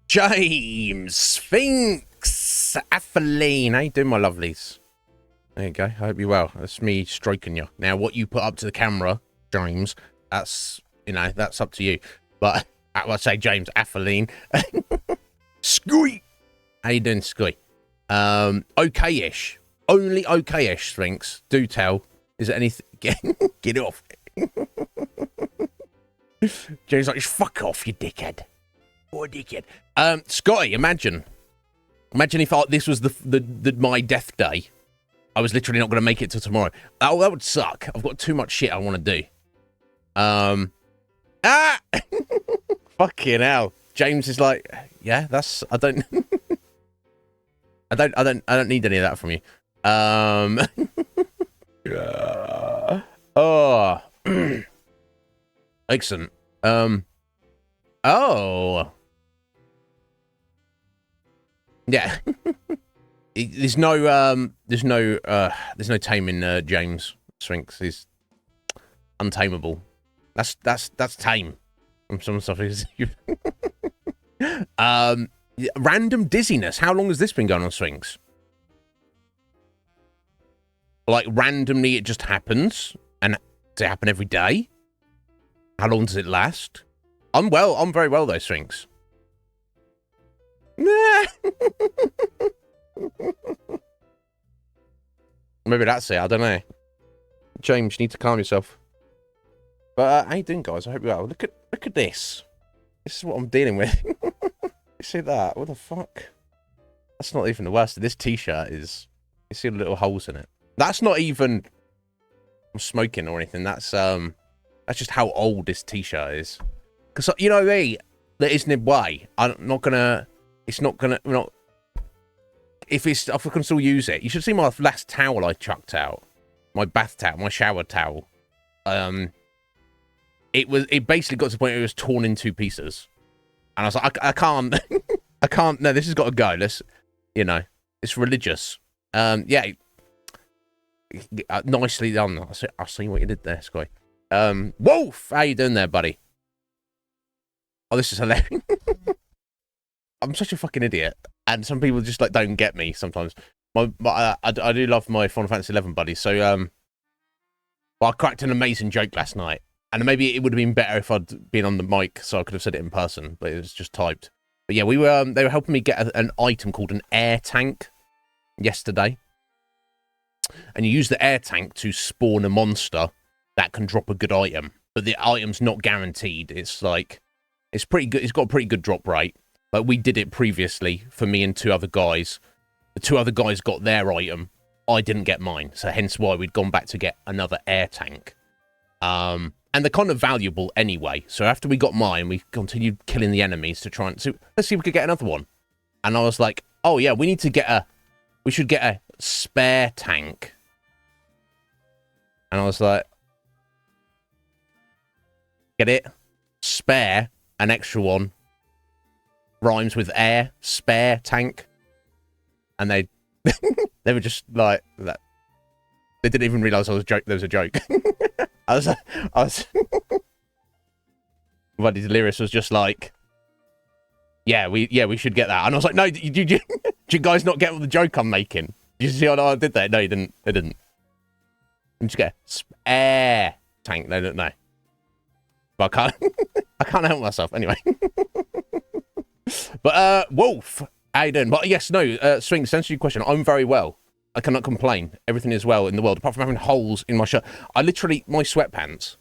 James, Sphinx, Athaline. How you doing, my lovelies? There you go. I hope you're well. That's me stroking you. Now, what you put up to the camera, James, that's, you know, that's up to you. But I say James, Athaline. Squeak. How you doing, Squeak? Okay-ish. Only okay-ish, Sphinx. Do tell. Is there anything? Get off. James like, fuck off, you dickhead. What a dickhead. Scotty, imagine if this was my death day. I was literally not going to make it till tomorrow. Oh, that would suck. I've got too much shit I want to do. Fucking hell. James is like, yeah, that's, I don't need any of that from you. Oh, excellent. Oh, yeah. There's no taming James Sphinx. He's untamable. That's tame. From some stuff. Random dizziness. How long has this been going on, Sphinx? Like randomly, it just happens, and does it happen every day? How long does it last? I'm well. I'm very well though, Sphinx. Maybe that's it. I don't know. James, you need to calm yourself. But how you doing, guys? I hope you're well. Look at this. This is what I'm dealing with. You see that? What the fuck? That's not even the worst. This t-shirt is. You see the little holes in it. That's not even. I'm smoking or anything. That's just how old this t-shirt is. Because you know me, the Iznib way. I'm not gonna. It's not gonna. We're not. If I can still use it, you should see my last towel I chucked out. My bath towel, my shower towel. It basically got to the point where it was torn in two pieces, and I was like, I can't, I can't. No, this has got to go. Let's, you know, it's religious. Yeah, nicely done. I see what you did there, Sky. Wolf, how you doing there, buddy? Oh, this is hilarious. I'm such a fucking idiot, and some people just like don't get me sometimes. I do love my Final Fantasy 11 buddies. So well, I cracked an amazing joke last night, and maybe it would have been better if I'd been on the mic, so I could have said it in person, but it was just typed. But yeah, we were they were helping me get an item called an air tank yesterday, and you use the air tank to spawn a monster that can drop a good item, but the item's not guaranteed. It's like it's pretty good. It's got a pretty good drop rate. Like, we did it previously for me and two other guys. The two other guys got their item. I didn't get mine. So hence why we'd gone back to get another air tank. And they're kind of valuable anyway. So after we got mine, we continued killing the enemies to try and... So let's see if we could get another one. And I was like, oh yeah, we should get a spare tank. And I was like... Get it? Spare, an extra one. Rhymes with air, spare tank, and they were just like that. They didn't even realize there was a joke. I was Buddy Delirious was just like, yeah, we should get that, and I was like, no, did you guys not get the joke I'm making? Did you see what I did there? No, you didn't. They didn't. You just get air tank. They don't know, but I can't help myself anyway. But, Wolf, how you doing? But yes, no, Sphinx, to answer your question, I'm very well. I cannot complain. Everything is well in the world, apart from having holes in my shirt. I literally, my sweatpants,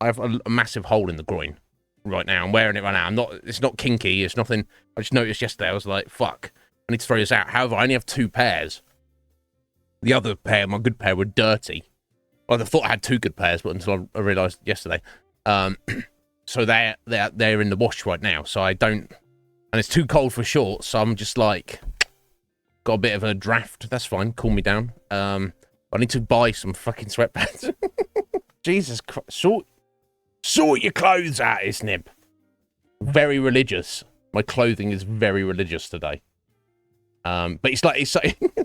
I have a massive hole in the groin right now. I'm wearing it right now. It's not kinky. It's nothing. I just noticed yesterday. I was like, fuck, I need to throw this out. However, I only have two pairs. The other pair, my good pair, were dirty. Well, I thought I had two good pairs, but until I realised yesterday. So they're in the wash right now. So I don't... And it's too cold for shorts, so I'm just like, got a bit of a draft. That's fine. Cool me down. I need to buy some fucking sweatpants. Jesus Christ. Sort your clothes out, Iznib. Very religious. My clothing is very religious today. But it's so,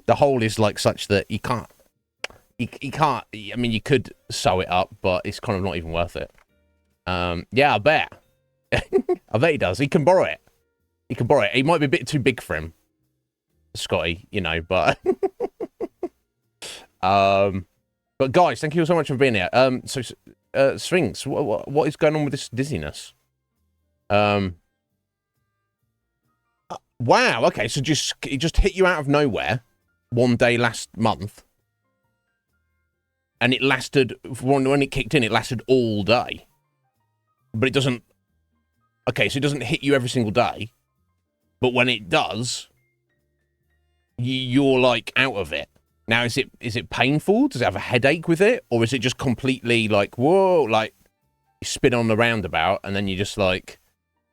the hole is like such that you can't, I mean, you could sew it up, but it's kind of not even worth it. Yeah, I bet. I bet he does. He can borrow it. He can borrow it. He might be a bit too big for him, Scotty, you know, but... But guys, thank you so much for being here. Sphinx, what is going on with this dizziness? Wow, okay, so it just hit you out of nowhere one day last month. And it lasted, when it kicked in, it lasted all day. But it doesn't, okay, so it doesn't hit you every single day. But when it does, you're like out of it. Now, is it painful? Does it have a headache with it? Or is it just completely like, whoa, like you spin on the roundabout and then you just like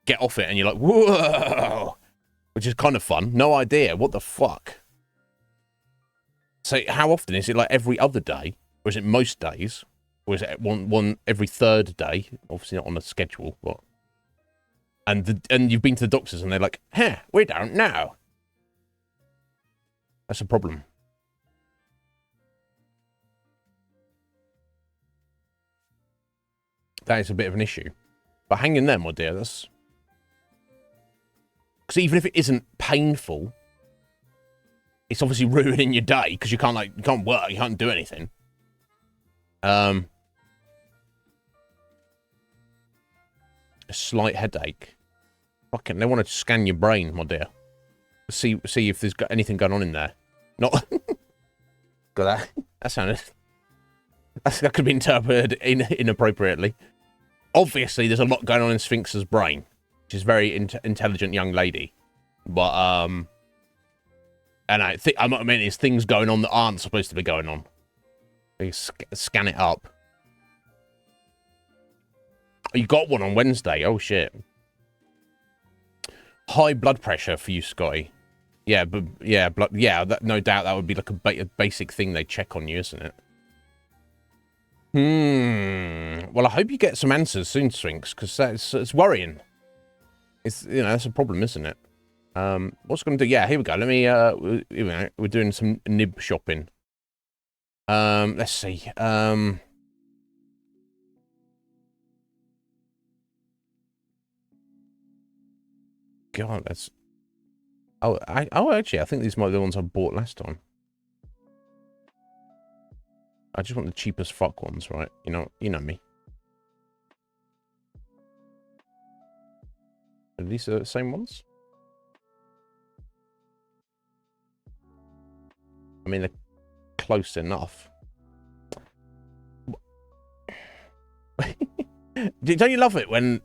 get off it and you're like, whoa, which is kind of fun. No idea. What the fuck? So how often? Is it like every other day? Or is it most days? Or is it one every third day? Obviously not on a schedule, but... And you've been to the doctors and they're like, we don't know. That's a problem. That is a bit of an issue. But hang in there, my dear. That's... Because even if it isn't painful, it's obviously ruining your day because you can't work, you can't do anything. A slight headache. Fucking, they want to scan your brain, my dear. See if there's got anything going on in there. Not. Got that? That sounded. That could be interpreted inappropriately. Obviously, there's a lot going on in Sphinx's brain. She's a very intelligent young lady, but and I mean, there's things going on that aren't supposed to be going on. You scan it up. You got one on Wednesday. Oh shit. High blood pressure for you, Scotty. Yeah, but yeah, no doubt that would be like a basic thing they check on you, isn't it? Well, I hope you get some answers soon, Sphinx, because it's worrying. It's, you know, that's a problem, isn't it? What's going to do? Yeah, here we go. Let me, we're doing some nib shopping. Let's see. God, that's... Oh, actually, I think these might be the ones I bought last time. I just want the cheapest fuck ones, right? You know me. Are these the same ones? I mean, they're close enough. Don't you love it when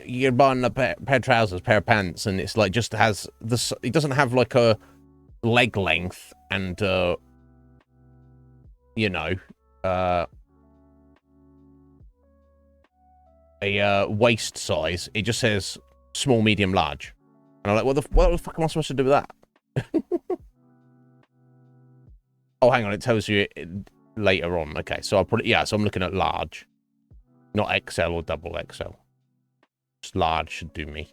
you're buying a pair of trousers, pair of pants, and it's like just has this? It doesn't have like a leg length and you know, a waist size. It just says small, medium, large. And I'm like, what the fuck am I supposed to do with that? Oh, hang on, it tells you it later on. Okay, so I'll put it. Yeah, so I'm looking at large, not XL or double XL. Just large should do me.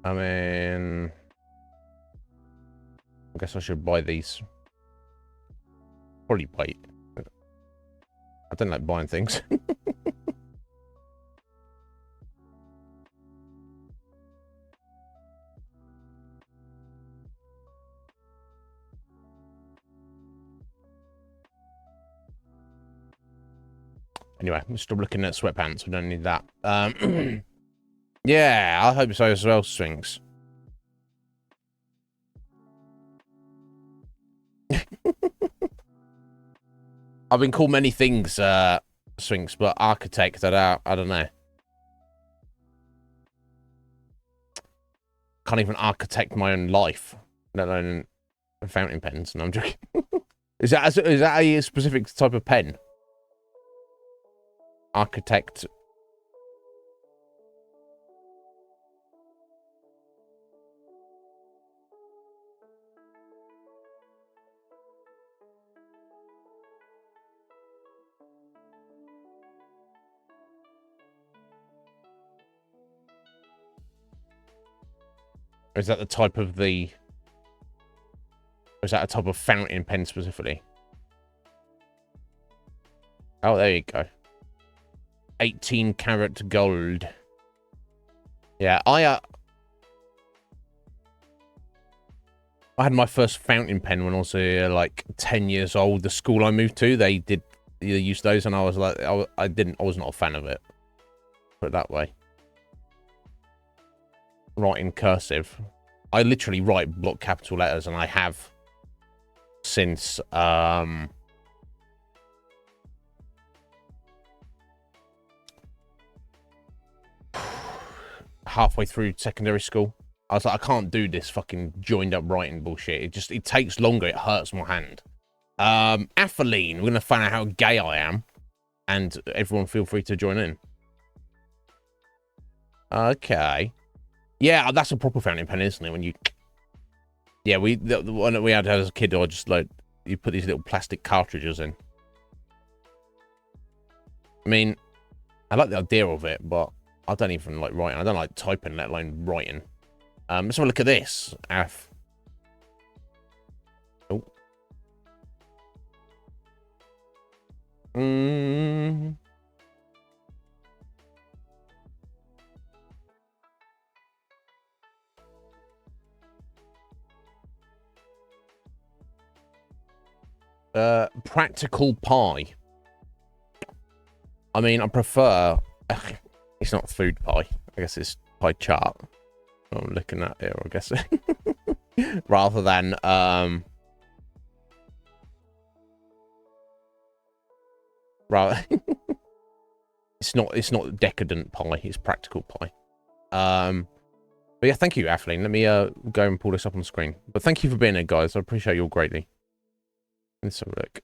I mean, I guess I should buy these. Probably wait. I don't like buying things. Anyway, I'm still looking at sweatpants. We don't need that. Yeah, I hope so as well, Sphinx. I've been called many things, Sphinx, but architect, I don't know. Can't even architect my own life, let alone fountain pens. No, I'm joking. Is that a specific type of pen? Architect. Or is that the type of the Or is that a type of fountain pen specifically? Oh, there you go. 18 karat gold. Yeah, I had my first fountain pen when I was like 10 years old. The school I moved to, they used those, and I was like, I was not a fan of it. Put it that way. Write in cursive. I literally write block capital letters, and I have since halfway through secondary school. I was like, I can't do this fucking joined up writing bullshit. It takes longer. It hurts my hand. Athaline, we're going to find out how gay I am. And everyone feel free to join in. Okay. Yeah, that's a proper fountain pen, isn't it? When you... Yeah, the one that we had as a kid, I just like... You put these little plastic cartridges in. I mean, I like the idea of it, but I don't even like writing. I don't like typing, let alone writing. Let's have a look at this. Oh. Practical pie. I mean, I prefer... It's not food pie. I guess it's pie chart. I'm looking at here, I guess. Rather than... Rather... It's not decadent pie. It's practical pie. But yeah, thank you, Athaline. Let me go and pull this up on the screen. But thank you for being here, guys. I appreciate you all greatly. Let's have a look.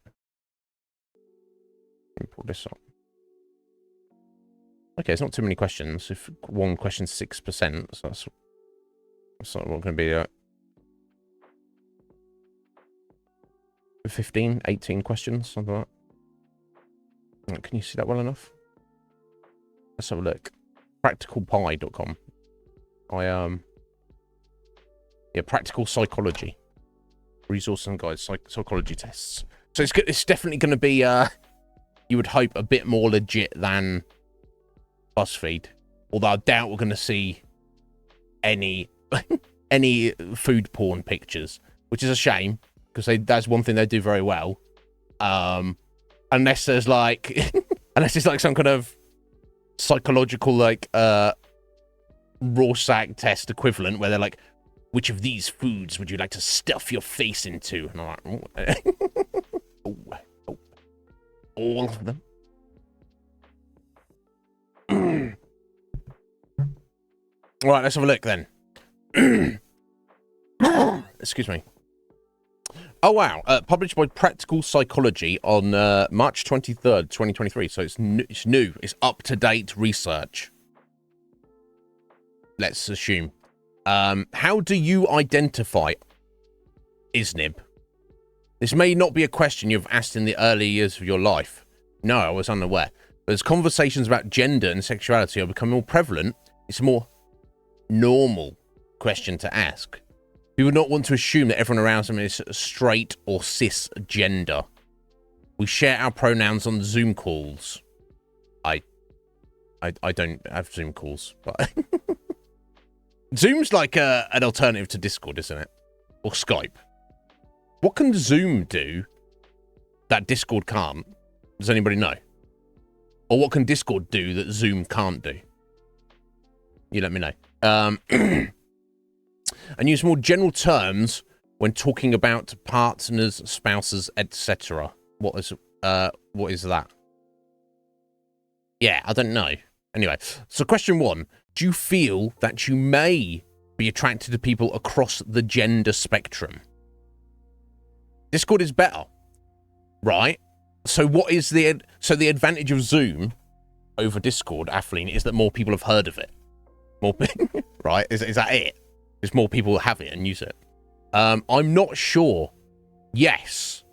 Let me pull this up. Okay, it's not too many questions. If one question's 6%, so that's not going to be 15, 18 questions, something like that. Can you see that well enough? Let's have a look. Practicalpie.com. Yeah, practical psychology. Resource and guides, psychology tests. So it's definitely going to be, you would hope, a bit more legit than BuzzFeed. Although I doubt we're going to see any any food porn pictures, which is a shame, because that's one thing they do very well. Unless there's like, unless it's like some kind of psychological, like, Rorschach test equivalent, where they're like, which of these foods would you like to stuff your face into? And I'm like, oh, all of them. All right, let's have a look then. Excuse me. Oh, wow. Published by Practical Psychology on March 23rd, 2023. So it's new. It's up-to-date research. Let's assume. How do you identify Iznib? This may not be a question you've asked in the early years of your life. No, I was unaware. But as conversations about gender and sexuality are becoming more prevalent, it's a more normal question to ask. We would not want to assume that everyone around them is straight or cisgender. We share our pronouns on Zoom calls. I don't have Zoom calls, but Zoom's like an alternative to Discord, isn't it? Or Skype. What can Zoom do that Discord can't? Does anybody know? Or what can Discord do that Zoom can't do? You let me know. And use more general terms when talking about partners, spouses, etc. What is that? Yeah, I don't know. Anyway, so question 1. Do you feel that you may be attracted to people across the gender spectrum? Discord is better, right? So what is the advantage of Zoom over Discord, Athaline, is that more people have heard of it. More, right? Is that it? There's more people have it and use it. I'm not sure. Yes.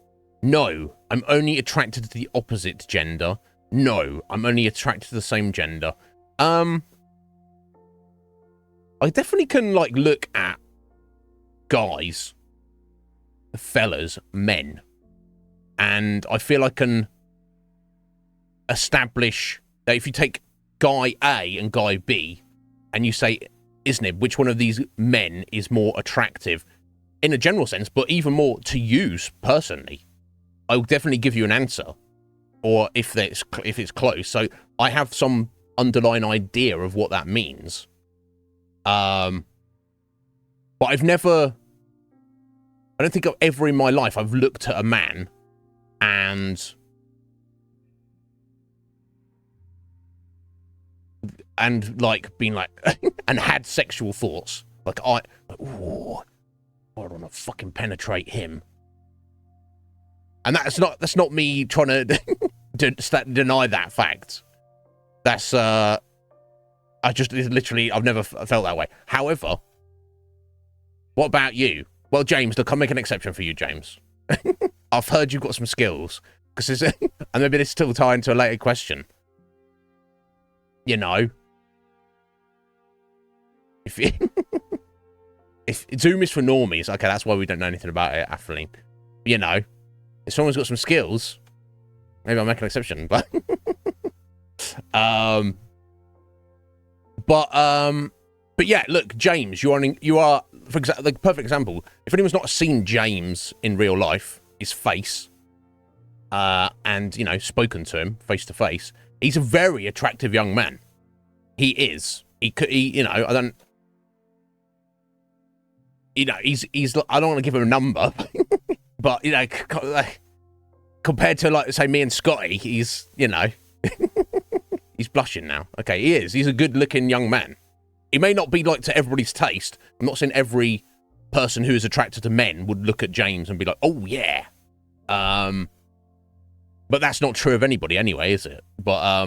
No. I'm only attracted to the opposite gender. No. I'm only attracted to the same gender. I definitely can, like, look at guys fellas men. And I feel I can establish that if you take guy A and guy B and you say, Iznib, which one of these men is more attractive in a general sense, but even more to you personally, I will definitely give you an answer. Or if it's close. So I have some underlying idea of what that means. But I've never, I don't think ever in my life I've looked at a man and like been like and had sexual thoughts. Like ooh, I want to fucking penetrate him. And that's not me trying to deny that fact. That's I just literally I've never felt that way. However, what about you? Well, James, look, I'll make an exception for you, James. I've heard you've got some skills, because and maybe this still tie into a later question. You know, if Zoom is for normies, okay, that's why we don't know anything about it, Atheline. You know, if someone's got some skills, maybe I'll make an exception. But but yeah, look, James, you are for example, the perfect example. If anyone's not seen James in real life, his face, and you know, spoken to him face to face, he's a very attractive young man. He is. He you know, I don't. You know, he's. I don't want to give him a number, but you know, compared to like say me and Scotty, he's, you know, he's blushing now. Okay, he is. He's a good-looking young man. He may not be like to everybody's taste. I'm not saying every person who is attracted to men would look at James and be like, oh yeah. But that's not true of anybody anyway, is it? But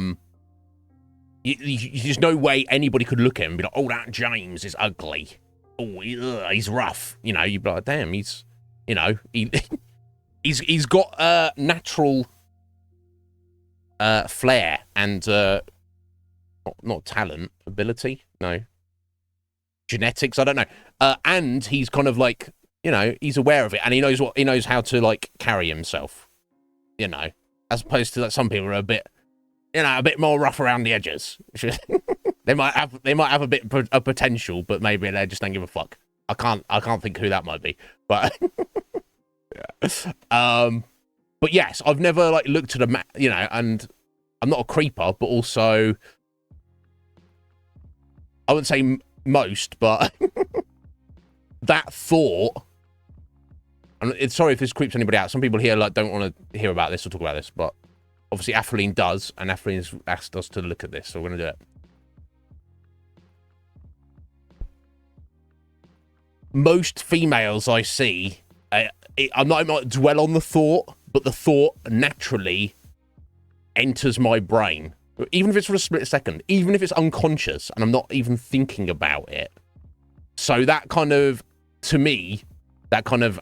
there's no way anybody could look at him and be like, oh, that James is ugly. Oh, he's rough. You know, you'd be like, damn, he's, you know, he's got natural flair and not talent, ability, no, genetics, I don't know, and he's kind of like, you know, he's aware of it, and he knows how to like carry himself, you know, as opposed to like some people are a bit, you know, a bit more rough around the edges. They might have a bit of potential, but maybe they just don't give a fuck. I can't think who that might be, but yeah. But yes, I've never like looked at a you know, and I'm not a creeper, but also I wouldn't say most, but that thought. And it's sorry if this creeps anybody out. Some people here like don't want to hear about this or talk about this, but obviously Atheline does, and Atheline has asked us to look at this, so we're gonna do it. Most females I see, I might dwell on the thought, but the thought naturally enters my brain, even if it's for a split second, even if it's unconscious and I'm not even thinking about it. So that kind of, to me, that kind of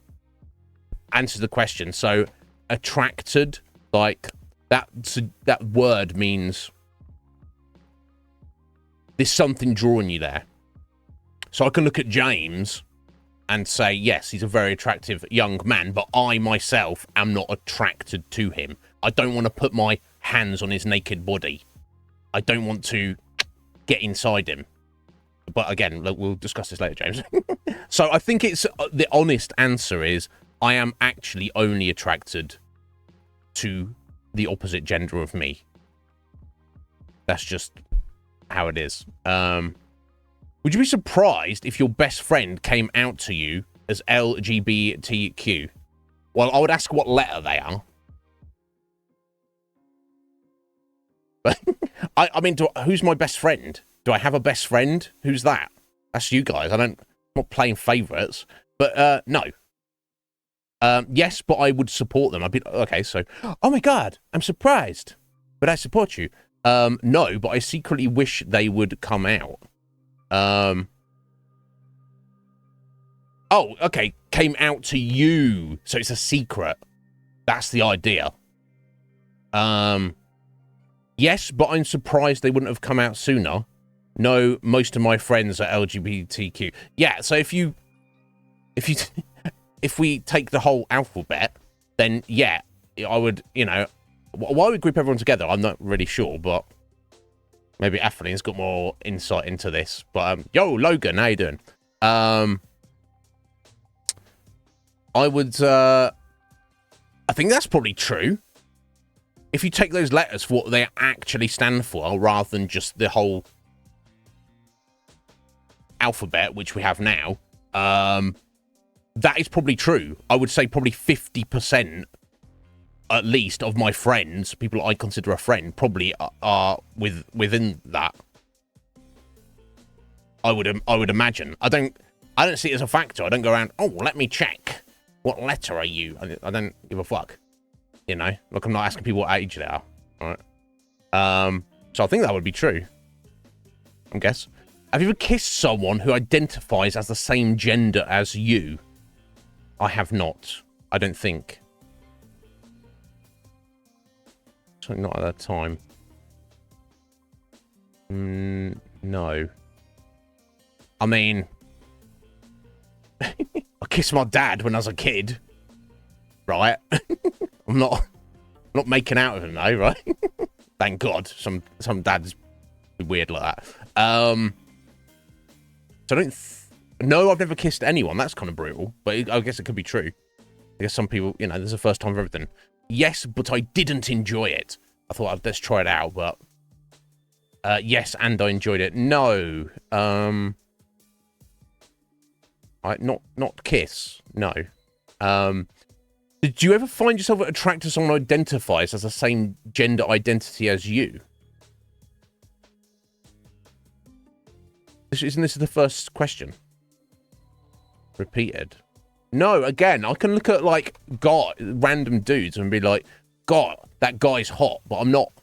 answers the question. So attracted, like that word means there's something drawing you there. So I can look at James and say, yes, he's a very attractive young man, but I myself am not attracted to him. I don't want to put my hands on his naked body. I don't want to get inside him. But again, look, we'll discuss this later, James. So I think it's the honest answer is I am actually only attracted to the opposite gender of me. That's just how it is. Would you be surprised if your best friend came out to you as LGBTQ? Well, I would ask what letter they are. I mean, who's my best friend? Do I have a best friend? Who's that? That's you guys. I'm not playing favourites. But no. Yes, but I would support them. I'd be okay. So, oh my god, I'm surprised, but I support you. No, but I secretly wish they would come out. Oh, okay. Came out to you, so it's a secret. That's the idea. Yes, but I'm surprised they wouldn't have come out sooner. No, most of my friends are LGBTQ. Yeah, so if you if we take the whole alphabet, then yeah, I would, you know, why would group everyone together? I'm not really sure, but maybe Athleen's got more insight into this. But yo, Logan, how you doing? I would, I think that's probably true. If you take those letters for what they actually stand for, rather than just the whole alphabet, which we have now, that is probably true. I would say probably 50%, at least, of my friends, people I consider a friend, probably are within that. I would imagine. I don't see it as a factor. I don't go around, oh, let me check. What letter are you? I don't give a fuck. You know, like I'm not asking people what age they are. All right. So I think that would be true. I guess. Have you ever kissed someone who identifies as the same gender as you? I have not. I don't think. Certainly not at that time. No. I mean, I kissed my dad when I was a kid, right? I'm not making out with him though, right? Thank God. Some dads be weird like that. So I don't. No, I've never kissed anyone. That's kind of brutal, but I guess it could be true. I guess some people, you know, there's a first time for everything. Yes, but I didn't enjoy it. I thought let's try it out, but yes, and I enjoyed it. No, not kiss. No. Did you ever find yourself attracted to someone who identifies as the same gender identity as you? Isn't this the first question? Repeated. No, again, I can look at, like, random dudes and be like, God, that guy's hot, but I'm not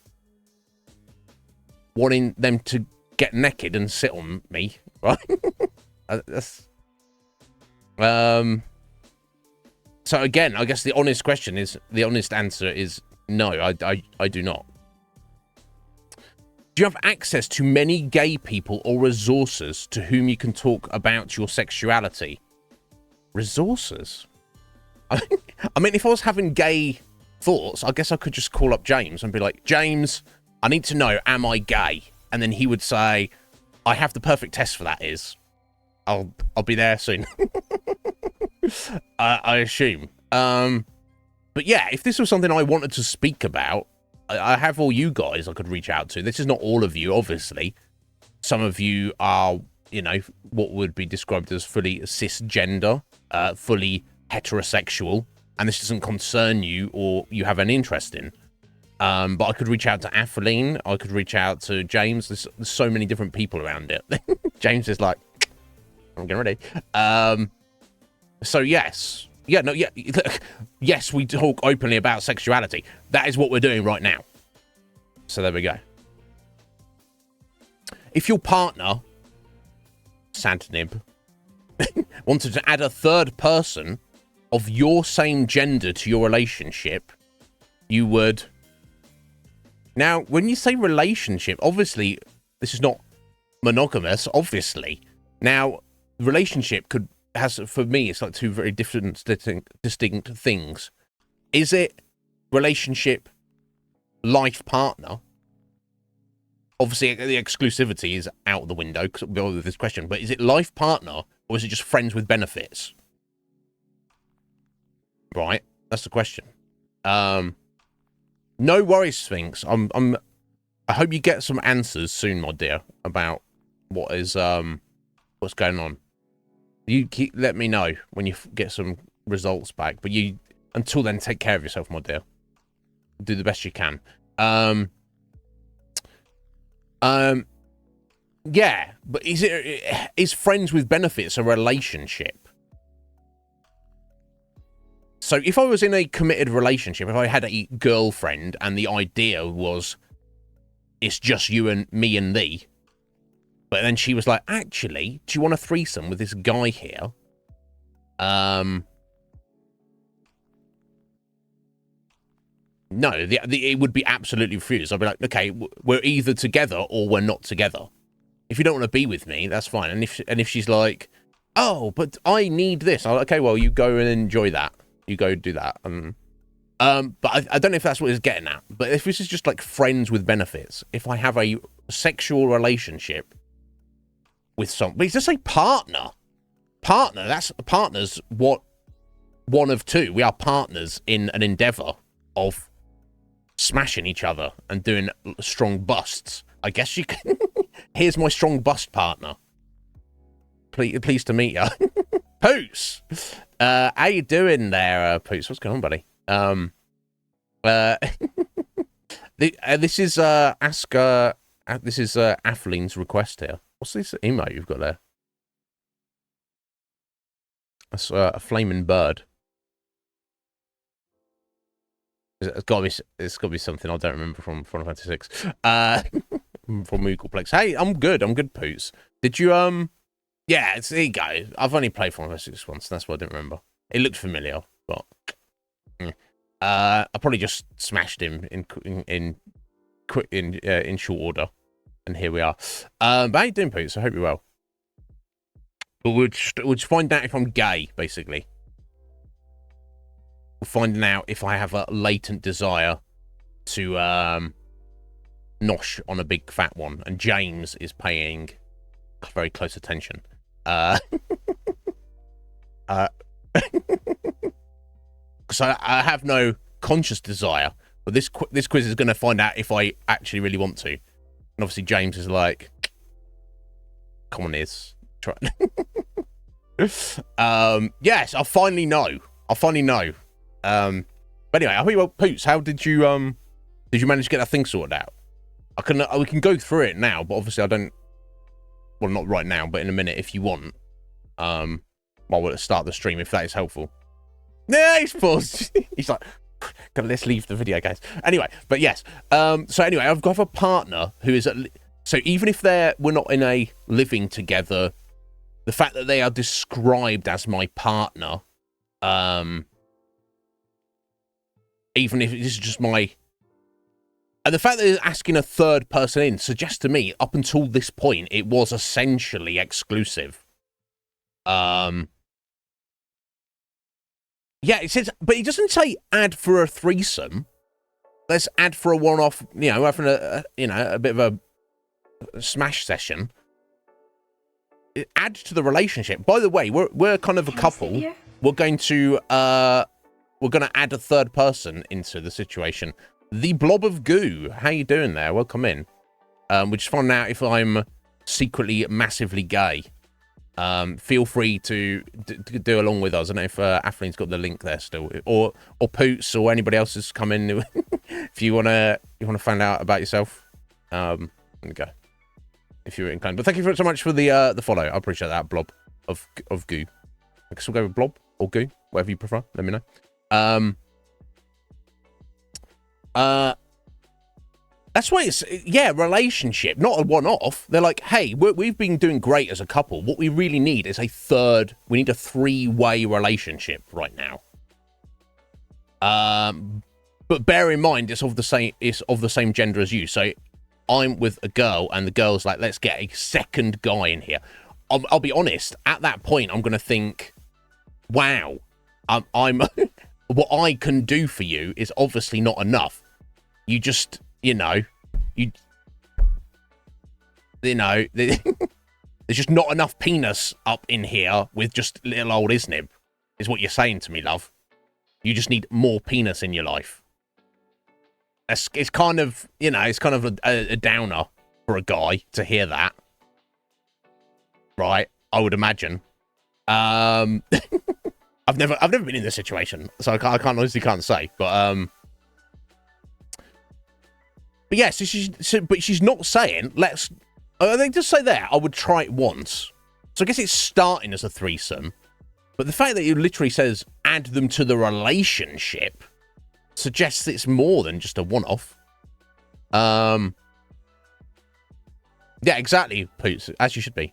wanting them to get naked and sit on me, right? That's... So again, I guess the honest answer is no, I do not. Do you have access to many gay people or resources to whom you can talk about your sexuality? Resources? I mean, if I was having gay thoughts, I guess I could just call up James and be like, James, I need to know, am I gay? And then he would say, I have the perfect test for that is. I'll be there soon. I assume. But yeah, if this was something I wanted to speak about, I have all you guys I could reach out to. This is not all of you, obviously. Some of you are, you know, what would be described as fully cisgender, fully heterosexual, and this doesn't concern you or you have an interest in. But I could reach out to Athaleen. I could reach out to James. There's so many different people around it. James is like, I'm getting ready. So yes. Yeah, no, yeah. Yes, we talk openly about sexuality. That is what we're doing right now. So there we go. If your partner, Sandnib, wanted to add a third person of your same gender to your relationship, you would... Now, when you say relationship, obviously, this is not monogamous, obviously. Now, relationship has, for me, it's like two very different, distinct things. Is it relationship, life partner? Obviously, the exclusivity is out the window because we'll go with this question. But is it life partner or is it just friends with benefits? Right, that's the question. No worries, Sphinx. I hope you get some answers soon, my dear, about what is what's going on. You let me know when you get some results back. But you, until then, take care of yourself, my dear. Do the best you can. Yeah, but is friends with benefits a relationship? So if I was in a committed relationship, if I had a girlfriend and the idea was it's just you and me and thee, but then she was like, actually, do you want a threesome with this guy here? No, it would be absolutely refused. I'd be like, okay, we're either together or we're not together. If you don't want to be with me, that's fine. And if she's like, oh, but I need this. I'm like, okay, well, you go and enjoy that. You go do that. But I don't know if that's what it's getting at. But if this is just like friends with benefits, if I have a sexual relationship with somebody, just say partner. Partner, that's partners. What? One of two. We are partners in an endeavor of smashing each other and doing strong busts. I guess you can. Here's my strong bust partner. Pleased to meet you. Poots! How you doing there, Poots? What's going on, buddy? This is this is Athleen's request here. What's this email you've got there? That's a flaming bird. It's got to be something I don't remember from Final Fantasy 6. From Moogleplex. Hey, I'm good, Poots. Did you yeah, there you go. I've only played Final Fantasy 6 once, that's why I didn't remember. It looked familiar, but I probably just smashed him in short order, and here we are. But how you doing, Poots? I hope you're well. But we'll just find out if I'm gay, basically. We're finding out if I have a latent desire to nosh on a big fat one, and James is paying very close attention. So I have no conscious desire, but this quiz is going to find out if I actually really want to. And obviously James is like, come on, try. Yes, I finally know. But anyway, I hope you well, Poots. How did you manage to get that thing sorted out? We can go through it now, but obviously I don't. Well, not right now, but in a minute if you want. While we'll start the stream, if that is helpful. Yeah, he's paused. He's like, let's leave the video, guys. Anyway, but yes. So anyway, I've got a partner who is so even if we're not in a living together, the fact that they are described as my partner, even if this is just my, and the fact that they're asking a third person in suggests to me, up until this point, it was essentially exclusive. Yeah, it says, but it doesn't say add for a threesome. Let's add for a one-off, having a bit of a smash session. Add to the relationship. By the way, we're kind of a couple. We're going to add a third person into the situation. The blob of goo. How you doing there? Welcome in. We're just finding out if I'm secretly massively gay. Feel free to do along with us. I don't know if Athleen's got the link there still, or Poots, or anybody else has come in. If you wanna find out about yourself, there we go. If you're inclined. But thank you so much for the follow. I appreciate that, blob of goo. I guess we'll go with blob or goo, whatever you prefer. Let me know. That's why it's, relationship, not a one-off. They're like, hey, we've been doing great as a couple. What we really need is we need a three-way relationship right now. But bear in mind, it's of the same gender as you. So I'm with a girl, and the girl's like, let's get a second guy in here. I'll be honest, at that point, I'm going to think, wow, I'm what I can do for you is obviously not enough. You just... there's just not enough penis up in here with just little old Iznib, is what you're saying to me, love. You just need more penis in your life. It's kind of, it's kind of a downer for a guy to hear that. Right? I would imagine. I've never been in this situation, so I honestly can't say, but yeah, so she's not saying, they just say there, I would try it once. So I guess it's starting as a threesome. But the fact that it literally says, add them to the relationship, suggests it's more than just a one-off. Yeah, exactly, Poots, as you should be.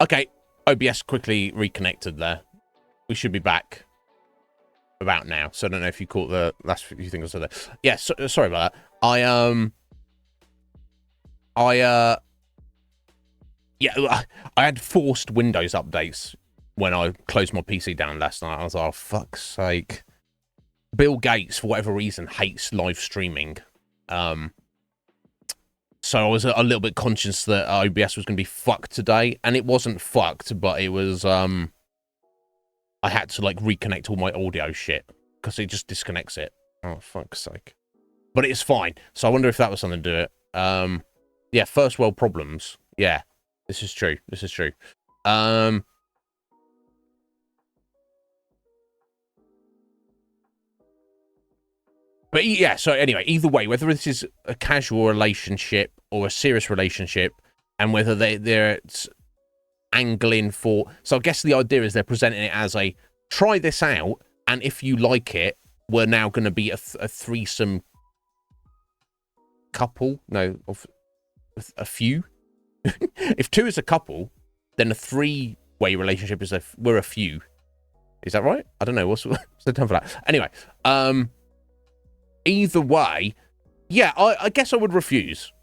Okay, OBS quickly reconnected there. We should be back. about now. So I don't know if you caught the last few things I said there. Yeah, sorry about that. Yeah, I had forced Windows updates when I closed my PC down last night. I was like, oh, fuck's sake. Bill Gates, for whatever reason, hates live streaming. So I was a little bit conscious that OBS was going to be fucked today. And it wasn't fucked, but it was... I had to, like, reconnect all my audio shit. Because it just disconnects it. Oh, fuck's sake. But it's fine. So I wonder if that was something to do it. Yeah, first world problems. Yeah, this is true. This is true. But yeah, so anyway, either way, whether this is a casual relationship or a serious relationship, and whether they're angling for... So I guess the idea is they're presenting it as a, try this out, and if you like it, we're now going to be a threesome couple. No, of a few. If two is a couple, then a three-way relationship is we're a few. Is that right? I don't know. What's the term for that? Anyway, either way, yeah, I guess I would refuse.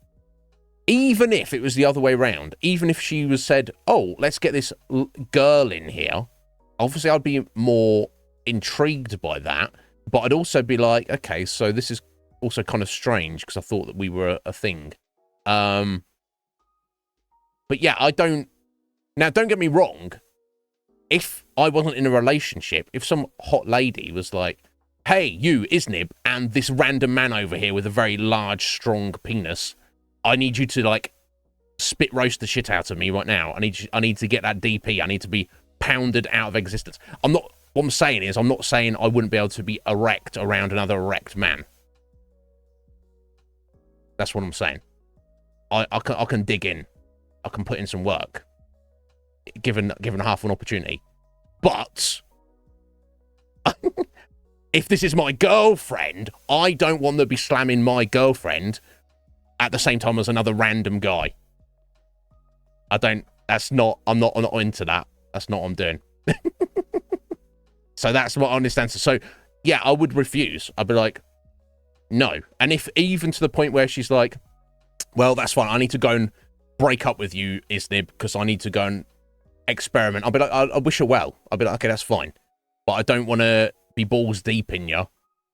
Even if it was the other way around. Even if she was said, oh, let's get this girl in here. Obviously, I'd be more intrigued by that. But I'd also be like, okay, so this is also kind of strange because I thought that we were a thing. But yeah, I don't... Now, don't get me wrong. If I wasn't in a relationship, if some hot lady was like, hey, you, Iznib, and this random man over here with a very large, strong penis, I need you to, like, spit roast the shit out of me right now. I need to get that DP. I need to be pounded out of existence. What I'm saying is, I'm not saying I wouldn't be able to be erect around another erect man. That's what I'm saying. I can dig in. I can put in some work. Given half an opportunity. But... if this is my girlfriend, I don't want to be slamming my girlfriend at the same time as another random guy. I'm not into that. That's not what I'm doing. So that's my honest answer. So, yeah, I would refuse. I'd be like, no. And if even to the point where she's like, well, that's fine. I need to go and break up with you, Iznib, because I need to go and experiment. I'll be like, I wish her well. I'll be like, okay, that's fine. But I don't want to be balls deep in you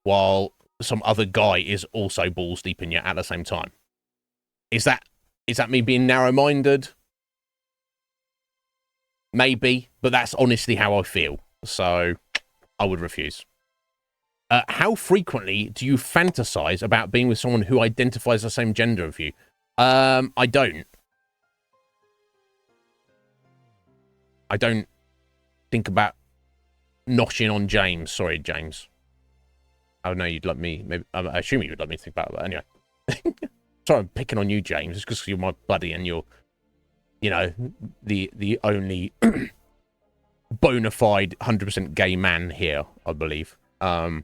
while some other guy is also balls deep in you at the same time. Is that me being narrow-minded? Maybe, but that's honestly how I feel. So I would refuse. How frequently do you fantasize about being with someone who identifies the same gender of you? I don't. I don't think about noshing on James. Sorry, James. I know you'd let me... Maybe, I assume you would let me think about that. Anyway. Sorry, I'm picking on you, James. It's because you're my buddy and you're, you know, the only bona fide 100% gay man here, I believe. But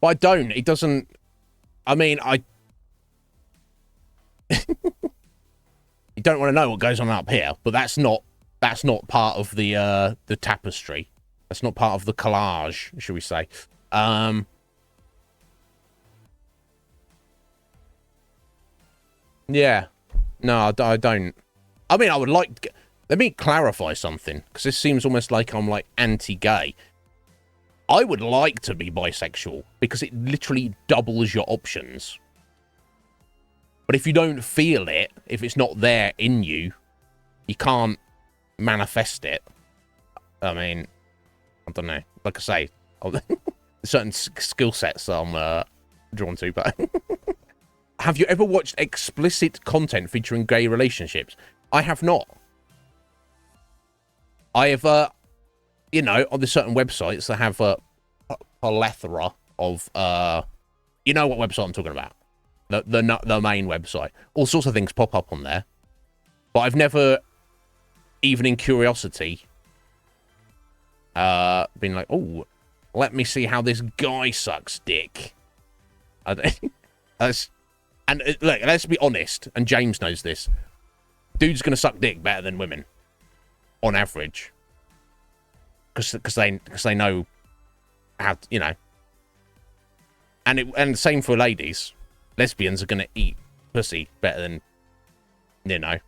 I don't. It doesn't... I mean, you don't want to know what goes on up here, but that's not part of the tapestry. That's not part of the collage, shall we say. Yeah. No, I don't. I mean, I would like... Let me clarify something, because this seems almost like I'm, like, anti-gay. I would like to be bisexual, because it literally doubles your options. But if you don't feel it, if it's not there in you, you can't manifest it. I mean, I don't know. Like I say, certain skill sets I'm drawn to, but... Have you ever watched explicit content featuring gay relationships? I have not. I have, you know, on the certain websites that have a plethora of, you know what website I'm talking about. The main website. All sorts of things pop up on there. But I've never, even in curiosity, been like, oh, let me see how this guy sucks dick. And look, let's be honest, and James knows this. Dude's going to suck dick better than women. On average. because they know how to, you know. And same for ladies. Lesbians are gonna eat pussy better than, you know,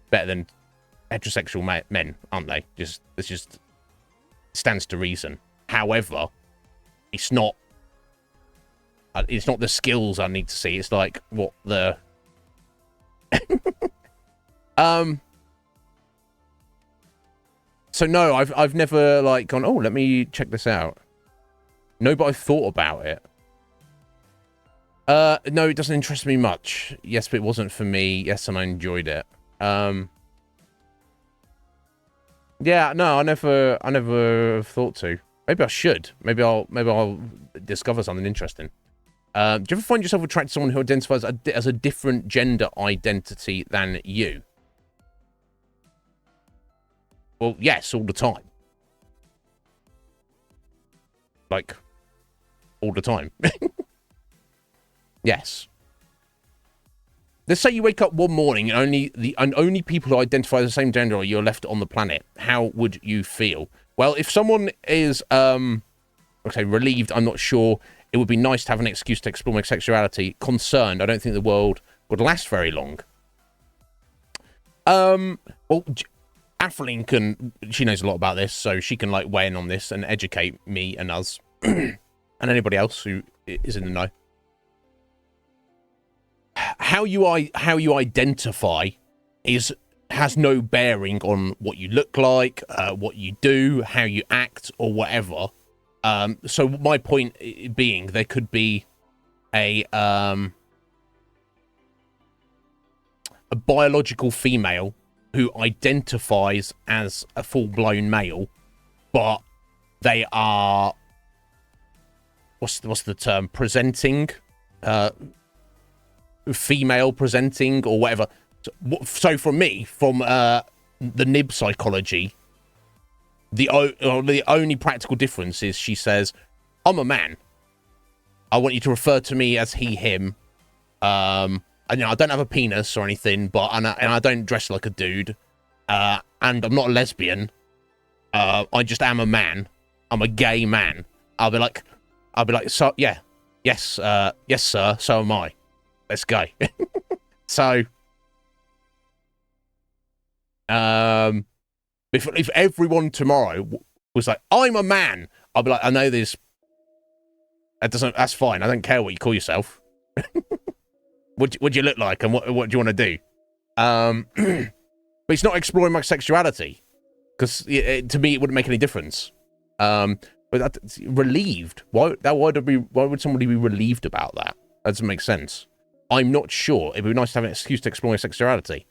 better than heterosexual men, aren't they? It's just stands to reason. However, it's not the skills I need to see. It's like what the So no, I've never like gone, oh, let me check this out. No, but I thought about it. No, it doesn't interest me much. Yes, but it wasn't for me. Yes, and I enjoyed it. Yeah, no, I never thought to. Maybe I should. Maybe I'll discover something interesting. Do you ever find yourself attracted to someone who identifies as a different gender identity than you? Well, yes, all the time. Like, all the time. Yes. Let's say you wake up one morning and only people who identify the same gender are you're left on the planet. How would you feel? Well, if someone is, okay, relieved, I'm not sure. It would be nice to have an excuse to explore my sexuality. Concerned, I don't think the world would last very long. Well, Atheling she knows a lot about this, so she can, like, weigh in on this and educate me and us and anybody else who is in the know. How you identify has no bearing on what you look like, what you do, how you act, or whatever. So my point being, there could be a biological female who identifies as a full-blown male, but they are what's the term? Presenting, female presenting or whatever. So for me, from the nib psychology, the only practical difference is she says, I'm a man. I want you to refer to me as he, him. And, you know, I don't have a penis or anything, but and I don't dress like a dude. And I'm not a lesbian. I just am a man. I'm a gay man. I'll be like, so yeah, yes, sir. So am I. Let's go. So, if everyone tomorrow was like, I'm a man, I'll be like, I know this. That's fine. I don't care what you call yourself. What do you look like, and what do you want to do? But it's not exploring my sexuality, because to me it wouldn't make any difference. But relieved. Why would somebody be relieved about that? That doesn't make sense. I'm not sure. It'd be nice to have an excuse to explore my sexuality.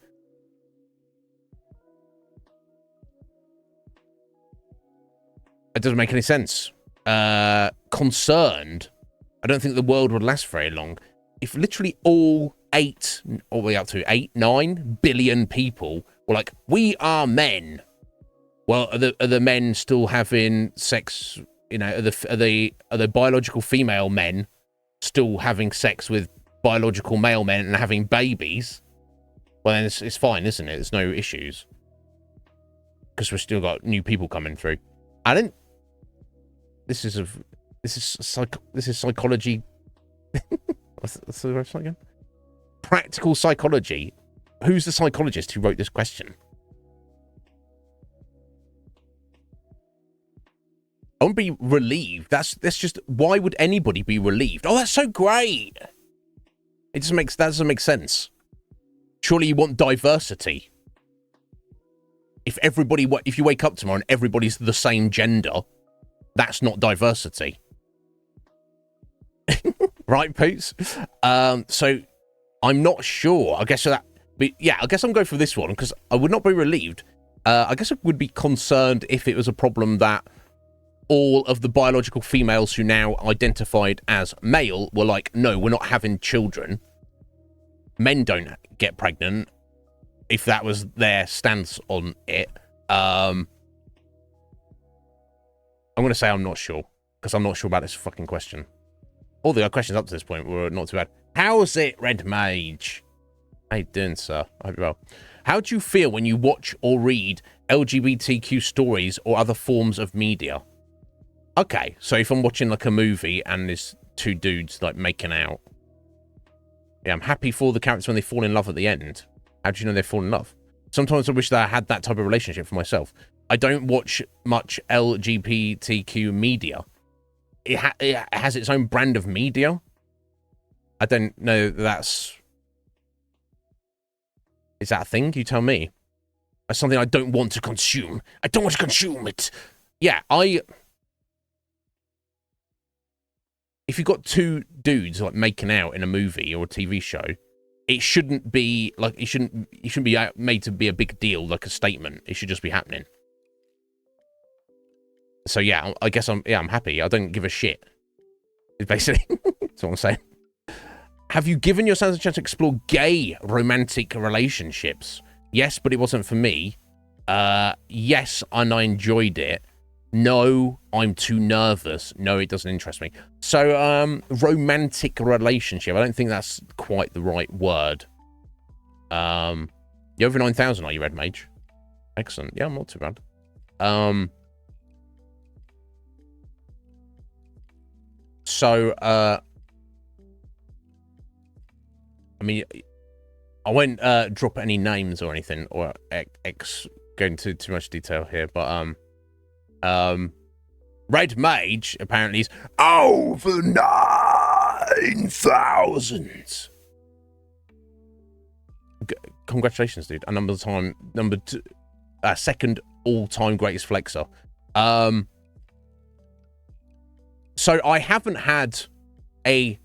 It doesn't make any sense. Concerned. I don't think the world would last very long. If literally all 9 billion people were like, we are men. Well, are the men still having sex? You know, are the biological female men still having sex with biological male men and having babies? Well, then it's fine, isn't it? There's no issues, because we've still got new people coming through. This is psychology. What's the website again? Practical psychology. Who's the psychologist who wrote this question? I won't be relieved. That's just, why would anybody be relieved? Oh, that's so great. That doesn't make sense. Surely you want diversity. If you wake up tomorrow and everybody's the same gender, that's not diversity. Right, Poots? So I'm not sure. I guess I'm going for this one, because I would not be relieved. I guess I would be concerned if it was a problem that all of the biological females who now identified as male were like, no, we're not having children. Men don't get pregnant. If that was their stance on it. I'm going to say I'm not sure, because I'm not sure about this fucking question. All the questions up to this point were not too bad. How's it, Red Mage? How you doing, sir? I hope you're well. How do you feel when you watch or read LGBTQ stories or other forms of media. Okay, so if I'm watching like a movie and there's two dudes like making out, yeah, I'm happy for the characters when they fall in love at the end. How do you know they fall in love? Sometimes I wish that I had that type of relationship for myself. I don't watch much LGBTQ media. It has its own brand of media. I don't know that's... Is that a thing? You tell me. That's something I don't want to consume. I don't want to consume it. Yeah, if you've got two dudes like making out in a movie or a TV show, it shouldn't be like it shouldn't be made to be a big deal, like a statement. It should just be happening. So yeah, I guess I'm happy. I don't give a shit. Basically, that's what I'm saying. Have you given yourselves a chance to explore gay romantic relationships? Yes, but it wasn't for me. Yes, and I enjoyed it. No, I'm too nervous. No, it doesn't interest me. So, romantic relationship. I don't think that's quite the right word. You over 9,000, are you, Red Mage? Excellent. Yeah, I'm not too bad. So, I mean, I won't drop any names or anything, or go into too much detail here, but Red Mage apparently is over 9,000. Congratulations, dude! A second all-time greatest flexer. So I haven't had an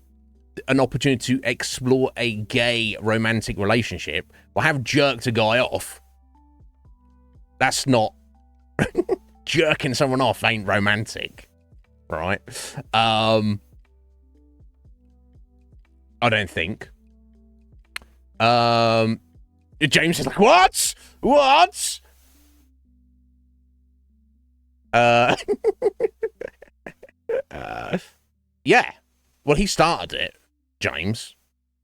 opportunity to explore a gay romantic relationship. I have jerked a guy off. That's not... Jerking someone off ain't romantic, right? I don't think. James is like, what? What? Yeah. Well, he started it, James.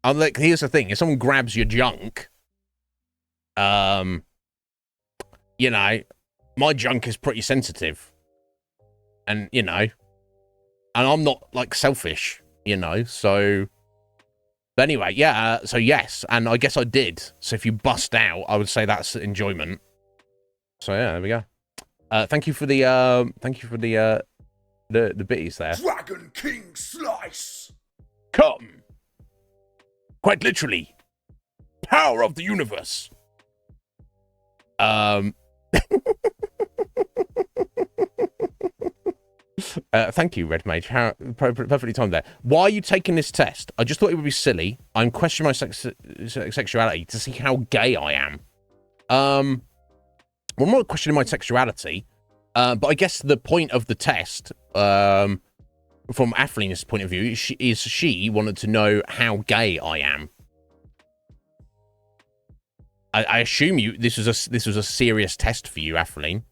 Like, here's the thing: if someone grabs your junk, you know, my junk is pretty sensitive, and you know, and I'm not like selfish, you know. So, but anyway, yeah. So yes, and I guess I did. So if you bust out, I would say that's enjoyment. So yeah, there we go. Thank you for the bitties there. Dragon King Slice. Come. Quite literally. Power of the universe. Thank you, Red Mage. Perfectly timed there. Why are you taking this test? I just thought it would be silly. I'm questioning my sexuality to see how gay I am. Well, I'm not questioning my sexuality, but I guess the point of the test, from Athleen's point of view, she wanted to know how gay I am. I assume this was a serious test for you, Athleen.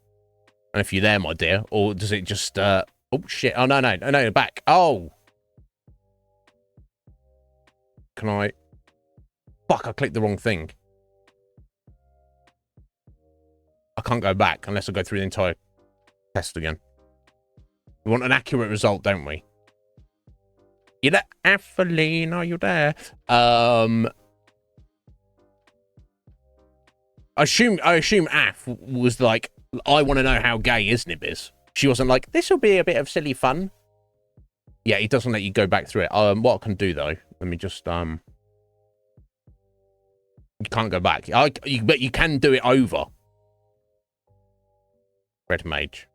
And if you're there, my dear, or does it just oh shit! Oh no, back. Oh, can I? Fuck! I clicked the wrong thing. I can't go back unless I go through the entire test again. We want an accurate result, don't we? You there, Athleen? Are you there? I assume Ath was like, I want to know how gay Iznib is. She wasn't like, this will be a bit of silly fun. Yeah, he doesn't let you go back through it. What I can do though, let me just you can't go back. But you can do it over. Red Mage.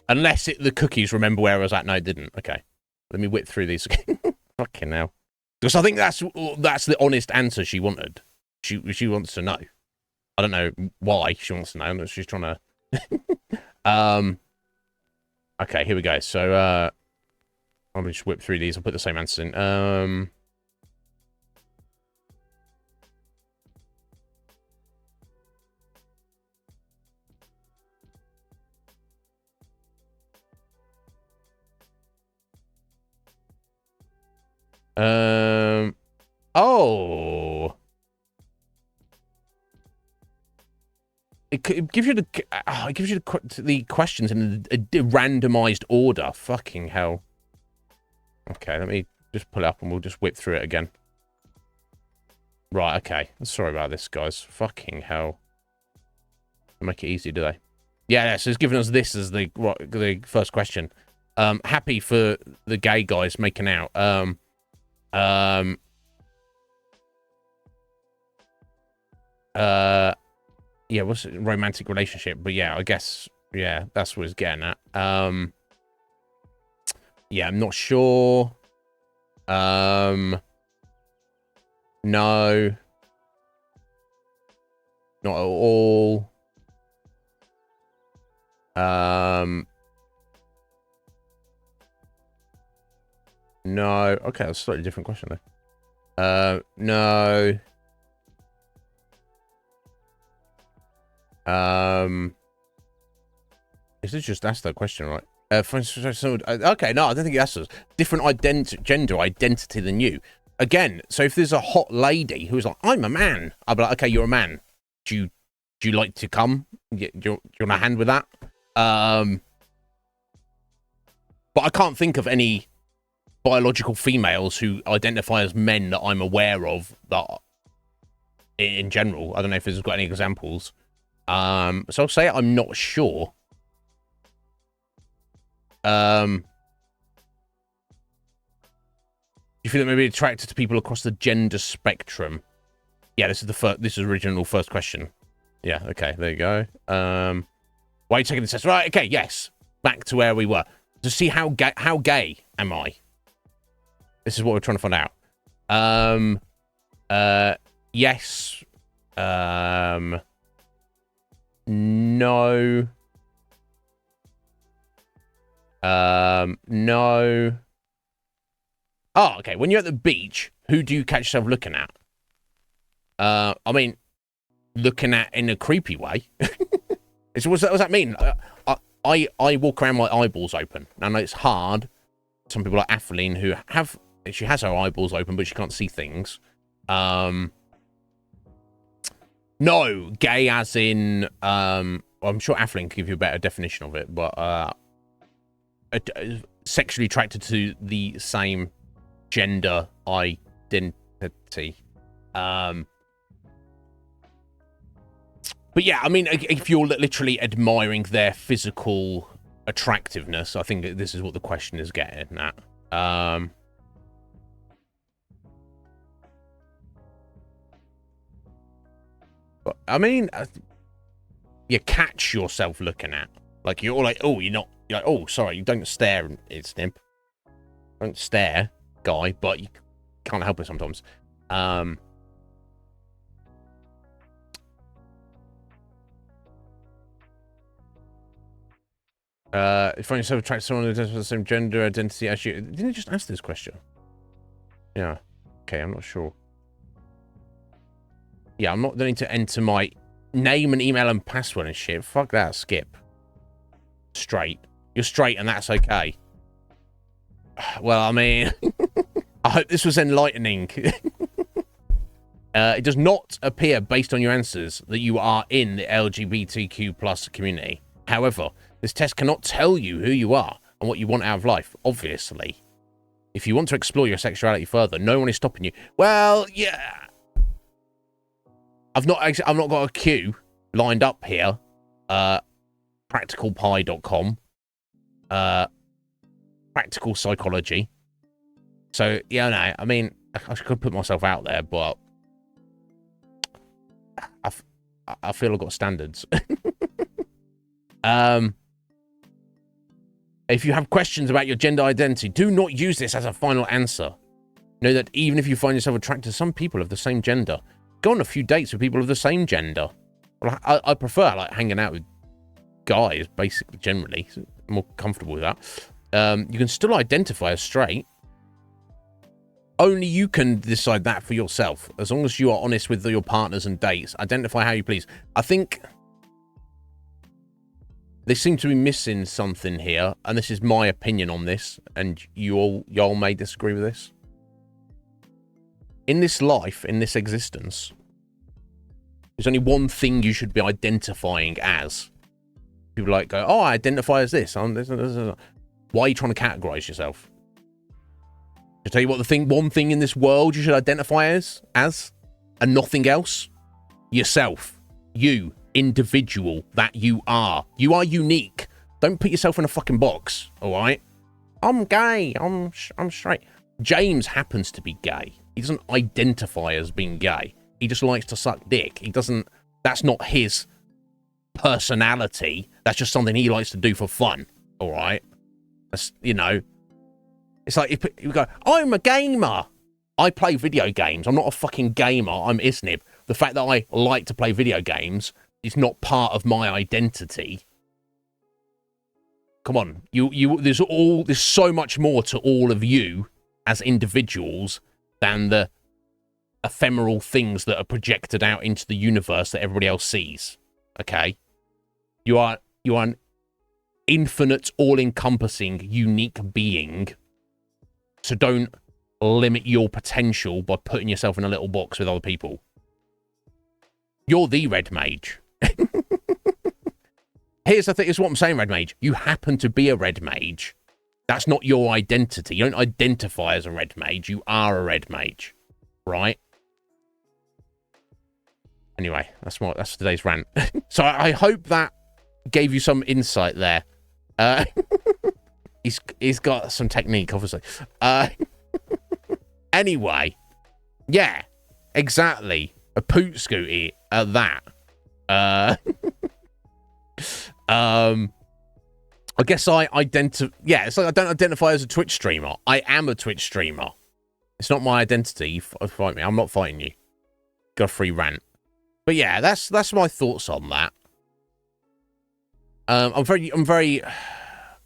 Unless the cookies remember where I was at. No, it didn't. Okay. Let me whip through these again. Fucking hell. Because I think that's the honest answer she wanted. She wants to know. I don't know why she wants to know. She's trying to... Okay, here we go. So, I'll just whip through these. I'll put the same answers in. Oh, It gives you the questions in a randomized order. Fucking hell. Okay, let me just pull it up and we'll just whip through it again. Right, okay. Sorry about this, guys. Fucking hell. They make it easy, do they? Yeah, so it's given us this as the first question. Happy for the gay guys making out. Yeah, what's it? Romantic relationship? But yeah, I guess, yeah, that's what it's getting at. Yeah, I'm not sure. No. Not at all. No. Okay, that's a slightly different question though. No. Is this just asked that question, right? Okay, no, I don't think that's us. Different gender identity than you. Again, so if there's a hot lady who's like, I'm a man, I'll be like, okay, you're a man. Do you like to come? Do you want a hand with that? But I can't think of any biological females who identify as men that I'm aware of that in general. I don't know if there's got any examples. So I'll say I'm not sure. Do you feel that maybe attracted to people across the gender spectrum? Yeah, this is original first question. Yeah, okay, there you go. Why are you taking this test? Right, okay, yes. Back to where we were. To see how gay am I? This is what we're trying to find out. Yes. No. No. Oh, okay. When you're at the beach, who do you catch yourself looking at? I mean, looking at in a creepy way. What does that mean? I walk around with my eyeballs open. I know it's hard. Some people like Atheline who she has her eyeballs open, but she can't see things. No, gay as in, I'm sure Atheline can give you a better definition of it, but, sexually attracted to the same gender identity. But yeah, I mean, if you're literally admiring their physical attractiveness, I think this is what the question is getting at. But I mean, you catch yourself looking at, like, you're like, oh, you're like, oh, sorry, you don't stare, Iznib. Don't stare, guy, but you can't help it sometimes. If you find yourself attracted to someone who has the same gender identity as you, didn't you just ask this question? Yeah. Okay, I'm not sure. Yeah, I'm not going to enter my name and email and password and shit. Fuck that, skip. Straight. You're straight and that's okay. Well, I mean, I hope this was enlightening. It does not appear, based on your answers, that you are in the LGBTQ plus community. However, this test cannot tell you who you are and what you want out of life, obviously. If you want to explore your sexuality further, no one is stopping you. Well, yeah. I've not got a queue lined up here. Practicalpie.com. Practical psychology. So, yeah, no, I mean, I could put myself out there, but I feel I've got standards. If you have questions about your gender identity, do not use this as a final answer. Know that even if you find yourself attracted to some people of the same gender, go on a few dates with people of the same gender. Well, I prefer, like, hanging out with guys, basically, generally. I'm more comfortable with that. You can still identify as straight. Only you can decide that for yourself. As long as you are honest with your partners and dates, identify how you please. I think they seem to be missing something here, and this is my opinion on this, and y'all may disagree with this. In this life, in this existence, There's only one thing you should be identifying as. People like go, oh, I identify as this. I'm this. Why are you trying to categorize yourself? To tell you what, one thing in this world you should identify as, and nothing else. Yourself. You. Individual that you are. You are unique. Don't put yourself in a fucking box, all right? I'm gay. I'm straight. James happens to be gay. He doesn't identify as being gay. He just likes to suck dick. He doesn't... That's not his personality. That's just something he likes to do for fun, all right? That's, you know... It's like if you go, I'm a gamer. I play video games. I'm not a fucking gamer. I'm Iznib. The fact that I like to play video games is not part of my identity. Come on, there's so much more to all of you as individuals than the ephemeral things that are projected out into the universe that everybody else sees. Okay, you are an infinite, all-encompassing, unique being. So don't limit your potential by putting yourself in a little box with other people. You're the red mage. Here's the thing, is what I'm saying, red mage. You happen to be a red mage. That's not your identity. You don't identify as a red mage. You are a red mage. Right? Anyway, that's today's rant. So I hope that gave you some insight there. He's got some technique, obviously. Anyway, yeah, exactly. A poot scooty at that. I guess I yeah, it's like I don't identify as a Twitch streamer. I am a Twitch streamer. It's not my identity. You fight me. I'm not fighting you. Got a free rant. But yeah, that's my thoughts on that. I'm very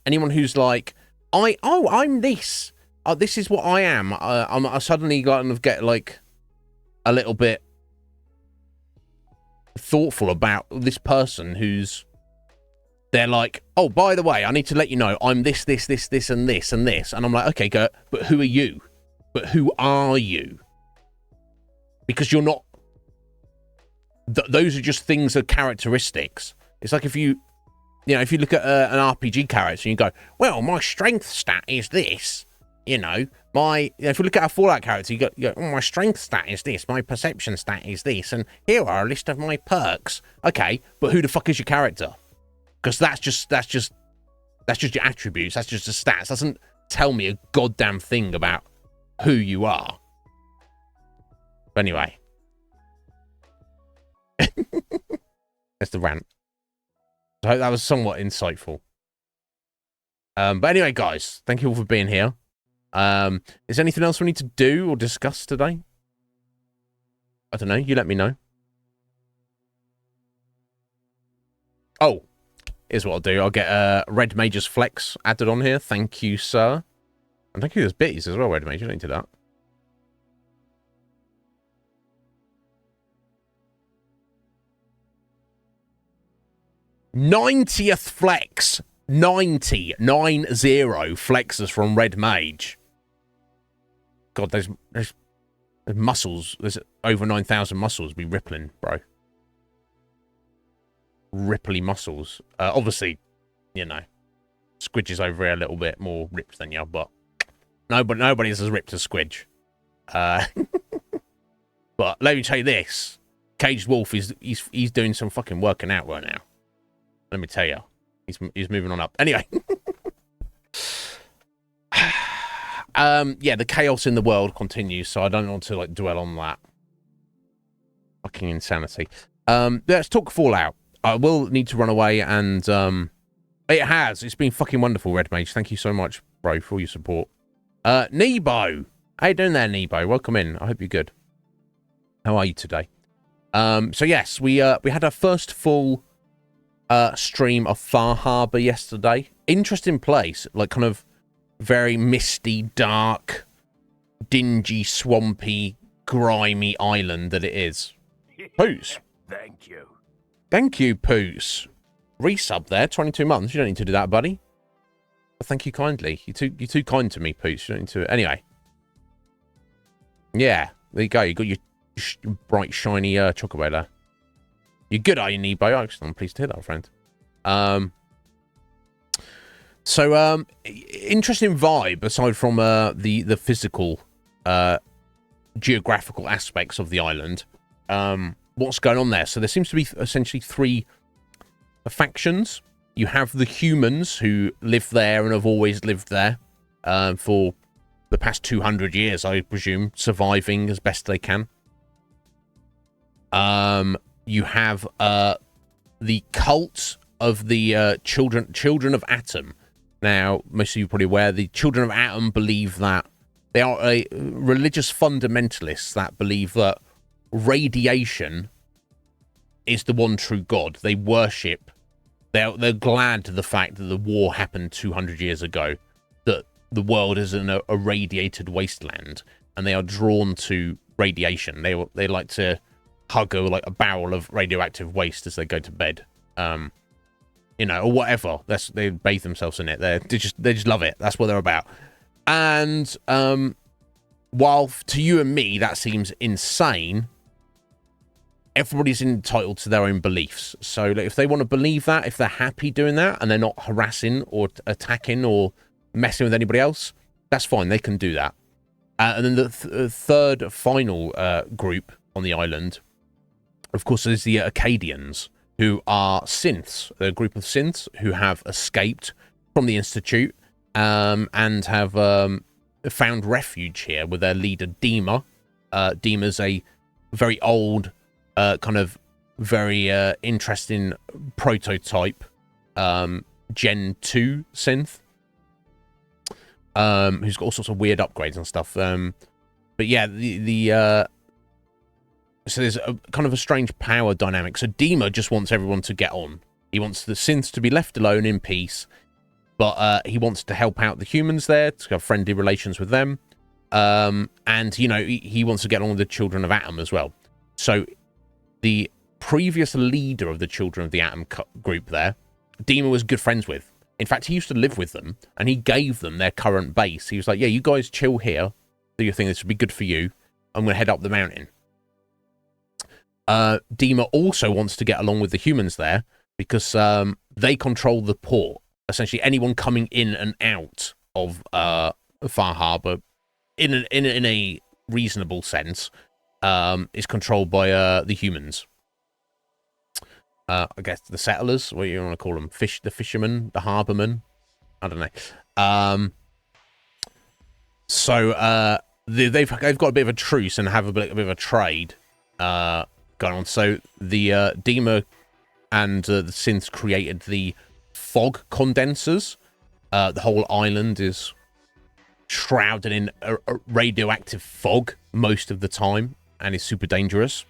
anyone who's like, I'm this. This is what I am. I suddenly kind of get like a little bit thoughtful about this person who's, they're like, oh, by the way, I need to let you know I'm this, and this, and this. And I'm like, okay, go, but who are you? But who are you? Because you're not, those are just things, are characteristics. It's like if you look at an RPG character and you go, well, my strength stat is this. If you look at a Fallout character, you go, oh, my strength stat is this, my perception stat is this, and here are a list of my perks. Okay, but who the fuck is your character? Because that's just your attributes. That's just the stats. It doesn't tell me a goddamn thing about who you are. But anyway, that's the rant. I hope that was somewhat insightful. But anyway, guys, thank you all for being here. Is there anything else we need to do or discuss today? I don't know. You let me know. Oh, here's what I'll do. I'll get Red Mage's Flex added on here. Thank you, sir. And thank you, there's Bitties as well, Red Mage. You don't need to do that. '90th flex. 90 flexes from Red Mage. God, there's muscles. There's over 9,000 muscles be rippling, bro. Ripply muscles. Obviously, Squidge is over here a little bit more ripped than you, but nobody's as ripped as Squidge. But let me tell you this: Caged Wolf he's doing some fucking working out right now. Let me tell you, he's moving on up. Anyway, yeah, the chaos in the world continues, so I don't want to dwell on that. Fucking insanity. Let's talk Fallout. I will need to run away, and it's been fucking wonderful, Red Mage. Thank you so much, bro, for all your support. Nebo, how you doing there, Nebo? Welcome in. I hope you're good. How are you today? So yes, we had our first full stream of Far Harbor yesterday. Interesting place, kind of very misty, dark, dingy, swampy, grimy island that it is. Poos. Thank you. Thank you, Poos. Resub there, 22 months. You don't need to do that, buddy. But thank you kindly. You're too kind to me, Poos. You don't need to. Anyway. Yeah, there you go. You got your bright, shiny chocobo there. You're good, are you, Nebo? I'm pleased to hear that, friend. Interesting vibe aside from the physical, geographical aspects of the island. What's going on there? So there seems to be essentially three factions. You have the humans who live there and have always lived there for the past 200 years, I presume, surviving as best they can. You have the cult of the children of Atom. Now, most of you are probably aware, the children of Atom believe that they are a religious fundamentalists that believe that radiation is the one true God. They worship. They're glad to the fact that the war happened 200 years ago, that the world is in a radiated wasteland, and they are drawn to radiation. They like to hug a barrel of radioactive waste as they go to bed, or whatever. They bathe themselves in it. They just love it. That's what they're about. And while to you and me that seems insane, everybody's entitled to their own beliefs. So if they want to believe that, if they're happy doing that, and they're not harassing or attacking or messing with anybody else, that's fine. They can do that. And then the third final group on the island, of course, is the Acadians, who are synths, a group of synths who have escaped from the Institute and have found refuge here with their leader, Dima. Dima's a very old, kind of very interesting prototype Gen 2 synth, who's got all sorts of weird upgrades and stuff. But yeah, so there's a kind of a strange power dynamic. So Dima just wants everyone to get on. He wants the synths to be left alone in peace, but he wants to help out the humans there, to have friendly relations with them. And, he wants to get on with the Children of Atom as well. So the previous leader of the Children of the Atom group there, Dima was good friends with. In fact, he used to live with them, and he gave them their current base. He was like, yeah, you guys chill here. Do your thing. This would be good for you. I'm going to head up the mountain. Dima also wants to get along with the humans there because they control the port. Essentially, anyone coming in and out of Far Harbor in a reasonable sense is controlled by the humans. I guess the settlers, what you want to call them, the fishermen, the harbormen. I don't know. So they've got a bit of a truce and have a bit of a trade going on. So the Dima and the synths created the fog condensers. The whole island is shrouded in a radioactive fog most of the time and is super dangerous.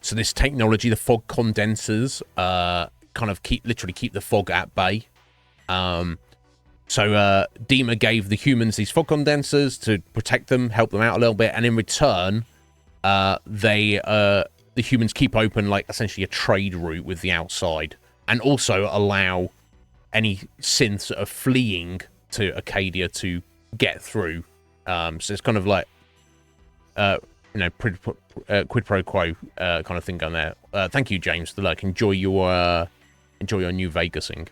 So this technology, the fog condensers, kind of literally keep the fog at bay. So Dima gave the humans these fog condensers to protect them, help them out a little bit, and in return, the humans keep open essentially a trade route with the outside, and also allow any synths that are fleeing to Acadia to get through. So it's kind of like quid pro quo kind of thing going there. Thank you, James. Enjoy your New Vegasing.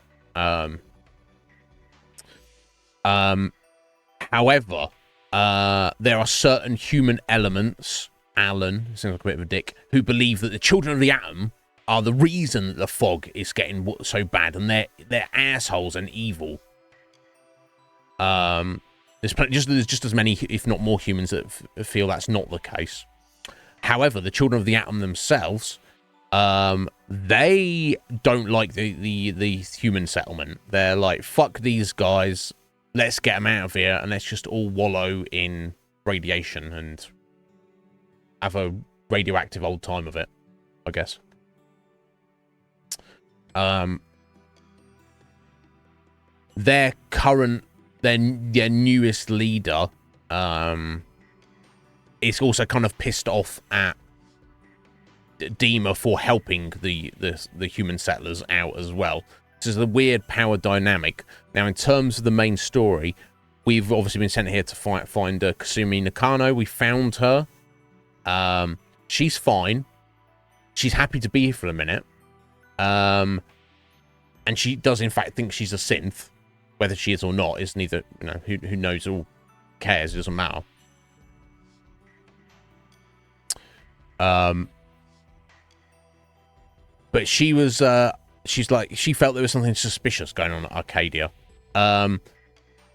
However, there are certain human elements. Alan seems like a bit of a dick, who believe that the Children of the Atom are the reason that the fog is getting so bad, and they're assholes and evil. There's just as many, if not more, humans that feel that's not the case. However, the Children of the Atom themselves, they don't like the human settlement. They're like, fuck these guys, let's get them out of here, and let's just all wallow in radiation and have a radioactive old time of it, I guess. Their newest leader is also kind of pissed off at Dima for helping the human settlers out as well. This is a weird power dynamic. Now, in terms of the main story, we've obviously been sent here to find Kasumi Nakano. We found her. She's fine. she's happy to be here for a minute. And she does, in fact, think she's a synth. Whether she is or not is neither, you know, who knows or cares. It doesn't matter. But she was, she's like, she felt there was something suspicious going on at Arcadia.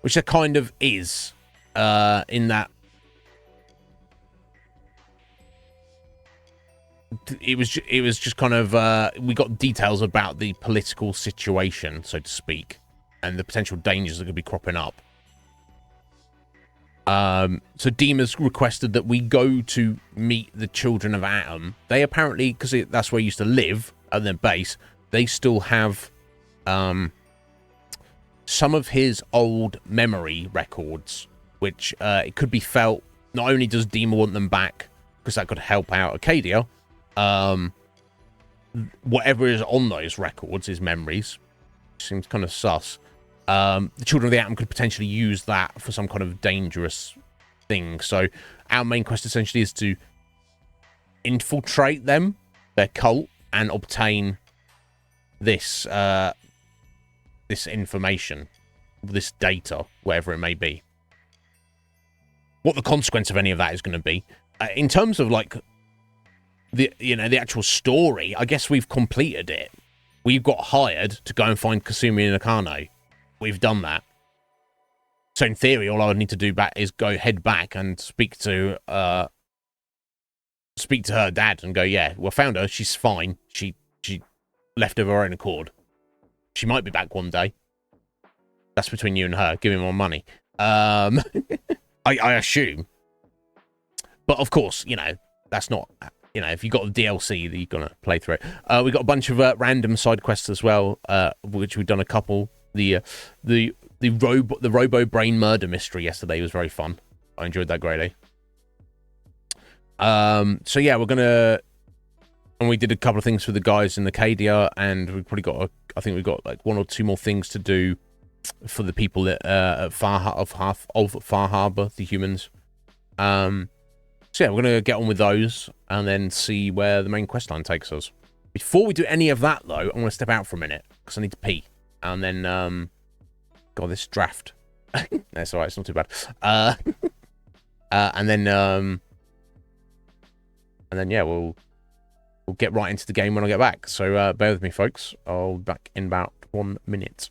Which there kind of is, in that it was just kind of, we got details about the political situation, so to speak, and the potential dangers that could be cropping up. So Dima's requested that we go to meet the children of Atom. They apparently, because that's where he used to live at their base, they still have some of his old memory records, which it could be felt, not only does Dima want them back, because that could help out Arcadia, whatever is on those records, his memories, seems kind of sus. The Children of the Atom could potentially use that for some kind of dangerous thing. So our main quest essentially is to infiltrate them, their cult, and obtain this this information, this data, whatever it may be. What the consequence of any of that is going to be. In terms of like the actual story, I guess we've completed it. We've got hired to go and find Kasumi and Akane. We've done that. So in theory, all I would need to do back is head back and speak to her dad and go, yeah, well, found her. She's fine. She left of her own accord. She might be back one day. That's between you and her. Give me more money. I assume. But of course, that's not, if you've got the DLC that you're going to play through it. We've got a bunch of random side quests as well, which we've done a couple. The Robo Brain murder mystery yesterday was very fun. I enjoyed that greatly. So yeah, and we did a couple of things for the guys in Arcadia, and we've probably I think we've got like one or two more things to do for the people at Far Harbor, the humans. So yeah, we're gonna get on with those and then see where the main quest line takes us. Before we do any of that, though, I'm gonna step out for a minute because I need to pee, and then God, this draft. That's all right. It's not too bad. And then yeah, we'll get right into the game when I get back. So bear with me, folks. I'll be back in about 1 minute.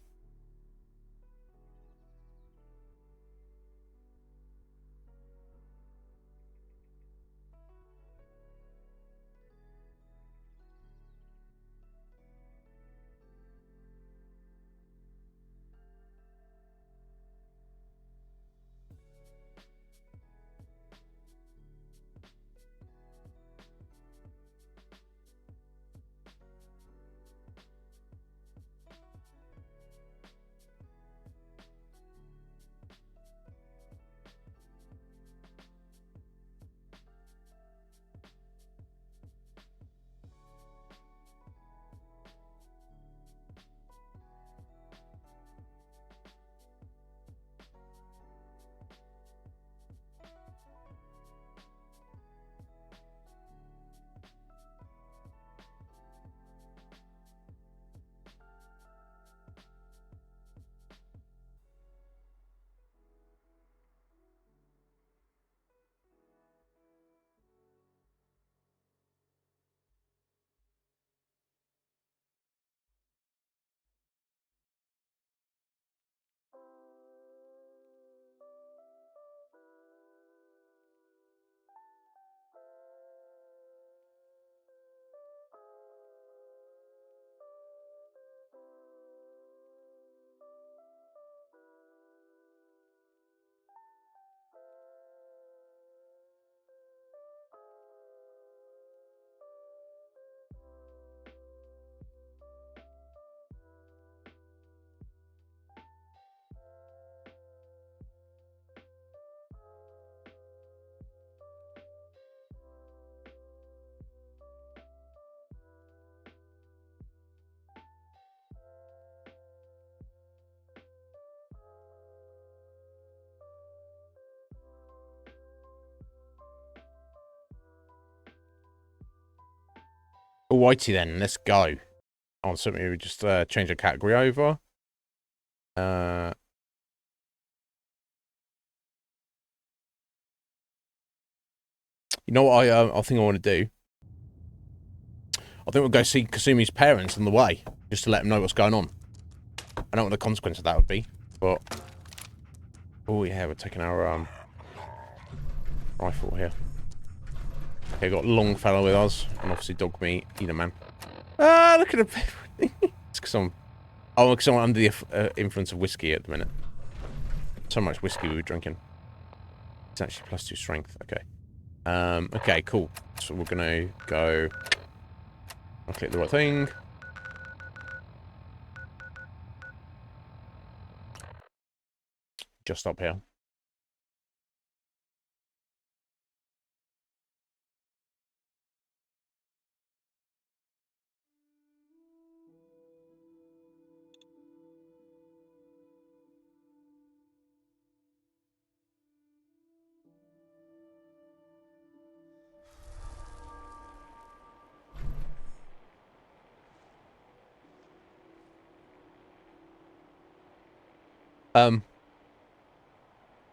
Alrighty then, let's go. Oh, so maybe we just change the category over. You know what I think I want to do? I think we'll go see Kasumi's parents on the way, just to let them know what's going on. I don't know what the consequence of that would be, but... Oh yeah, we're taking our rifle here. Okay, got Longfellow with us, and obviously dog meat, eat a man. Ah, look at the... It's because I'm... Oh, because I'm under the influence of whiskey at the minute. So much whiskey we were drinking. It's actually +2 strength, okay. Okay, cool. So we're gonna go... I'll click the right thing. Just up here.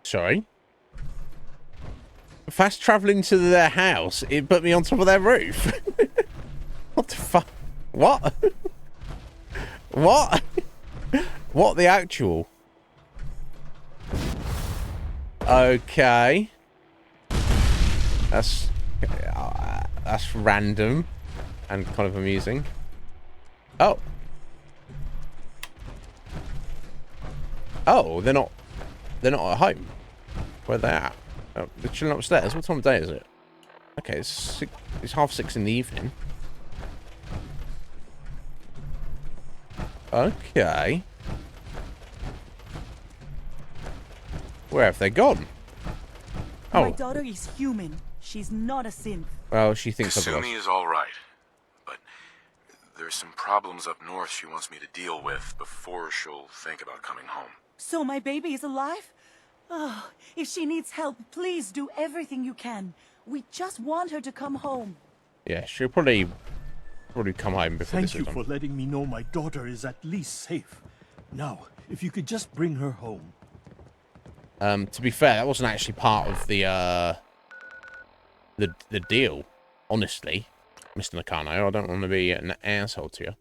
Sorry? Fast traveling to their house, it put me on top of their roof. What the fuck? What? What? What the actual? Okay. That's random and kind of amusing. Oh. Oh, they're not at home. Where they at? Oh, they're chilling upstairs. What time of day is it? Okay, it's 6:30 in the evening. Okay. Where have they gone? Oh. My daughter is human. She's not a synth. Well, she thinks otherwise. Kasumi is all right, but there's some problems up north she wants me to deal with before she'll think about coming home. So my baby is alive? Oh, if she needs help, please do everything you can. We just want her to come home. Yeah, she'll probably come home before this Thank is you done. for letting me know my daughter is at least safe. Now, if you could just bring her home. To be fair, that wasn't actually part of the deal, honestly, Mr. Nakano. I don't want to be an asshole to you.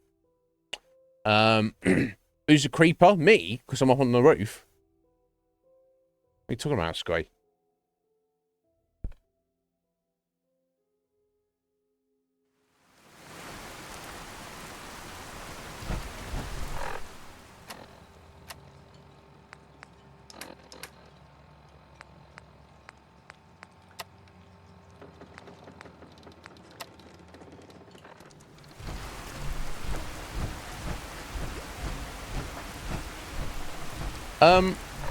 Who's a creeper? Me? Because I'm up on the roof. What are you talking about, Sky?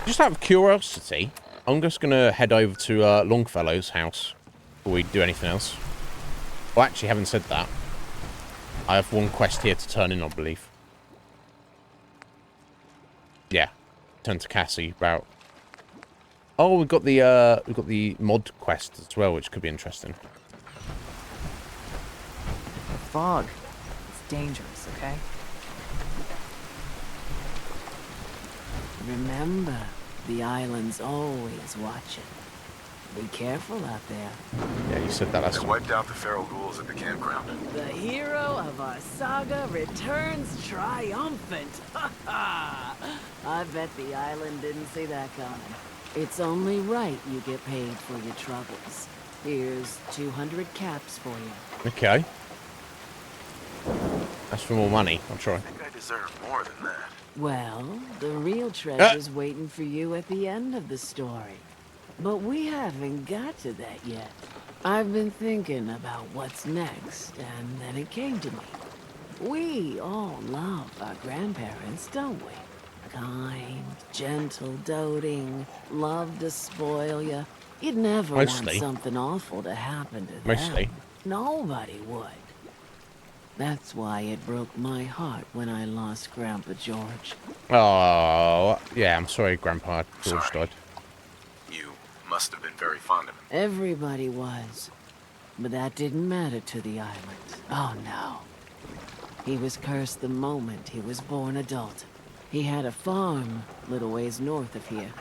Just out of curiosity, I'm just gonna head over to Longfellow's house before we do anything else. Well, actually, having said that, I have one quest here to turn in, I believe. Yeah, turn to Cassie about. Oh, we've got the mod quest as well, which could be interesting. Fog. It's dangerous, okay? Remember, the island's always watching. Be careful out there. Yeah, you said that last They time. wiped out the feral ghouls at the campground. The hero of our saga returns triumphant. Ha ha! I bet the island didn't see that coming. It's only right you get paid for your troubles. Here's 200 caps for you. Okay. That's for more money. I'm trying. I think I deserve more than that. Well, the real treasure's waiting for you at the end of the story. But we haven't got to that yet. I've been thinking about what's next, and then it came to me. We all love our grandparents, don't we? Kind, gentle, doting, love to spoil you. You'd never Mostly. want something awful to happen to them. Mostly. Nobody would. That's why it broke my heart when I lost Grandpa George. Oh, yeah, I'm sorry, Grandpa George Sorry. died. You must have been very fond of him. Everybody was. But that didn't matter to the island. Oh no. He was cursed the moment he was born adult. He had a farm little ways north of here.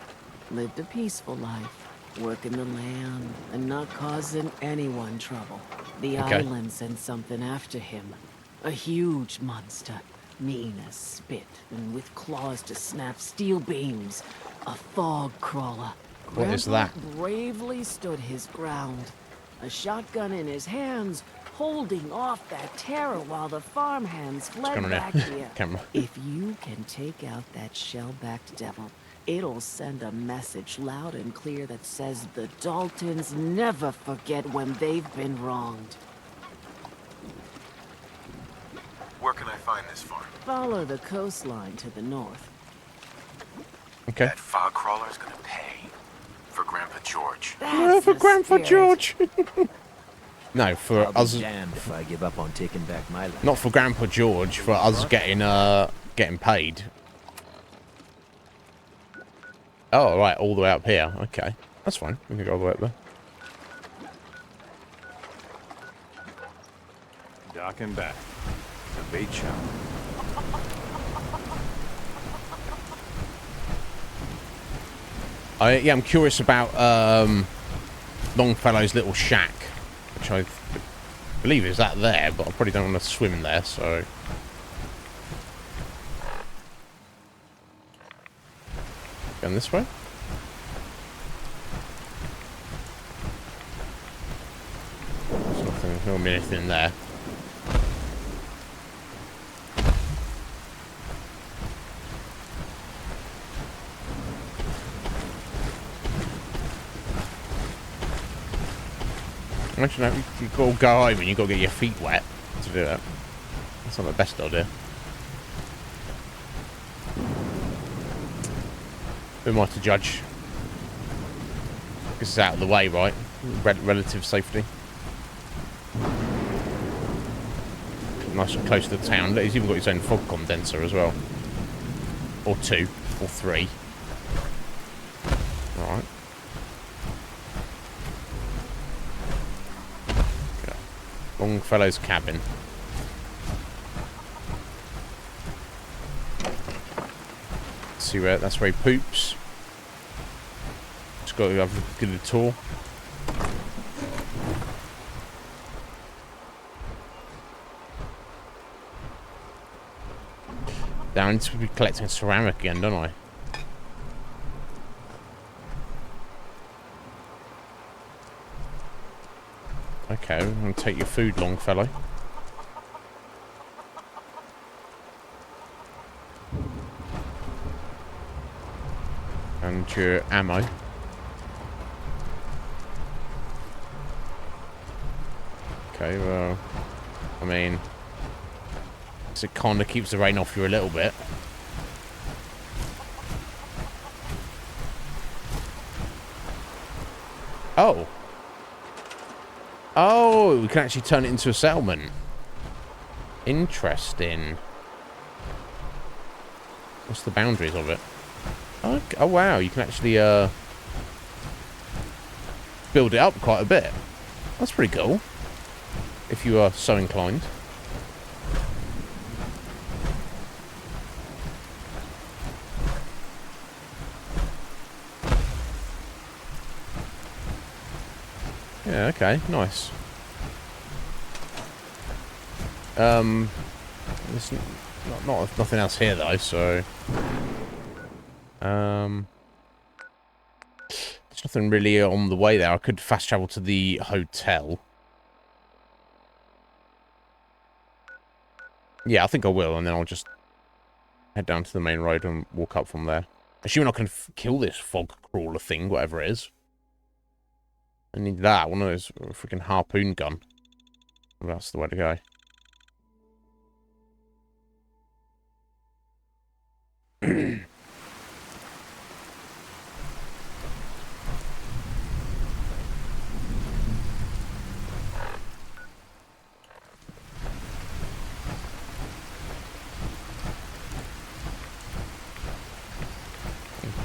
Lived a peaceful life, working the land and not causing anyone trouble. The island sent something after him. A huge monster, mean as spit and with claws to snap steel beams. A fog crawler. What is Grandpa that? bravely stood his ground. A shotgun in his hands, holding off that terror while the farmhands fled going on back here? here. Camera. If you can take out that shell-backed devil, it'll send a message loud and clear that says the Daltons never forget when they've been wronged. Where can I find this farm? Follow the coastline to the north. Okay. That fog crawler's gonna pay for Grandpa George. That's For the Grandpa spirit. George. No, for I'll be us. damned if I give up on taking back my land. Not for Grandpa George. For us getting paid. Oh, right, all the way up here. Okay, that's fine. We can go all the way up there. Docking back. The bait shop. Yeah, I'm curious about Longfellow's little shack, which I believe is that there, but I probably don't want to swim there, so. Going this way? There's nothing, there's not anything there. Imagine that you go home and you got to get your feet wet to do that. That's not the best idea. Who am I to judge? This is out of the way, right? Relative safety. Nice and close to the town. He's even got his own fog condenser as well. Or 2. Or 3. Alright. Okay. Longfellow's cabin. See where that's where he poops. Just got to have a tour. Down to be collecting ceramic again, don't I? Okay, I'm gonna take your food, Longfellow. And your ammo. Okay, well, I mean, it kind of keeps the rain off you a little bit. Oh. Oh, we can actually turn it into a settlement. Interesting. What's the boundaries of it? Okay. Oh, wow, you can actually build it up quite a bit. That's pretty cool. If you are so inclined. Yeah, okay, nice. There's nothing else here though, so there's nothing really on the way there. I could fast travel to the hotel. Yeah, I think I will, and then I'll just head down to the main road and walk up from there. Assuming I can kill this fog crawler thing, whatever it is. I need that, one of those freaking harpoon gun. That's the way to go.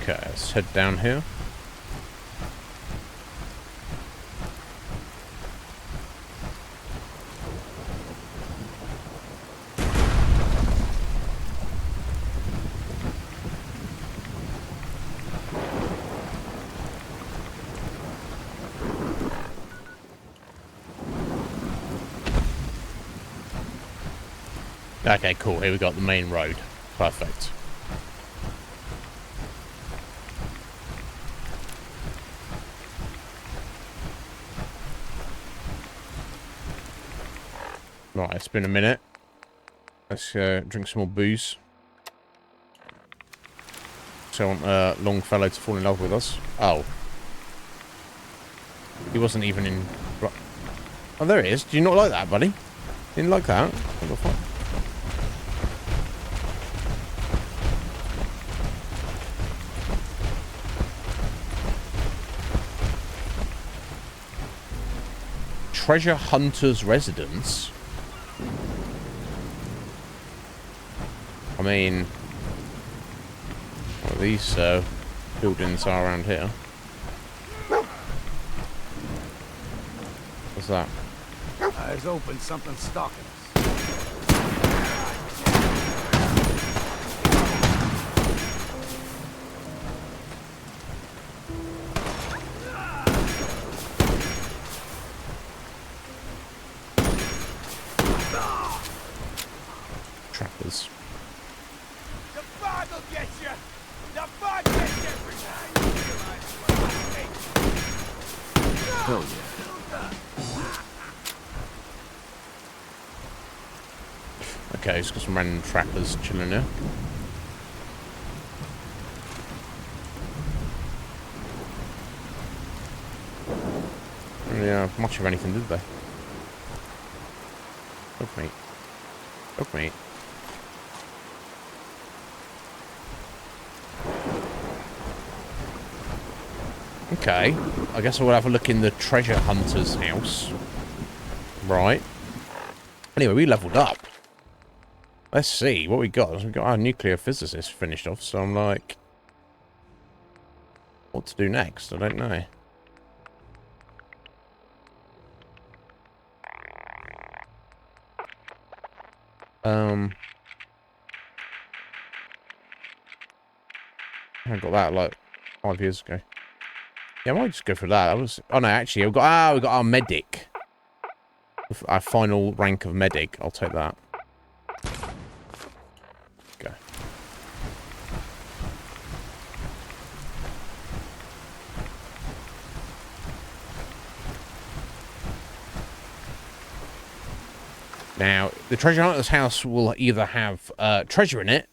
Okay, let's head down here. Okay, cool. Here we got the main road. Perfect. Right, it's been a minute. Let's drink some more booze. So I want Longfellow to fall in love with us. Oh. He wasn't even in... Oh, there he is. Do you not like that, buddy? Didn't like that? What the fuck? Treasure Hunter's Residence? I mean... What these buildings are around here. What's that? Eyes open, something stalking us. Trappers. The fog will get you! The fog gets everything! Hell yeah. Okay, it's got some random trappers chilling here. Yeah, much of anything, did they? Look, mate. Look, mate. Okay, I guess I will have a look in the treasure hunter's house. Right. Anyway, we leveled up. Let's see what we got. We've got our nuclear physicist finished off, so I'm like... What to do next? I don't know. I got that like 5 years ago. Yeah, I might just go for that. I was... Oh no, actually, we got our medic. Our final rank of medic. I'll take that. Go. Now, the treasure hunter's house will either have treasure in it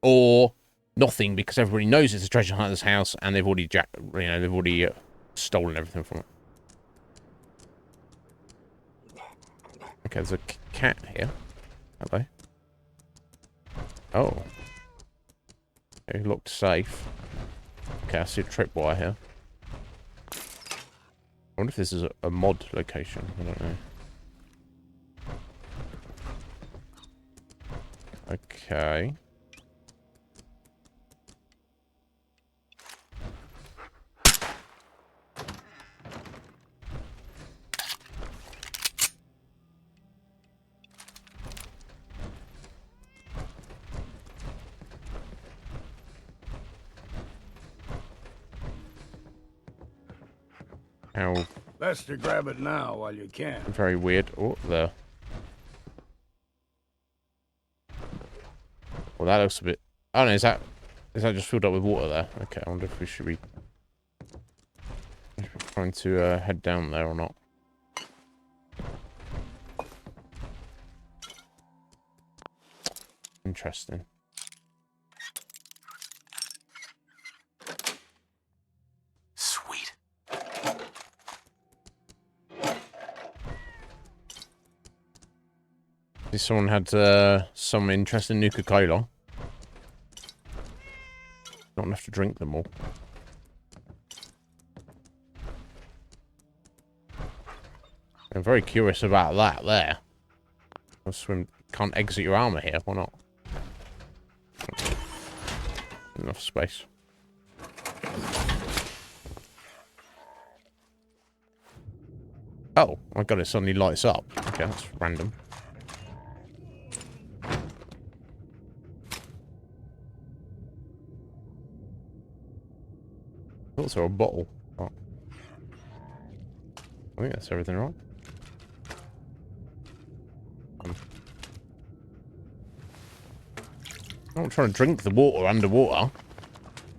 or nothing, because everybody knows it's a treasure hunter's house and they've already they've already stolen everything from it. Okay, there's a cat here. Hello. Oh. Okay, looked safe. Okay, I see a tripwire here. I wonder if this is a mod location. I don't know. Okay. How Best to grab it now while you can. very weird. Oh, there. Well, that looks a bit... Oh, no, is that just filled up with water there? Okay, I wonder if we should be trying to head down there or not. Interesting. Sweet. See, someone had some interest in Nuka-Cola. Not enough to drink them all. I'm very curious about that there. I'll swim. Can't exit your armor here. Why not? Enough space. Oh, my god, it suddenly lights up. Okay, that's random. Also a bottle. Oh. I think that's everything right. I'm not trying to drink the water underwater.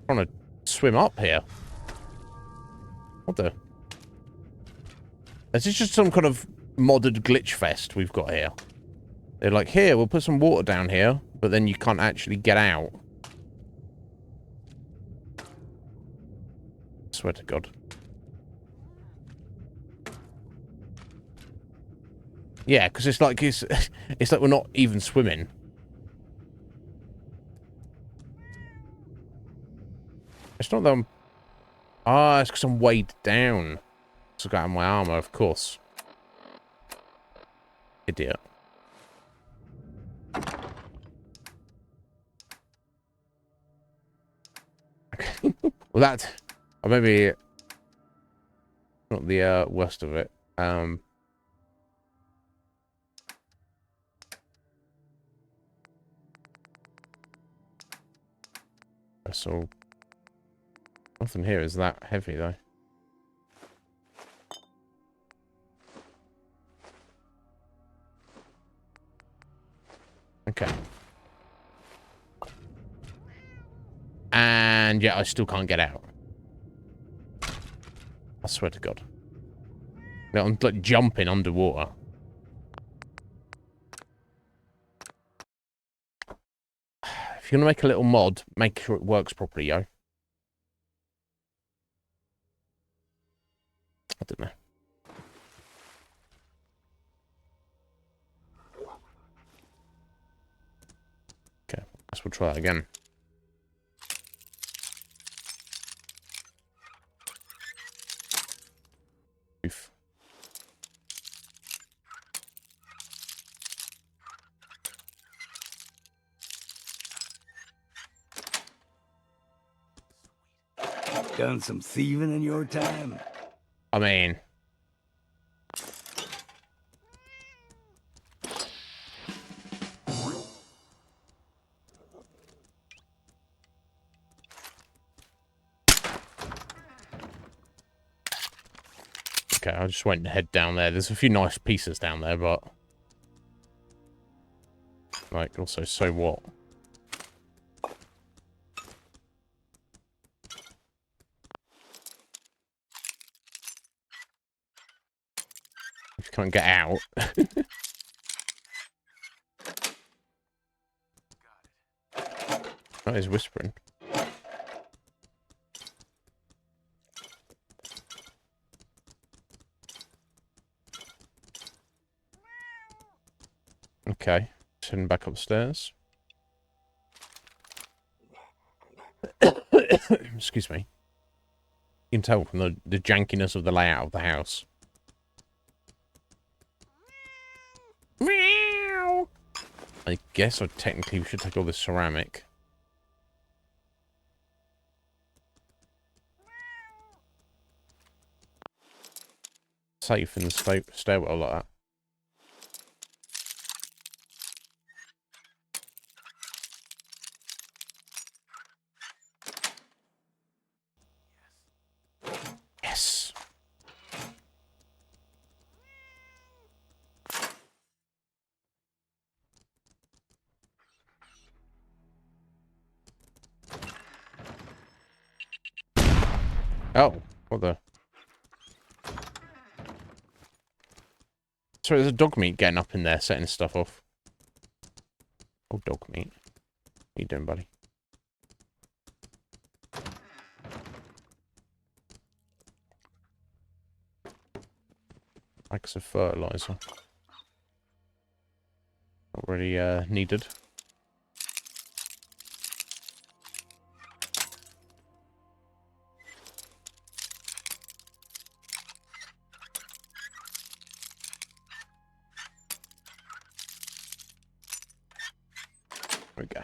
I'm trying to swim up here. What the? Is this just some kind of modded glitch fest we've got here? They're like, here, we'll put some water down here, but then you can't actually get out. I swear to God. Yeah, because it's like it's like we're not even swimming. It's not that I'm... Ah, it's because I'm weighed down. Took out my armor, of course. Idiot. Well, that... Or maybe... Not the worst of it. So... Nothing here is that heavy, though. Okay. And yeah, I still can't get out. I swear to God. No, I'm like jumping underwater. If you're gonna make a little mod, make sure it works properly, yo. I don't know. Okay, guess we'll try that again. Oof. Done some thieving in your time? I mean... Okay, I just went and head down there. There's a few nice pieces down there, but... Like, also, so what? If you can't get out... That is whispering. Okay, heading back upstairs. Excuse me. You can tell from the jankiness of the layout of the house. Meow. I guess technically we should take all this ceramic. Safe in the stairwell like that. Yes. Oh, what the? Sorry, there's a dog meat getting up in there, setting stuff off. Oh, dog meat. What you doing, buddy? Bags of fertilizer. Not really needed. There we go.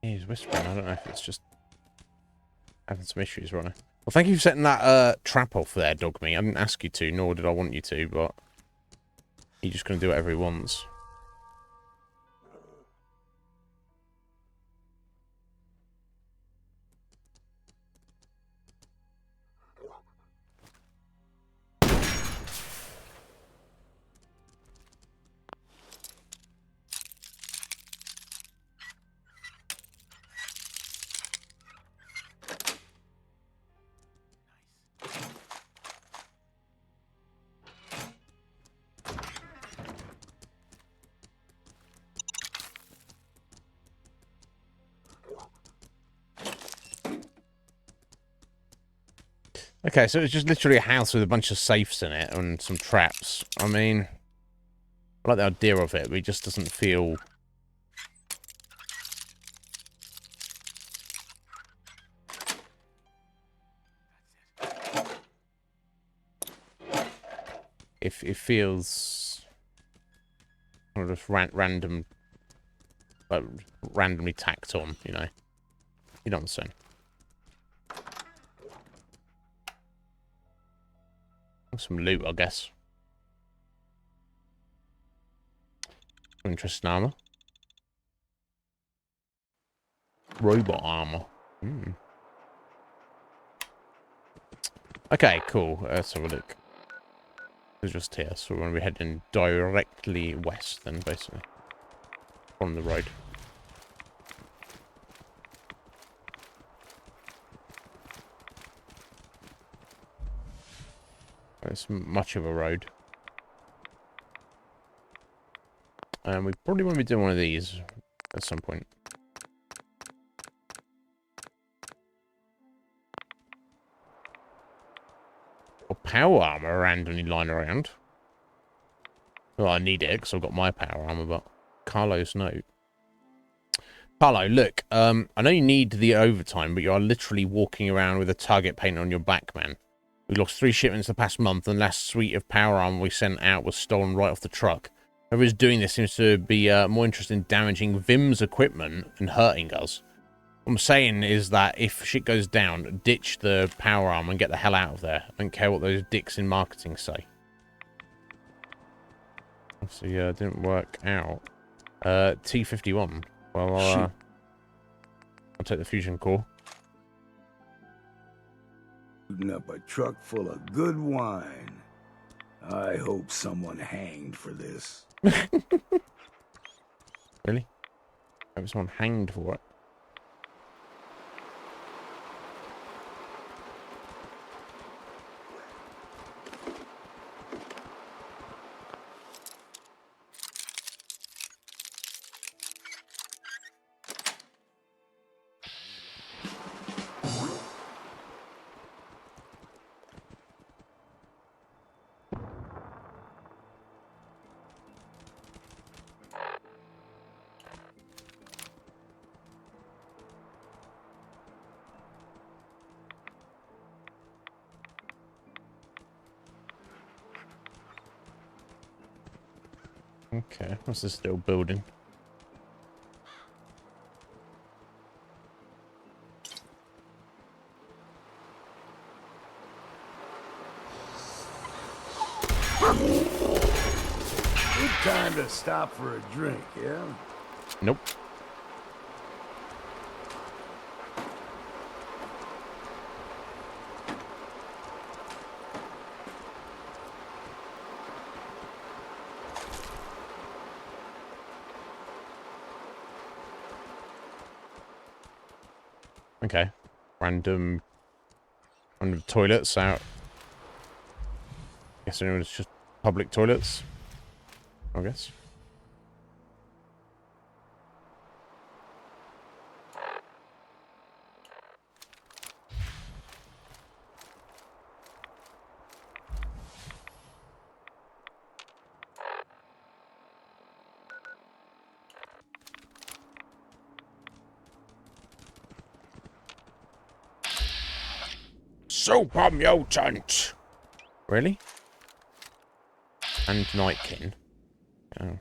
He's whispering. I don't know if it's just having some issues, right? Well, thank you for setting that trap off there, dog meat. I didn't ask you to, nor did I want you to, but you're just going to do whatever he wants. Okay, so it's just literally a house with a bunch of safes in it and some traps. I mean, I like the idea of it, but it just doesn't feel... If it feels kind of just random, like randomly tacked on, you know. You know what I'm saying? Some loot, I guess. Interesting armor. Robot armor. Hmm. Okay, cool. Let's have a look. It's just here, so we're going to be heading directly west then, basically. On the road. It's much of a road. And we probably want to be doing one of these at some point. Or power armor randomly lying around. Well, I need it because I've got my power armor, but Carlos, no. Carlo, look, I know you need the overtime, but you are literally walking around with a target painted on your back, man. We lost 3 shipments the past month, and the last suite of power armor we sent out was stolen right off the truck. Whoever's doing this seems to be more interested in damaging Vim's equipment and hurting us. What I'm saying is that if shit goes down, ditch the power armor and get the hell out of there. I don't care what those dicks in marketing say. So yeah, it didn't work out. T-51. Well, I'll take the fusion core. Shooting up a truck full of good wine. I hope someone hanged for this. Really? Hope someone hanged for it. Okay, what's this little building? Good time to stop for a drink, yeah? Nope. Okay. Random toilets out. Guess it was just public toilets. I guess. Super mutant! Really? And Nightkin. Oh.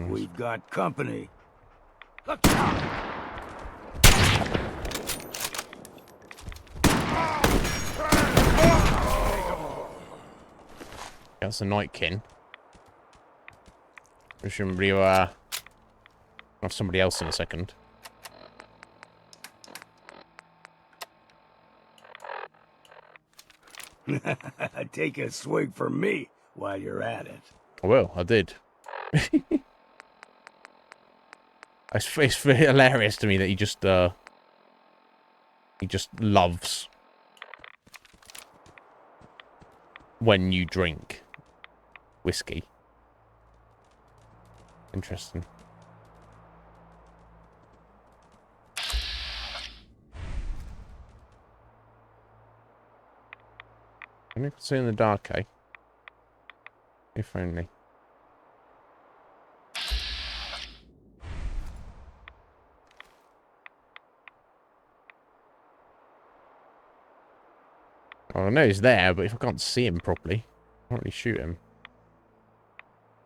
We've got company. Look out! That's a Nightkin. Presumably, have somebody else in a second. Take a swig for me while you're at it. Well, I did. It's hilarious to me that he just loves when you drink whiskey. Interesting. Can you see in the dark, eh? If only. Oh, I know he's there, but if I can't see him properly, I can't really shoot him.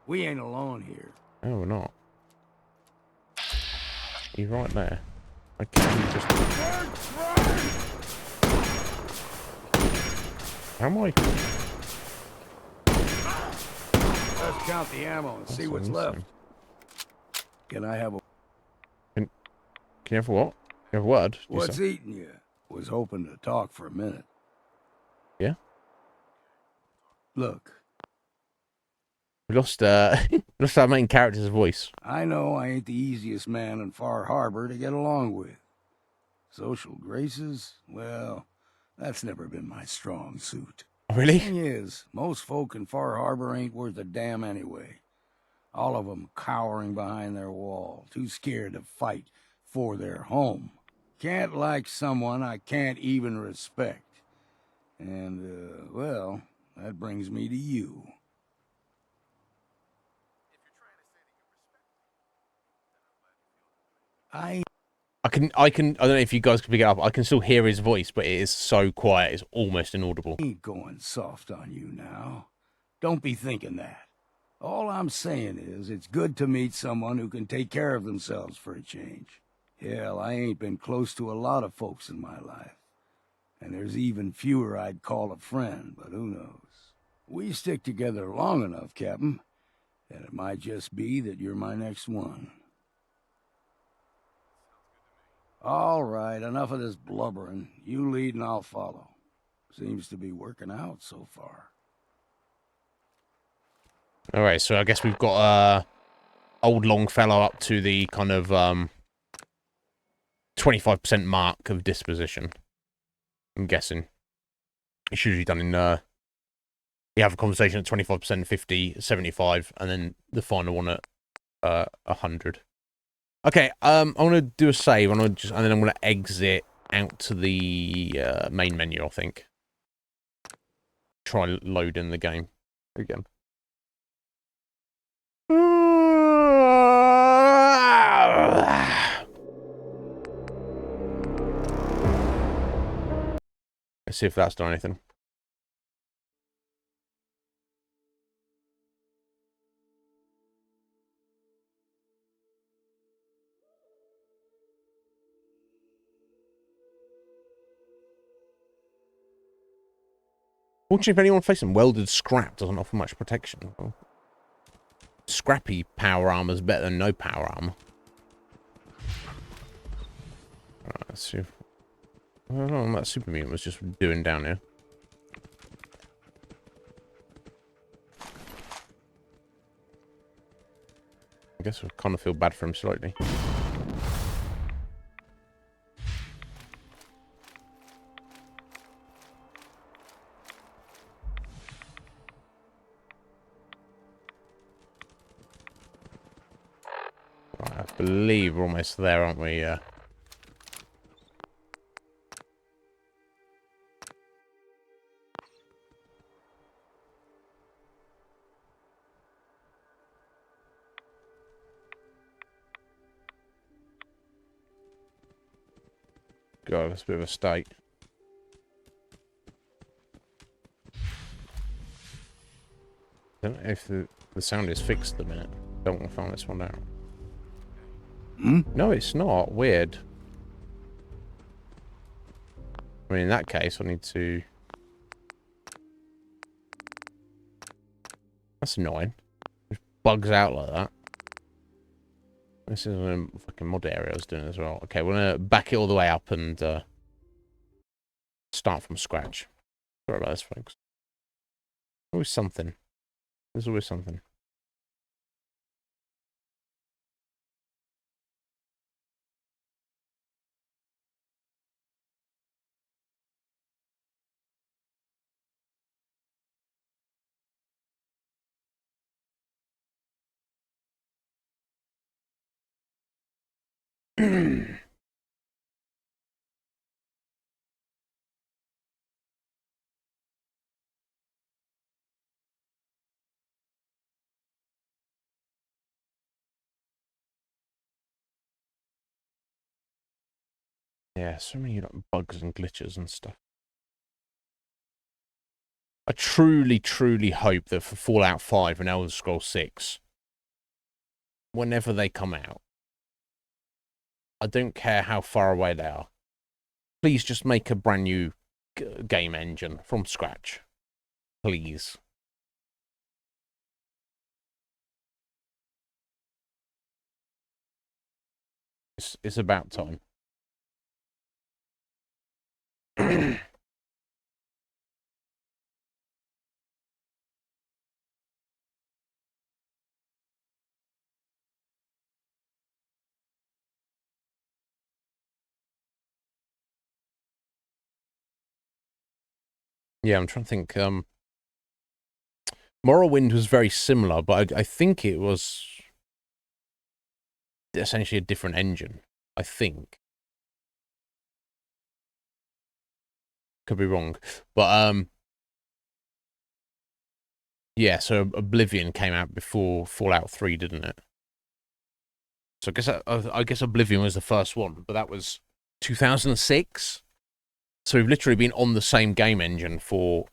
We ain't alone here. No, we're not. He's right there. Okay, he just... How am I? Let's count the ammo and see what's left. Can I have a... Can you have what? You have a word? What's eating you? Was hoping to talk for a minute. Yeah? Look. We lost, lost our main character's voice. I know I ain't the easiest man in Far Harbor to get along with. Social graces? Well, that's never been my strong suit. Really? Thing is, most folk in Far Harbor ain't worth a damn anyway. All of them cowering behind their wall, too scared to fight for their home. Can't like someone I can't even respect. And, well, that brings me to you. I don't know if you guys can pick it up. I can still hear his voice, but it is so quiet, it's almost inaudible. ain't going soft on you now. Don't be thinking that. All I'm saying is, it's good to meet someone who can take care of themselves for a change. Hell, I ain't been close to a lot of folks in my life. And there's even fewer I'd call a friend, but who knows? We stick together long enough, Captain, and it might just be that you're my next one. All right, enough of this blubbering. You lead and I'll follow. Seems to be working out so far. Alright, so I guess we've got old Longfellow up to the kind of 25% mark of disposition. I'm guessing. It's usually done in you have a conversation at 25%, 50, 75, and then the final one at 100. Okay, I'm gonna do a save, and then I'm gonna exit out to the main menu, I think. Try loading the game again. Let's see if that's done anything. Fortunately, if anyone facing welded scrap doesn't offer much protection. Well, scrappy power armor is better than no power armor. Alright, let's see if... I don't know what that super mutant was just doing down here. I guess I kind of feel bad for him slightly. Right, I believe we're almost there, aren't we? Yeah. God, that's a bit of a state. I don't know if the sound is fixed at the minute. Don't want to find this one out. Hmm? No, it's not. Weird. I mean, in that case, I need to... That's annoying. It bugs out like that. This is a fucking mod area I was doing as well. Okay, we're gonna back it all the way up and start from scratch. Sorry about this, folks. Always something. There's always something. Yeah, so many like, bugs and glitches and stuff. I truly, truly hope that for Fallout 5 and Elder Scrolls 6, whenever they come out, I don't care how far away they are, please just make a brand new game engine from scratch. Please. It's about time. Yeah, I'm trying to think. Morrowind was very similar, but I think it was essentially a different engine. I think. Could be wrong. But, yeah, so Oblivion came out before Fallout 3, didn't it? So I guess Oblivion was the first one, but that was 2006. So we've literally been on the same game engine for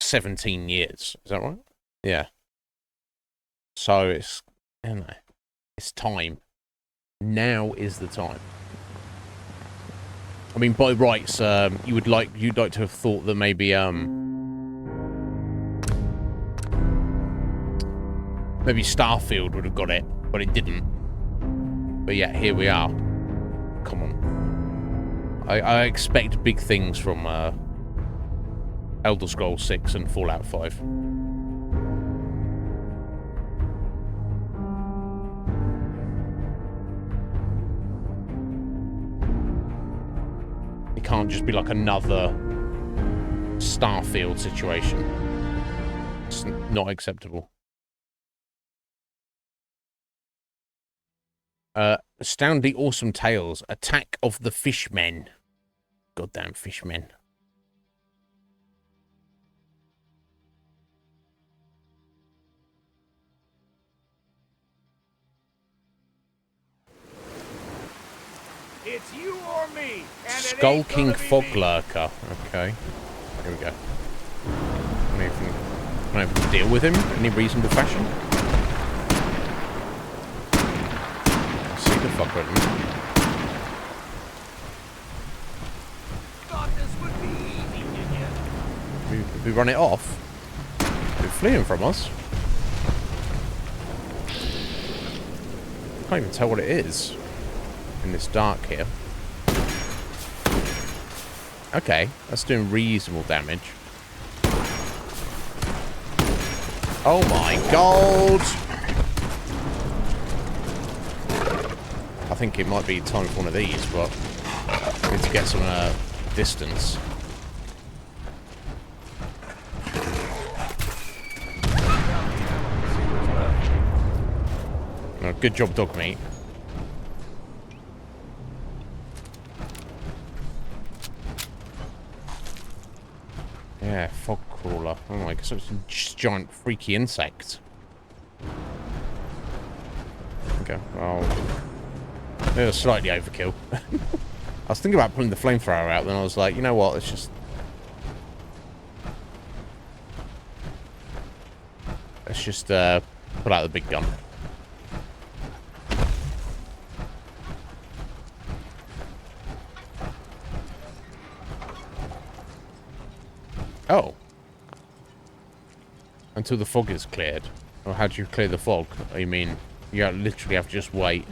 17 years. Is that right? Yeah. So it's, you know, it's time. Now is the time. I mean, by rights, you'd like to have thought that maybe Starfield would have got it, but it didn't. But yeah, here we are. Come on. I expect big things from Elder Scrolls 6 and Fallout 5. It can't just be like another Starfield situation. It's not acceptable. Astoundingly Awesome Tales. Attack of the Fishmen. Goddamn fishmen. It's you or me. Skulking Fog Lurker. Okay. Here we go. Can I even deal with him in any reasonable fashion? See the fucker. Thought this would be easy, did you? We run it off. They're fleeing from us. Can't even tell what it is in this dark here. Okay, that's doing reasonable damage. Oh my god! I think it might be time for one of these, but I need to get some distance. Oh, good job, dog meat. Yeah, fog crawler. Oh my god, such a giant freaky insect. Okay, well, it was slightly overkill. I was thinking about pulling the flamethrower out, then I was like, you know what, let's just pull out the big gun. Oh. Until the fog is cleared. Or how do you clear the fog? I mean, you literally have to just wait.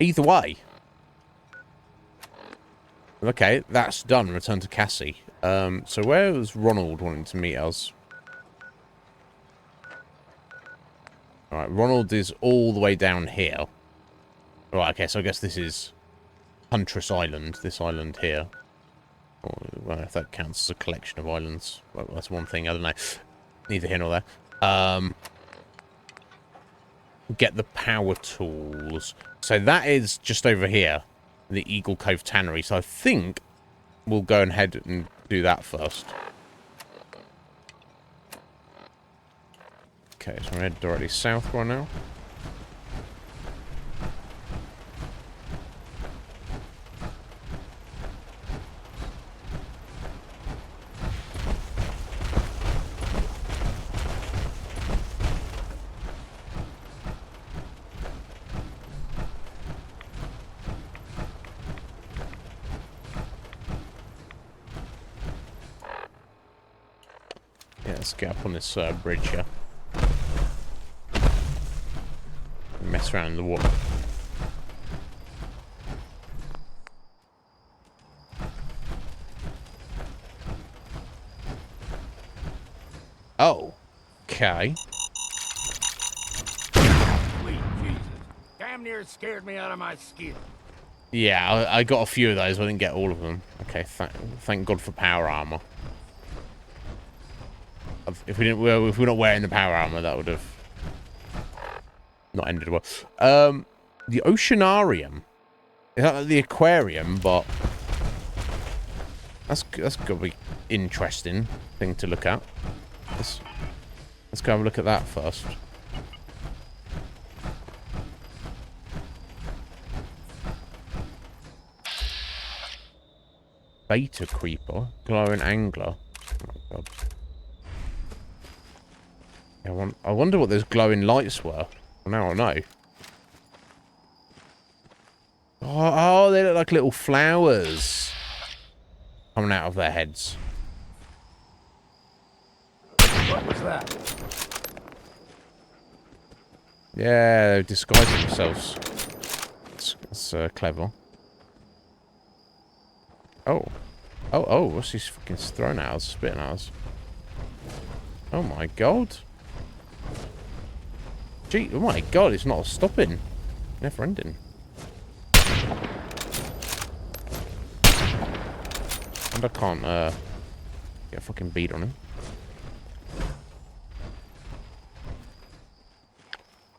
Either way. Okay, that's done. Return to Cassie. So where was Ronald wanting to meet us? Alright, Ronald is all the way down here. Right, okay, so I guess this is Huntress Island, this island here. Or, well, if that counts as a collection of islands. Well, that's one thing, I don't know. Neither here nor there. Get the power tools. So that is just over here, the Eagle Cove Tannery. So I think we'll go ahead and do that first. Okay, so I'm heading directly south right now. Yeah, let's get up on this bridge here. Mess around in the water. Oh. Okay. Sweet Jesus. Damn near scared me out of my skin. Yeah, I got a few of those. I didn't get all of them. Okay, thank God for power armor. If we didn't, if we're not wearing the power armor, that would have not ended well. The oceanarium. It's not like the aquarium, but that's gotta be interesting thing to look at. Let's go have a look at that first. Beta creeper, glowing angler. Oh my God. I wonder what those glowing lights were. Well, now I know. Oh, they look like little flowers coming out of their heads. What was that? Yeah, they're disguising themselves. That's clever. Oh. Oh, what's he fucking throwing at us? Spitting at us? Oh my God. Gee, oh my God, it's not stopping. Never ending. And I can't, get a fucking beat on him.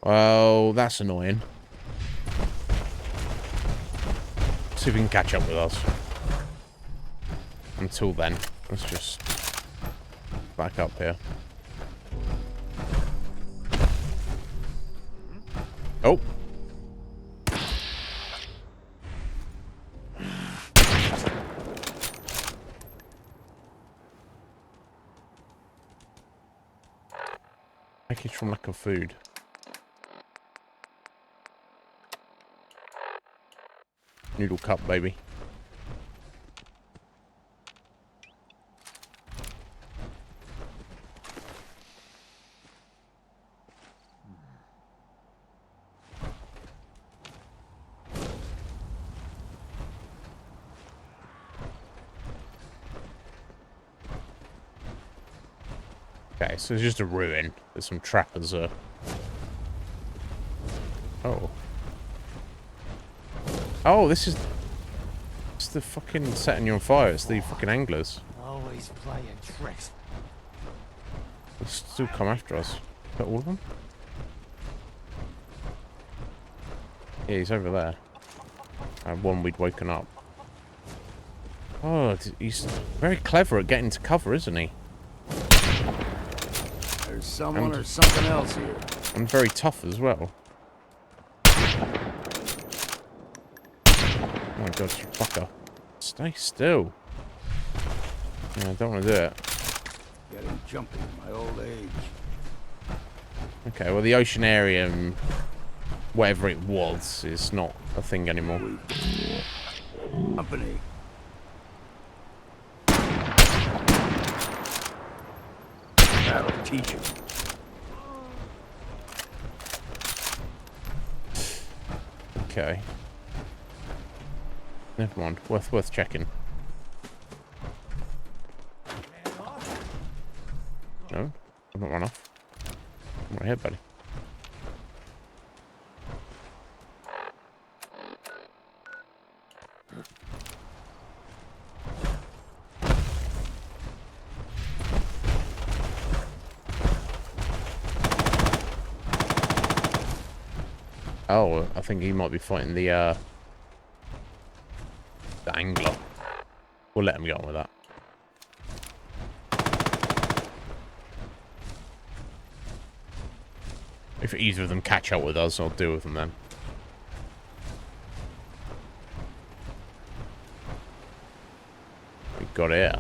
Well, that's annoying. See if we can catch up with us. Until then, let's just back up here. Oh. Package from lack of food. Noodle cup, baby. Okay, so it's just a ruin. There's some trappers. Oh. Oh, this is... It's the fucking setting you on fire. It's the fucking anglers. Always playing tricks. They'll still come after us. Is that all of them? Yeah, he's over there. One we'd woken up. Oh, he's very clever at getting to cover, isn't he? There's someone or something else here. And very tough as well. Oh my God, you fucker. Stay still. Yeah, I don't want to do it. Getting jumpy in my old age. Okay, well, the oceanarium, whatever it was, is not a thing anymore. Company. That'll teach him. Okay. Never mind. Worth checking. No, I've not run off. I'm right here, buddy. Oh, I think he might be fighting the angler. We'll let him get on with that. If either of them catch up with us, I'll deal with them then. We got here.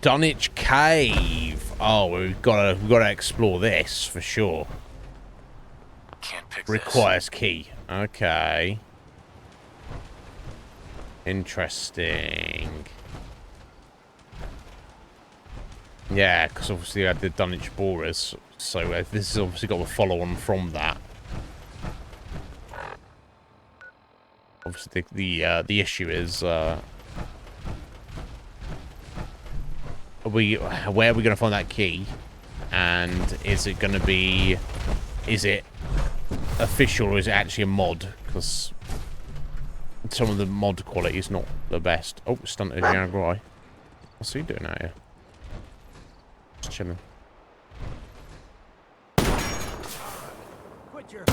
Dunwich Cave. Oh, we've got to explore this for sure. Can't pick Requires key. Okay. Interesting. Yeah, because obviously I had the Dunwich Borers, so this has obviously got a follow-on from that. Obviously, the issue is, where are we going to find that key? And is it going to be... Is it official or is it actually a mod? Because some of the mod quality is not the best. Oh, stunted Jaguar. What's he doing out here? Just chilling. Quit your...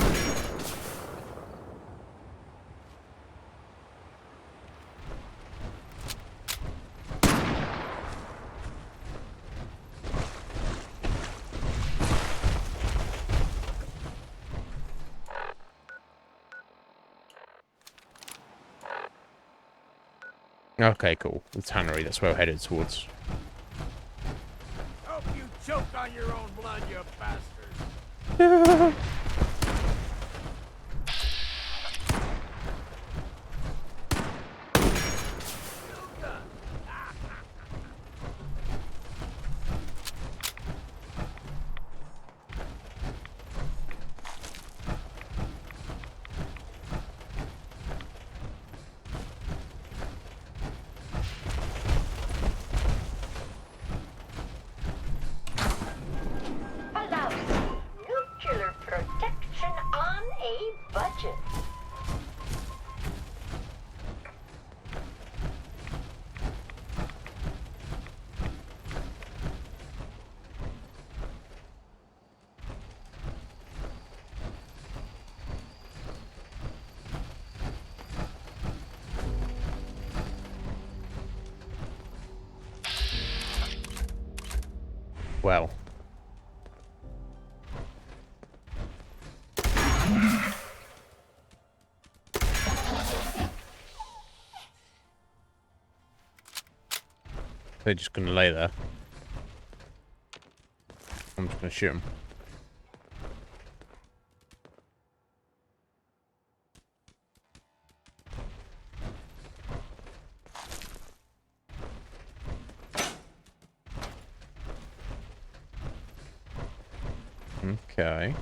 Okay, cool. The tannery, that's where we're headed towards. Hope you choked on your own blood, you bastard. Nuclear protection on a budget. Well. They're just going to lay there. I'm just going to shoot them. Okay.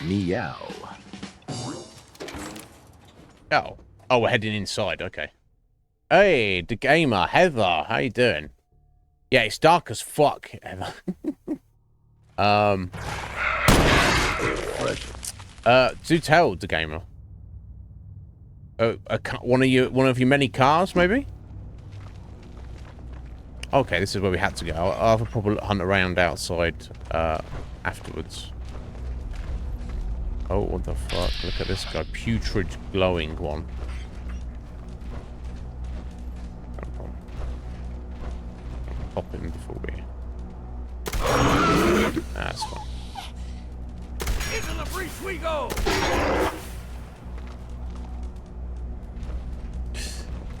Meow. Oh. Oh, we're heading inside. Okay. Hey, the gamer, Heather. How you doing? Yeah, it's dark as fuck, Heather. Do tell the gamer. One of your many cars, maybe? Okay, this is where we had to go. I'll have a proper hunt around outside afterwards. Oh, what the fuck? Look at this guy. Putrid glowing one. Pop him before we... That's fine. Into the breach we go!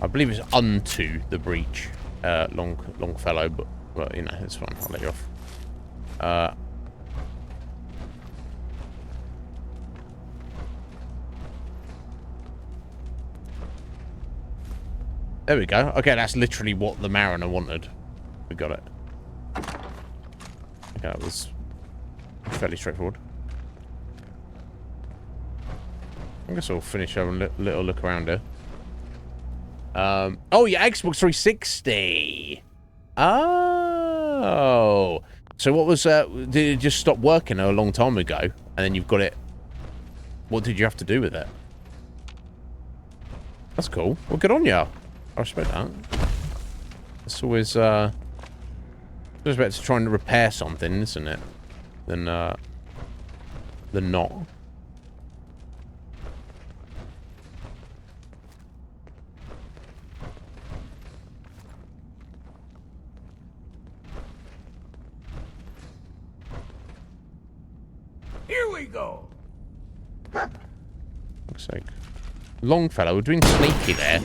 I believe it's unto the breach. Longfellow, but you know, it's fine. I'll let you off. There we go. Okay, that's literally what the Mariner wanted. We got it. Okay, that was fairly straightforward. I guess I'll finish having a little look around here. Oh, yeah, Xbox 360. Oh. So what was, did it just stop working a long time ago? And then you've got it. What did you have to do with it? That's cool. Well, good on you. I respect that. It's always, better to try and repair something, isn't it? Than not. Here we go. Looks like Longfellow, we're doing sneaky there.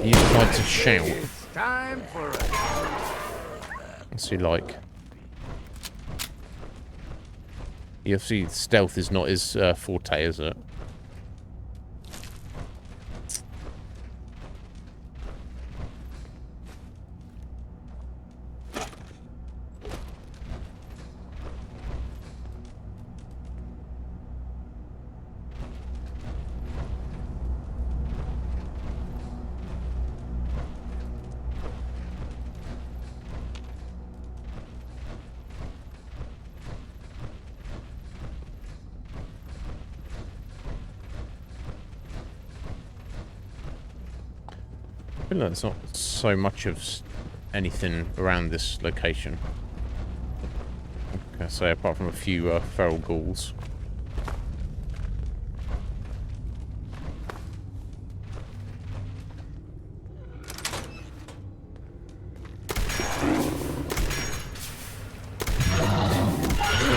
You tried to shout. It's time for a... What's he like? You see, stealth is not his forte, is it? I feel like there's not so much of anything around this location. I say, apart from a few feral ghouls.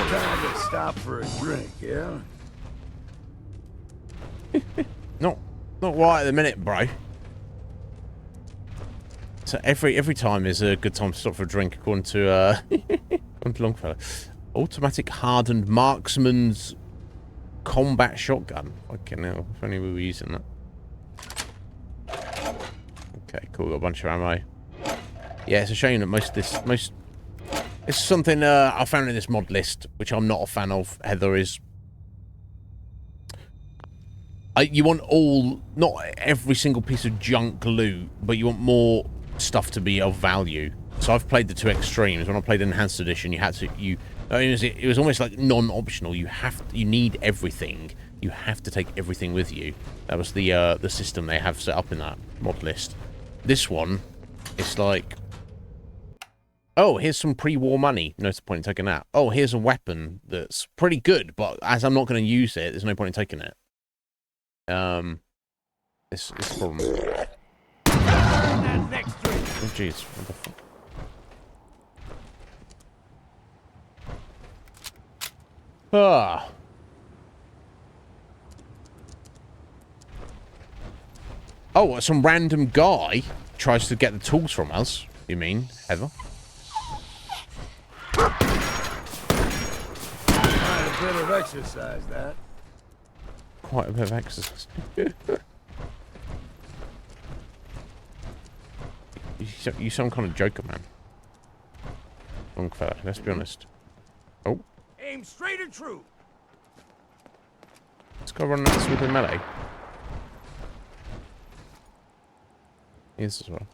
Time to stop for a drink, yeah? Not right at the minute, bro. So every time is a good time to stop for a drink, according to Longfellow. Automatic hardened marksman's combat shotgun. Fucking hell, if only we were using that. Okay, cool, got a bunch of ammo. Yeah, it's a shame that most of this it's something I found in this mod list, which I'm not a fan of, Heather, is you want not every single piece of junk loot, but you want more stuff to be of value. So I've played the two extremes. When I played Enhanced Edition, it was almost like non-optional. You need everything. You have to take everything with you. That was the system they have set up in that mod list. This one, it's like, oh, here's some pre-war money. No point in taking that. Oh, here's a weapon that's pretty good, but as I'm not going to use it, there's no point in taking it. This problem. Oh, jeez. What the fuck? Ah. Oh, some random guy tries to get the tools from us. You mean, Heather? Quite a bit of exercise, that. Quite a bit of exercise. You sound kind of joker, man. Longfellow, let's be honest. Oh. Aim straight and true. Let's go run that sword in melee. Yes, as well.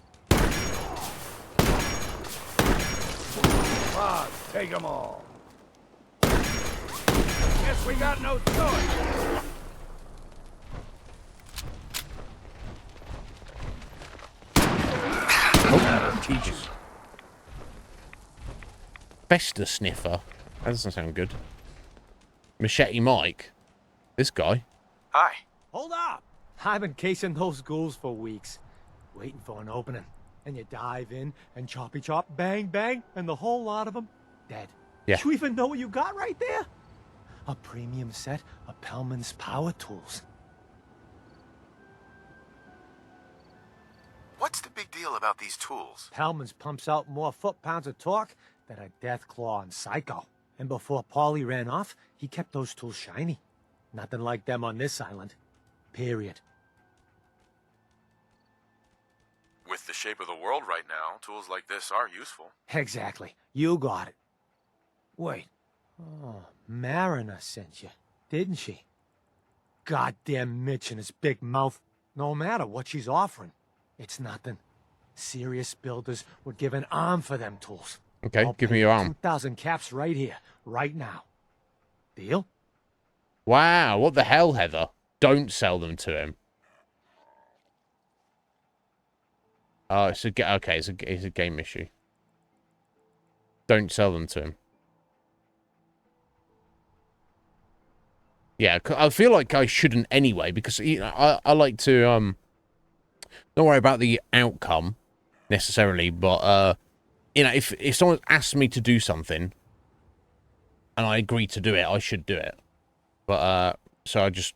Ah, take them all. Guess we got no choice. Oh, Jesus. Fester Sniffer. That doesn't sound good. Machete Mike. This guy. Hi. Hold up! I've been casing those ghouls for weeks, waiting for an opening. And you dive in and choppy chop, bang bang, and the whole lot of them dead. Yeah. You even know what you got right there? A premium set of Pellman's power tools. What's the big deal about these tools? Pellman's pumps out more foot-pounds of torque than a Deathclaw and Psycho. And before Paulie ran off, he kept those tools shiny. Nothing like them on this island. Period. With the shape of the world right now, tools like this are useful. Exactly. You got it. Wait. Oh, Mariner sent you, didn't she? Goddamn Mitch and his big mouth. No matter what she's offering, it's nothing. Serious builders would give an arm for them tools. Okay, I'll give pay me your arm. 2,000 caps right here, right now. Deal? Wow, what the hell, Heather? Don't sell them to him. Oh, it's a game issue. Don't sell them to him. Yeah, I feel like I shouldn't anyway, because I like to don't worry about the outcome necessarily, but if someone asks me to do something and I agree to do it, I should do it. But, so I just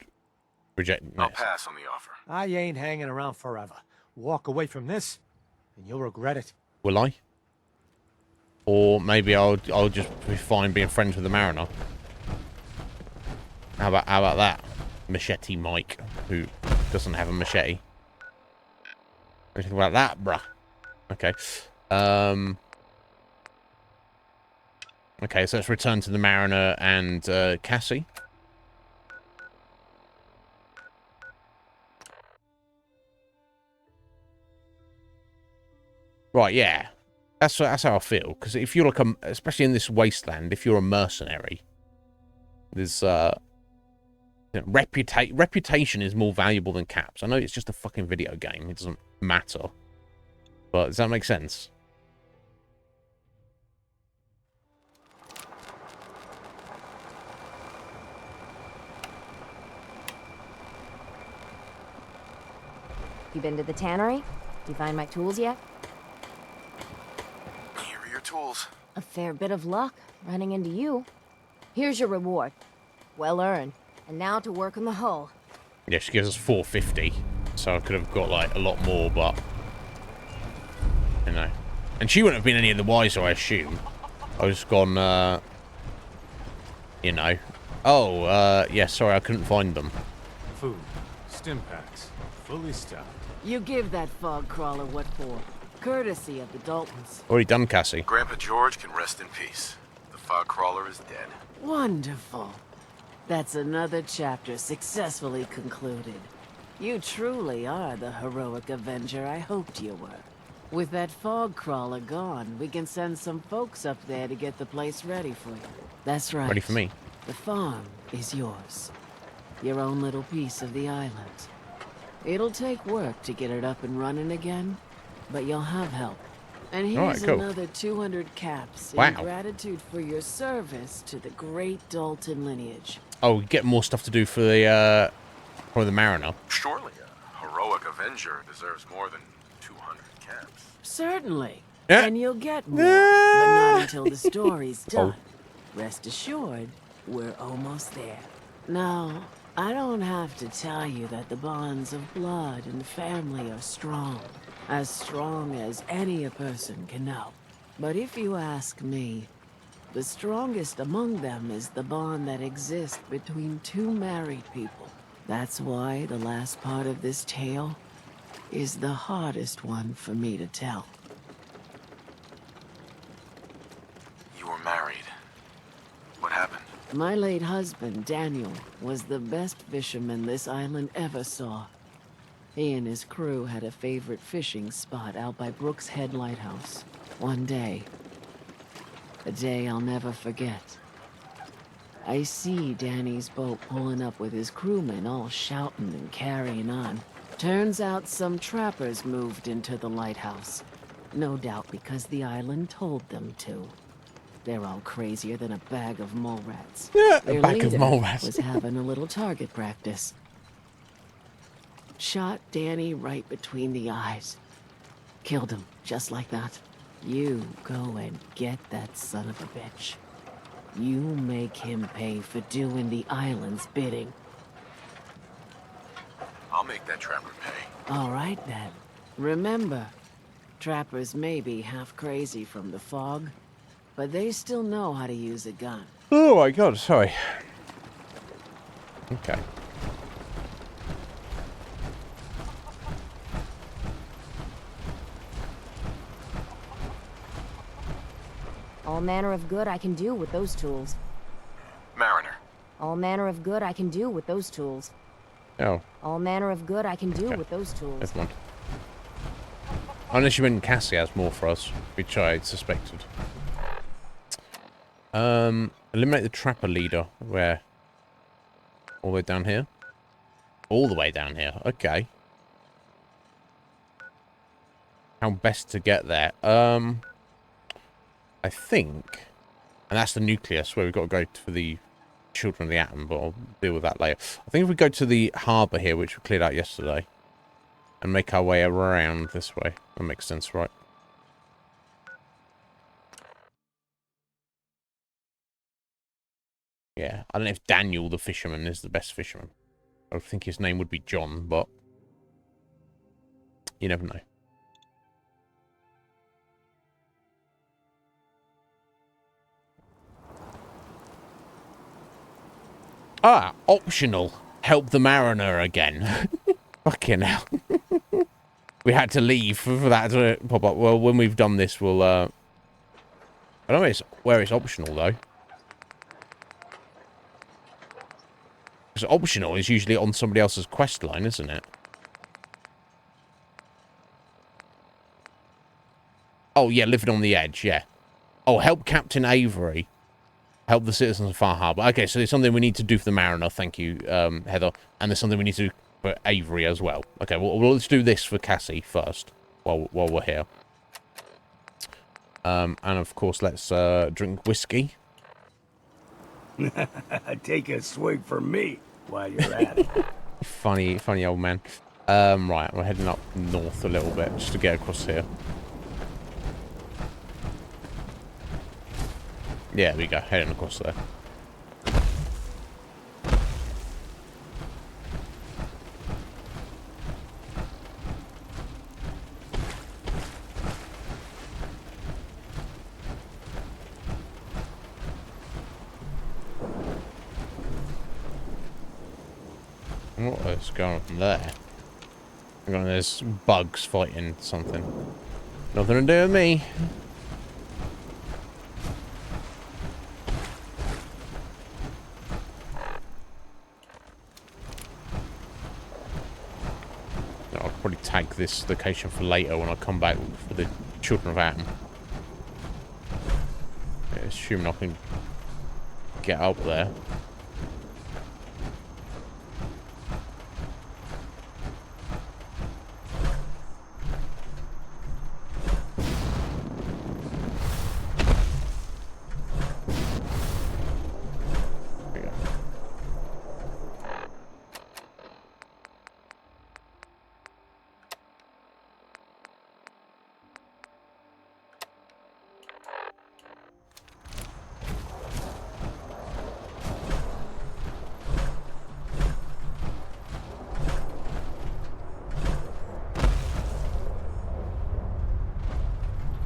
reject. I'll pass on the offer. I ain't hanging around forever. Walk away from this, and you'll regret it. Will I? Or maybe I'll just be fine being friends with the Mariner. How about that? Machete Mike, who doesn't have a machete. What do you think about that, bruh? Okay. Okay, so let's return to the Mariner and Cassie. Right, yeah. That's how I feel. Because if you're like especially in this wasteland, if you're a mercenary, there's reputation is more valuable than caps. I know it's just a fucking video game. It doesn't matter. But does that make sense? You been to the tannery? Did you find my tools yet? Here are your tools. A fair bit of luck running into you. Here's your reward. Well earned. And now to work on the hull. Yeah, she gives us 450. So I could have got like a lot more, but you know. And she wouldn't have been any of the wiser, I assume. I was gone you know. Oh, yeah, sorry, I couldn't find them. Food, stim packs, fully stocked. You give that fog crawler what for. Courtesy of the Daltons. Already done, Cassie. Grandpa George can rest in peace. The fog crawler is dead. Wonderful. That's another chapter successfully concluded. You truly are the heroic Avenger I hoped you were. With that fog crawler gone, we can send some folks up there to get the place ready for you. That's right. Ready for me. The farm is yours. Your own little piece of the island. It'll take work to get it up and running again, but you'll have help. And here's another 200 caps in gratitude for your service to the great Dalton lineage. Oh, get more stuff to do for the Mariner. Surely a heroic Avenger deserves more than 200 caps. Certainly. And you'll get more, but not until the story's done. Rest assured, we're almost there. Now, I don't have to tell you that the bonds of blood and family are strong. As strong as any a person can know. But if you ask me, the strongest among them is the bond that exists between two married people. That's why the last part of this tale is the hardest one for me to tell. You were married. What happened? My late husband, Daniel, was the best fisherman this island ever saw. He and his crew had a favorite fishing spot out by Brooks Head Lighthouse. One day, a day I'll never forget, I see Danny's boat pulling up with his crewmen all shouting and carrying on. Turns out some trappers moved into the lighthouse. No doubt because the island told them to. They're all crazier than a bag of mole rats. Yeah, Their a bag of leader mole rats. was having a little target practice. Shot Danny right between the eyes. Killed him, just like that. You go and get that son of a bitch. You make him pay for doing the island's bidding. I'll make that trapper pay. All right, then. Remember, trappers may be half crazy from the fog, but they still know how to use a gun. Oh my god, sorry. Okay. All manner of good I can do with those tools. Mariner. All manner of good I can do with those tools. Oh. All manner of good I can do with those tools. Never mind. Unless you meant Cassie has more for us, which I suspected. Eliminate the trapper leader. Where? All the way down here? All the way down here. Okay. How best to get there? I think... And that's the nucleus, where we've got to go for the children of the atom, but I'll deal with that later. I think if we go to the harbour here, which we cleared out yesterday, and make our way around this way. That makes sense, right? Yeah, I don't know if Daniel the fisherman is the best fisherman. I think his name would be John, but you never know. Ah, optional. Help the mariner again. Fucking hell. We had to leave for that to pop up. Well, when we've done this, we'll, I don't know where it's optional, though. Because optional is usually on somebody else's quest line, isn't it? Oh, yeah, living on the edge, yeah. Oh, help Captain Avery. Help the citizens of Far Harbor. Okay, so there's something we need to do for the mariner. Thank you, Heather. And there's something we need to do for Avery as well. Okay, well, let's do this for Cassie first, while we're here. And of course, let's drink whiskey. Take a swig for me while you're at it. Funny old man. Right, we're heading up north a little bit just to get across here. Yeah, there we go, heading across there. What is going on there? There's bugs fighting something. Nothing to do with me. I'll probably tag this location for later when I come back for the Children of Atom. Yeah, assuming I can get up there.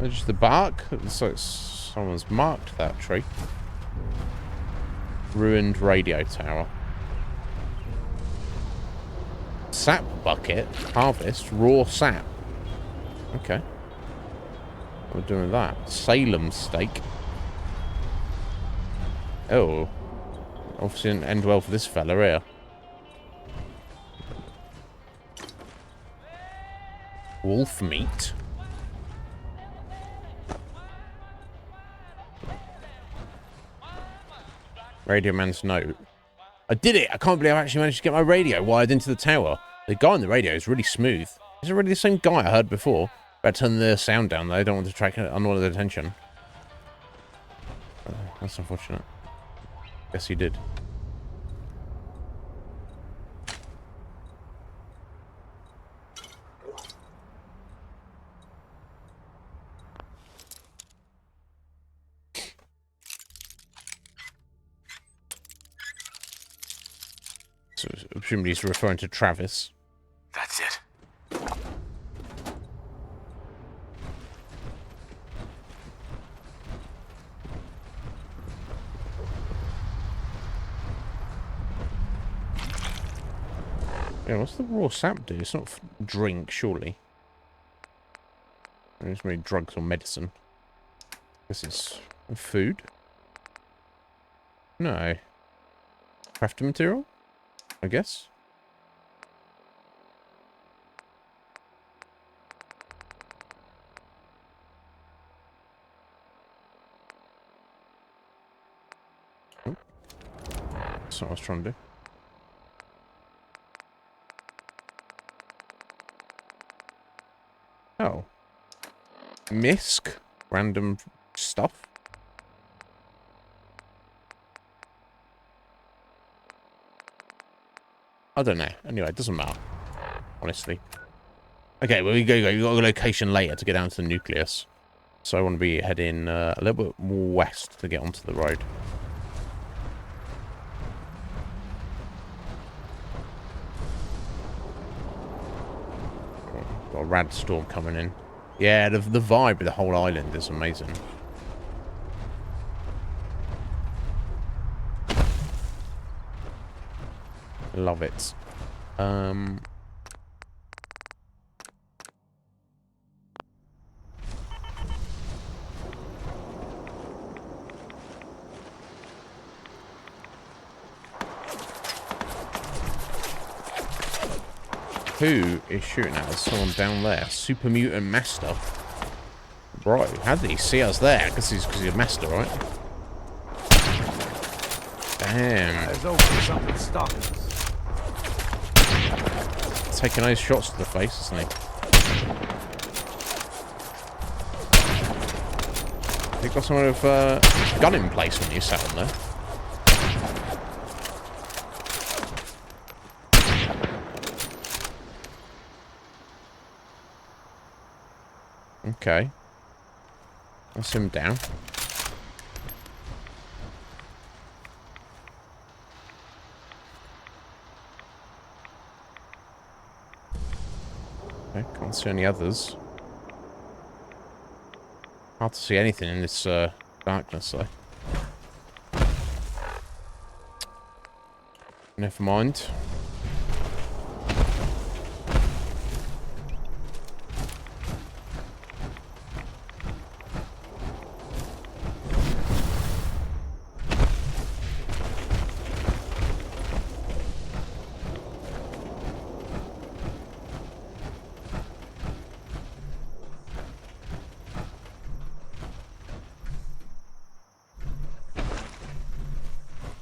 Just the bark? Looks like someone's marked that tree. Ruined radio tower. Sap bucket. Harvest. Raw sap. Okay. What are we doing with that? Salem steak. Oh. Obviously didn't end well for this fella here. Wolf meat. Radio man's note. I did it! I can't believe I actually managed to get my radio wired into the tower. The guy on the radio is really smooth. Is it really the same guy I heard before? Better turn the sound down though. I don't want to attract unwanted attention. That's unfortunate. Guess he did. So, presumably he's referring to Travis. That's it. Yeah, what's the raw sap do? It's not drink, surely. It's maybe drugs or medicine. This is food? No. Crafting material? I guess. Oh. That's not what I was trying to do. Oh. Misc? Random stuff? I don't know. Anyway, it doesn't matter. Honestly. Okay, well, we got a location later to get down to the nucleus. So I want to be heading a little bit more west to get onto the road. rad storm coming in. Yeah, the vibe of the whole island is amazing. Love it. Who is shooting at us? Someone down there. Super Mutant Master. Bro, how did he see us there? Because he's a master, right? Damn. There's always something stalking us. Taking those shots to the face, isn't he? He got someone with a gun in place when you sat on there. Okay. That's him down. Okay, can't see any others. Hard to see anything in this darkness, though. Never mind.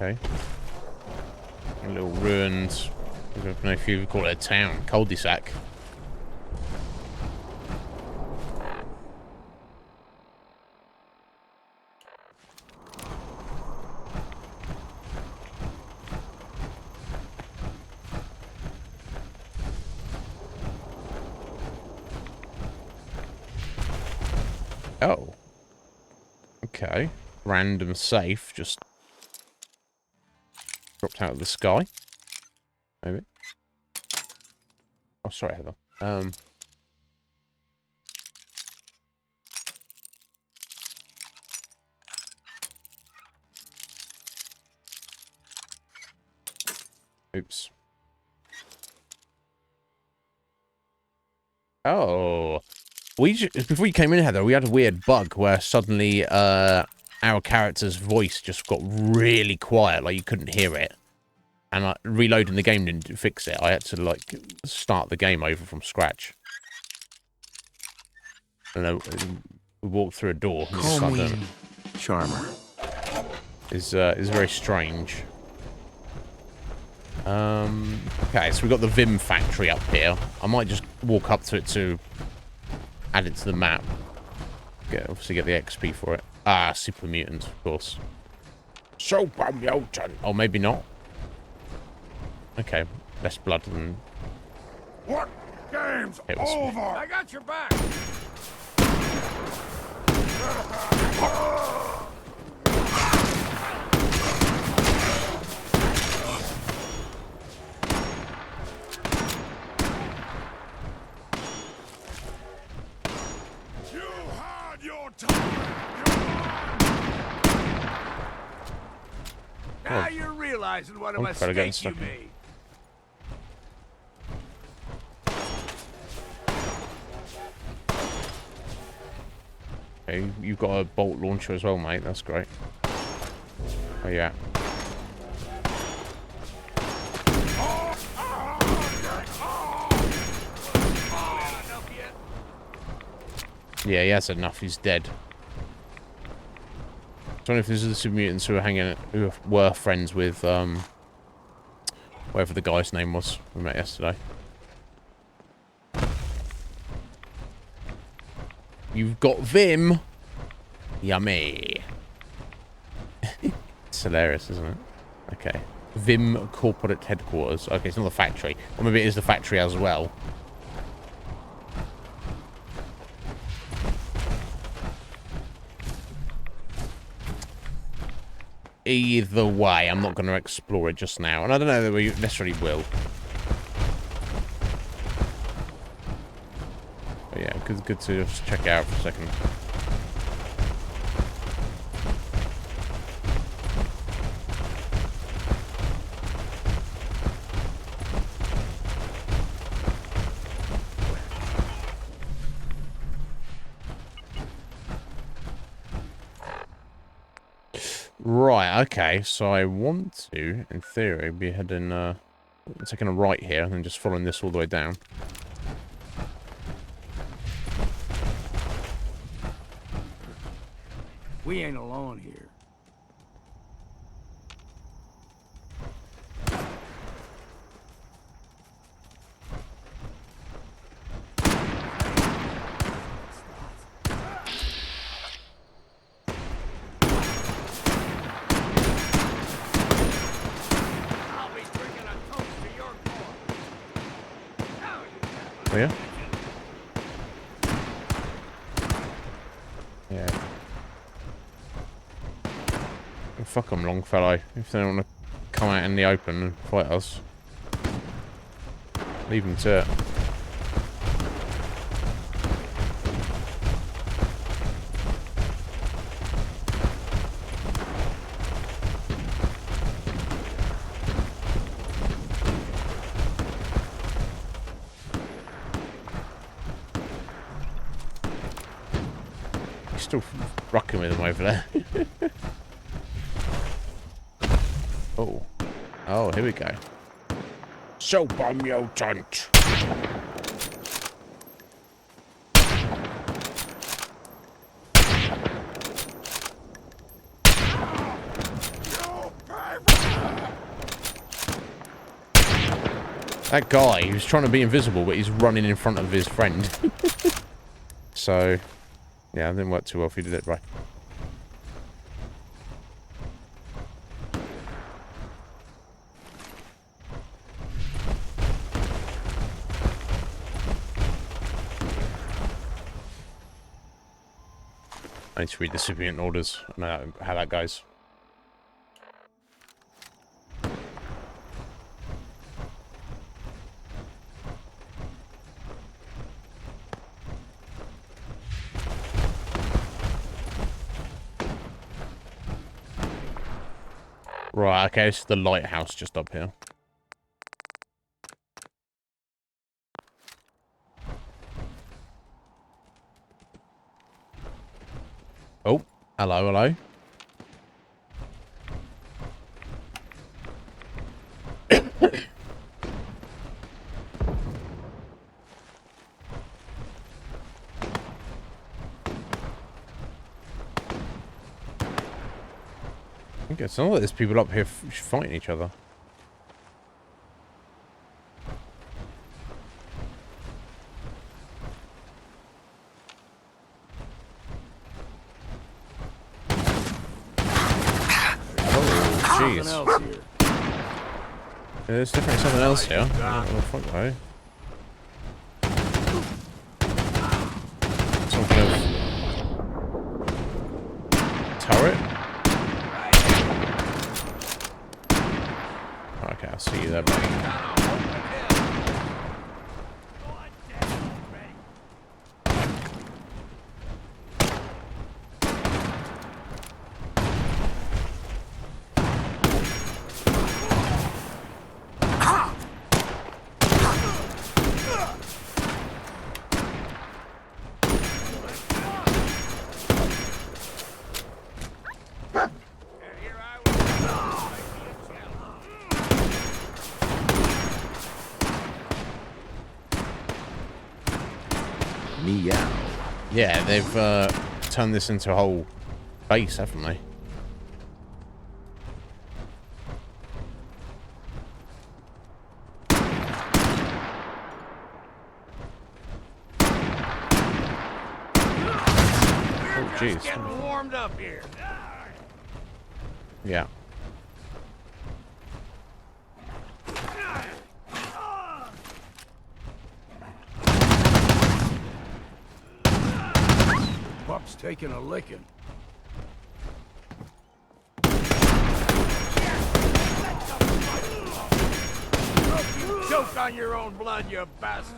Okay. A little ruined, I don't know if you would call it a town, cul-de-sac. Oh. Okay. Random safe, just dropped out of the sky. Maybe. Oh, sorry, Heather. Oops. Oh. Before you came in, Heather, we had a weird bug where suddenly, our character's voice just got really quiet, like you couldn't hear it. And reloading the game didn't fix it. I had to, like, start the game over from scratch. And we walked through a door. Call me Charmer. Is very strange. Okay, so we've got the Vim factory up here. I might just walk up to it to add it to the map. Obviously get the XP for it. Ah, super mutant, of course. Super mutant. Oh, maybe not. Okay, less blood than... What? Game's over! I got your back! You had your time! Now you're realizing what a mistake you made. Okay, you've got a bolt launcher as well, mate. That's great. Oh, yeah. Yeah, he has enough. He's dead. I don't know if this is the super mutants who were friends with whatever the guy's name was we met yesterday. You've got Vim. Yummy. It's hilarious, isn't it? Okay. Vim corporate headquarters. Okay, it's not the factory. Or maybe it is the factory as well. Either way, I'm not going to explore it just now. And I don't know that we necessarily will. good to just check it out for a second. Right, okay, so I want to, in theory, be heading, taking a right here, and then just following this all the way down. We ain't alone here. Oh, yeah? Yeah. Oh, fuck them, Longfellow. If they don't want to come out in the open and fight us, leave them to it. Still rocking with them over there. Oh. Oh, here we go. Super mutant. That guy, he was trying to be invisible, but he's running in front of his friend. So... yeah, it didn't work too well if you did it right. I need to read the recipient orders. I know how that goes. Right, okay, this is the lighthouse just up here. Oh, hello, hello. Okay, it's not like there's people up here fighting each other. Oh, jeez. There's definitely something else here. Oh, fuck, though. Some kind of turret? Okay, I'll see you there, buddy. Meow. Yeah, they've turned this into a whole base, haven't they? Oh, jeez. Getting warmed up here. Yeah. Pup's taking a licking. You choke on your own blood, you bastard.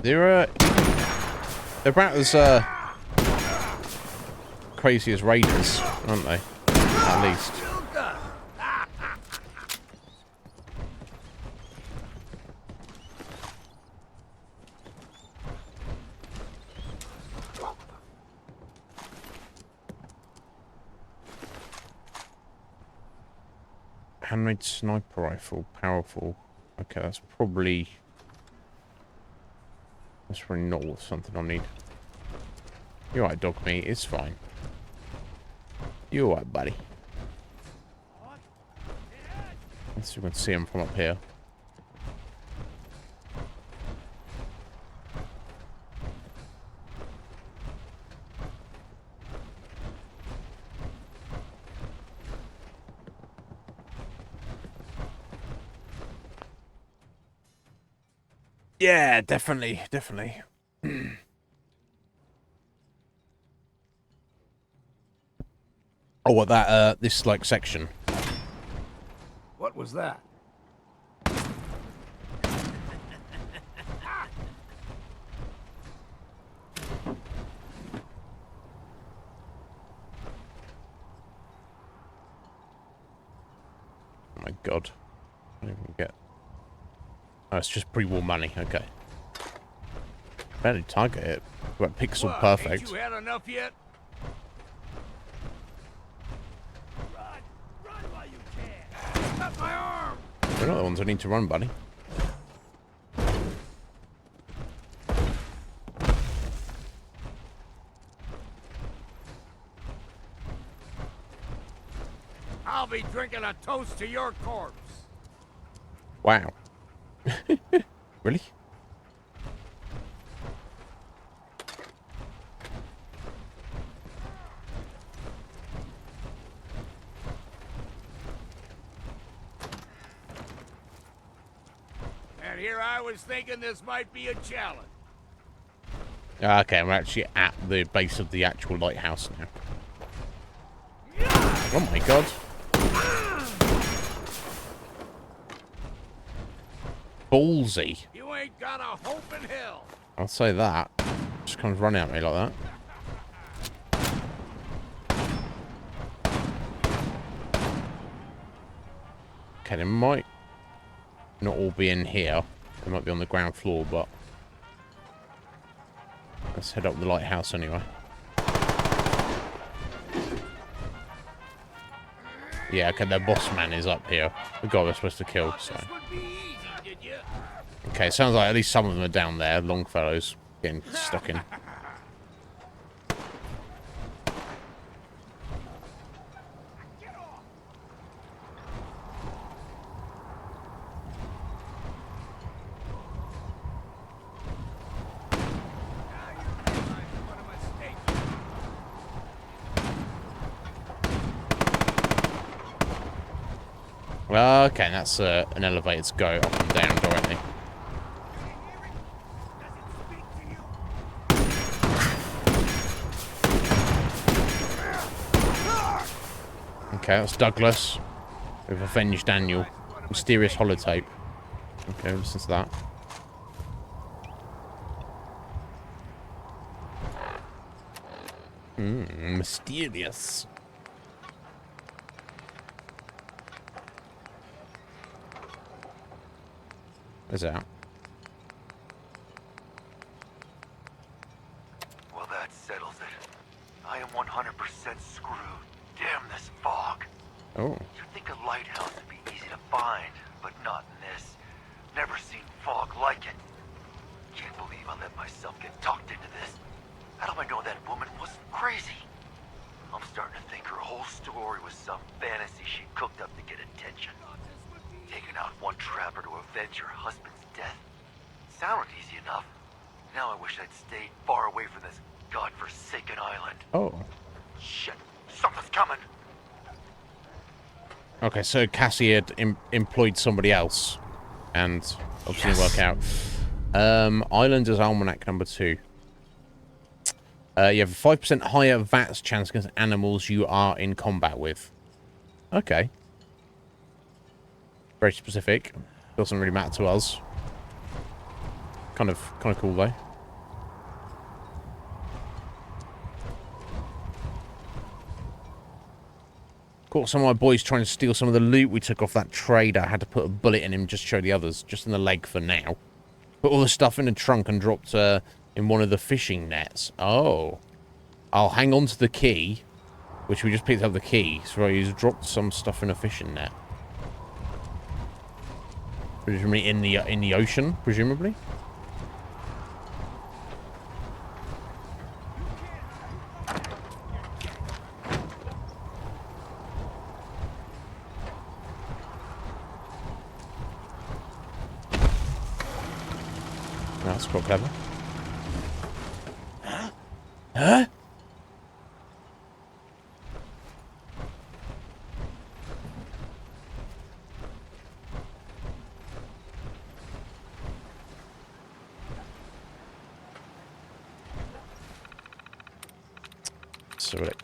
They're about as crazy as raiders, aren't they? At least. Handmade sniper rifle, powerful. Okay, that's probably not something I need. You're right, dog meat. It's fine. You're right, buddy. Let's see if we can see him from up here. Yeah, definitely. Oh, what that, this, like, section. What was that? Oh my god. I don't even get... Oh, it's just pre-war money. Okay. Barely target it. But pixel perfect. Ain't you had enough yet? Run while you can. Cut my arm. We're not the ones who need to run, buddy. I'll be drinking a toast to your corpse. Wow. Really? And here I was thinking this might be a challenge. Okay, we're actually at the base of the actual lighthouse now. Oh my god. Ballsy. You ain't got a hope in hell. I'll say that. Just comes running at me like that. Okay, they might not all be in here. They might be on the ground floor, but let's head up the lighthouse anyway. Yeah, okay, their boss man is up here. The guy we're supposed to kill, so. Okay, sounds like at least some of them are down there. Longfellow's getting stuck in. Okay, that's an elevator to go up and down directly. Okay, that's Douglas. We've avenged Daniel. Mysterious holotape. Okay, listen to that. Mysterious. Where's that? Well, that settles it. I am 100% screwed. Damn this fog. Oh. You'd think a lighthouse would be easy to find, but not in this. Never seen fog like it. Can't believe I let myself get talked into this. How do I know that woman wasn't crazy? I'm starting to think her whole story was some fantasy she cooked up to get attention. Taking out one trapper to avenge her husband's death. Sounded easy enough. Now I wish I'd stayed far away from this godforsaken island. Oh. Shit. Something's coming. Okay, so Cassie had employed somebody else. And obviously didn't work out. Islanders Almanac number 2. You have a 5% higher VATS chance against animals you are in combat with. Okay. Very specific. Doesn't really matter to us. Kind of cool though. Caught some of my boys trying to steal some of the loot we took off that trader. I had to put a bullet in him just to show the others, just in the leg for now. Put all the stuff in the trunk and dropped in one of the fishing nets. Oh. I'll hang on to the key, which we just picked up the key. So he's dropped some stuff in a fishing net. Presumably in the ocean, presumably. That's quite clever. Huh? Huh? So look.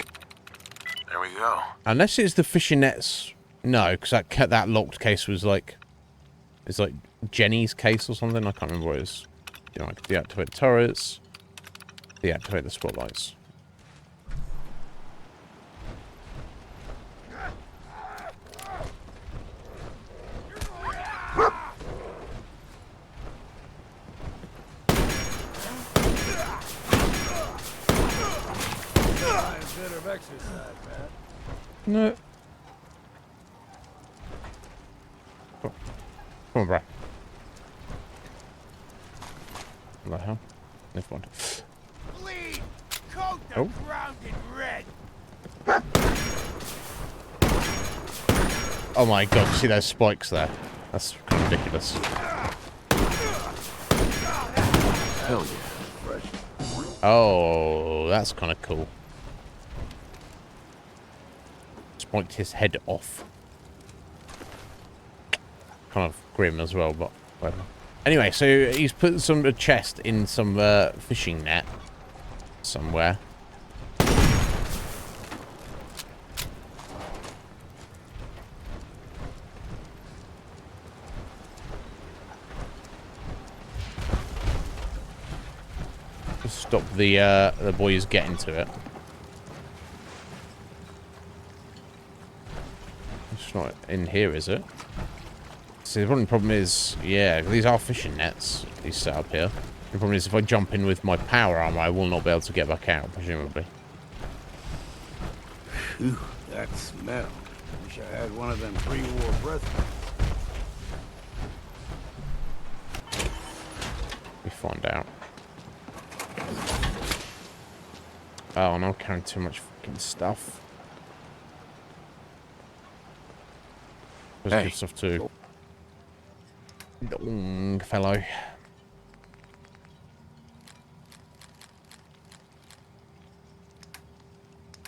There we go. Unless it's the fishing nets. No, because that locked case was like... It's like Jenny's case or something. I can't remember what it is. You know, I could deactivate the turrets. Deactivate the spotlights. No. Come on, bro. What the hell? Never mind. Bleed! Coat the Oh. ground in red! Oh my god, see those spikes there? That's kind of ridiculous. Hell yeah. Fresh. Oh, that's kind of cool. Spiked his head off. Kind of grim as well, but whatever. Anyway, so he's put a chest in some fishing net somewhere. To stop the boys getting to it. It's not in here, is it? See, the only problem is, yeah, these are fishing nets he's set up here. The problem is if I jump in with my power armor, I will not be able to get back out, presumably. Phew, that smell. Wish I had one of them pre-war breath. We find out. Oh, I'm not carrying too much fucking stuff. There's good stuff too. Long fellow.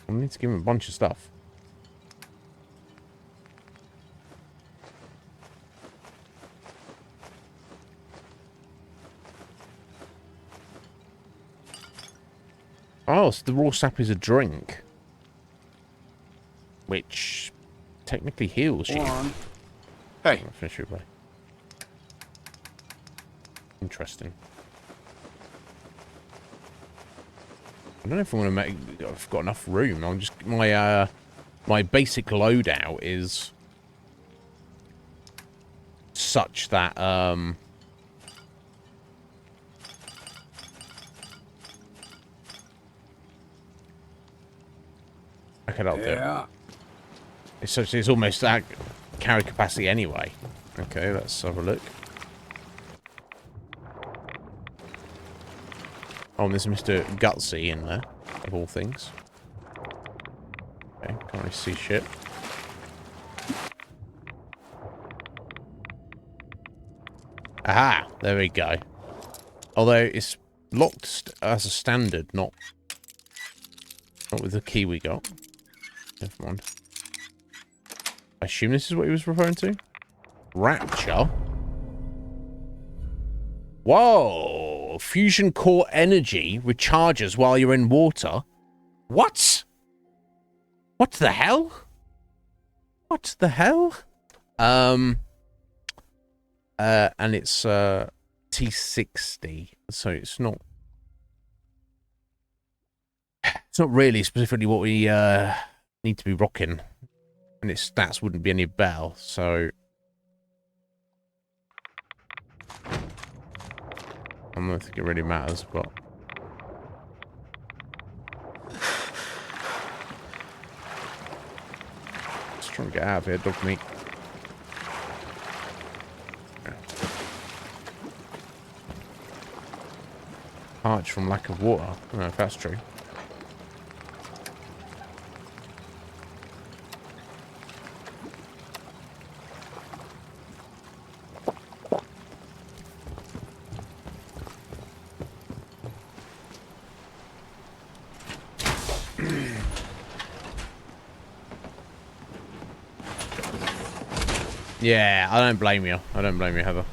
I need to give him a bunch of stuff. Oh, so the raw sap is a drink. Which technically heals you. Hey. I'll finish your way. Interesting. I don't know if I want to make... I've got enough room. I'm just... My basic loadout is... such that, Okay, that'll do. It's almost at carry capacity anyway. Okay, let's have a look. Oh, and there's Mr. Gutsy in there, of all things. Okay, can't really see shit. Aha! There we go. Although it's locked as a standard, not with the key we got. Never mind. I assume this is what he was referring to? Rapture? Whoa! Fusion core energy recharges while you're in water. What? What the hell? What the hell? And it's T60, so it's not really specifically what we need to be rocking, and its stats wouldn't be any better, so I don't think it really matters, but just trying to get out of here, dog meat. Parched from lack of water. I don't know if that's true. Yeah, I don't blame you. I don't blame you, Heather.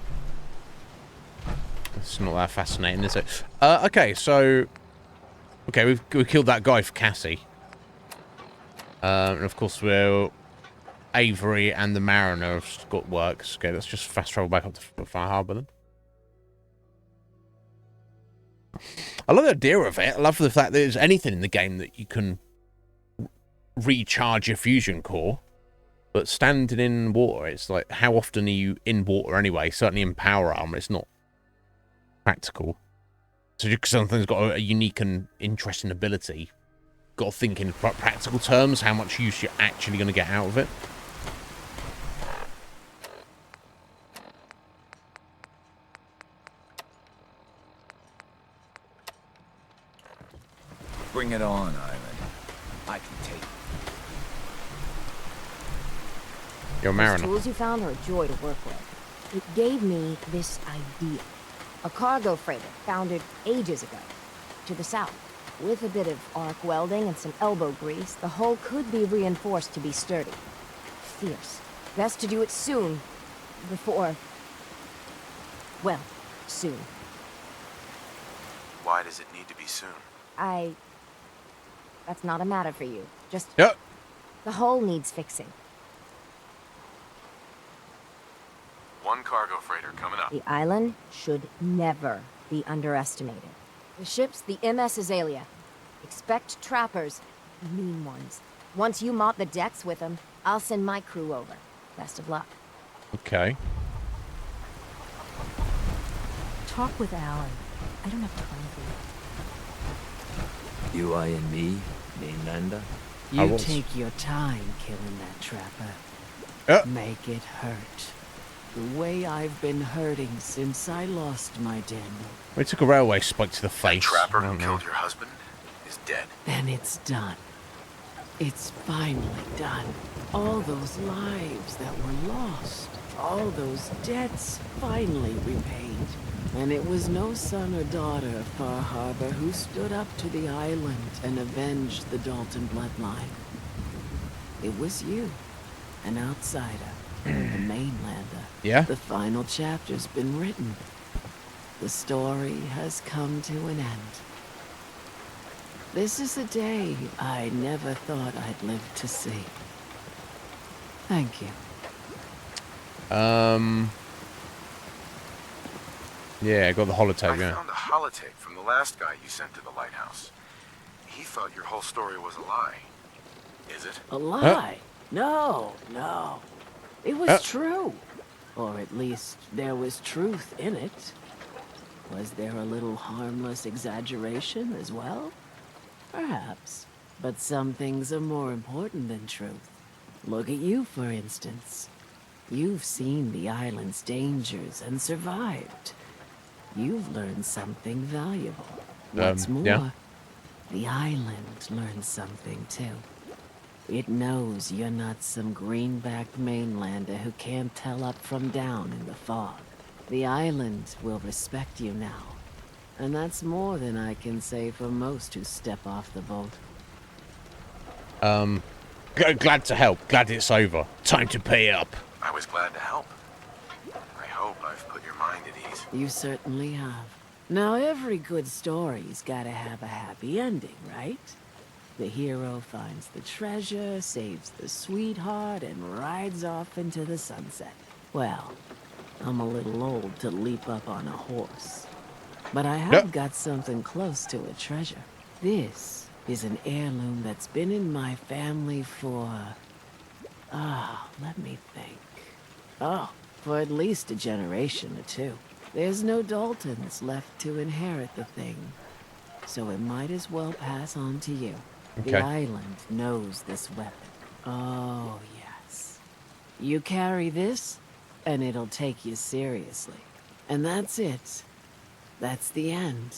It's not that fascinating, is it? Okay, so... Okay, we've killed that guy for Cassie. And of course, Avery and the Mariner have got work. Okay, let's just fast travel back up to Far Harbor then. I love the idea of it. I love the fact that there's anything in the game that you can recharge your fusion core. But standing in water, it's like, how often are you in water anyway? Certainly in power armor, it's not practical. So just because something's got a unique and interesting ability, got to think in practical terms how much use you're actually going to get out of it. Bring it on, Ivan. I can take it. You're a Mariner. Those tools you found are a joy to work with. It gave me this idea. A cargo freighter founded ages ago, to the south. With a bit of arc welding and some elbow grease, the hull could be reinforced to be sturdy. Fierce. Best to do it soon. Before... well, soon. Why does it need to be soon? That's not a matter for you. Just... Yep. The hull needs fixing. One cargo freighter coming up. The island should never be underestimated. The ship's the MS Azalea. Expect trappers, mean ones. Once you mop the decks with them, I'll send my crew over. Best of luck. Okay. Talk with Alan. I don't have time for You eyeing me, Mainlander? You take your time killing that trapper. Make it hurt. The way I've been hurting since I lost my Daniel. We took a railway spike to the face. The trapper who killed your husband is dead. Then it's done. It's finally done. All those lives that were lost, all those debts finally repaid. And it was no son or daughter of Far Harbor who stood up to the island and avenged the Dalton bloodline. It was you, an outsider, a mainlander. Yeah? The final chapter's been written. The story has come to an end. This is a day I never thought I'd live to see. Thank you. Yeah, I got the holotape, I found a holotape from the last guy you sent to the lighthouse. He thought your whole story was a lie. Is it? A lie? No. It was true. Or at least there was truth in it. Was there a little harmless exaggeration as well? Perhaps. But some things are more important than truth. Look at you, for instance. You've seen the island's dangers and survived. You've learned something valuable. What's more, yeah. the island learned something too. It knows you're not some greenbacked mainlander who can't tell up from down in the fog. The island will respect you now. And that's more than I can say for most who step off the boat. Glad to help. Glad it's over. Time to pay up. I was glad to help. I hope I've put your mind at ease. You certainly have. Now, every good story's gotta have a happy ending, right? The hero finds the treasure, saves the sweetheart, and rides off into the sunset. Well, I'm a little old to leap up on a horse. But I have got something close to a treasure. This is an heirloom that's been in my family for... let me think. For at least a generation or two. There's no Daltons left to inherit the thing. So it might as well pass on to you. Okay. The island knows this weapon. Oh, yes. You carry this, and it'll take you seriously. And that's it. That's the end.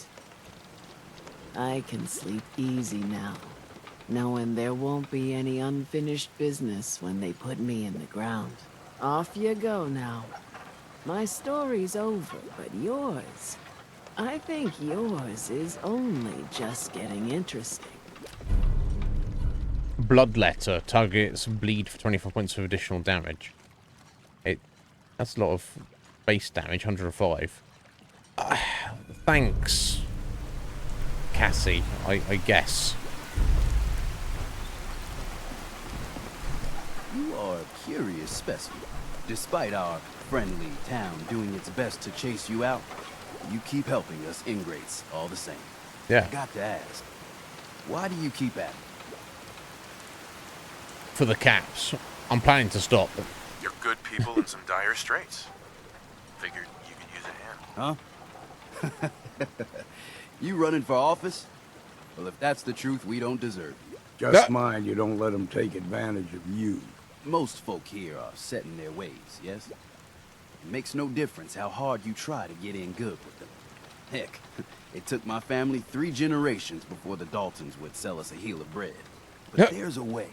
I can sleep easy now, knowing there won't be any unfinished business when they put me in the ground. Off you go now. My story's over, but yours... I think yours is only just getting interesting. Bloodletter. Targets bleed for 24 points of additional damage. That's a lot of base damage, 105. Thanks, Cassie, I guess. You are a curious specimen. Despite our friendly town doing its best to chase you out, you keep helping us ingrates all the same. Yeah. I got to ask, why do you keep at it? For the caps. I'm planning to stop. You're good people in some dire straits. Figured you could use a hand. Huh? You running for office? Well, if that's the truth, we don't deserve you. Just mind you don't let them take advantage of you. Most folk here are set in their ways, yes? It makes no difference how hard you try to get in good with them. Heck, it took my family 3 generations before the Daltons would sell us a heel of bread. But there's a way.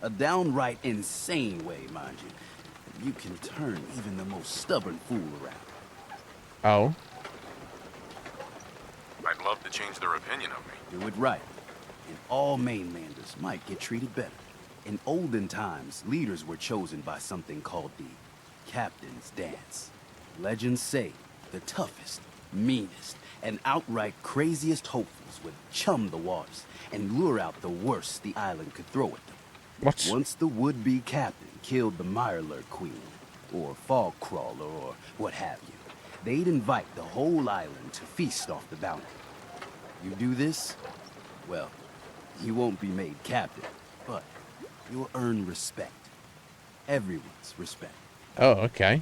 A downright insane way, mind you. You can turn even the most stubborn fool around. Oh? I'd love to change their opinion of me. Do it right, and all mainlanders might get treated better. In olden times, leaders were chosen by something called the Captain's Dance. Legends say the toughest, meanest, and outright craziest hopefuls would chum the waters and lure out the worst the island could throw at them. What? Once the would-be captain killed the Mirelurk Queen, or Fog Crawler, or what have you, they'd invite the whole island to feast off the bounty. You do this, well, you won't be made captain, but you'll earn respect. Everyone's respect. Oh, okay.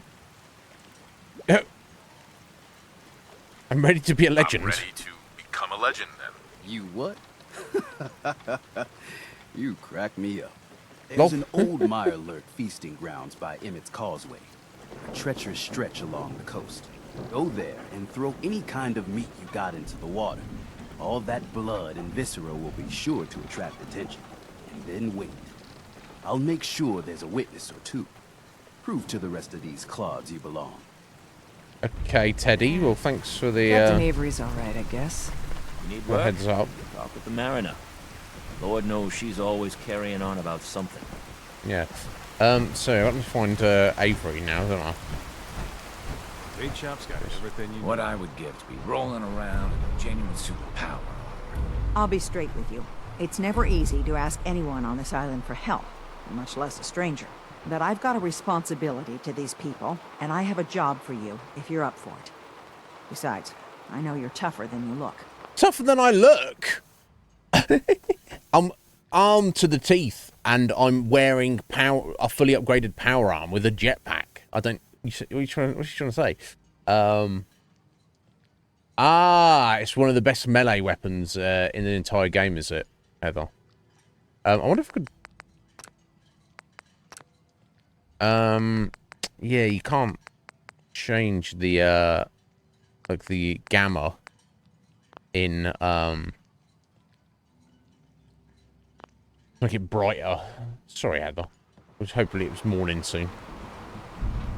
I'm ready to be a legend. I'm ready to become a legend, then. You what? You crack me up. There's an old Mirelurk feasting grounds by Emmett's Causeway, a treacherous stretch along the coast. Go there and throw any kind of meat you got into the water. All that blood and viscera will be sure to attract attention. And then wait. I'll make sure there's a witness or two. Prove to the rest of these clods you belong. Okay, Teddy. Well, thanks for the Captain Avery's all right, I guess. You need work? heads up. Talk with the mariner. Lord knows she's always carrying on about something. Yeah. So let me find Avery now, don't I? Bait shop's got everything you need. What I would give to be rolling around in a genuine superpower. I'll be straight with you. It's never easy to ask anyone on this island for help, much less a stranger. But I've got a responsibility to these people, and I have a job for you if you're up for it. Besides, I know you're tougher than you look. Tougher than I look? I'm armed to the teeth, and I'm wearing a fully upgraded power arm with a jetpack. I don't... What's you trying to say? It's one of the best melee weapons in the entire game, is it? Ever. I wonder if I could... yeah, you can't change the, like, the gamma in, make it brighter. Sorry, Heather. Hopefully it was morning soon.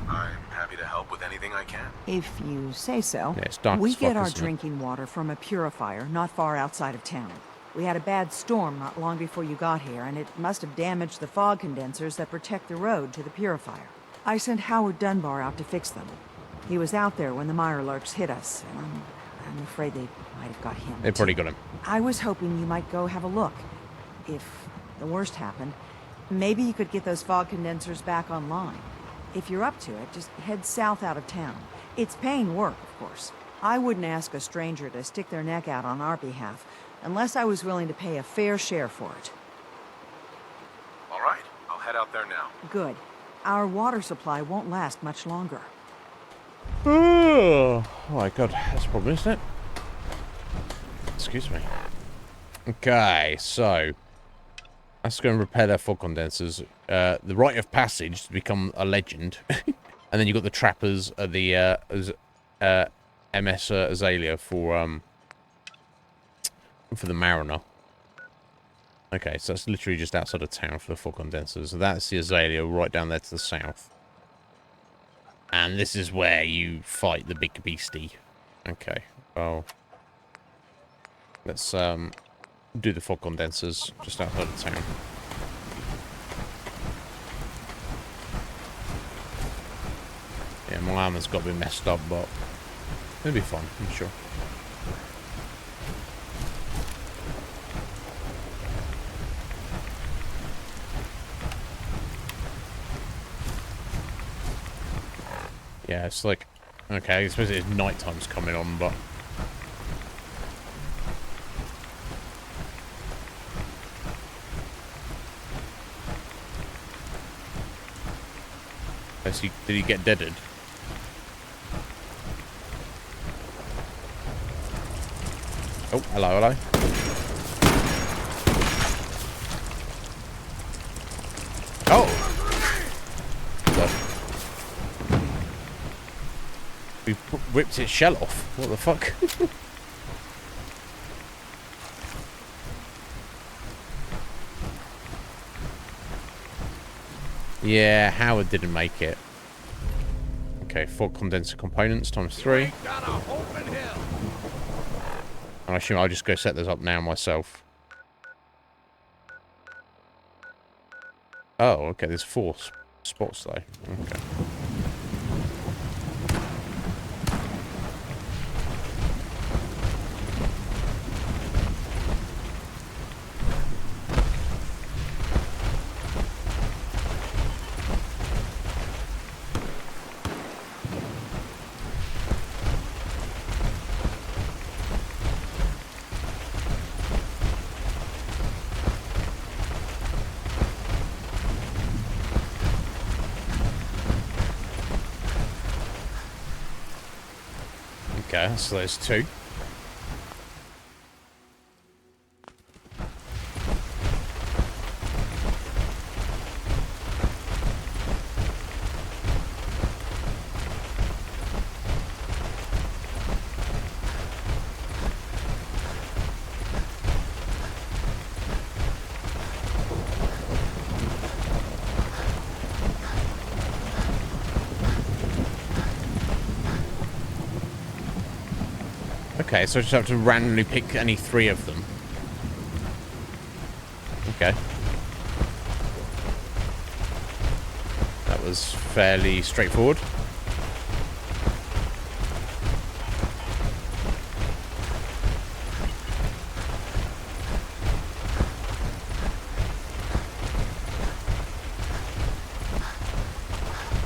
I'm happy to help with anything I can. If you say so. Yeah, it's dark We as fuck, get our isn't it? drinking water from a purifier not far outside of town. We had a bad storm not long before you got here, and it must have damaged the fog condensers that protect the road to the purifier. I sent Howard Dunbar out to fix them. He was out there when the Mirelurks hit us, and I'm afraid they might have got him. They probably got him. I was hoping you might go have a look. If the worst happened, maybe you could get those fog condensers back online. If you're up to it, just head south out of town. It's paying work, of course. I wouldn't ask a stranger to stick their neck out on our behalf, unless I was willing to pay a fair share for it. All right, I'll head out there now. Good. Our water supply won't last much longer. Oh my god, that's a problem, isn't it? Excuse me. Okay, so let's go and repair their fog condensers. The rite of passage to become a legend. And then you've got the trappers, MS Azalea for the Mariner. Okay, so that's literally just outside of town for the fog condensers. So that's the Azalea right down there to the south. And this is where you fight the big beastie. Okay, well, let's do the fog condensers just outside of town. Yeah, my armor's got a bit messed up, but it'll be fun, I'm sure. Yeah, it's like, okay, I suppose it's night time's coming on, but did he get deaded? Oh, hello, hello. Oh! What? We whipped its shell off. What the fuck? Yeah, Howard didn't make it. Okay, 4 condenser components times 3. I assume I'll just go set those up now myself. Oh, okay, there's 4 spots though. Okay. Okay, so there's 2. Okay, so I just have to randomly pick any 3 of them. Okay. That was fairly straightforward.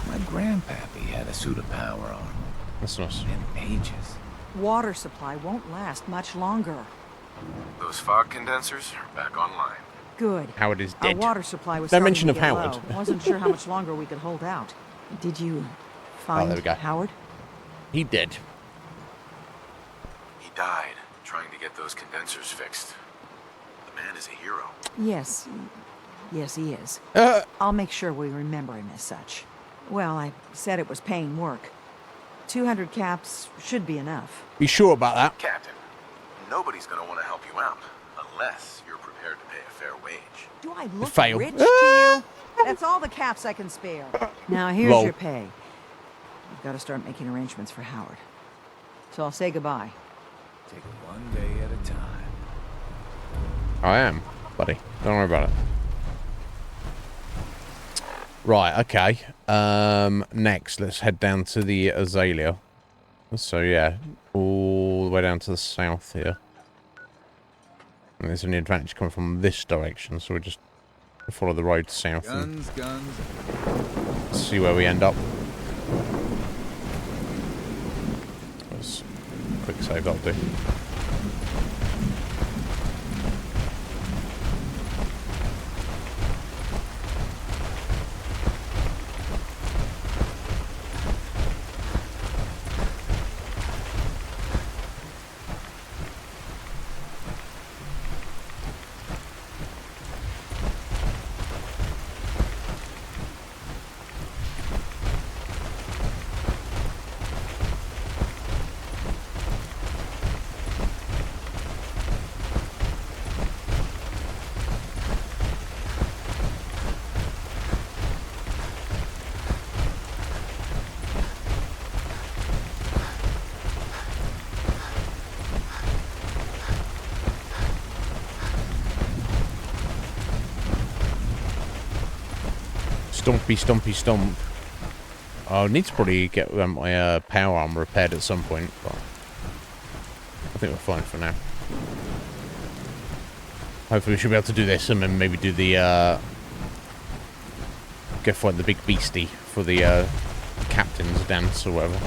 My grandpappy had a suit of power on. That's nice. In ages. Water supply won't last much longer. Those fog condensers are back online. Good. Howard is dead. Our water supply was No mention starting of to get Howard. low. Wasn't sure how much longer we could hold out. Did you find there we go. Howard? He did. He died trying to get those condensers fixed. The man is a hero. Yes. Yes, he is. I'll make sure we remember him as such. Well, I said it was paying work. 200 caps should be enough. Be sure about that. Captain, nobody's going to want to help you out unless you're prepared to pay a fair wage. Do I look Fail. rich to you? That's all the caps I can spare. Now, here's Lol. your pay. We've got to start making arrangements for Howard. So I'll say goodbye. Take it one day at a time. I am, buddy. Don't worry about it. Right, okay. Next, let's head down to the Azalea. So, yeah, all the way down to the south here. And there's an advantage coming from this direction, so we'll just follow the road south. Guns, guns. Let's see where we end up. Let's quick save, that'll do. Stumpy, stumpy, stump. I need to probably get my power armor repaired at some point, but I think we're fine for now. Hopefully we should be able to do this and then maybe do the go fight the big beastie for the captain's dance or whatever.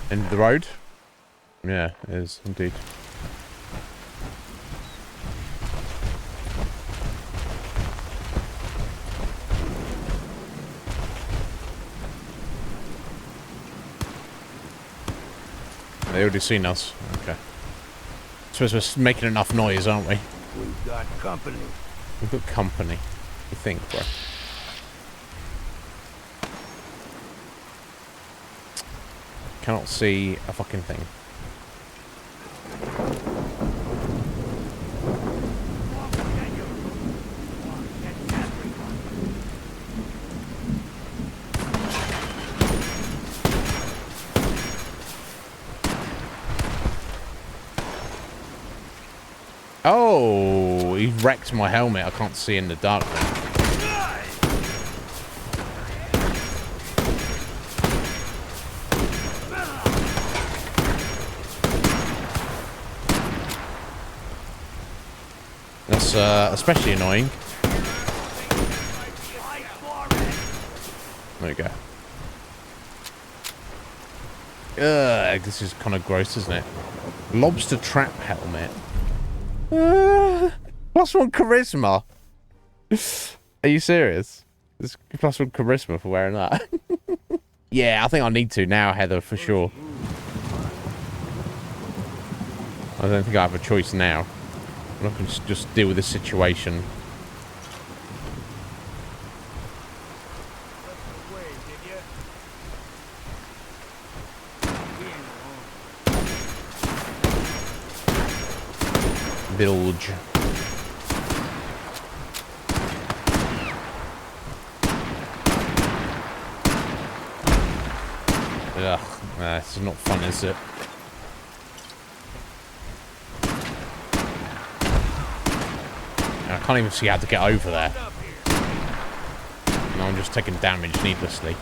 End of the road? Yeah, it is indeed. They already seen us. Okay. Suppose we're making enough noise, aren't we? We've got company. We've got company. You think, bro? Cannot see a fucking thing. Oh, he wrecked my helmet. I can't see in the dark now. That's especially annoying. There we go. Ugh, this is kind of gross, isn't it? Lobster trap helmet. +1 charisma. Are you serious? It's +1 charisma for wearing that. Yeah, I think I need to now, Heather, for sure. I don't think I have a choice now. I'm not going to just deal with this situation. Bilge. Ugh, this is not fun, is it? I can't even see how to get over there. No, I'm just taking damage needlessly.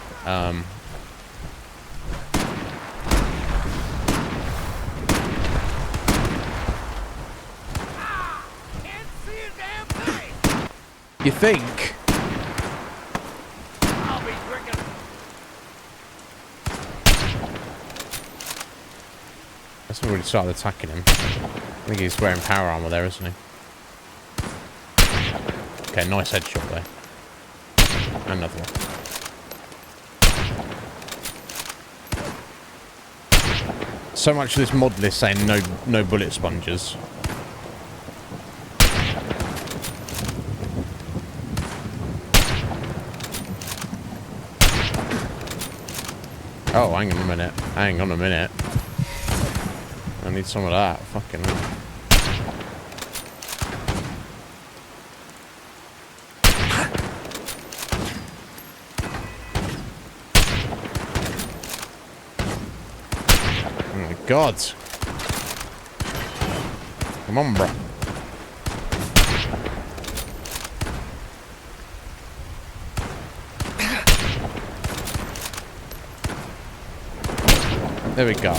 You think? I'll be drinking. Let's already started attacking him. I think he's wearing power armor there, isn't he? Okay, nice headshot there. Another one. So much of this mod list saying no bullet sponges. Oh, hang on a minute. Hang on a minute. I need some of that. Fucking hell. God. Come on, bro. There we go.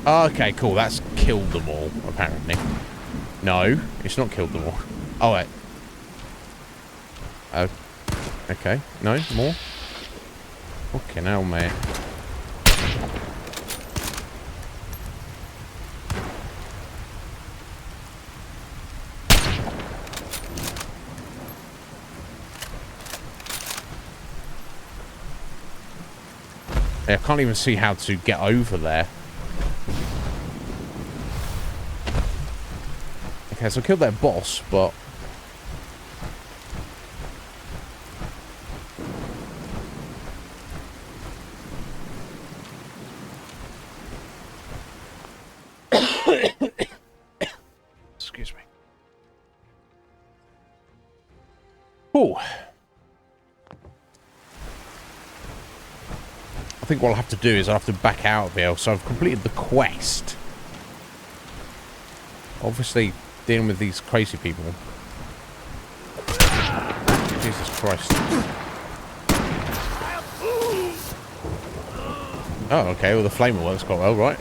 Okay, cool. That's killed them all, apparently. No, it's not killed them all. Oh, wait. Okay. No, more? Fucking hell, mate. I can't even see how to get over there. Okay, so I killed that boss, but... Excuse me. Oh. I think what I'll have to do is I'll have to back out of here. So I've completed the quest. Obviously, dealing with these crazy people. Jesus Christ. Oh, okay. Well, the flamer works quite well, right?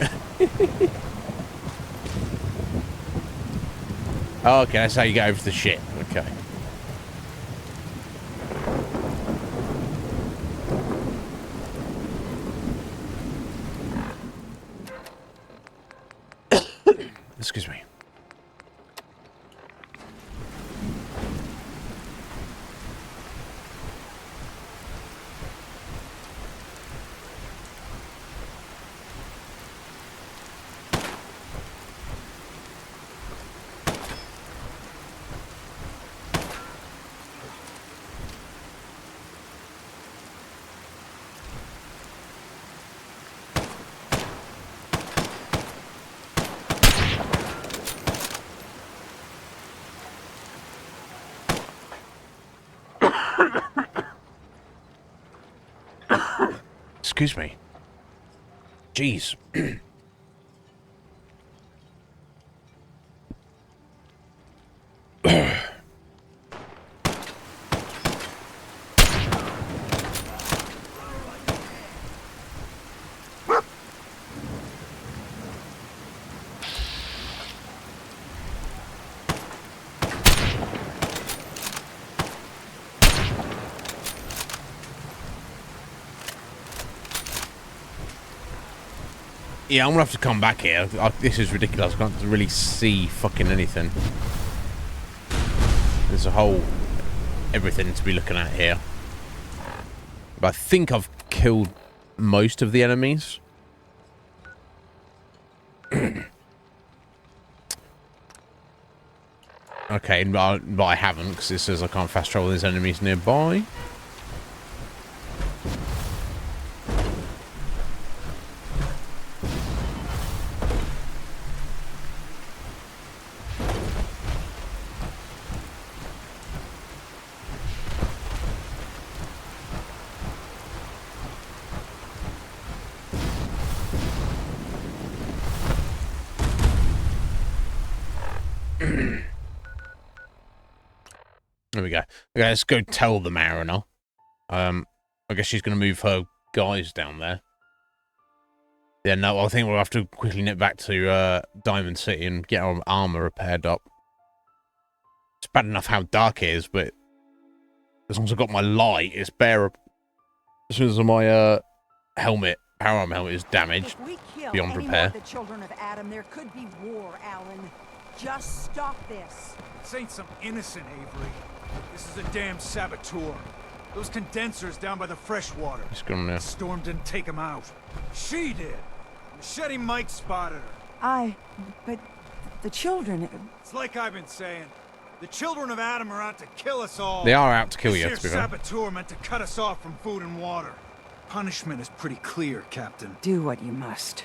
Oh, okay, that's how you get over to the ship. Okay. Excuse me. Excuse me. Jeez. Yeah, I'm gonna have to come back here. This is ridiculous. I can't really see fucking anything. There's a whole everything to be looking at here. But I think I've killed most of the enemies. Okay, but I haven't because it says I can't fast travel. There's enemies nearby. There we go. Okay, let's go tell the Mariner. I guess she's going to move her guys down there. Yeah, no, I think we'll have to quickly nip back to Diamond City and get our armor repaired up. It's bad enough how dark it is, but as long as I've got my light, it's better. As soon as my helmet, power armor helmet is damaged beyond repair. The children of Adam, there could be war, Alan. Just stop this. This ain't some innocent, Avery. This is a damn saboteur. Those condensers down by the freshwater. He's gone now. The storm didn't take them out. She did. Machete Mike spotted her. But the children... It's like I've been saying. The children of Adam are out to kill us all. They are out to kill you, to This be fair. saboteur meant to cut us off from food and water. Punishment is pretty clear, Captain. Do what you must.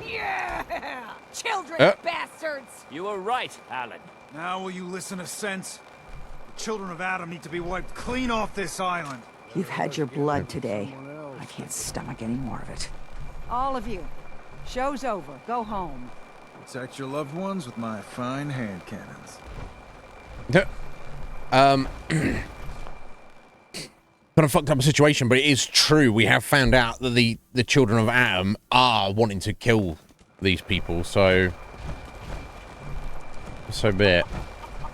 Yeah! Children, bastards! You were right, Alan. Now will you listen to sense? The children of Adam need to be wiped clean off this island. You've had your blood today. I can't stomach any more of it. All of you. Show's over. Go home. Protect your loved ones with my fine hand cannons. Kind of fucked up situation, but it is true. We have found out that the children of Adam are wanting to kill these people, so be it.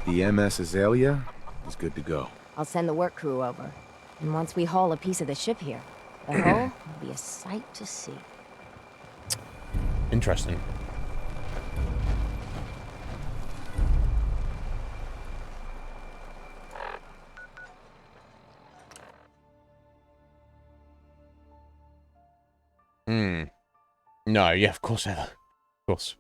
The MS Azalea is good to go. I'll send the work crew over. And once we haul a piece of the ship here, the hull will be a sight to see. Interesting. No, yeah, of course, Heather. Of course.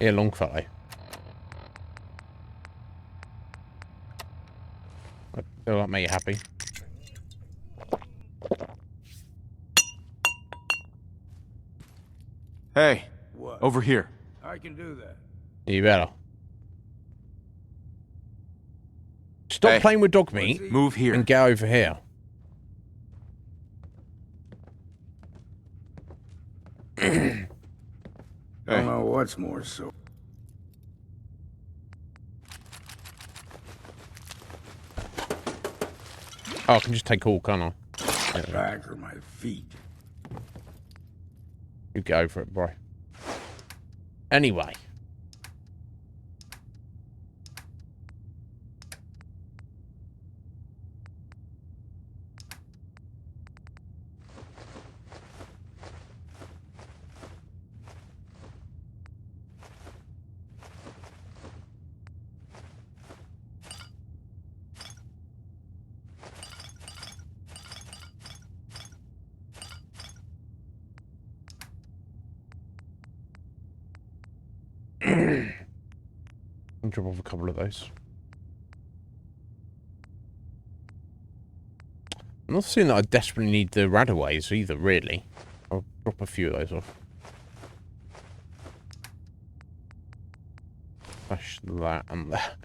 Yeah, Longfellow. I feel that made you happy. Hey, What? over here. I can do that. You better. Stop playing with dog meat. Move here. And get over here. I don't know what's more so. Oh, I can just take all, can't I? Yeah. Back or my feet. You get over it, bro. Anyway. I'll drop off a couple of those. I'm not saying that I desperately need the Radaways either, really. I'll drop a few of those off. Flash that and that.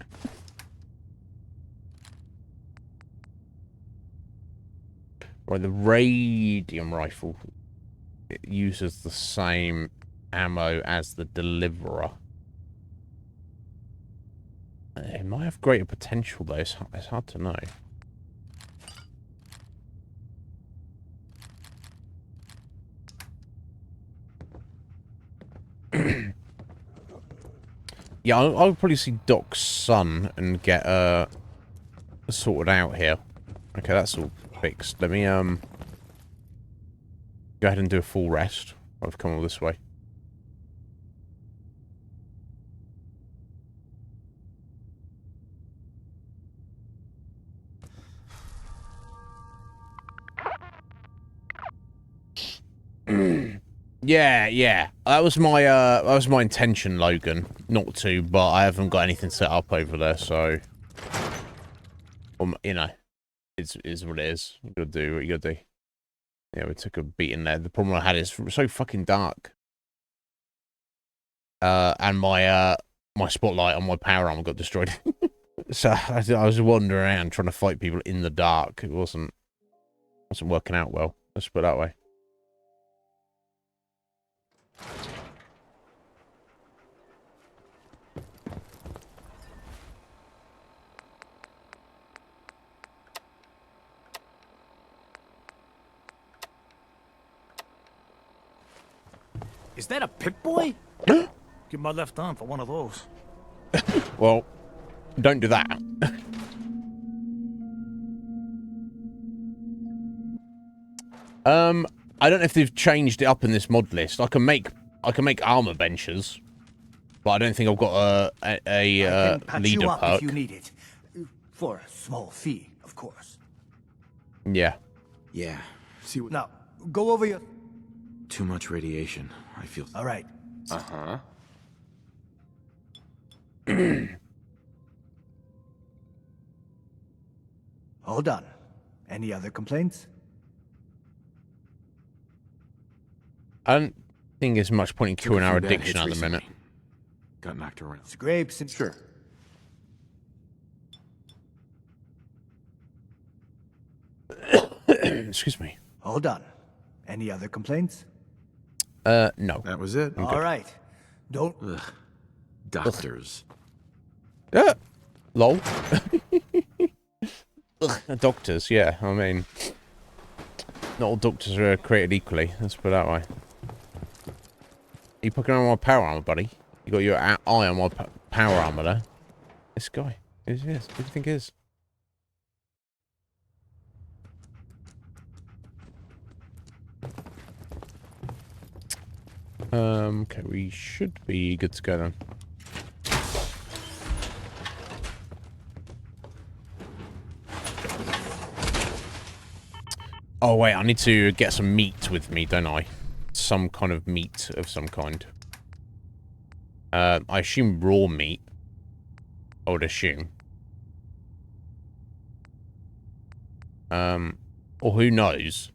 Right, the radium rifle. It uses the same ammo as the Deliverer. It might have greater potential though, it's hard to know. Yeah, I'll probably see Doc's son and get sorted out here. Okay, that's all fixed. Let me go ahead and do a full rest. I've come all this way. Yeah. That was my intention, Logan. Not to, but I haven't got anything set up over there, so you know, it is what it is. You gotta do what you gotta do. Yeah, we took a beating there. The problem I had is so fucking dark. And my spotlight on my power armor got destroyed. So I was wandering around trying to fight people in the dark. It wasn't working out well. Let's put it that way. Is that a Pip-Boy? Give my left arm for one of those. Well, don't do that. I don't know if they've changed it up in this mod list. I can make armor benches, but I don't think I've got a patch leader you up perk. if you need it. For a small fee, of course. Yeah. Yeah. See what... Now, go over your... Too much radiation. I feel... All right. Uh-huh. All done. Any other complaints? I don't think there's much point in curing our addiction at the minute. Got knocked around. Scrapes and... Sure. Excuse me. All done. Any other complaints? No. That was it. All right. Don't... Ugh. Doctors. Lol. Ugh, doctors, yeah. I mean, not all doctors are created equally. Let's put it that way. Are you poking on my power armor, buddy? You got your eye on my power armor there. This guy. Who's this? Who do you think it is? Okay, we should be good to go then. Oh wait, I need to get some meat with me, don't I? Some kind of meat of some kind. I assume raw meat. I would assume. Or who knows?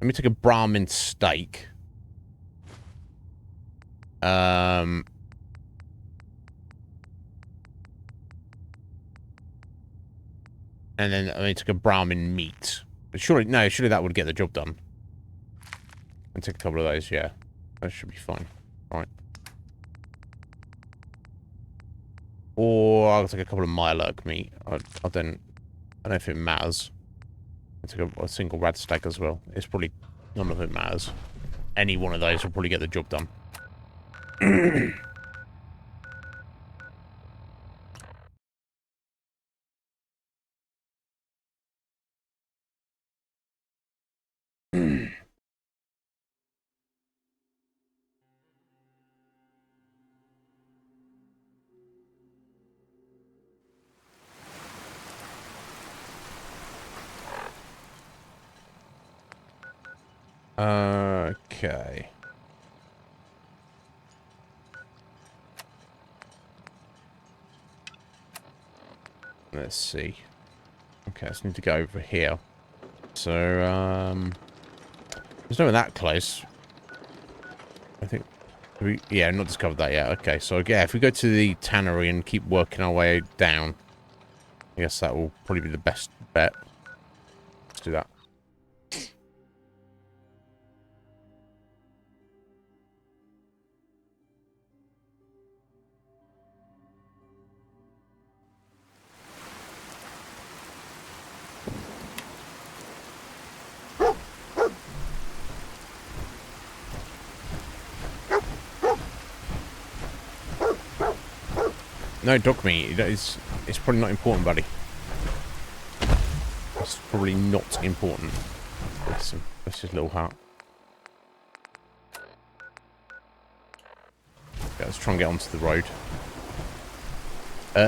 Let me take a Brahmin steak. And then I need to take a Brahmin meat. But surely that would get the job done. And take a couple of those, yeah. That should be fine. Right. Or I'll take a couple of Mirelurk meat. I don't know if it matters. I'll take a single rad steak as well. It's probably none of it matters. Any one of those will probably get the job done. Okay. Let's see. Okay, I just need to go over here. So, there's no one that close. I think... yeah, not discovered that yet. Okay, so yeah, if we go to the tannery and keep working our way down, I guess that will probably be the best bet. Let's do that. No dog meat. It's probably not important, buddy. It's probably not important. Bless him. Bless his little heart. Okay, let's try and get onto the road.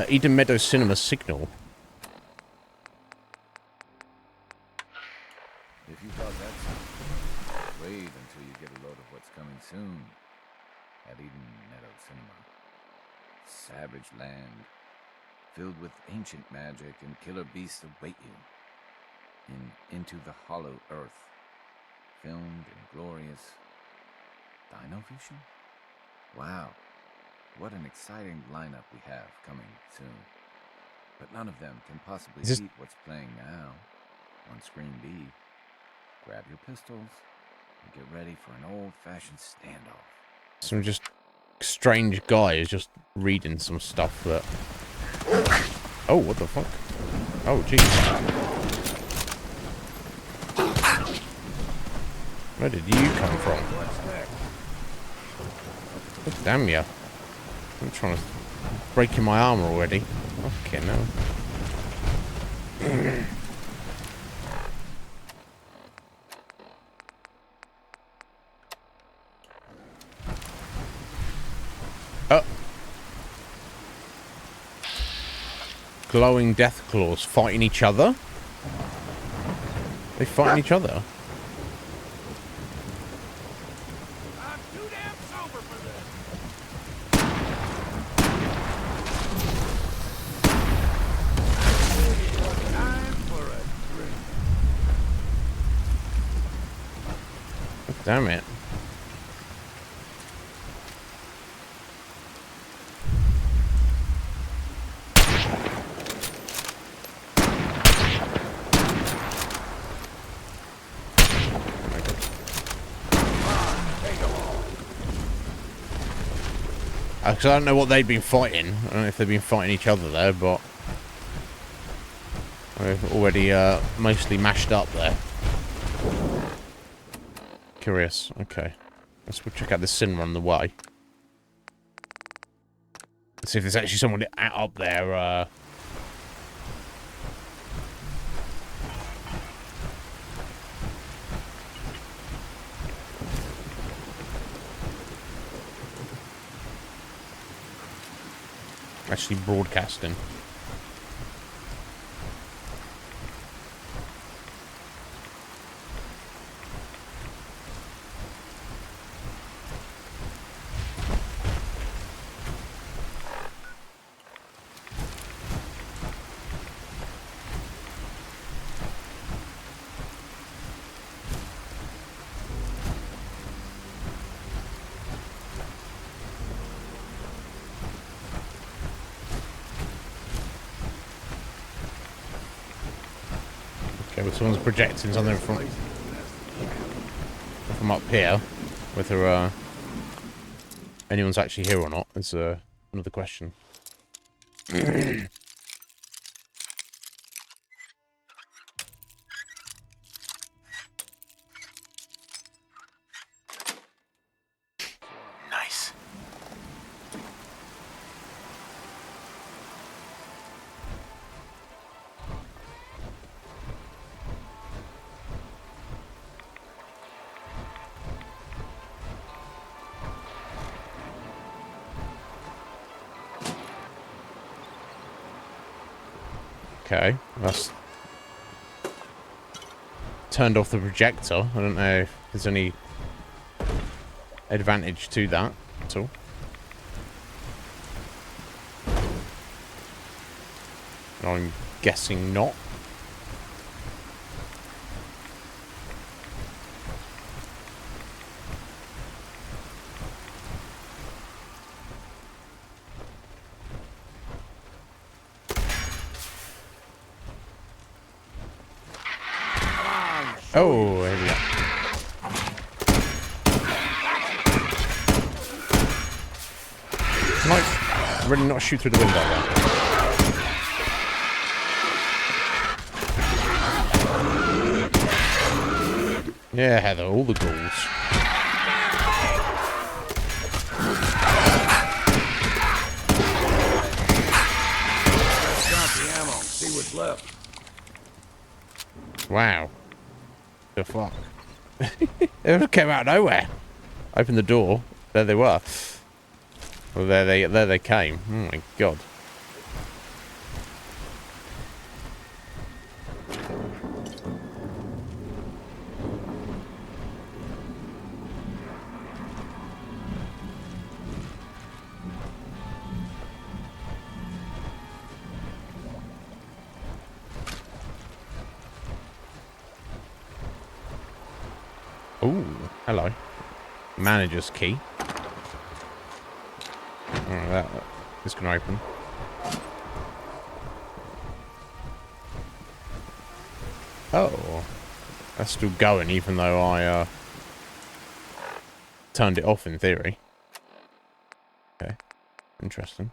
Eden Meadow Cinema signal. If you thought that's... wait until you get a load of what's coming soon at Eden Meadow Cinema. Savage land, filled with ancient magic and killer beasts await you. Into the hollow earth, filmed in glorious dino vision? Wow, what an exciting lineup we have coming soon. But none of them can possibly beat what's playing now on Screen B. Grab your pistols and get ready for an old-fashioned standoff. Some just strange guy is just reading some stuff that... Oh, what the fuck? Oh, jeez. Where did you come from? Damn you. I'm trying to... breaking my armor already. Okay, no. Oh. Glowing death claws fighting each other? They fighting each other? I'm too damn sober for this. Time for a drink. Damn it. Because I don't know what they've been fighting. I don't know if they've been fighting each other there, but I've already mostly mashed up there. Curious. Okay. Let's go check out the cinema on the way. Let's see if there's actually someone up there. Actually broadcasting. Okay, but someone's projecting something in front from up here. Whether anyone's actually here or not is another question. Nice. Okay, that's turned off the projector. I don't know if there's any advantage to that at all. I'm guessing not. Oh, there we go. Might really not shoot through the window then. Yeah, Heather, all the ghouls. Got the ammo. See what's left. Wow. The fuck? They just came out of nowhere. Opened the door. There they were. Well, there they came. Oh my god. Ooh, hello. Manager's key. Oh, that is going to open. Oh, that's still going even though I turned it off in theory. Okay, interesting.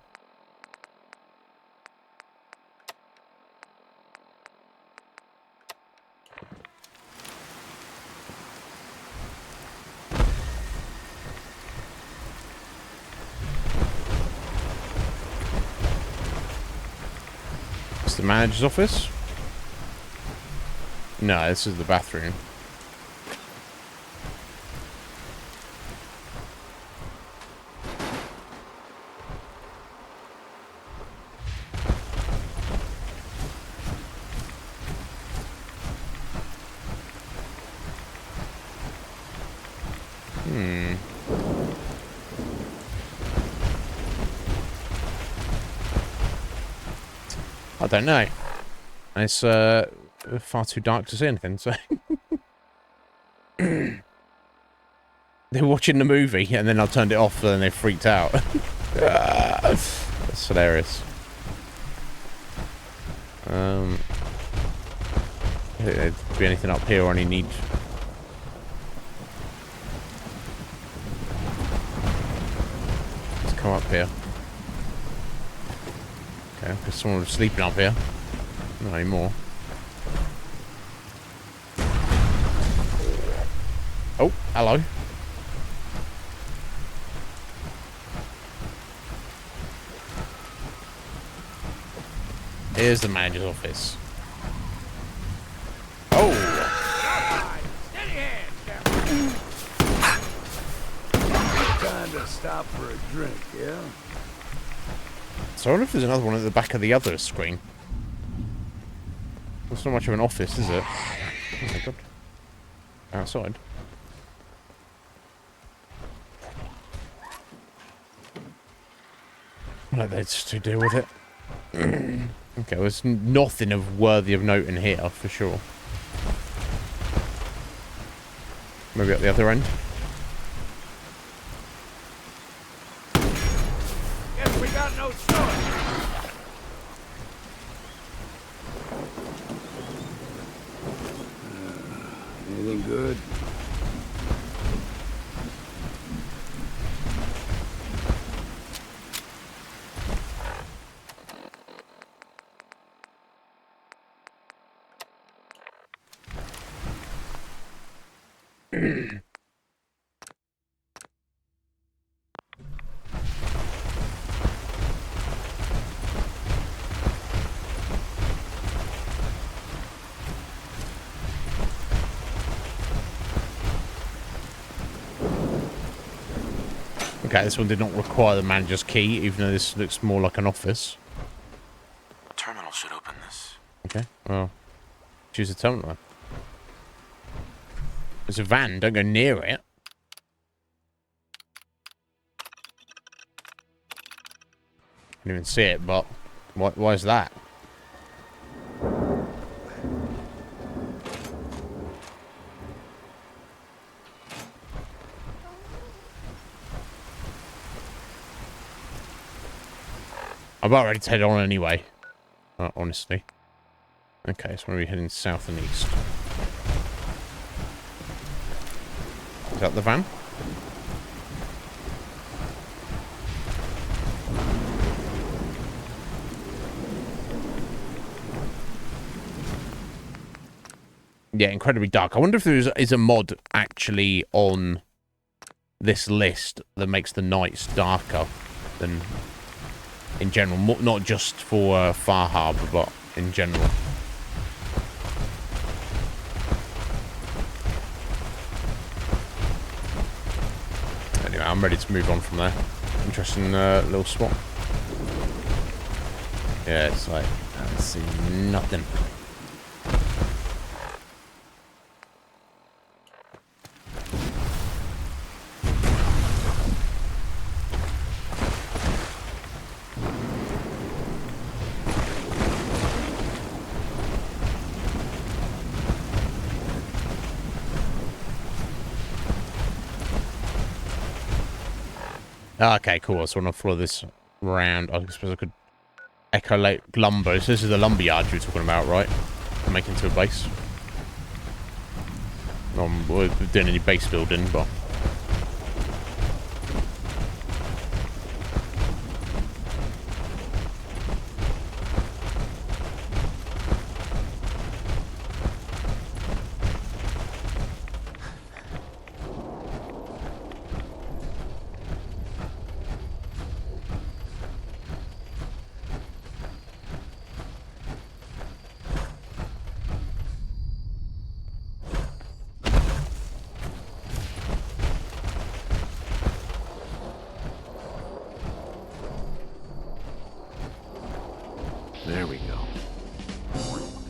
It's the manager's office? No, this is the bathroom. I don't know. It's far too dark to see anything, so... They're watching the movie, and then I turned it off, and they freaked out. That's hilarious. There'd be anything up here or any need... Let's come up here. Okay, because someone was sleeping up here. Not anymore. Oh, hello. Here's the manager's office. Oh! Time to stop for a drink, yeah? So I wonder if there's another one at the back of the other screen. It's not much of an office, is it? Oh my god. Outside. Let they just to deal with it. Okay, well, there's nothing of worthy of note in here, for sure. Maybe at the other end. Guess we got no choice. Anything good? Okay, this one did not require the manager's key, even though this looks more like an office. Terminal should open this. Okay, well, choose the terminal. There's a van, don't go near it. Can't even see it, but why is that? I'm about ready to head on anyway. Honestly. Okay, so we're heading south and east. Is that the van? Yeah, incredibly dark. I wonder if there is a mod actually on this list that makes the nights darker than in general. Not just for Far Harbor, but in general. Anyway, I'm ready to move on from there. Interesting little spot. Yeah, it's like, I see nothing. Okay, cool. So I want to follow this around. I suppose I could echo lumber. So this is the lumber yard you were talking about, right? Make into a base. We're doing any base building, but...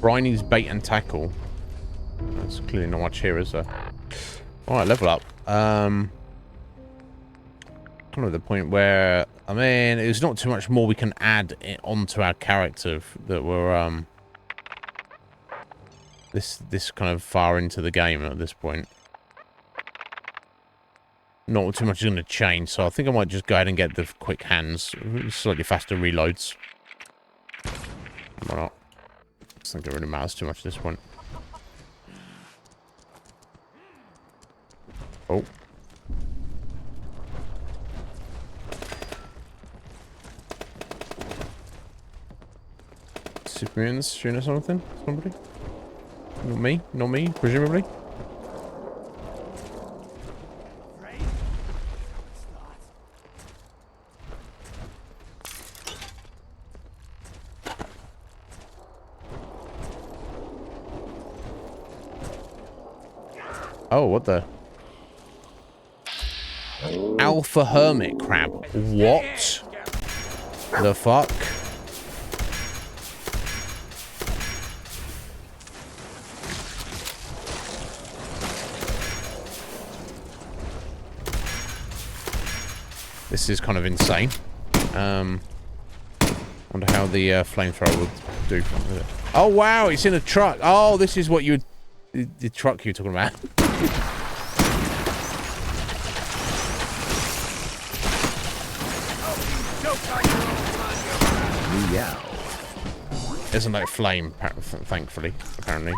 Briny's bait and tackle. That's clearly not much here, is there? Alright, level up. Kind of the point where, I mean, there's not too much more we can add onto our character that we're, this kind of far into the game at this point. Not too much is going to change, so I think I might just go ahead and get the quick hands. Slightly faster reloads. Why not? I think it really matters too much at this point. Oh. Superman's shooting at something? Somebody? Not me? Not me, presumably? Oh, what the? Alpha hermit crab. What the fuck? This is kind of insane. Wonder how the flamethrower would do with it. Oh wow, it's in a truck. Oh, this is what you would... The truck you were talking about. Yeah. Isn't that flame, thankfully, apparently.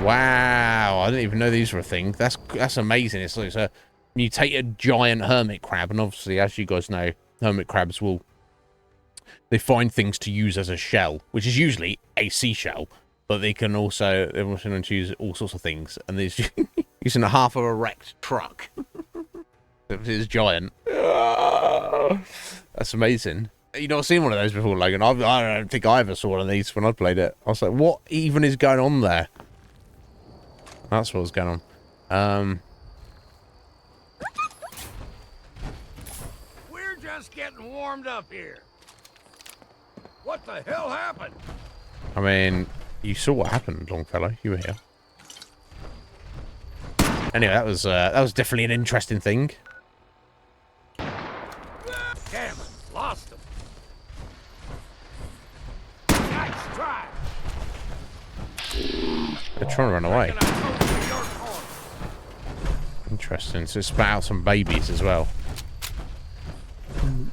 Wow, I didn't even know these were a thing. That's amazing. It's a mutated giant hermit crab, and obviously, as you guys know, hermit crabs they find things to use as a shell, which is usually a seashell, but they're also going to use all sorts of things, and they're using a half of a wrecked truck. It is giant. That's amazing. You've not seen one of those before, Logan? I don't think I ever saw one of these when I played it. I was like, what even is going on there? That's what was going on. We're just getting warmed up here. What the hell happened? I mean, you saw what happened, Longfellow. You were here. Anyway, that was definitely an interesting thing. Damn it, lost him. Nice try. They're trying to run away. Interesting. So spat out some babies as well.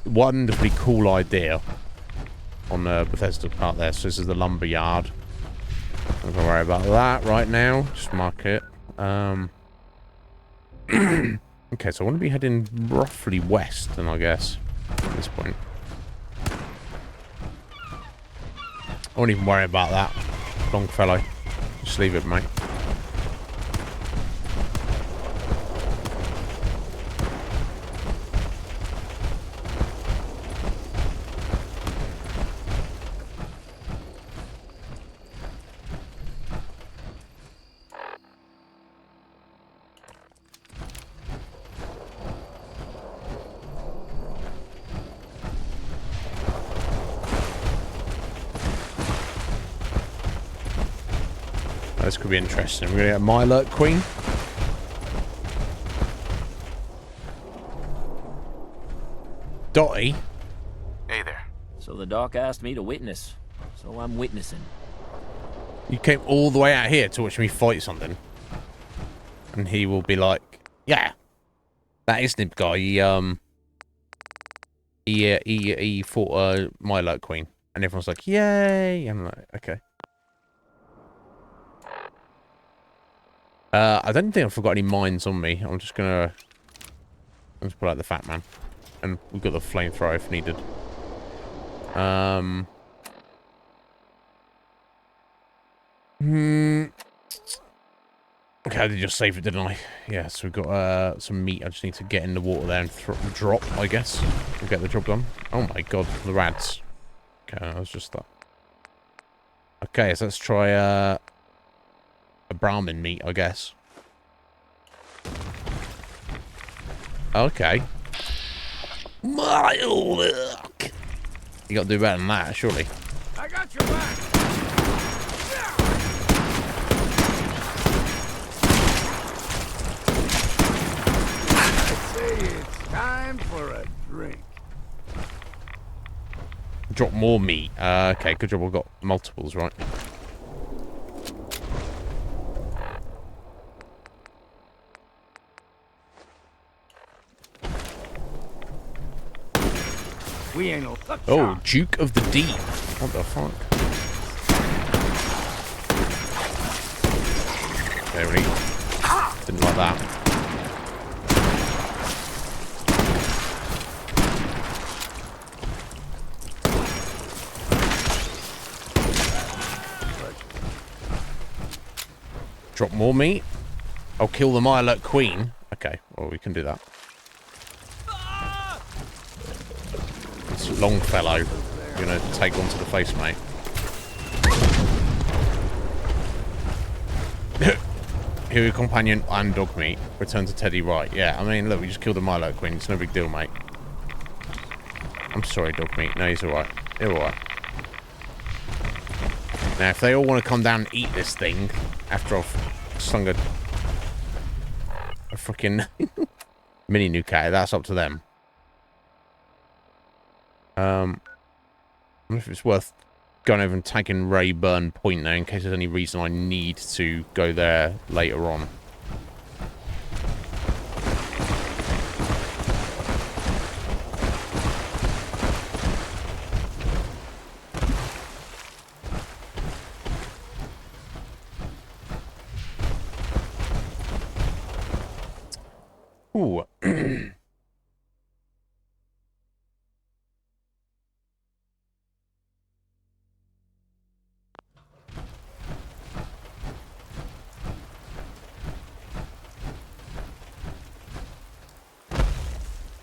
Wonderfully cool idea on the Bethesda part there. So this is the lumber yard. I'm not gonna worry about that right now. Just mark it. Okay, so I want to be heading roughly west, then I guess at this point. I won't even worry about that, Longfellow. Just leave it, mate. This could be interesting. We're gonna get my alert queen. Dottie. Hey there. So the doc asked me to witness, so I'm witnessing. You came all the way out here to watch me fight something, and he will be like, "Yeah, that Iznib guy. He fought my alert queen," and everyone's like, "Yay!" And I'm like, "Okay." I don't think I've forgot any mines on me. I'm just gonna pull out the fat man. And we've got the flamethrower if needed. Okay, I did just save it, didn't I? Yeah, so we've got some meat. I just need to get in the water there and drop, I guess. We'll get the job done. Oh my god, the rads. Okay, that was just that. Okay, so let's try a Brahmin meat, I guess. My luck. You got to do better than that, surely. I got your back. I say it's time for a drink. Drop more meat. Okay, good job. We've got multiples, right? We ain't no Oh, Duke of the Deep. What the fuck? There we go. Didn't like that. Drop more meat. I'll kill the Mirelurk Queen. Okay, well, we can do that. This Longfellow. You're going to take one to the face, mate. Here, your companion and dog meat. Return to Teddy right. Yeah, I mean, look, we just killed the Mirelurk Queen. It's no big deal, mate. I'm sorry, dog meat. No, he's alright. You're alright. Now, if they all want to come down and eat this thing after I've slung a freaking mini nuke at it, that's up to them. I don't know if it's worth going over and tagging Rayburn Point now in case there's any reason I need to go there later on. Ooh.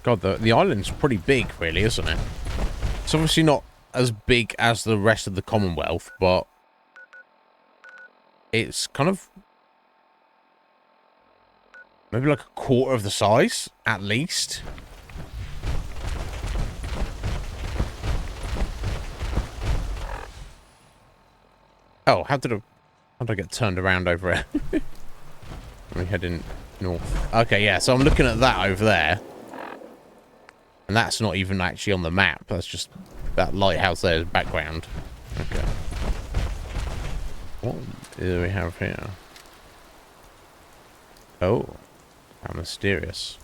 God, the island's pretty big, really, isn't it? It's obviously not as big as the rest of the Commonwealth, but it's kind of maybe like a quarter of the size, at least. Oh, how did I get turned around over here? We're heading north. Okay, yeah, so I'm looking at that over there. And that's not even actually on the map. That's just that lighthouse there is background. Okay. What do we have here? Oh. How mysterious.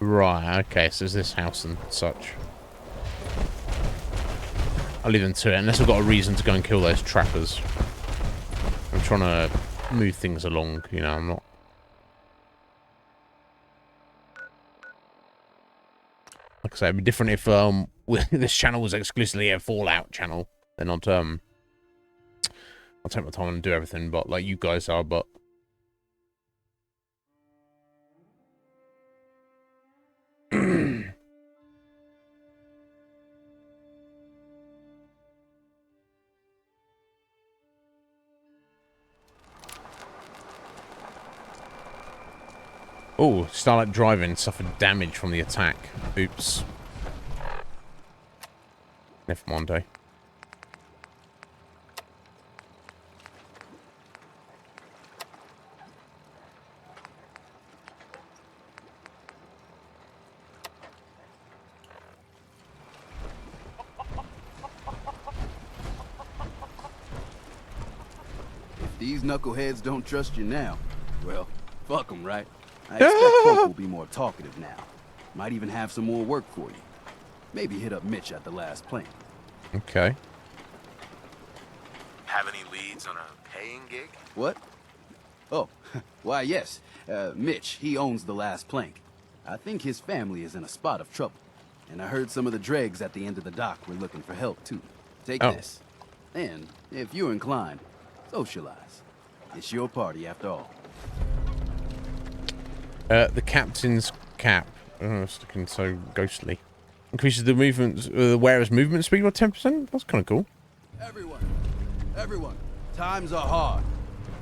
Right, okay, so there's this house and such. I'll leave them to it, unless I've got a reason to go and kill those trappers. I'm trying to move things along, you know, I'm not... Like I say, it'd be different if this channel was exclusively a Fallout channel. Then I'll take my time and do everything, but like you guys are, but... Oh, Starlight Driving suffered damage from the attack. Oops. Never mind, eh? If these knuckleheads don't trust you now, well, fuck them, right? I expect Pope will be more talkative now. Might even have some more work for you. Maybe hit up Mitch at the last plane. Okay. Have any leads on a paying gig? What? Oh, why, yes. Mitch, he owns the last plank. I think his family is in a spot of trouble. And I heard some of the dregs at the end of the dock were looking for help, too. Take this. And, if you're inclined, socialize. It's your party after all. The captain's cap. Oh, it's looking so ghostly. Increases the movement, the wearer's movement speed by 10%. That's kind of cool. Everyone, times are hard.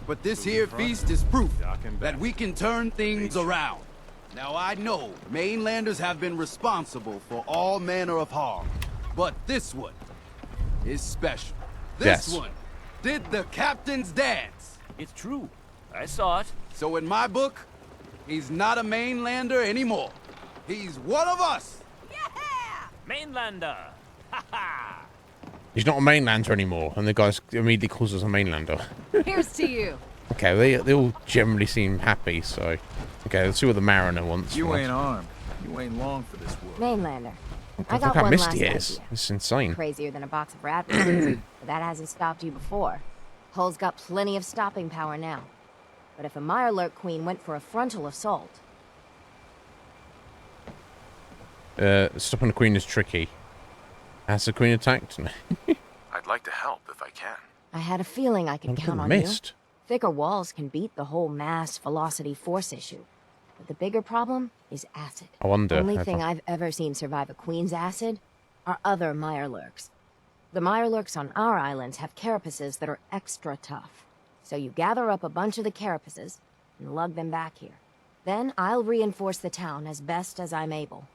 But this here feast is proof that we can turn things around. Now I know mainlanders have been responsible for all manner of harm, but this one is special. This one did the captain's dance. It's true. I saw it. So in my book, he's not a mainlander anymore. He's one of us. Mainlander. Ha ha. He's not a mainlander anymore, and the guy immediately calls us a mainlander. Here's to you. Okay, they all generally seem happy, so... Okay, let's see what the mariner wants. You ain't armed. You ain't long for this world. Mainlander. I Look got how one last misty it idea. is. It's insane. Crazier than a box of rat poison, but that hasn't stopped you before. Hull's got plenty of stopping power now. But if a Mirelurk queen went for a frontal assault... Stopping the queen is tricky. Has the queen attacked? I'd like to help if I can. I had a feeling I could count on missed. you. Thicker walls can beat the whole mass velocity force issue. But the bigger problem is acid. I wonder. The only thing I've ever seen survive a queen's acid are other Mirelurks. The Mirelurks on our islands have carapaces that are extra tough. So you gather up a bunch of the carapaces and lug them back here. Then I'll reinforce the town as best as I'm able.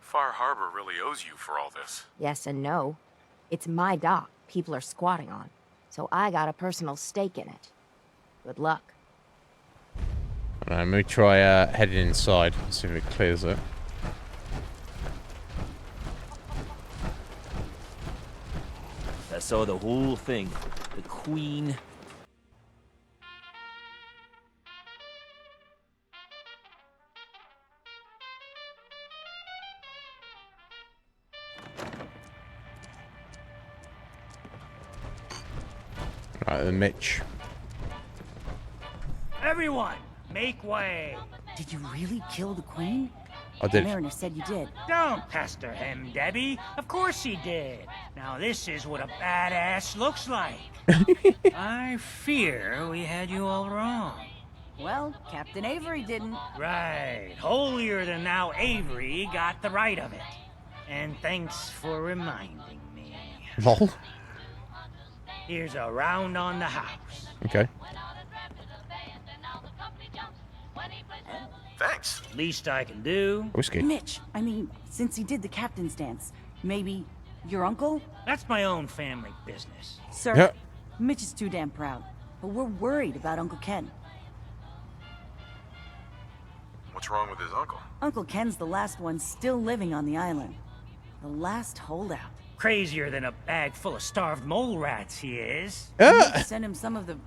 Far Harbor really owes you for all this. Yes and no. It's my dock people are squatting on, so I got a personal stake in it. Good luck. Alright, let me try heading inside, see if it clears it. I saw the whole thing. The queen. Right, then Mitch. Everyone, make way. Did you really kill the queen? I did. Mariner said you did. Don't pester him, Debbie. Of course he did. Now this is what a badass looks like. I fear we had you all wrong. Well, Captain Avery didn't. Right. Holier than thou Avery got the right of it. And thanks for reminding me. Lol. Here's a round on the house. Okay. Thanks. Least I can do. Whiskey. Mitch, I mean, since he did the captain's dance, maybe your uncle? That's my own family business. Sir, Yeah. Mitch is too damn proud, but we're worried about Uncle Ken. What's wrong with his uncle? Uncle Ken's the last one still living on the island. The last holdout. Crazier than a bag full of starved mole rats, he is. Send him some of the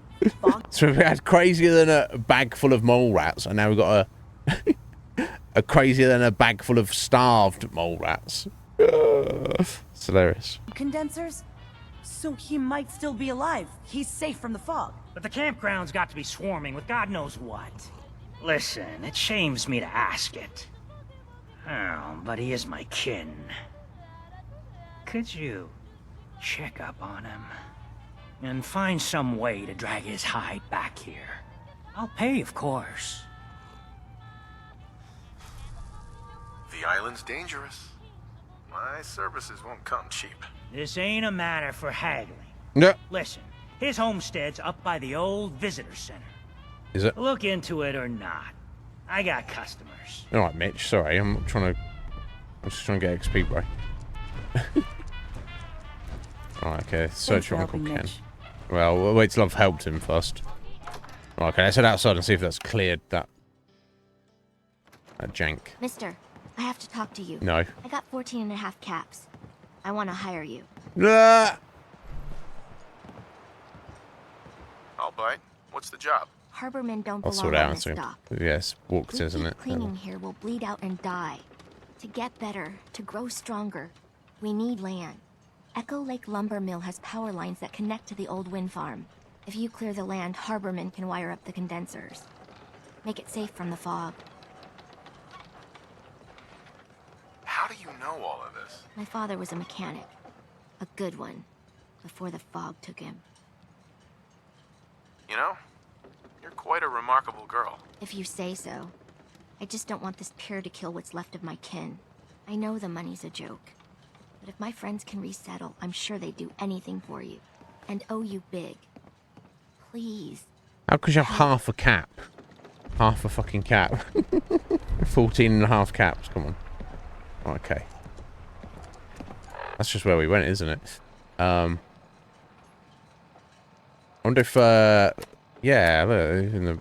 So we had crazier than a bag full of mole rats, and now we've got a crazier than a bag full of starved mole rats. It's hilarious. condensers? So he might still be alive. He's safe from the fog. But the campground's got to be swarming with God knows what. Listen, it shames me to ask it. Oh, but he is my kin. Could you check up on him? And find some way to drag his hide back here. I'll pay, of course. The island's dangerous. My services won't come cheap. This ain't a matter for haggling. Yeah. Listen, his homestead's up by the old visitor center. Is it? Look into it or not. I got customers. Alright, Mitch, sorry, I'm just trying to get XP, bro. Alright, okay, search for Uncle Ken. Well, we'll wait till I've helped him first. Right, okay, let's head outside and see if that's cleared that jank. Mister, I have to talk to you. No. I got 14 and a half caps. I want to hire you. I'll bite. What's the job? Harbormen don't I'll belong sort it out on in a this second. dock. Yes, walked, We isn't keep it? cleaning here will bleed out and die. To get better, to grow stronger, we need land. Echo Lake Lumber Mill has power lines that connect to the old wind farm. If you clear the land, Harbormen can wire up the condensers. Make it safe from the fog. How do you know all of this? My father was a mechanic. A good one. before the fog took him. You know, you're quite a remarkable girl. If you say so. I just don't want this pier to kill what's left of my kin. I know the money's a joke. But if my friends can resettle, I'm sure they'd do anything for you. And owe you big. Please. How could you have half a cap? Half a fucking cap. 14 and a half caps, come on. Okay. That's just where we went, isn't it? I wonder if, yeah, look, in the...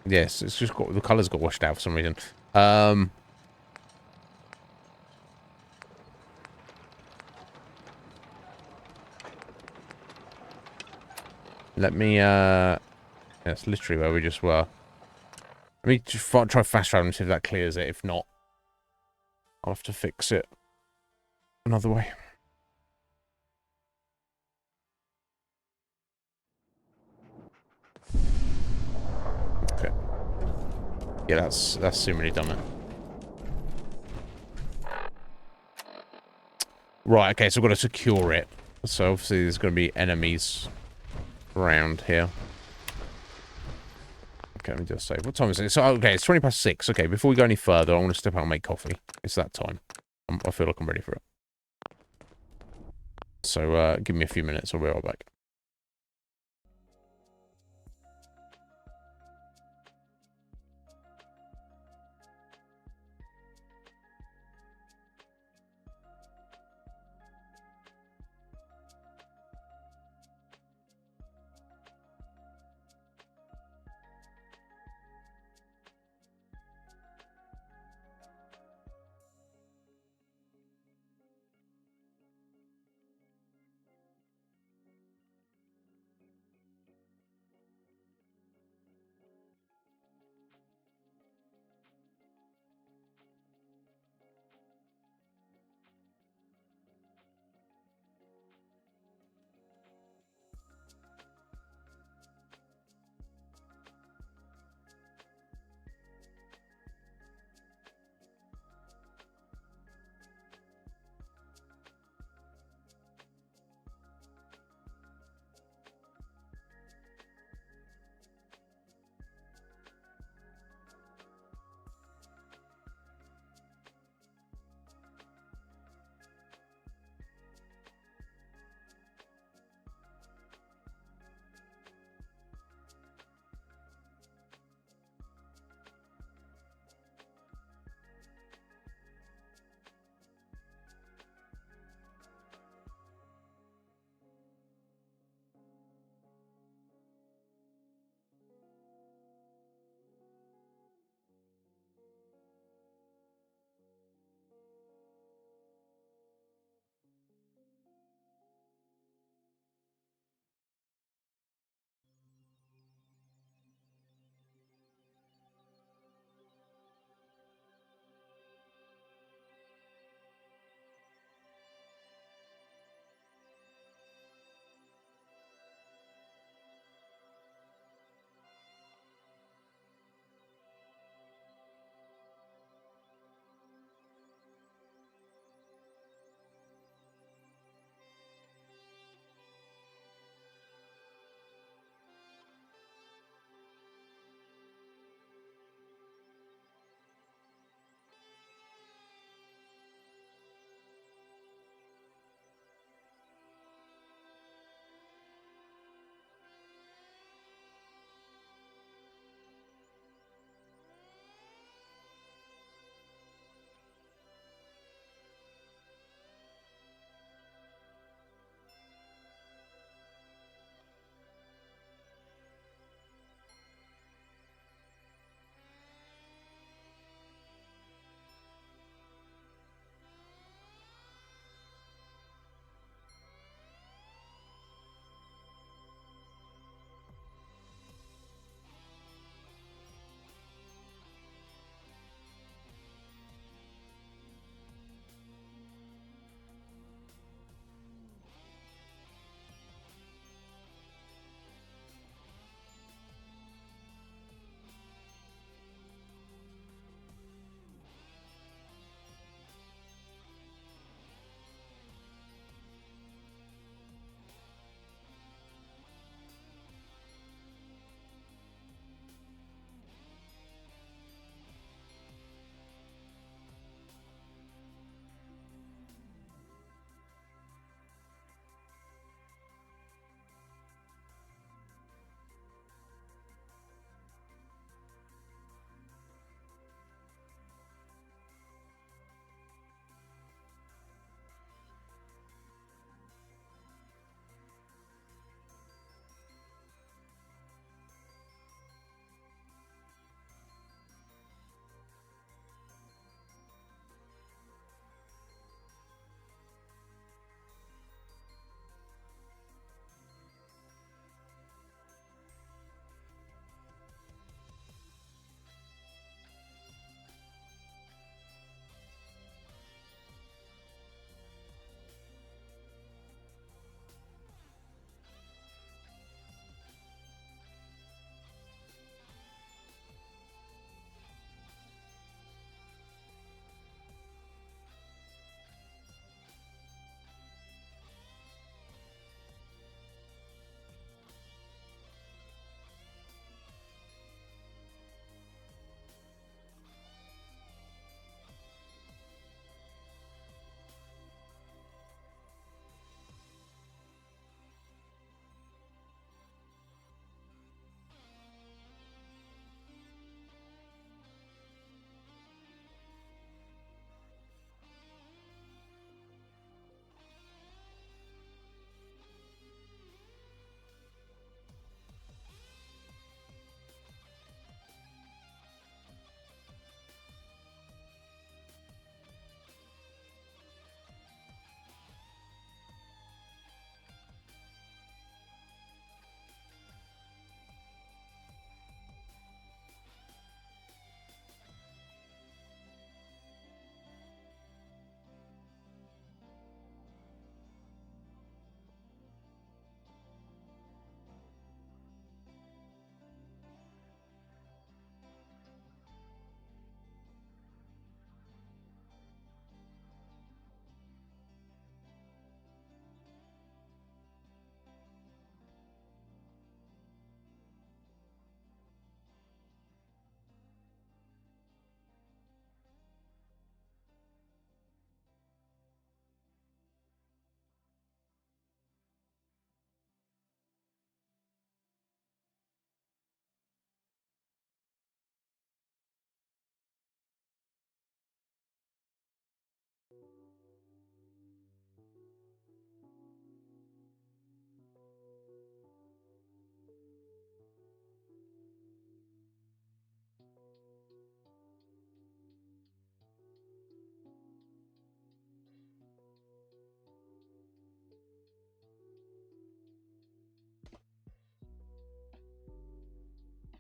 Yes, it's just got... The colours got washed out for some reason. Let me, that's literally where we just were. Let me just try fast travel and see if that clears it. If not, I'll have to fix it another way. Okay. Yeah, that's seemingly done it. Right, okay, so we've got to secure it. So obviously there's going to be enemies around here. Okay, let me just save. What time is it? So, okay, it's 20 past 6. Okay, before we go any further, I want to step out and make coffee. It's that time. I feel like I'm ready for it. So, give me a few minutes. I'll be right back.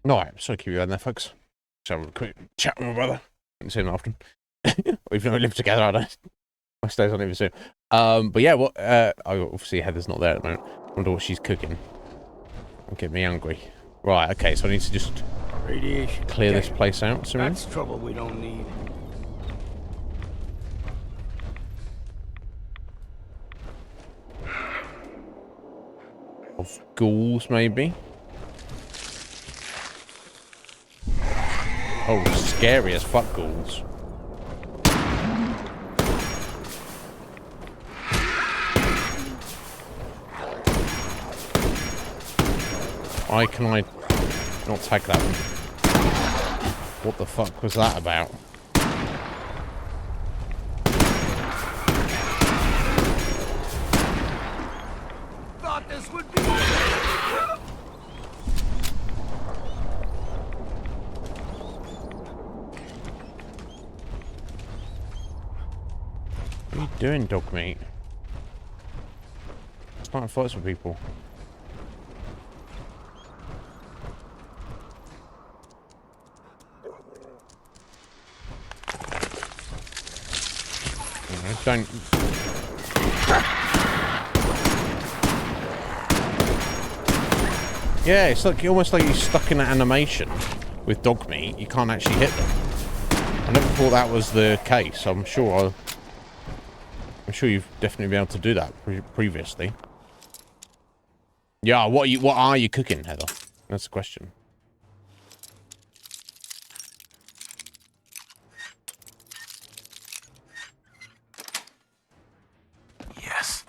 Alright, sorry to keep you on there, folks. Just have a quick chat with my brother. I haven't seen him often. Even though we live together, I don't. Most days I don't even see him. But yeah, what? Obviously Heather's not there at the moment. I wonder what she's cooking. Get me hungry. Right, okay, so I need to just clear this place out. That's trouble we don't need. Of ghouls, maybe. Oh, scary as fuck ghouls. Why can I not tag that one? What the fuck was that about? Thought this would be. What are you doing, dog meat? Starting fights with people. Don't. Yeah, it's like almost like you're stuck in an animation with dog meat. You can't actually hit them. I never thought that was the case. I'm sure you've definitely been able to do that previously. Yeah, what are you cooking, Heather? That's the question. Yes.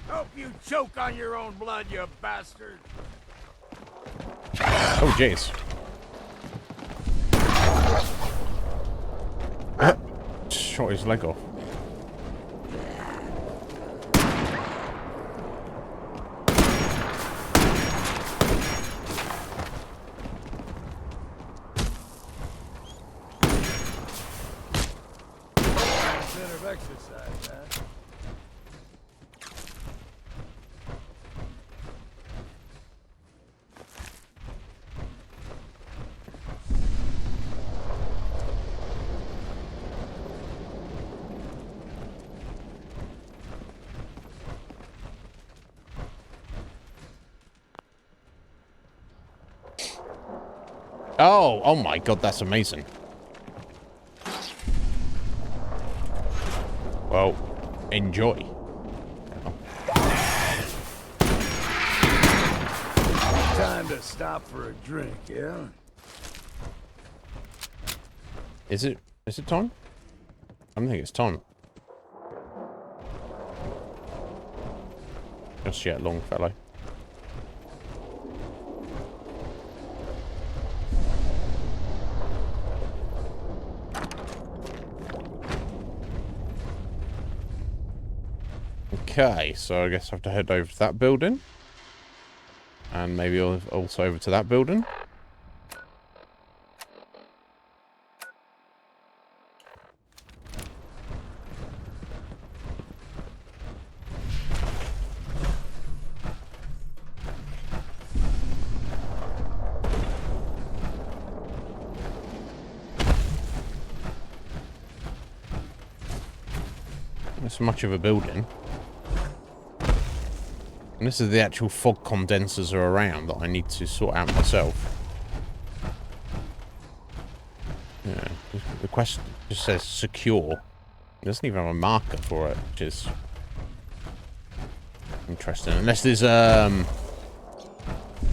Hope you choke on your own blood, you bastard. Oh, jeez. Shot his leg off. Exercise, huh? Oh my god, that's amazing. Well, enjoy. Time to stop for a drink, yeah? Is it time? I don't think it's time. Just yet, long fellow. Okay, so I guess I have to head over to that building. And maybe also over to that building. It's much of a building. And this is the actual fog condensers are around that I need to sort out myself. Yeah, the quest just says secure. It doesn't even have a marker for it, which is interesting. Unless there's I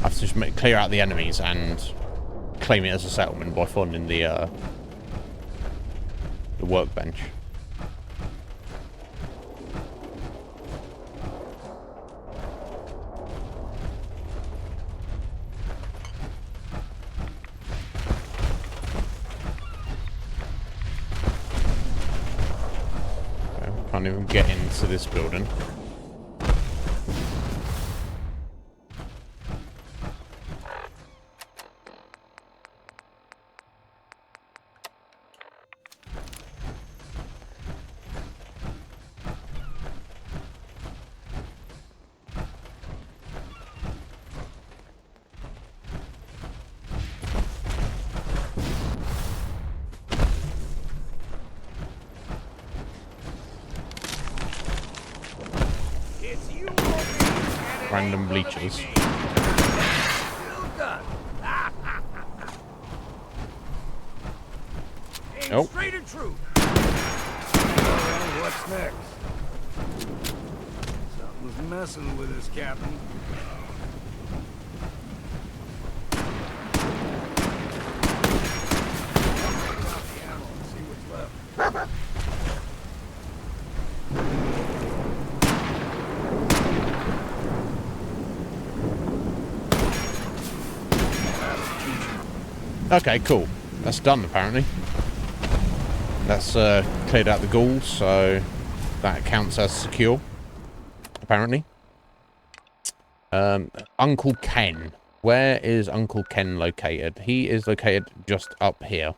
have to just clear out the enemies and claim it as a settlement by finding the workbench. Can't even get into this building. random bleachers. Oh. Straight and true. What's next? Something's messing with us, Captain. Okay, cool. That's done, apparently. That's cleared out the ghouls, so that counts as secure, apparently. Uncle Ken. Where is Uncle Ken located? He is located just up here.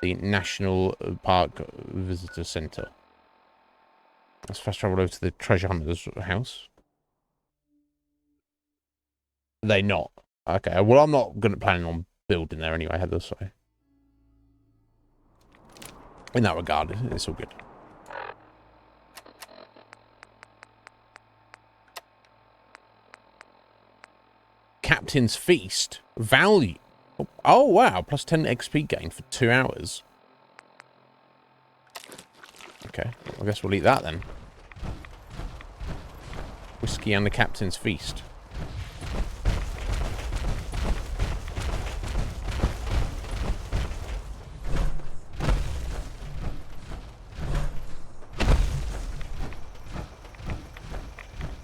The National Park Visitor Center. Let's fast travel over to the treasure hunter's house. They not. Okay, well, I'm not planning on building there anyway, Heather, so in that regard, it's all good. Captain's Feast. Value. Oh, wow. Plus 10 XP gain for 2 hours. Okay. I guess we'll eat that then. Whiskey and the Captain's Feast.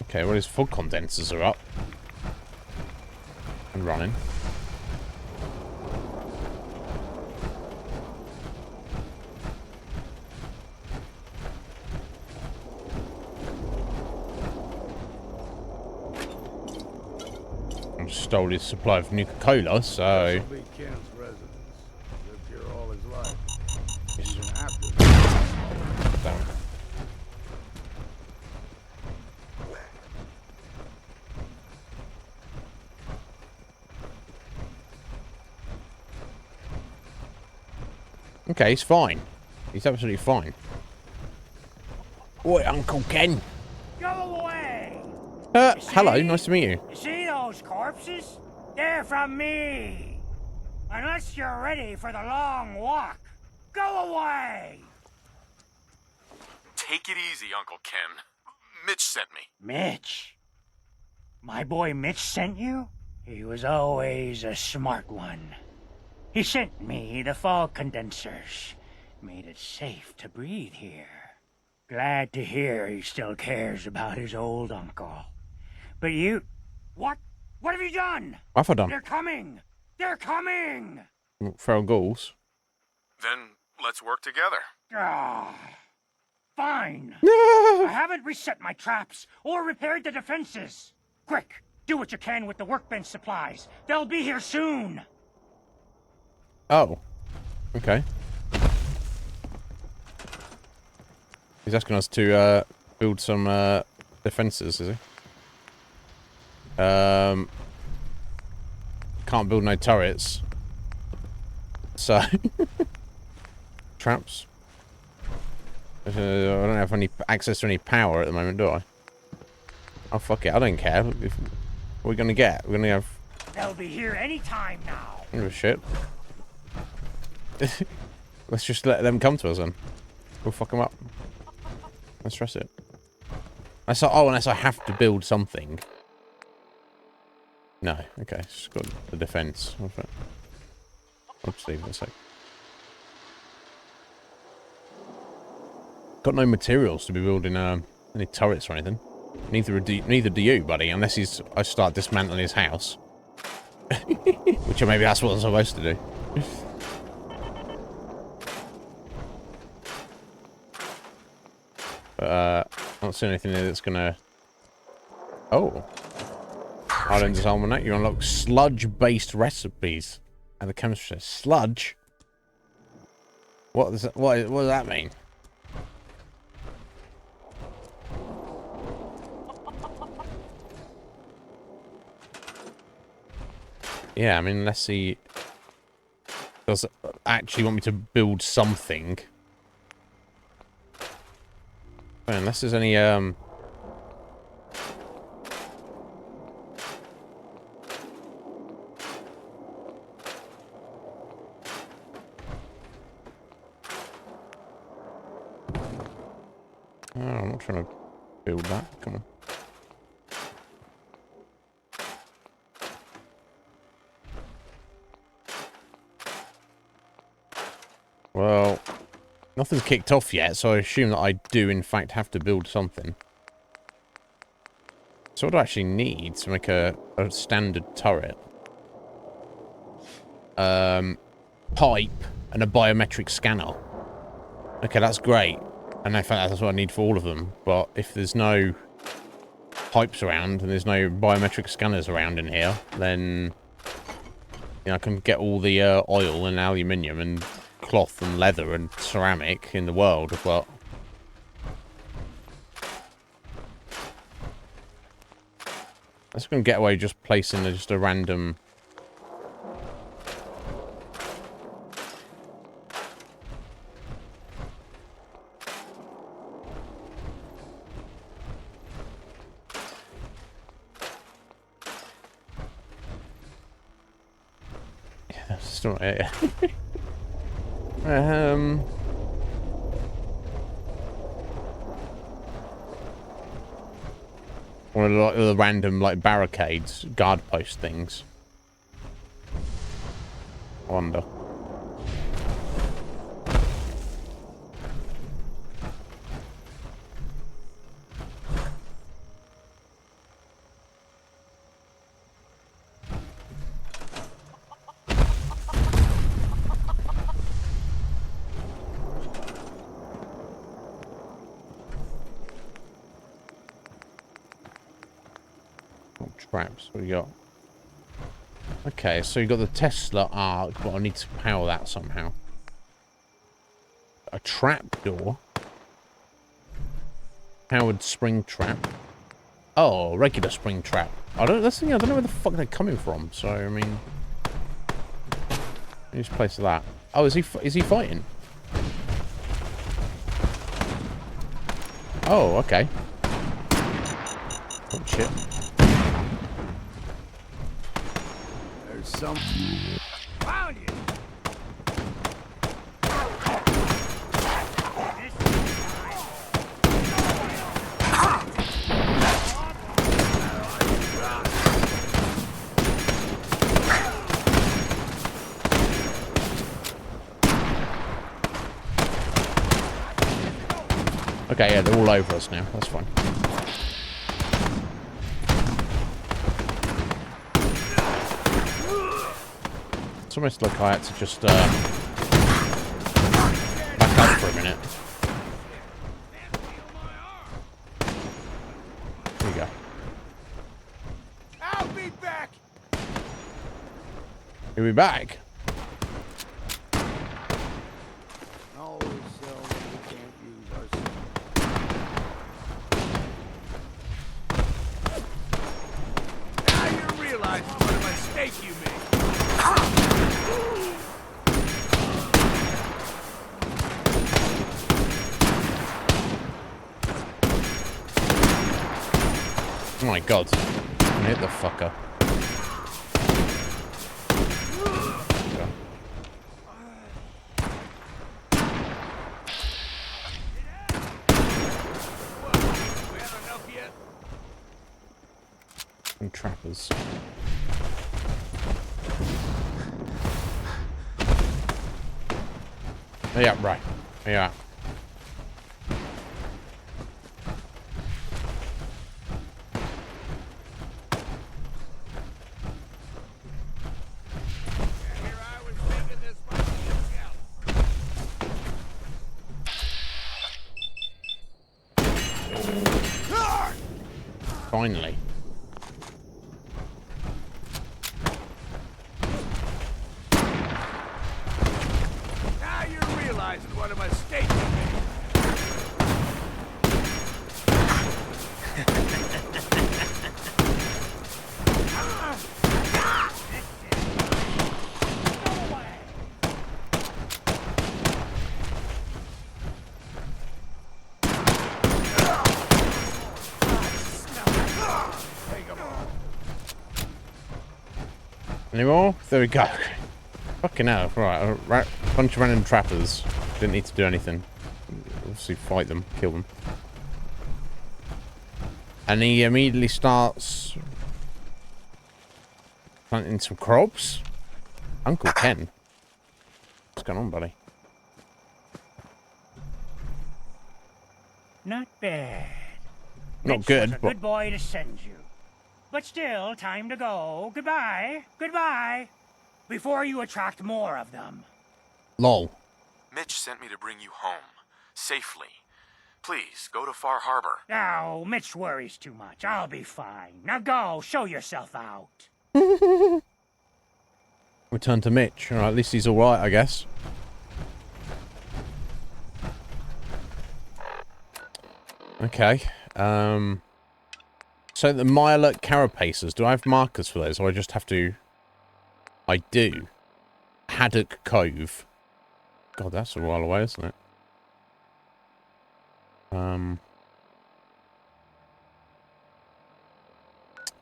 Okay, well, his fog condensers are up. And running. I stole his supply of Nuka-Cola, so... This will be Ken's residence. Lived here all his life. Even after... Damn. Okay, he's fine. He's absolutely fine. Oi, Uncle Ken. Go away! Hello, nice to meet you. You see those corpses? They're from me. Unless you're ready for the long walk. Go away! Take it easy, Uncle Ken. Mitch sent me. Mitch? My boy Mitch sent you? He was always a smart one. He sent me the fog condensers. Made it safe to breathe here. Glad to hear he still cares about his old uncle. But you... What? What have you done? What have I done? They're coming! They're coming! Feral ghouls. Then let's work together. Ah, fine. I haven't reset my traps or repaired the defenses. Quick, do what you can with the workbench supplies. They'll be here soon. Oh. Okay. He's asking us to build some defenses, is he? Can't build no turrets. So traps. I don't have any access to any power at the moment, do I? Oh fuck it, I don't care. What are we gonna get? We're gonna have... They'll be here any time now. I don't give a shit. Let's just let them come to us then. We'll fuck them up. Let's stress it. Unless I have to build something. No, okay. Just got the defense. I'll just leave it a sec. Got no materials to be building any turrets or anything. Neither do you, buddy. Unless I start dismantling his house. Which maybe that's what I'm supposed to do. But I don't see anything there that's gonna... Oh. Island's Almanac. You unlock sludge-based recipes. And the chemistry says sludge? What does that mean? Yeah, I mean, let's see. Does it actually want me to build something? Unless there's any, Oh, I'm not trying to build that. Come on. Well, nothing's kicked off yet, so I assume that I do, in fact, have to build something. So what do I actually need to make a standard turret? Pipe and a biometric scanner. Okay, that's great. And in fact, that's what I need for all of them. But if there's no pipes around and there's no biometric scanners around in here, then I can get all the oil and aluminium and cloth and leather and ceramic in the world, but that's going to get away just placing just a random. Yeah, that's still not it. One of the, like, the random like barricades, guard post things. I wonder. Traps, what do you got? Okay, so you got the Tesla arc, but I need to power that somehow. A trap door. Powered spring trap. Oh, regular spring trap. I don't know where the fuck they're coming from. So I mean, let me just place that. Oh, is he fighting? Oh, okay. Oh shit. Some Found you. Okay, yeah, they're all over us now. That's fine. It's almost like I had to just back up for a minute. There you go. I'll be back. Are we back? always sell what we can't use ourselves. Now you realize what a mistake you made. Oh my god. I hit the fucker. And trappers. Yeah, right. Yeah. Finally. Now you're realizing what a mistake you made. Any more? There we go. Fucking hell. Right, bunch of random trappers. Didn't need to do anything. Obviously fight them, kill them. And he immediately starts planting some crops. Uncle Ken. What's going on, buddy? Not bad. Not Mitch good, was a but... good boy to send you. But still, time to go. Goodbye. Goodbye. Before you attract more of them. Lol. Mitch sent me to bring you home. Safely. Please, go to Far Harbor. Oh, Mitch worries too much. I'll be fine. Now go, show yourself out. Return to Mitch. Alright, at least he's alright, I guess. Okay. So the Mirelurk Carapacers, do I have markers for those, or I just have to... I do. Haddock Cove. God, that's a while away, isn't it?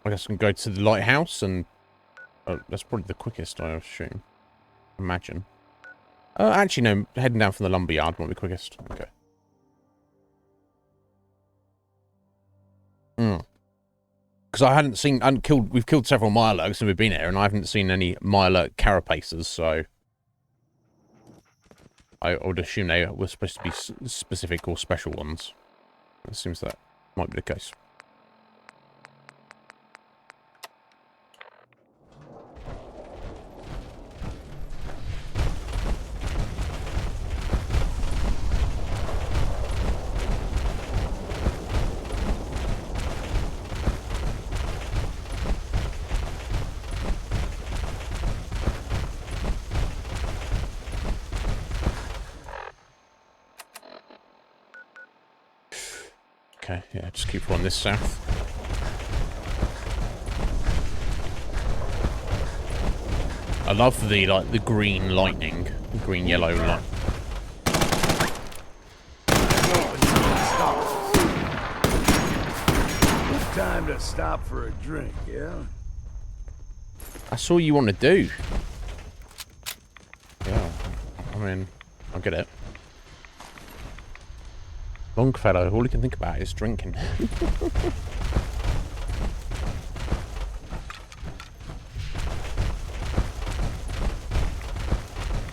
I guess I can go to the lighthouse and... Oh, that's probably the quickest, I assume. Imagine. Actually, no. Heading down from the lumberyard might be quickest. Okay. Because I hadn't seen... We've killed several Mirelurks since we've been here, and I haven't seen any Mirelurk Carapacers, so... I would assume they were supposed to be specific or special ones. It seems that might be the case. Okay, yeah, just keep on this south. I love the the green lightning, green yellow light. Time to stop for a drink, yeah? That's all you want to do. Yeah, I mean, I get it. Longfellow, all he can think about is drinking.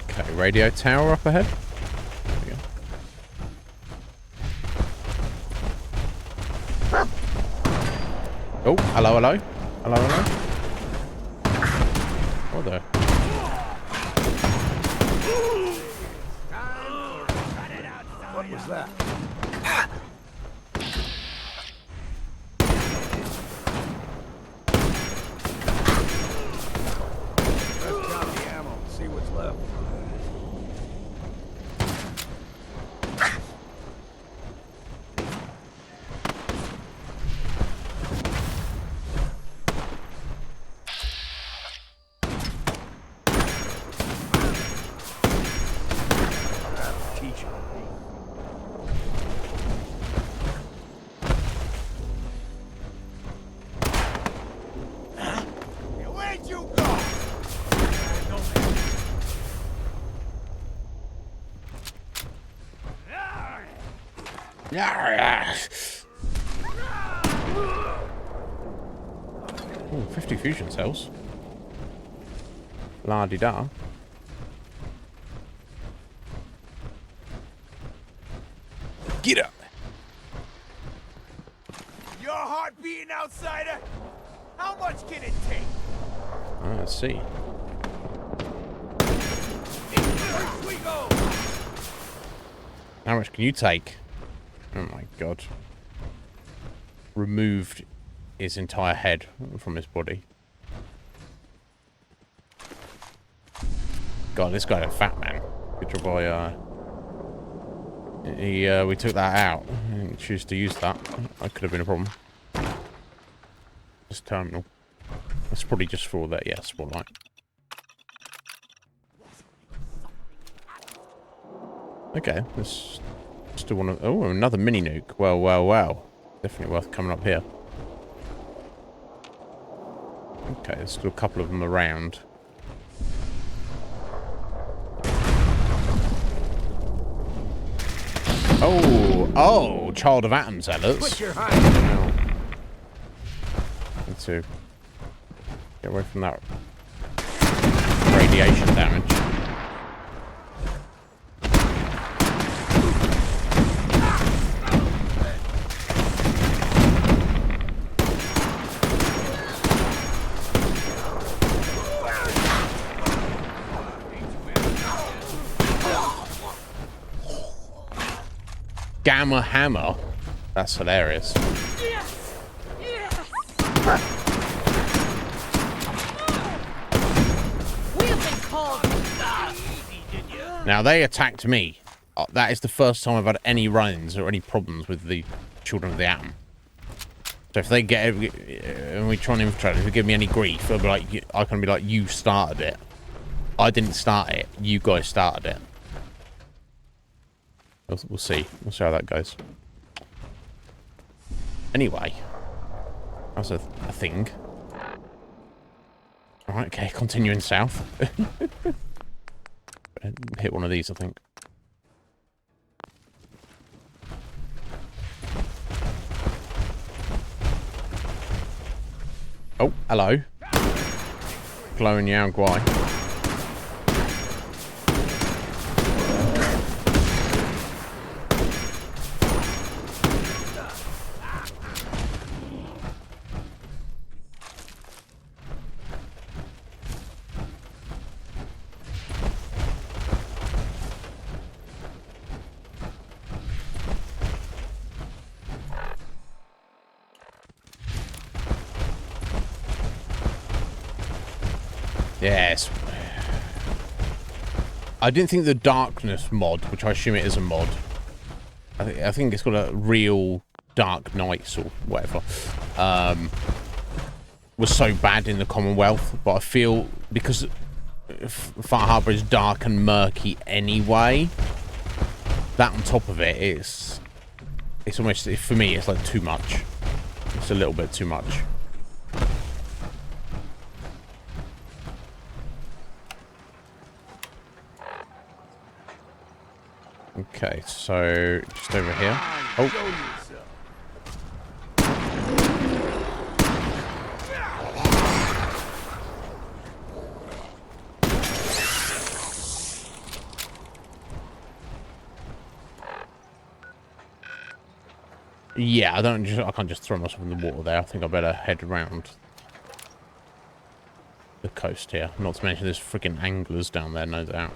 Okay, radio tower up ahead. There we go. Oh, hello, hello. Hello, hello. What the? What was that? Let's count the ammo and see what's left. Ooh, 50 fusion cells. La-di-da. Get up! Your heart beating, outsider? How much can it take? Let's see. First we go. How much can you take? Oh my god. Removed his entire head from his body. God, this guy's a fat man. Good job we took that out. I didn't choose to use that. That could have been a problem. This terminal. That's probably just for that, yeah, spotlight. Okay, this still one of... Oh, another mini nuke. Well, well, well. Definitely worth coming up here. Okay, there's still a couple of them around. Oh, child of atom zealots. Put your hands down. to get away from that radiation damage. Gamma hammer? That's hilarious. Now they attacked me. That is the first time I've had any run-ins or any problems with the Children of the Atom. So if they get and we try and infiltrate, if they give me any grief, I'll be like, I can be like, you started it. I didn't start it. You guys started it. We'll see. We'll see how that goes. Anyway, that's a thing. All right, okay, continuing south. Hit one of these, I think. Oh, hello. Glowing Yao Guai. Yes. I didn't think the darkness mod, which I assume it is a mod, I think it's got a real Dark Knights or whatever, was so bad in the Commonwealth, but I feel because Far Harbor is dark and murky anyway, that on top of it, it's almost, for me, it's like too much. It's a little bit too much. Okay, so just over here. Oh. Yeah, I can't just throw myself in the water there. I think I better head around the coast here. Not to mention there's freaking anglers down there, no doubt.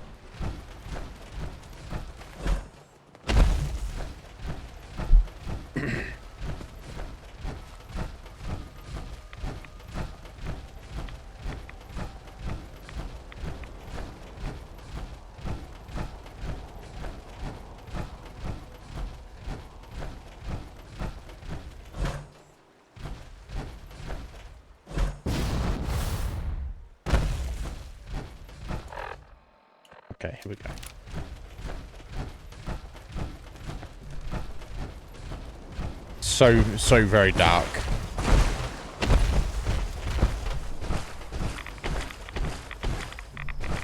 Okay, here we go. So very dark.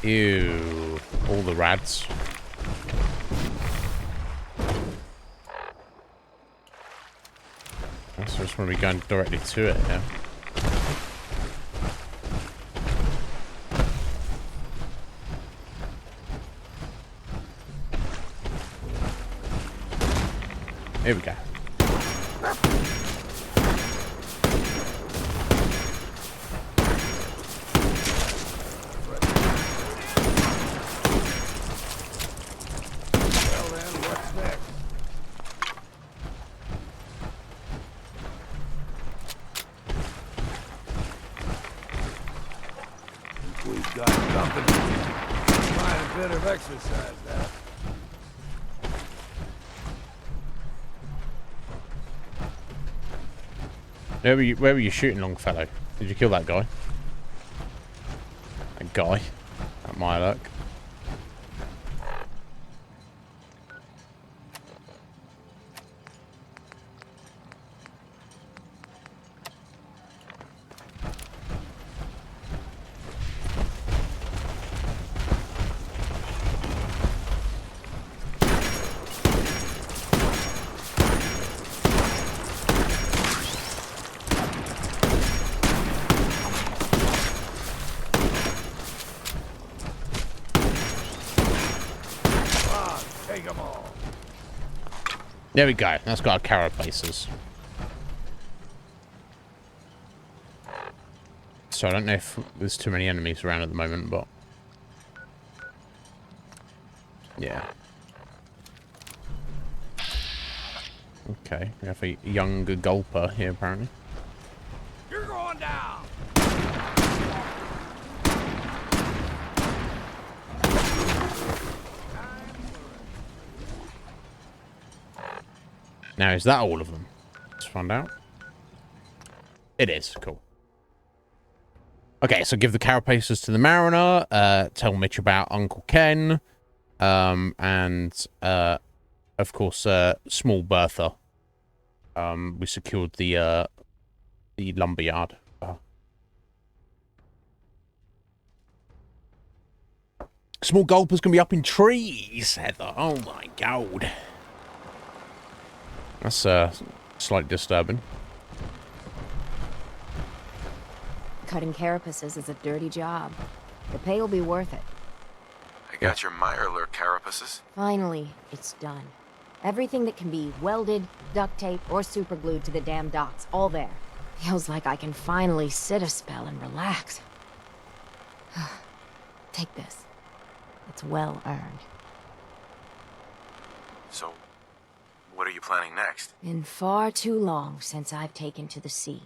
Ew, all the rads. So just want to be going directly to it, yeah. Here we go. Well then, what's next? We've got company. Find a bit of exercise now. Where were you shooting, Longfellow? Did you kill that guy? That guy? At my luck. Take them all. There we go. That's got our carapaces. So I don't know if there's too many enemies around at the moment, but yeah. Okay, we have a younger gulper here apparently. You're going down. Now, is that all of them? Let's find out. It is. Cool. Okay, so give the carapaces to the mariner. Tell Mitch about Uncle Ken. And, of course, small Bertha. We secured the lumberyard. Small gulpers can be up in trees, Heather. Oh, my God. That's slightly disturbing. Cutting carapaces is a dirty job. The pay will be worth it. I got your Mirelurk carapaces. Finally, it's done. Everything that can be welded, duct taped, or superglued to the damn docks, all there. Feels like I can finally sit a spell and relax. Take this. It's well earned. So, what are you planning next? Been far too long since I've taken to the sea.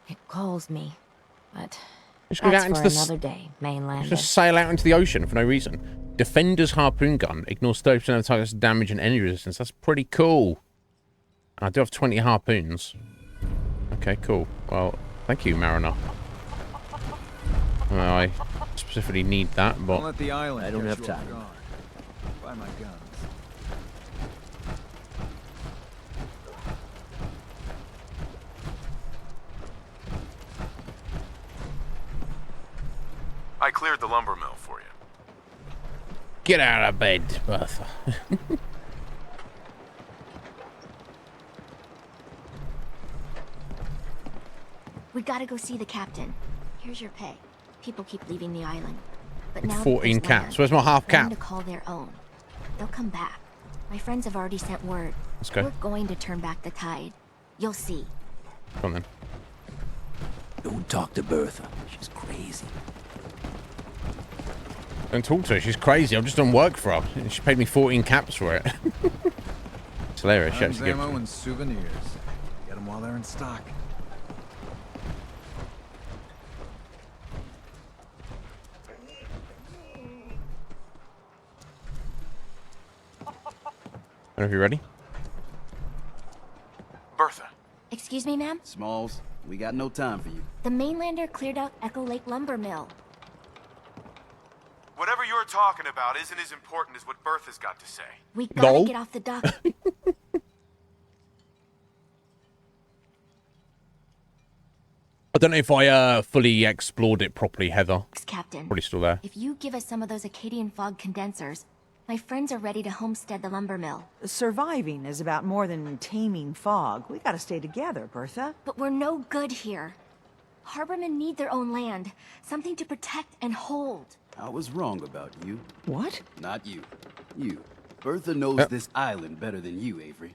It calls me, but that's for another day, mainlander. Just sail out into the ocean for no reason. Defender's harpoon gun ignores 30% of the target's damage and any resistance. That's pretty cool. I do have 20 harpoons. Okay, cool. Well, thank you, Mariner. Well, I specifically need that, but Let the island I don't have time. Find my guns. I cleared the lumber mill for you. get out of bed, Bertha. We gotta go see the captain. Here's your pay. People keep leaving the island. But now 14 caps. Where's my half cap? to call their own. They'll come back. My friends have already sent word. Let's go. We're going to turn back the tide. You'll see. Come on then. Don't talk to Bertha. She's crazy. Don't talk to her. She's crazy. I've just done work for her. She paid me 14 caps for it. It's hilarious. She actually gives ammo me. and souvenirs. Get them while they're in stock. Are you ready? Bertha. Excuse me, ma'am? Smalls, we got no time for you. The mainlander cleared out Echo Lake Lumber Mill. Whatever you're talking about isn't as important as what Bertha's got to say. We gotta get off the dock. I don't know if I fully explored it properly, Heather. Captain. Probably still there. If you give us some of those Acadian fog condensers, my friends are ready to homestead the lumber mill. Surviving is about more than taming fog. We gotta stay together, Bertha. But we're no good here. Harbormen need their own land, something to protect and hold. I was wrong about you. What? Not you. You. Bertha knows this island better than you, Avery.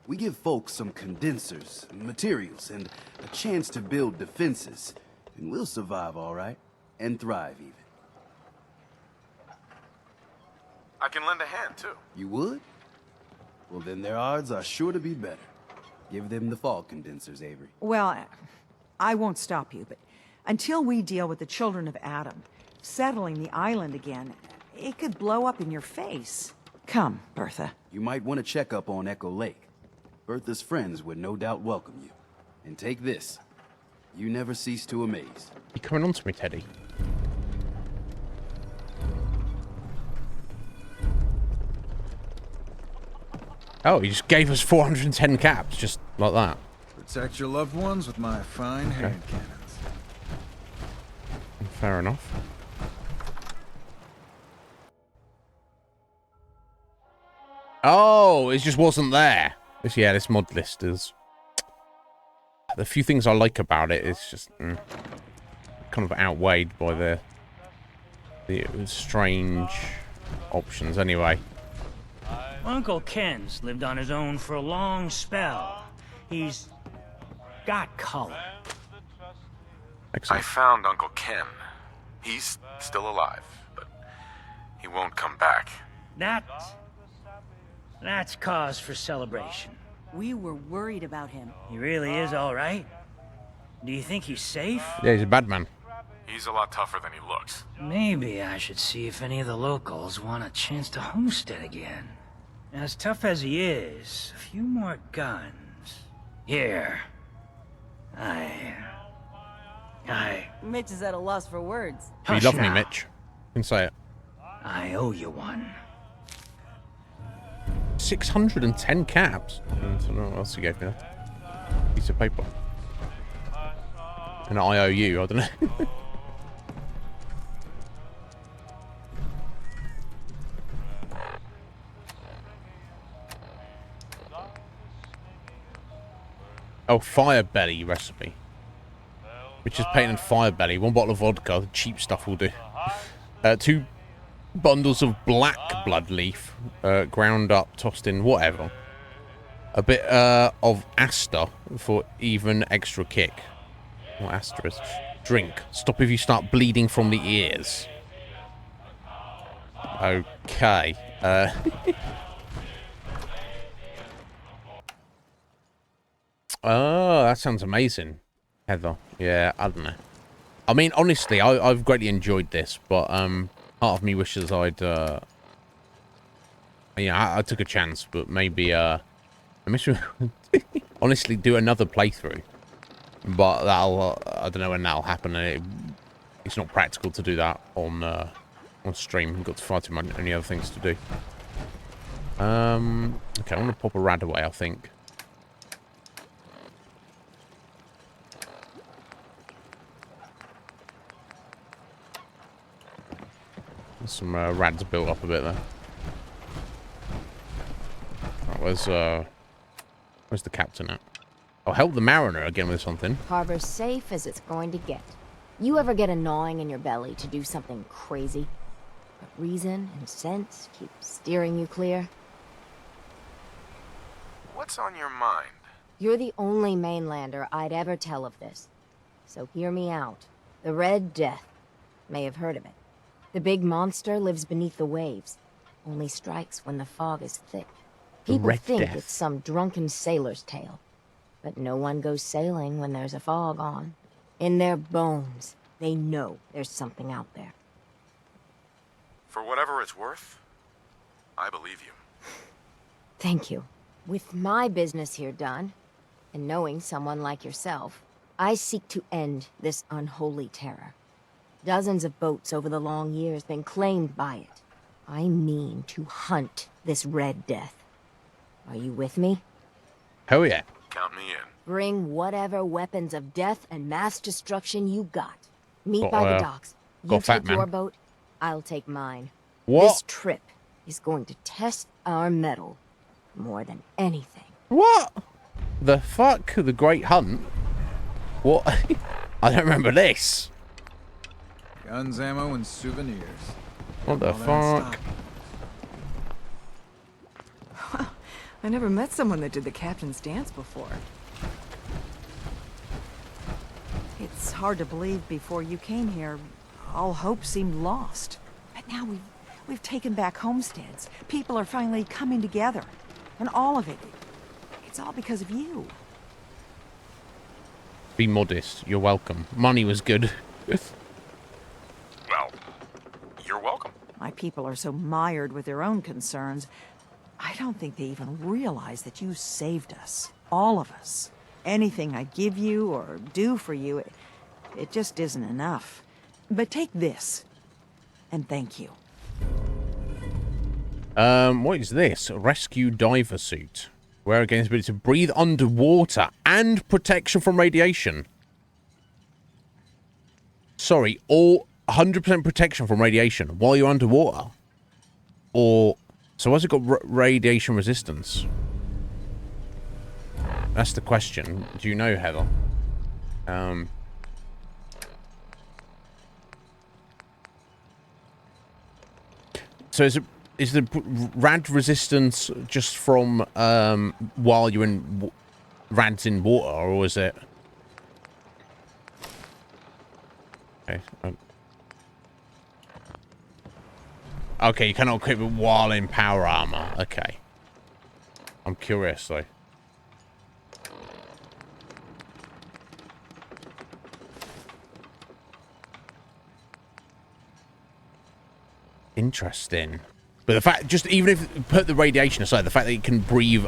We give folks some condensers, materials, and a chance to build defenses. And we'll survive all right. And thrive, even. I can lend a hand, too. You would? Well, then their odds are sure to be better. Give them the fog condensers, Avery. Well, I won't stop you, but until we deal with the children of Adam, settling the island again, it could blow up in your face. Come, Bertha. You might want to check up on Echo Lake. Bertha's friends would no doubt welcome you. And take this. You never cease to amaze. You coming on to me, Teddy? Oh, he just gave us 410 caps, just like that. Protect your loved ones with my fine hand cannons. Fair enough. Oh, it just wasn't there. This mod list is... The few things I like about it is just kind of outweighed by the strange options. Anyway, Uncle Ken's lived on his own for a long spell. He's got color. I found Uncle Ken. He's still alive, but he won't come back. That's cause for celebration. We were worried about him. He really is all right. Do you think he's safe? Yeah, he's a bad man. He's a lot tougher than he looks. Maybe I should see if any of the locals want a chance to homestead again. As tough as he is, a few more guns. Here. Mitch is at a loss for words. You love me, Mitch. You can say it. I owe you one. 610 caps. I don't know what else he gave me. That piece of paper. An IOU, I don't know. Oh, fire belly recipe. Which is painted fire belly. 1 bottle of vodka. The cheap stuff will do. 2 bundles of black blood leaf. Ground up, tossed in, whatever. A bit of Aster for even extra kick. What Aster is. Drink. Stop if you start bleeding from the ears. Okay. Oh, that sounds amazing, Heather. Yeah, I don't know. I mean, honestly, I've greatly enjoyed this, but part of me wishes I'd, I took a chance, but maybe, I honestly do another playthrough. But that'll, I don't know when that'll happen. It's not practical to do that on stream. I've got far too many other things to do. Okay, I'm gonna pop a rad away, I think. Some rads built up a bit there. Oh, where's the captain at? I'll help the mariner again with something. Harbor's safe as it's going to get. You ever get a gnawing in your belly to do something crazy? But reason and sense keep steering you clear? What's on your mind? You're the only mainlander I'd ever tell of this. So hear me out. The Red Death. May have heard of it. The big monster lives beneath the waves. Only strikes when the fog is thick. People think it's some drunken sailor's tale. But no one goes sailing when there's a fog on. In their bones, they know there's something out there. For whatever it's worth, I believe you. Thank you. With my business here done, and knowing someone like yourself, I seek to end this unholy terror. Dozens of boats over the long years been claimed by it. I mean to hunt this Red Death. Are you with me? Hell yeah. Count me in. Bring whatever weapons of death and mass destruction you got. Meet by the docks. You take your boat, I'll take mine. What? This trip is going to test our mettle more than anything. What? The fuck? The Great Hunt? What? I don't remember this. Guns, ammo, and souvenirs. What the fuck? I never met someone that did the captain's dance before. It's hard to believe before you came here, all hope seemed lost. But now we've taken back homesteads. People are finally coming together. And all of it, it's all because of you. Be modest. You're welcome. Money was good. Well, you're welcome. My people are so mired with their own concerns, I don't think they even realize that you saved us. All of us. Anything I give you or do for you, it just isn't enough. But take this, and thank you. What is this? A rescue diver suit. Wear against ability to breathe underwater and protection from radiation. Sorry, all 100% protection from radiation while you're underwater. Or, so what's it got radiation resistance? That's the question. Do you know, Heather? So is the rad resistance just from while you're in rads in water, or is it? Okay. Okay, you cannot equip it while in power armor. Okay. I'm curious though. Interesting. But the fact, just even if put the radiation aside, the fact that you can breathe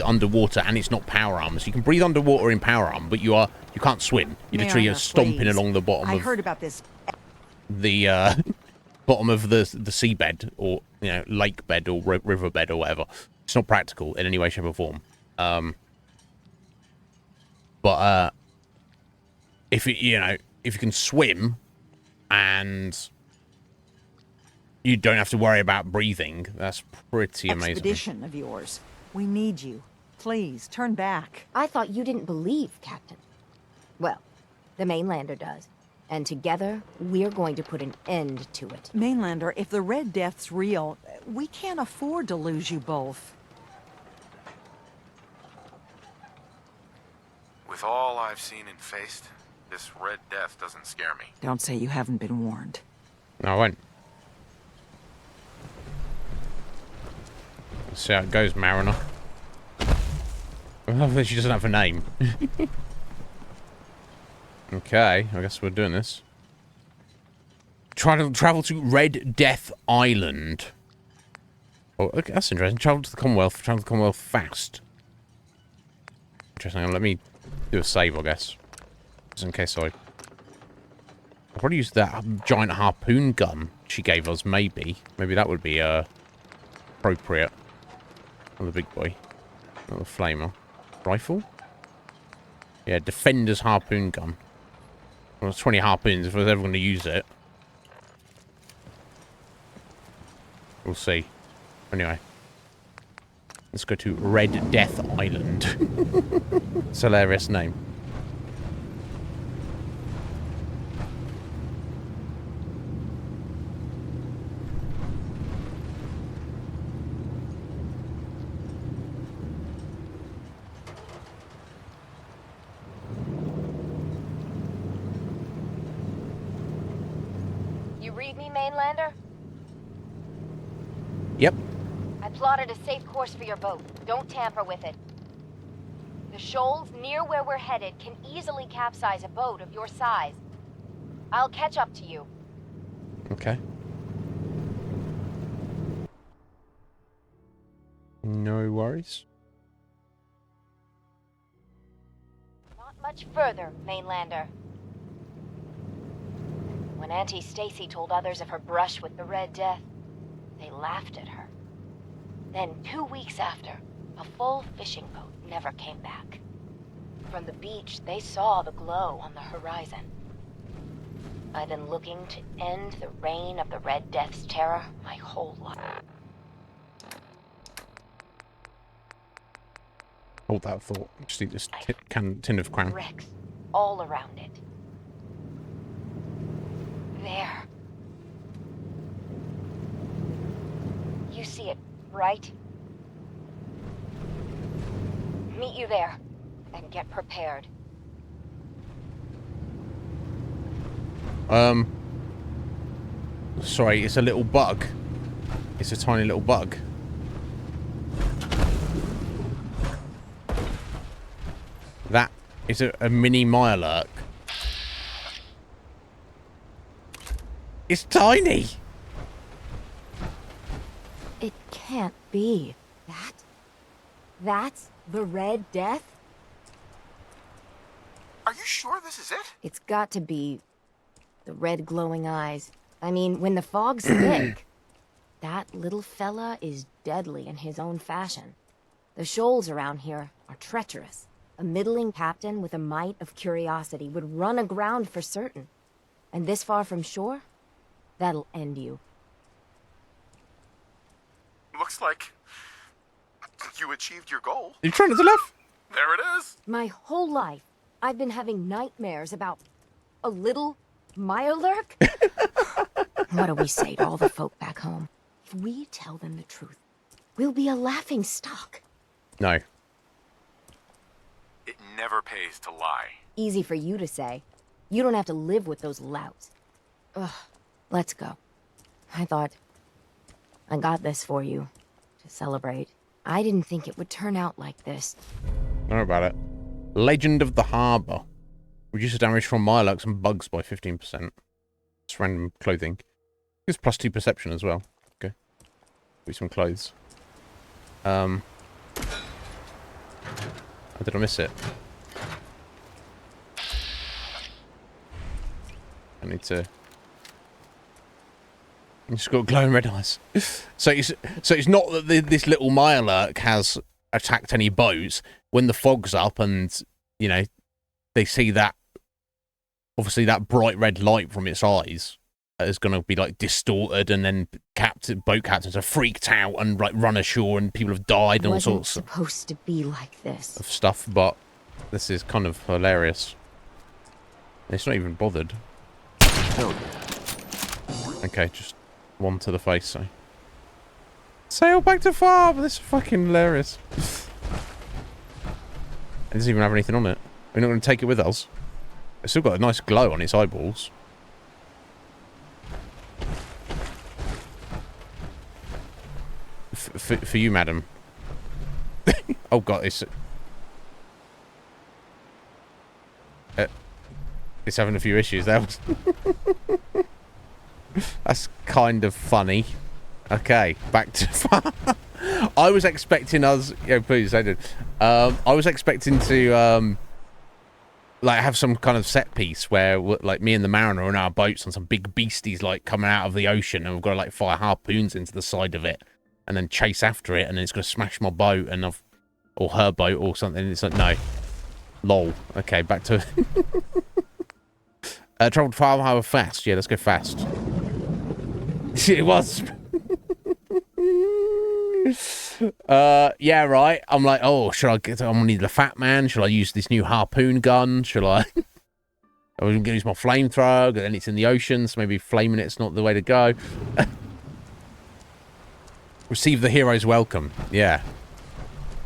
underwater and it's not power armor, so you can breathe underwater in power armor, but you can't swim. You're literally stomping along the bottom. I heard about this. The bottom of the seabed, or lake bed or river bed or whatever. It's not practical in any way, shape, or form. But if you can swim and you don't have to worry about breathing, that's pretty amazing. Expedition of yours. We need you. Please, turn back. I thought you didn't believe, Captain. Well, the Mainlander does. And together, we're going to put an end to it. Mainlander, if the Red Death's real, we can't afford to lose you both. With all I've seen and faced, this Red Death doesn't scare me. Don't say you haven't been warned. No, I won't. Let's see how it goes, Mariner. I love that she doesn't have a name. Okay, I guess we're doing this. Try to travel to Red Death Island. Oh, okay, that's interesting. Travel to the Commonwealth fast. Interesting. Let me do a save, I guess. Just in case I'll probably use that giant harpoon gun she gave us, maybe. Maybe that would be appropriate. On the big boy. Not the flamer. Rifle? Yeah, Defender's harpoon gun. Well, it's 20 harpoons if I was ever going to use it. We'll see. Anyway. Let's go to Red Death Island. It's a hilarious name. Mainlander? Yep. I plotted a safe course for your boat. Don't tamper with it. The shoals near where we're headed can easily capsize a boat of your size. I'll catch up to you. Okay. No worries. Not much further, Mainlander. When Auntie Stacy told others of her brush with the Red Death, they laughed at her. Then 2 weeks after, a full fishing boat never came back. From the beach, they saw the glow on the horizon. I've been looking to end the reign of the Red Death's terror my whole life. Hold that thought. Just eat this tin of crown. Wrecks all around it. There. You see it, right? Meet you there, and get prepared. Sorry, it's a little bug. It's a tiny little bug. That is a mini Mirelurk. It's tiny! It can't be. That's the Red Death? Are you sure this is it? It's got to be the red glowing eyes. I mean, when the fog's thick, that little fella is deadly in his own fashion. The shoals around here are treacherous. A middling captain with a mite of curiosity would run aground for certain. And this far from shore, that'll end you. Looks like you achieved your goal. You trying to laugh? There it is. My whole life, I've been having nightmares about a little Mirelurk. What do we say to all the folk back home? If we tell them the truth, we'll be a laughing stock. No. It never pays to lie. Easy for you to say. You don't have to live with those louts. Ugh, let's go. I thought I got this for you to celebrate. I didn't think it would turn out like this. Don't worry about it. Legend of the Harbour. Reduces damage from Mirelurks and bugs by 15%. It's random clothing. Gives +2 perception as well. Okay. Give some clothes. How did I miss it? I need to... It's got glowing red eyes. So it's not that this little Mirelurk has attacked any boats. When the fog's up and, you know, they see that, obviously that bright red light from its eyes is going to be, like, distorted, and then boat captains are freaked out and, like, run ashore, and people have died and all sorts It wasn't supposed to be like this. of stuff, but this is kind of hilarious. It's not even bothered. Okay, just one to the face, so. Sail back to farm! This is fucking hilarious. It doesn't even have anything on it. We're not going to take it with us. It's still got a nice glow on its eyeballs. For you, madam. Oh god, it's having a few issues there. That's kind of funny. Okay, back to I was expecting us... Yeah, please, I did. I was expecting to, like, have some kind of set piece where, like, me and the mariner are in our boats and some big beasties, like, coming out of the ocean, and we've got to, like, fire harpoons into the side of it and then chase after it, and then it's going to smash my boat and or her boat or something. It's like, no. Lol. Okay, back to... traveled far, however, fast. Yeah, let's go fast. It was... yeah, right. I'm like, oh, should I get... I'm gonna need the fat man. Should I use this new harpoon gun? Should I... I'm gonna use my flamethrower, and then it's in the ocean, so maybe flaming it's not the way to go. Receive the hero's welcome. Yeah.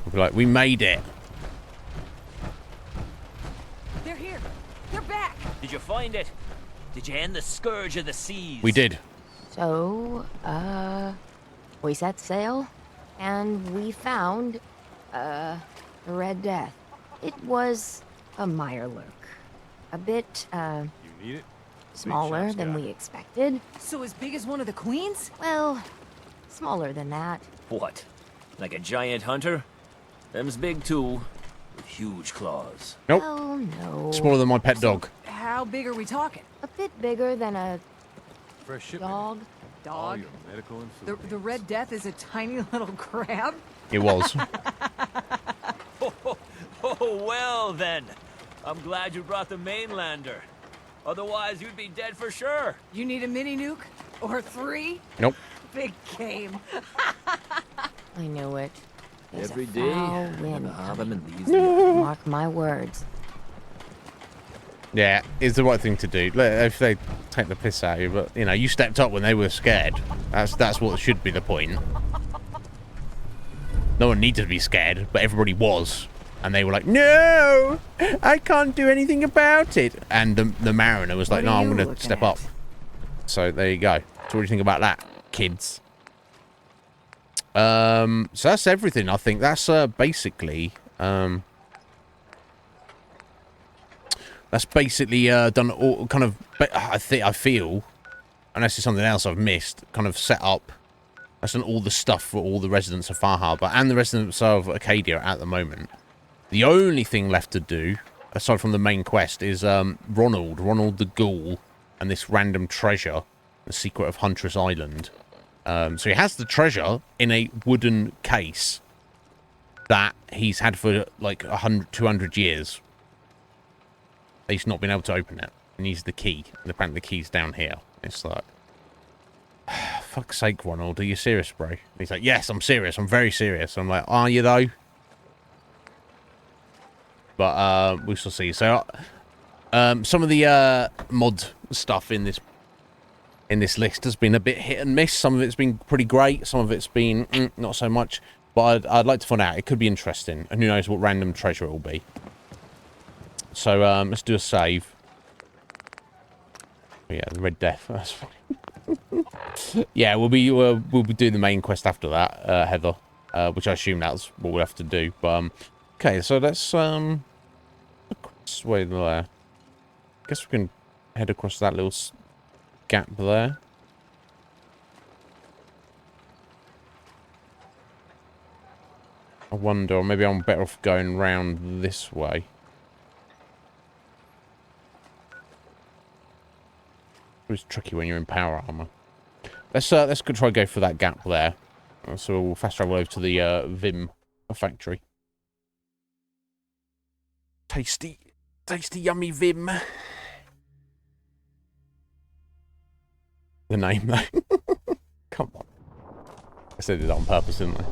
We'll be like, we made it. They're here. They're back. Did you find it? Did you end the scourge of the seas? We did. So, we set sail, and we found, the Red Death. It was a Mirelurk. A bit, You need it? smaller than we expected. So as big as one of the queens? Well, smaller than that. What? Like a giant hunter? Them's big too, with huge claws. Nope. Oh, no. Smaller than my pet dog. How big are we talking? A bit bigger than a Fresh shipment. dog. All Dog? your medical and food. The Red Death is a tiny little crab? It was. Oh, well then. I'm glad you brought the mainlander. Otherwise, you'd be dead for sure. You need a mini nuke? Or 3? Nope. Big game. I knew it. There's Every a day, foul wind gonna have them in these. Mark my words. Yeah, it's the right thing to do. If they take the piss out of you, but, you know, you stepped up when they were scared. That's what should be the point. No one needed to be scared, but everybody was. And they were like, no, I can't do anything about it. And the mariner was like, no, I'm going to step up. So there you go. So what do you think about that, kids? So that's everything, I think. That's basically... that's basically done all kind of... I feel, unless it's something else I've missed, kind of set up. That's done all the stuff for all the residents of Far Harbor and the residents of Acadia at the moment. The only thing left to do, aside from the main quest, is Ronald the Ghoul, and this random treasure, the secret of Huntress Island. So he has the treasure in a wooden case that he's had for like 200 years. He's not been able to open it. He needs the key. And apparently the key's down here. It's like, fuck's sake, Ronald, are you serious, bro? And he's like, yes, I'm serious. I'm very serious. I'm like, are you though? But we shall see. So some of the mod stuff in in this list has been a bit hit and miss. Some of it's been pretty great. Some of it's been not so much. But I'd like to find out. It could be interesting. And who knows what random treasure it will be. So let's do a save. Oh, yeah, the Red Death. That's fine. Yeah, we'll be doing the main quest after that, Heather. Which I assume that's what we'll have to do. But okay, so let's across way there. I guess we can head across that little gap there. I wonder, or maybe I'm better off going round this way. It's tricky when you're in power armor. Let's try go for that gap there. So we'll fast travel over to the Vim factory. Tasty, yummy Vim. The name though. Come on. I said it on purpose, didn't I?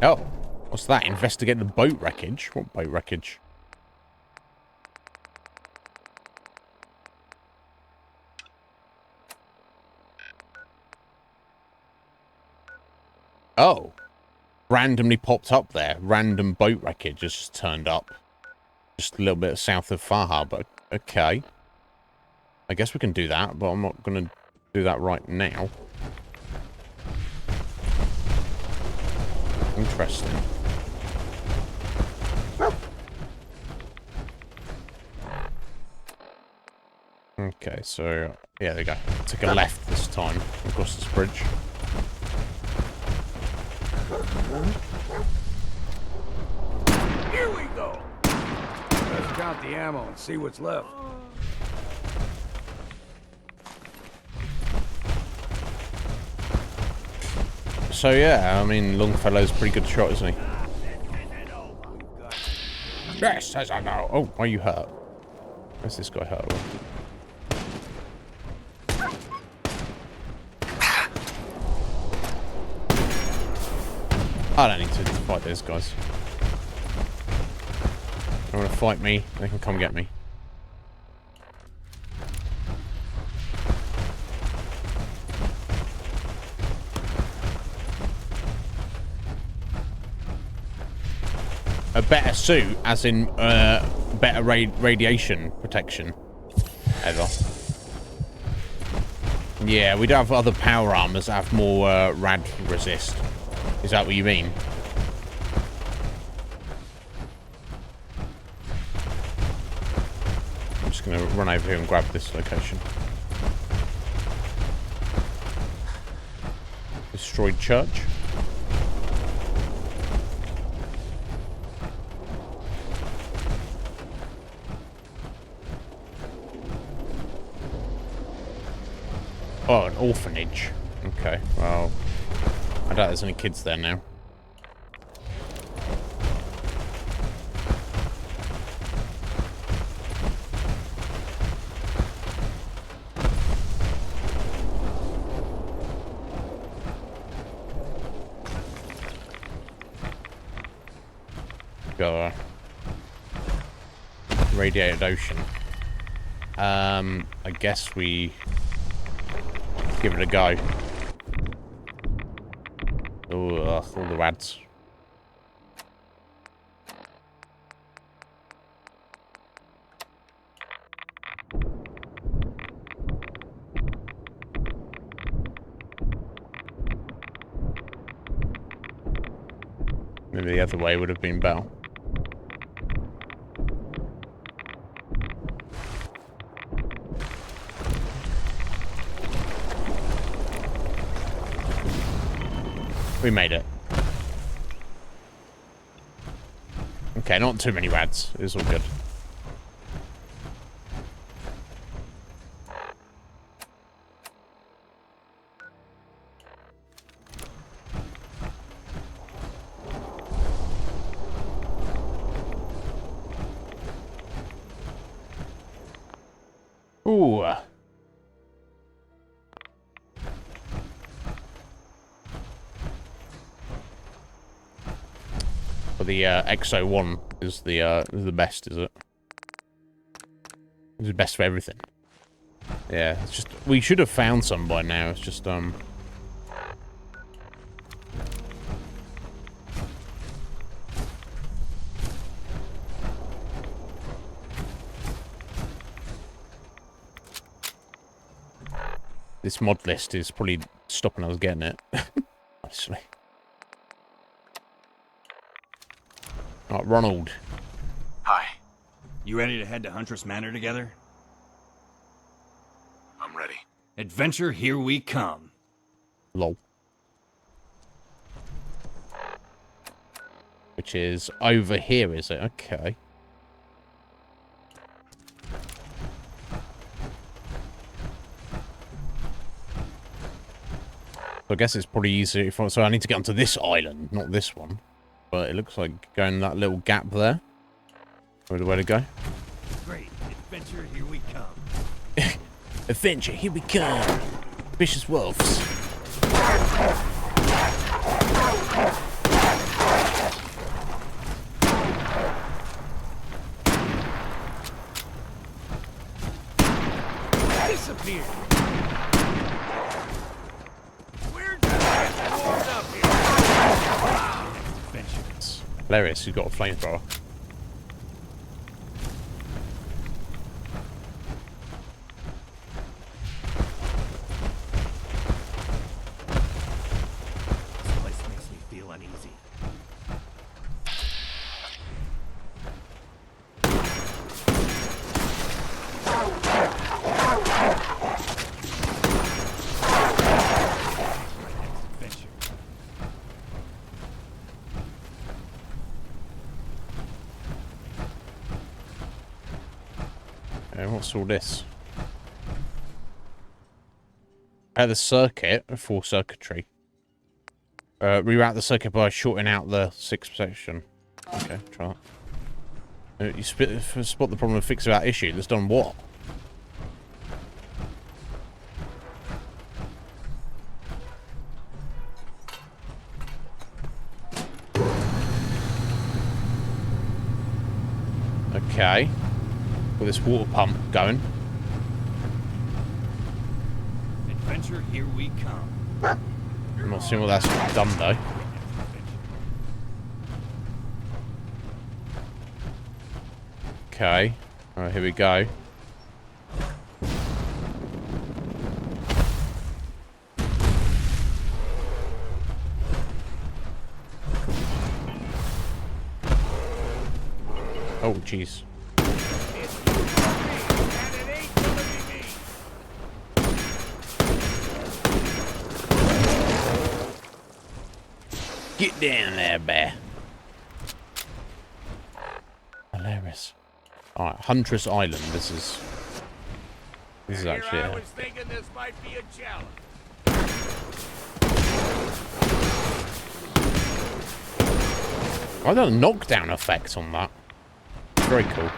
Oh, what's that? Investigate the boat wreckage. What boat wreckage? Oh, randomly popped up there. Random boat wreckage just turned up. Just a little bit south of Far Harbor. Okay. I guess we can do that, but I'm not going to do that right now. Interesting. Okay, so, yeah, there we go. Take a left this time across this bridge. Here we go. Let's count the ammo and see what's left. So yeah, I mean, Longfellow's a pretty good shot, isn't he? Yes, as I know. Oh, why are you hurt? Where's this guy hurt? I don't need to fight those guys. They want to fight me, they can come get me. A better suit, as in better radiation protection. Ever. Yeah, we do have other power armors that have more rad resist. Is that what you mean? I'm just going to run over here and grab this location. Destroyed church. Oh, an orphanage. Okay, well, I doubt there's any kids there now. Got a radiated ocean. I guess we give it a go. Oh, all the rads. Maybe the other way would have been better. We made it. Okay, not too many rads. It's all good. Ooh. But the XO1 is the best, is it? It's best for everything. Yeah, it's just... We should have found some by now. It's just, This mod list is probably stopping us getting it. Honestly. Right, Ronald. Hi. You ready to head to Huntress Manor together? I'm ready. Adventure, here we come. Lol. Which is over here, is it? Okay. So I guess it's probably easier if so I need to get onto this island, not this one. But it looks like going that little gap there. Where's the way to go? Great. Adventure, here we come. Adventure, here we come. Vicious wolves. Disappear. We're just getting warmed up here. Adventures. Hilarious, he's got a flamethrower. This place makes me feel uneasy. What's all this? The circuit, a full circuitry. Reroute the circuit by shorting out the 6th section. Okay, try that. You spot the problem and fix that issue. That's done what? Okay. With this water pump going. Adventure, here we come. I'm not seeing what that's done though. Okay. Alright, here we go. Oh, jeez. Get down there, bear. Hilarious. Alright, Huntress Island. This is actually I it. was thinking this might be a challenge. I got a knockdown effect on that. Very cool.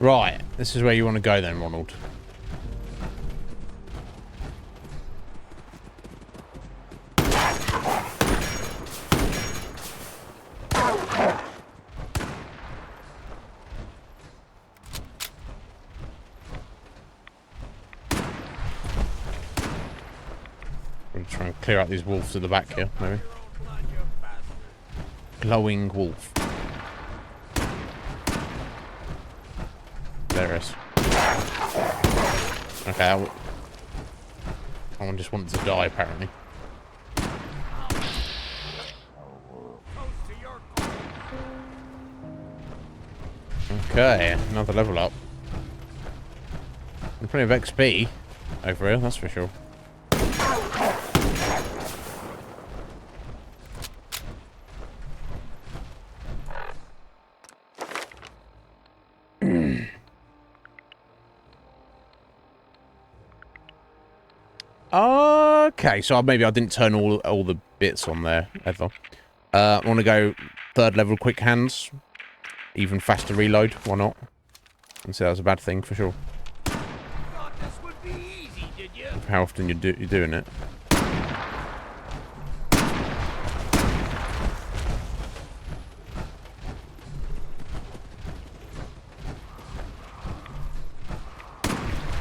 Right, this is where you want to go then, Ronald. We'll try and clear out these wolves at the back here, maybe. Glowing wolf. There it is. Okay, that one just wanted to die, apparently. Okay, another level up. And plenty of XP over here, that's for sure. Okay, so maybe I didn't turn all the bits on there ever. I want to go 3rd level quick hands, even faster reload. Why not? And say that's a bad thing for sure. Thought this would be easy, did you? How often you're doing it?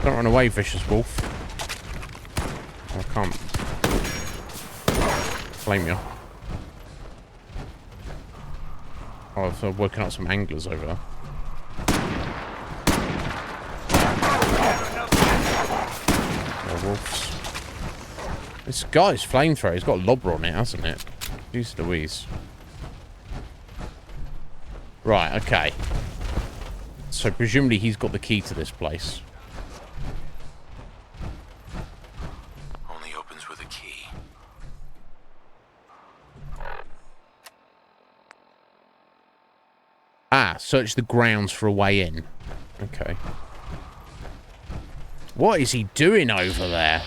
Don't run away, vicious wolf. I can't blame you. Oh, I've working out some anglers over there. More wolves. This guy's flamethrower, he's got a lobber on it, hasn't it? Jeez Louise. Right, okay. So presumably he's got the key to this place. Only opens with a key. Ah, search the grounds for a way in. Okay. What is he doing over there?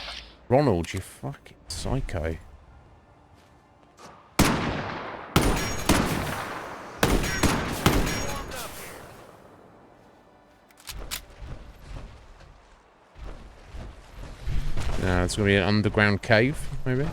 Ronald, you fucking psycho. It's going to be an underground cave, maybe?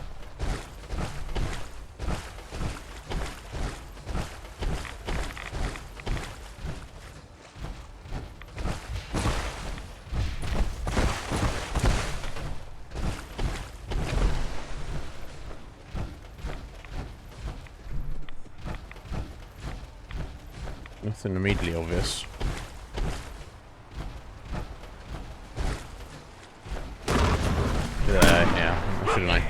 Nothing immediately obvious. Yeah, I should have known.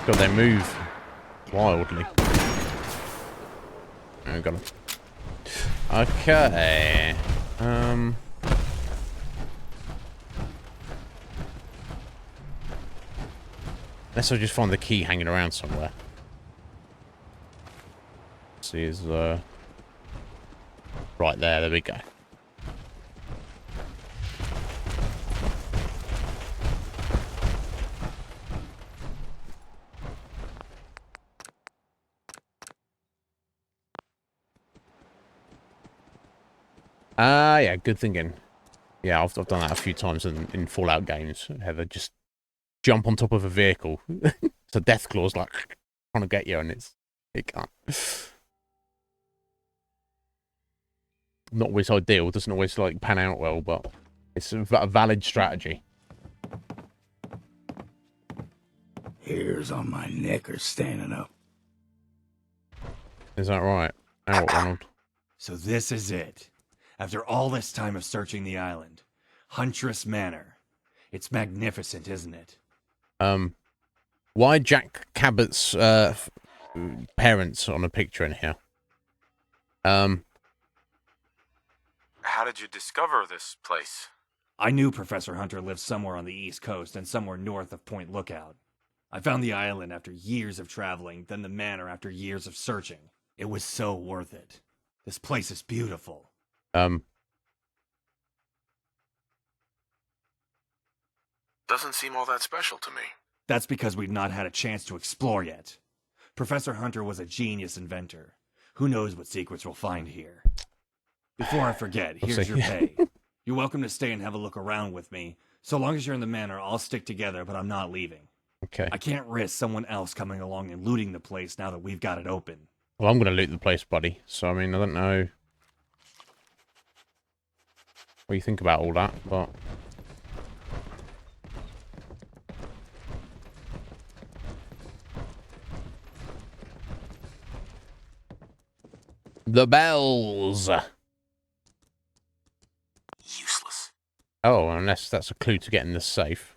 God, they move wildly. Oh, got him. Okay. Unless I just find the key hanging around somewhere. See, is right there. There we go. Yeah, good thinking. Yeah, I've done that a few times in Fallout games. Heather, just jump on top of a vehicle. So Deathclaw's like trying to get you, and it can't. Not always ideal. Doesn't always like pan out well, but it's a valid strategy. Hairs on my neck are standing up. Is that right? Now what, Ronald? So this is it. After all this time of searching the island, Huntress Manor. It's magnificent, isn't it? Why Jack Cabot's parents on a picture in here? How did you discover this place? I knew Professor Hunter lived somewhere on the East Coast and somewhere north of Point Lookout. I found the island after years of traveling, then the manor after years of searching. It was so worth it. This place is beautiful. Doesn't seem all that special to me. That's because we've not had a chance to explore yet. Professor Hunter was a genius inventor. Who knows what secrets we'll find here. Before I forget, here's your pay. You're welcome to stay and have a look around with me. So long as you're in the manor, I'll stick together, but I'm not leaving. Okay. I can't risk someone else coming along and looting the place now that we've got it open. Well, I'm going to loot the place, buddy. So, I mean, I don't know what you think about all that, but... The bells! Useless. Oh, unless that's a clue to get in the safe.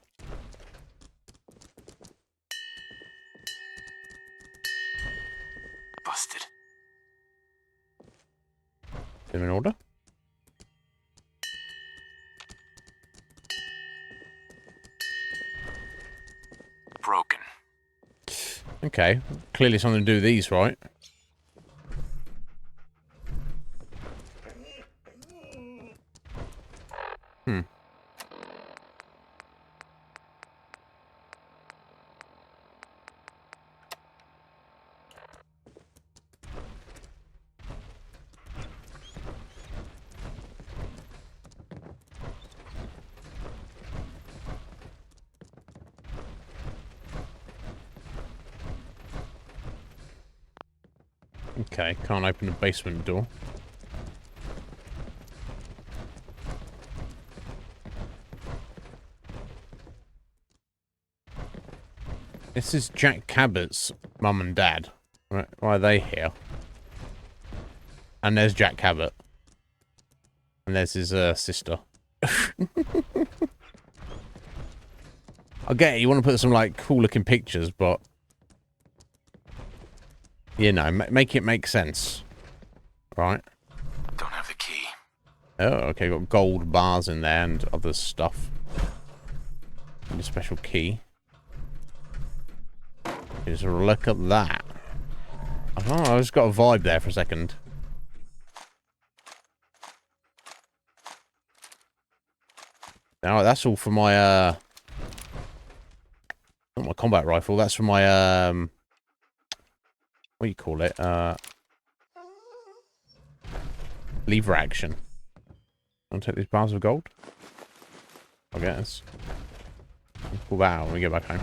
Busted. Them in order? Broken. Okay, clearly something to do with these, right? Hmm. Okay, can't open the basement door. This is Jack Cabot's mum and dad. Why are they here? And there's Jack Cabot. And there's his sister. I get it, you want to put some, like, cool-looking pictures, but... You know, make it make sense. Right? Don't have the key. Oh, okay, got gold bars in there and other stuff. And a special key. Just look at that. Oh, I just got a vibe there for a second. Now that's all for my not my combat rifle, that's for my what do you call it? Lever action. Want to take these bars of gold? I guess. Pull that out when we get back home.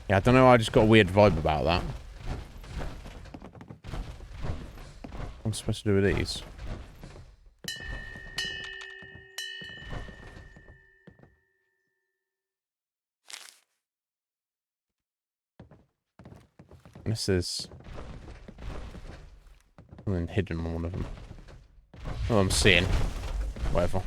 Yeah, I don't know, I just got a weird vibe about that. What am I supposed to do with these? This is something hidden on one of them. Oh, I'm seeing. Whatever.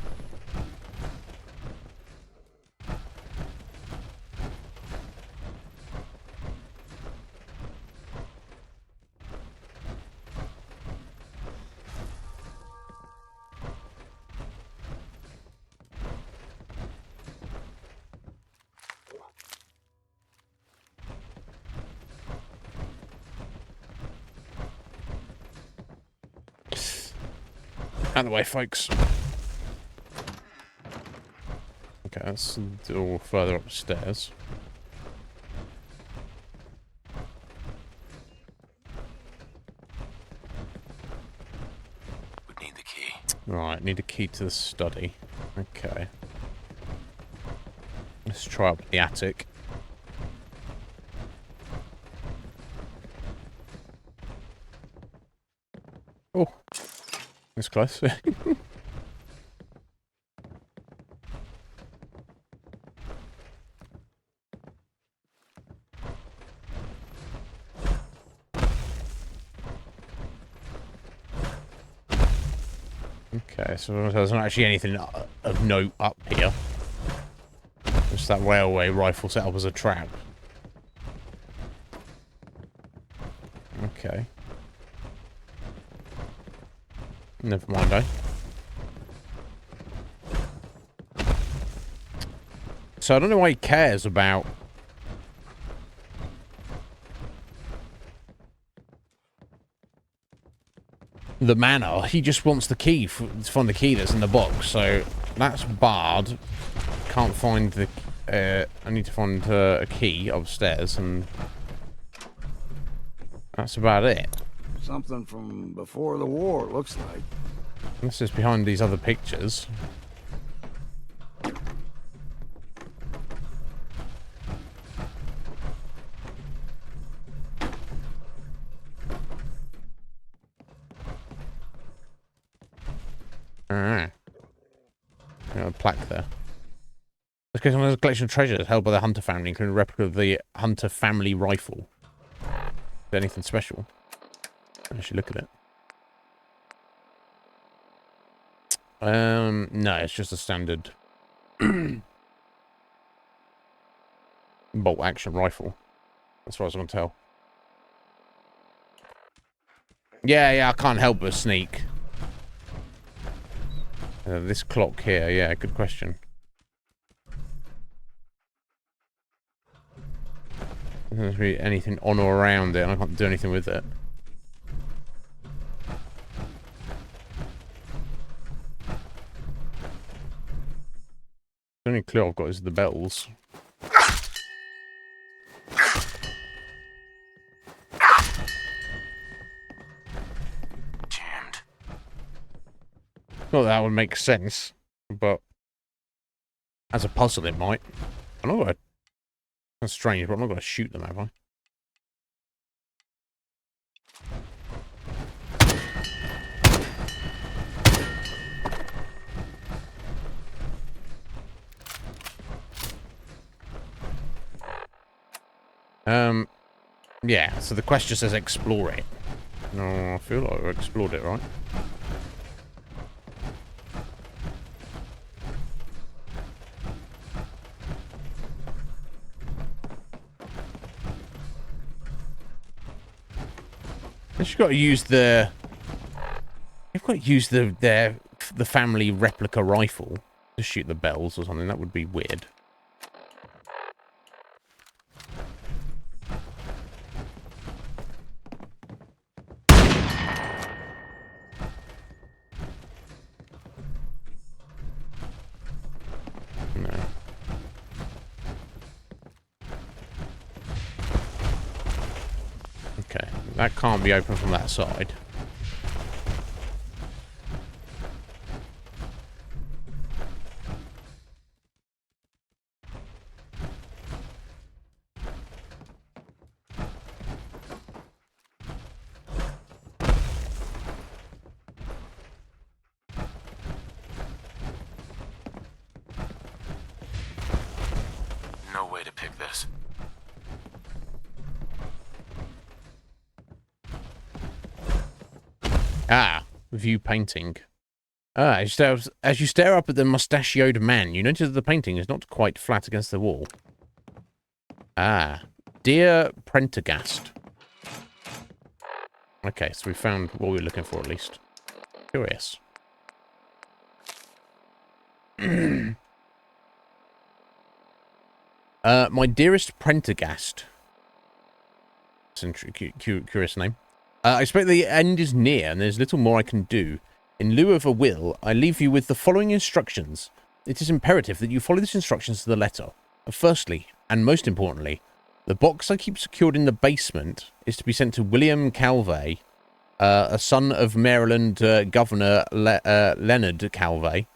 Out of the way, folks. Okay, that's the door further upstairs. Would need the key. Right, need a key to the study. Okay. Let's try up the attic. Oh. It's close. Okay, so there's not actually anything of note up here. Just that railway rifle set up as a trap. Okay. Never mind, eh? So I don't know why he cares about the manor. He just wants the key to find the key that's in the box. So that's barred. Can't find the. I need to find a key upstairs, and that's about it. Something from before the war, looks like. This is behind these other pictures. Alright. Got a plaque there. This goes on as a collection of treasures held by the Hunter family, including a replica of the Hunter family rifle. Is there anything special? I should look at it. No, it's just a standard bolt action rifle. As far as I can tell. Yeah, I can't help but sneak. This clock here, yeah, good question. There's really anything on or around it, and I can't do anything with it. The only clue I've got is the bells. Jammed. Not that would make sense, but as a puzzle it might. I'm not gonna... That's strange, but I'm not gonna shoot them, have I? Yeah, so the question says explore it. No, I feel like we explored it, right? You've got to use the... You've got to use the family replica rifle to shoot the bells or something. That would be weird. No. Okay, that can't be open from that side. No way to pick this. Ah, view painting. Ah, as you stare up at the mustachioed man, you notice that the painting is not quite flat against the wall. Ah, dear Prendergast. Okay, so we found what we were looking for at least. Curious. My dearest Prendergast. That's a curious name. I expect the end is near, and there's little more I can do. In lieu of a will, I leave you with the following instructions. It is imperative that you follow these instructions to the letter. Firstly, and most importantly, the box I keep secured in the basement is to be sent to William Calvey, a son of Maryland Governor Leonard Calvey,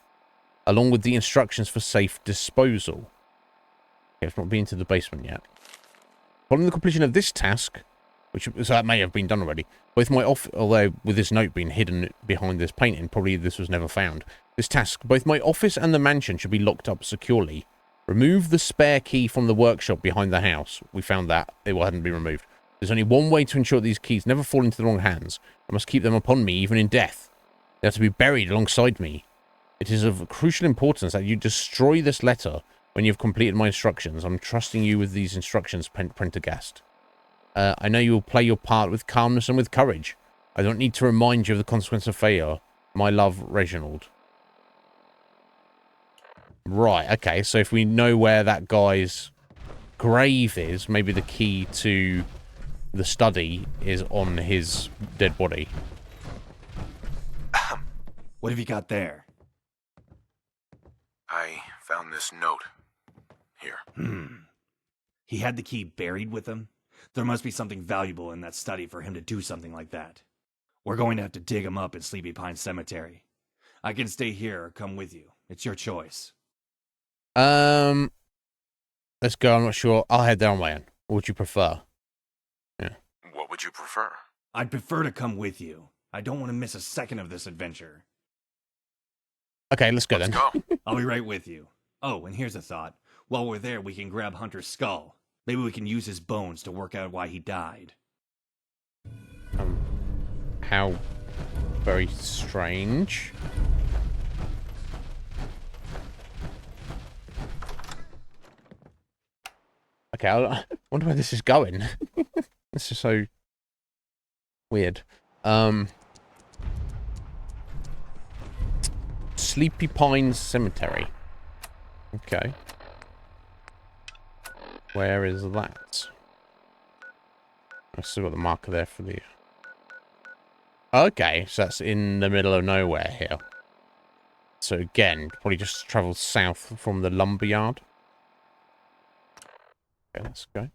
along with the instructions for safe disposal. Okay, it's not been to the basement yet. Following the completion of this task, so that may have been done already, both my although with this note being hidden behind this painting, probably this was never found. This task, both my office and the mansion should be locked up securely. Remove the spare key from the workshop behind the house. We found that. It hadn't been removed. There's only one way to ensure these keys never fall into the wrong hands. I must keep them upon me, even in death. They have to be buried alongside me. It is of crucial importance that you destroy this letter when you've completed my instructions. I'm trusting you with these instructions, Prendergast. I know you will play your part with calmness and with courage. I don't need to remind you of the consequence of failure. My love, Reginald. Right, okay, so if we know where that guy's grave is, maybe the key to the study is on his dead body. What have you got there? I found this note. Here. He had the key buried with him? There must be something valuable in that study for him to do something like that. We're going to have to dig him up in Sleepy Pine Cemetery. I can stay here or come with you. It's your choice. Let's go. I'm not sure. I'll head there on my own. What would you prefer? Yeah. What would you prefer? I'd prefer to come with you. I don't want to miss a second of this adventure. Okay, let's go then. I'll be right with you. Oh, and here's a thought. While we're there, we can grab Hunter's skull. Maybe we can use his bones to work out why he died. How very strange. Okay, I wonder where this is going. This is so weird. Sleepy Pines Cemetery. Okay. Where is that? I've still got the marker there for the... Okay, so that's in the middle of nowhere here. So again, probably just travel south from the lumberyard. Okay, let's go.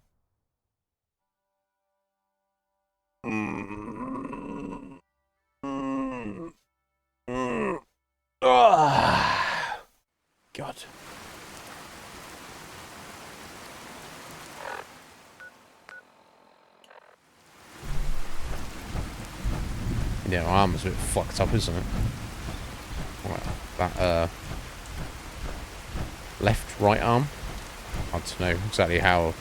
God. Yeah, my arm is a bit fucked up, isn't it? Right, that, left, right arm? I don't know exactly how... Are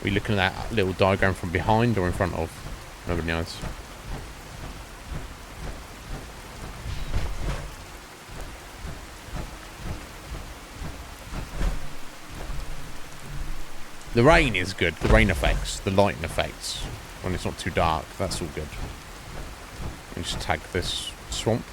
we looking at that little diagram from behind or in front of? Nobody knows. The rain is good. The rain effects, the lighting effects, when it's not too dark, that's all good. Let me just tag this swamp.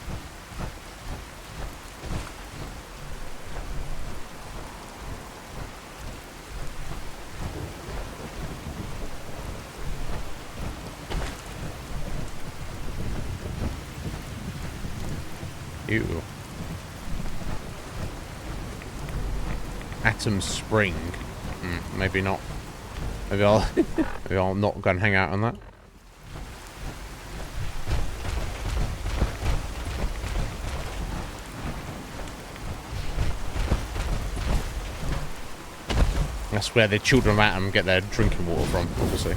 Ew. Atom Spring. Maybe not. Maybe I'll maybe I'll not go and hang out on that. That's where the children of Atom get their drinking water from, obviously.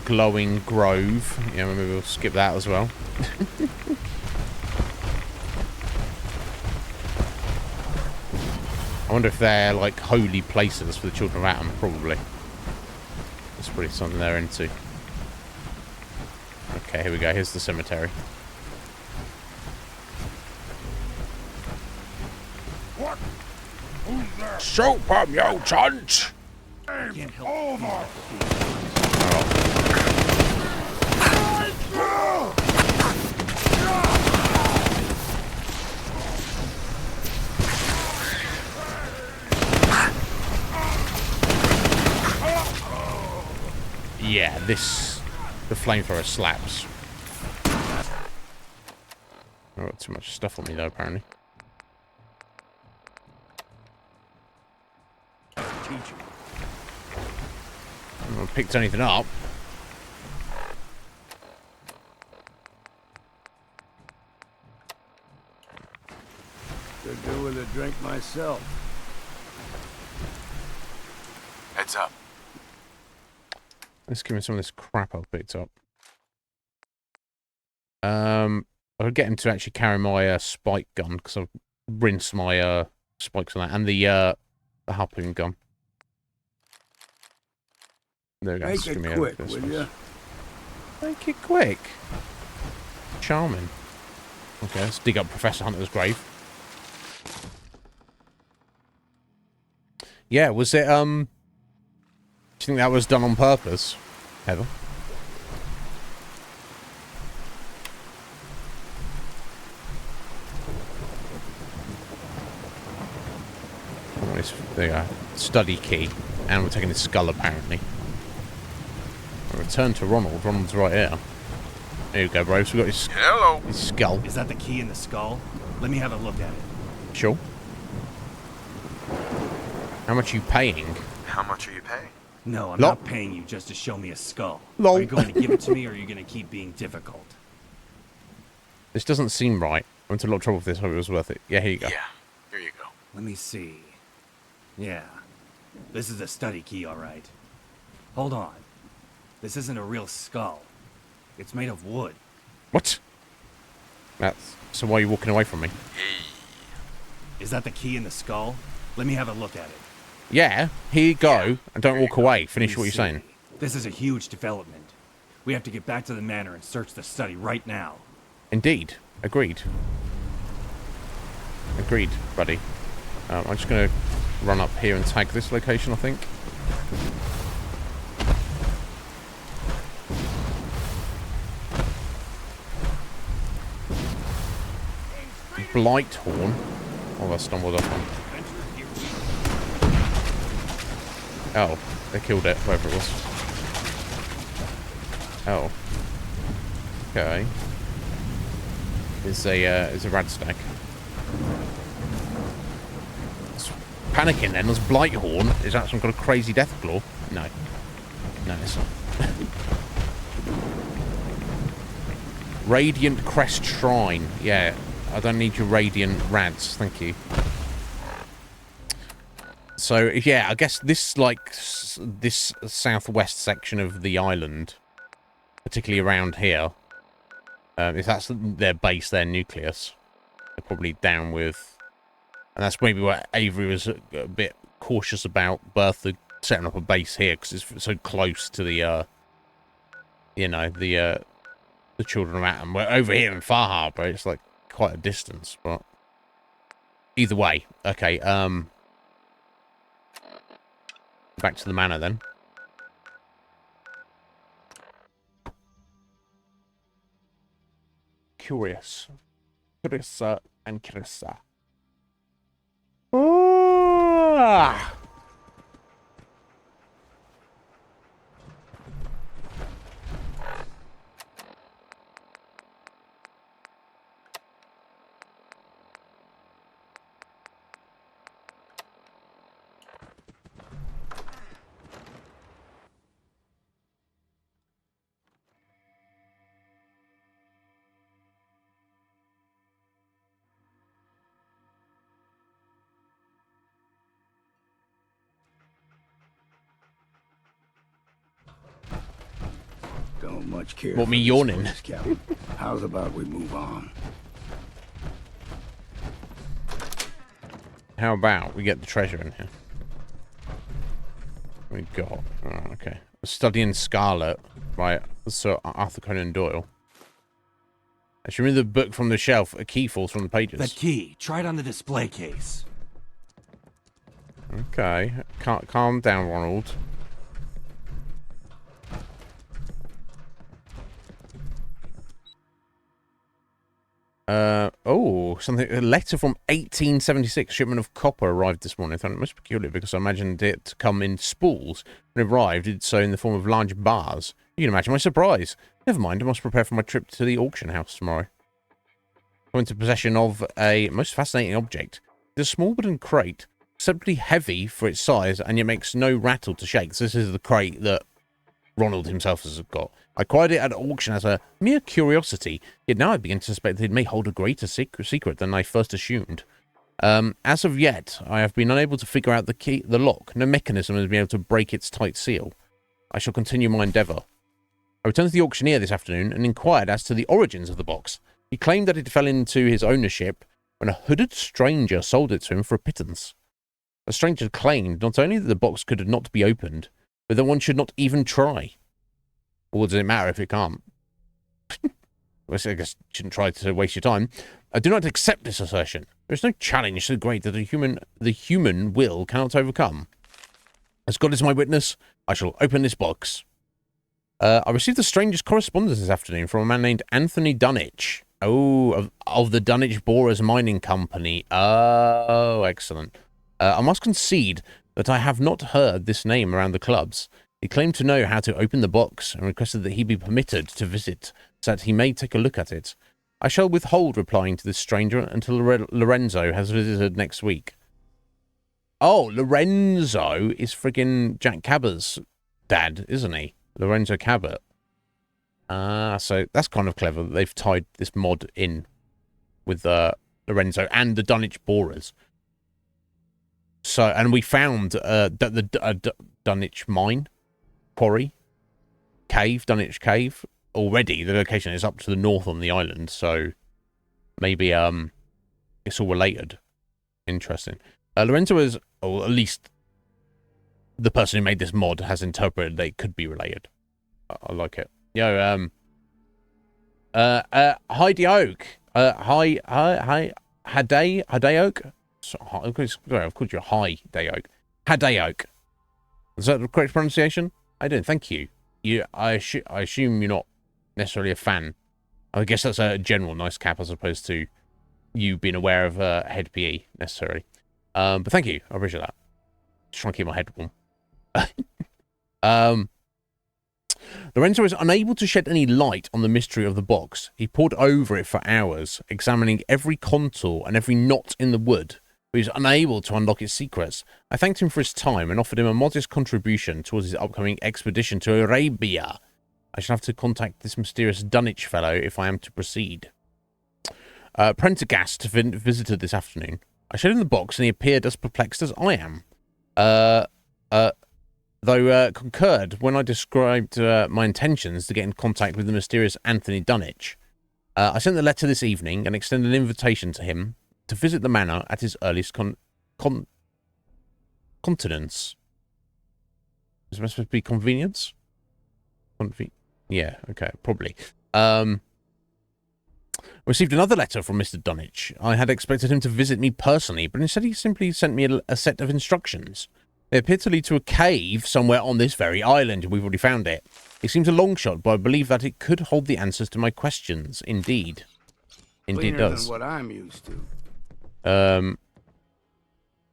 Glowing Grove. Yeah, maybe we'll skip that as well. I wonder if they're like holy places for the children of Atom. Probably. That's probably something they're into. Okay, here we go. Here's the cemetery. What? Who's there? Soap 'em, you cunt! Over! Yeah, the flamethrower slaps. I've got too much stuff on me though, apparently. I haven't picked anything up. Could do with a drink myself. Heads up. Let's give him some of this crap I've picked up. I'll get him to actually carry my spike gun because I've rinsed my spikes on that, and the harpoon gun. There we go. Make it quick, will ya? Make it quick. Charming. Okay, let's dig up Professor Hunter's grave. Yeah, was it, do you think that was done on purpose, Heather? There you go. Study key. And we're taking his skull, apparently. I'll return to Ronald. Ronald's right here. There you go, bro. So we've got his skull. Is that the key in the skull? Let me have a look at it. Sure. How much are you paying? How much are you paying? No, I'm not paying you just to show me a skull. Lol. Are you going to give it to me, or are you going to keep being difficult? This doesn't seem right. I went to a lot of trouble with this. Hope it was worth it. Yeah, here you go. Yeah, here you go. Let me see. Yeah, this is a study key, all right. Hold on. This isn't a real skull. It's made of wood. What? So why are you walking away from me? Is that the key in the skull? Let me have a look at it. Yeah, here you go. And don't walk away. Finish what you're saying. This is a huge development. We have to get back to the manor and search the study right now. Indeed. Agreed. Agreed, buddy. I'm just going to run up here and tag this location, I think. blight horn. Oh, I stumbled up on. Oh, they killed it, whoever it was. Oh. Okay. It's a rad stack. It's panicking then. There's blight horn. Is that some kind of crazy death claw? No. No, it's not. Radiant Crest Shrine. Yeah, I don't need your radiant rads. Thank you. So, yeah, I guess this, like, this southwest section of the island, particularly around here, if that's their base, their nucleus, they're probably down with... And that's maybe where Avery was a bit cautious about Bertha setting up a base here, because it's so close to the, you know, the Children of Atom. We're over here in Far Harbor, it's, like, quite a distance, but... Either way, okay, back to the manor, then. Curious. Curissa and Curissa. Ah! Don't much care. What, me yawning? Captain. How's about we move on? How about we get the treasure in here? We got... Oh, okay. Studying Scarlet by Sir Arthur Conan Doyle. Actually, remove the book from the shelf. A key falls from the pages. That key. Try it on the display case. Okay. Calm down, Ronald. Oh, something. A letter from 1876. Shipment of copper arrived this morning. I thought it most peculiar because I imagined it to come in spools. When it arrived, it did so in the form of large bars. You can imagine my surprise. Never mind, I must prepare for my trip to the auction house tomorrow. I'm into possession of a most fascinating object. It's a small wooden crate, simply heavy for its size, and yet makes no rattle to shake. So this is the crate that Ronald himself has got. I acquired it at auction as a mere curiosity, yet now I begin to suspect that it may hold a greater secret than I first assumed. As of yet, I have been unable to figure out the lock. No mechanism has been able to break its tight seal. I shall continue my endeavour. I returned to the auctioneer this afternoon and inquired as to the origins of the box. He claimed that it fell into his ownership when a hooded stranger sold it to him for a pittance. The stranger claimed not only that the box could not be opened, but that one should not even try. Or does it matter if it can't? Well, I guess you shouldn't try to waste your time. I do not accept this assertion. There is no challenge so great that the human will cannot overcome. As God is my witness, I shall open this box. I received the strangest correspondence this afternoon from a man named Anthony Dunwich. Oh, of the Dunwich Borers Mining Company. Oh, excellent. I must concede that I have not heard this name around the clubs. He claimed to know how to open the box and requested that he be permitted to visit so that he may take a look at it. I shall withhold replying to this stranger until Lorenzo has visited next week. Oh, Lorenzo is friggin' Jack Cabot's dad, isn't he? Lorenzo Cabot. So that's kind of clever that they've tied this mod in with Lorenzo and the Dunwich Borers. So, and we found the Dunwich mine, quarry, cave, Dunwich cave. Already, the location is up to the north on the island, so maybe it's all related. Interesting. Lorenzo is, or at least the person who made this mod has interpreted they could be related. I like it. Yo, Heidi Oak. Hi, Haday Oak. Sorry, I've called you Hi Day Oak. Haday Oak. Is that the correct pronunciation? I don't. Thank you. I assume you're not necessarily a fan. I guess that's a general nice cap as opposed to you being aware of head PE necessarily. But thank you. I appreciate that. Just trying to keep my head warm. Lorenzo is unable to shed any light on the mystery of the box. He pored over it for hours, examining every contour and every knot in the wood, but he was unable to unlock its secrets. I thanked him for his time and offered him a modest contribution towards his upcoming expedition to Arabia. I shall have to contact this mysterious Dunwich fellow if I am to proceed. Prendergast visited this afternoon. I showed him the box and he appeared as perplexed as I am. Though concurred when I described my intentions to get in contact with the mysterious Anthony Dunwich. I sent the letter this evening and extended an invitation to him to visit the manor at his earliest continence. Is it supposed to be convenience? Yeah, okay, probably. Received another letter from Mr. Dunwich. I had expected him to visit me personally, but instead he simply sent me a set of instructions. They appear to lead to a cave somewhere on this very island, and we've already found it. It seems a long shot, but I believe that it could hold the answers to my questions. Indeed. Indeed Cleaner does. than what I'm used to.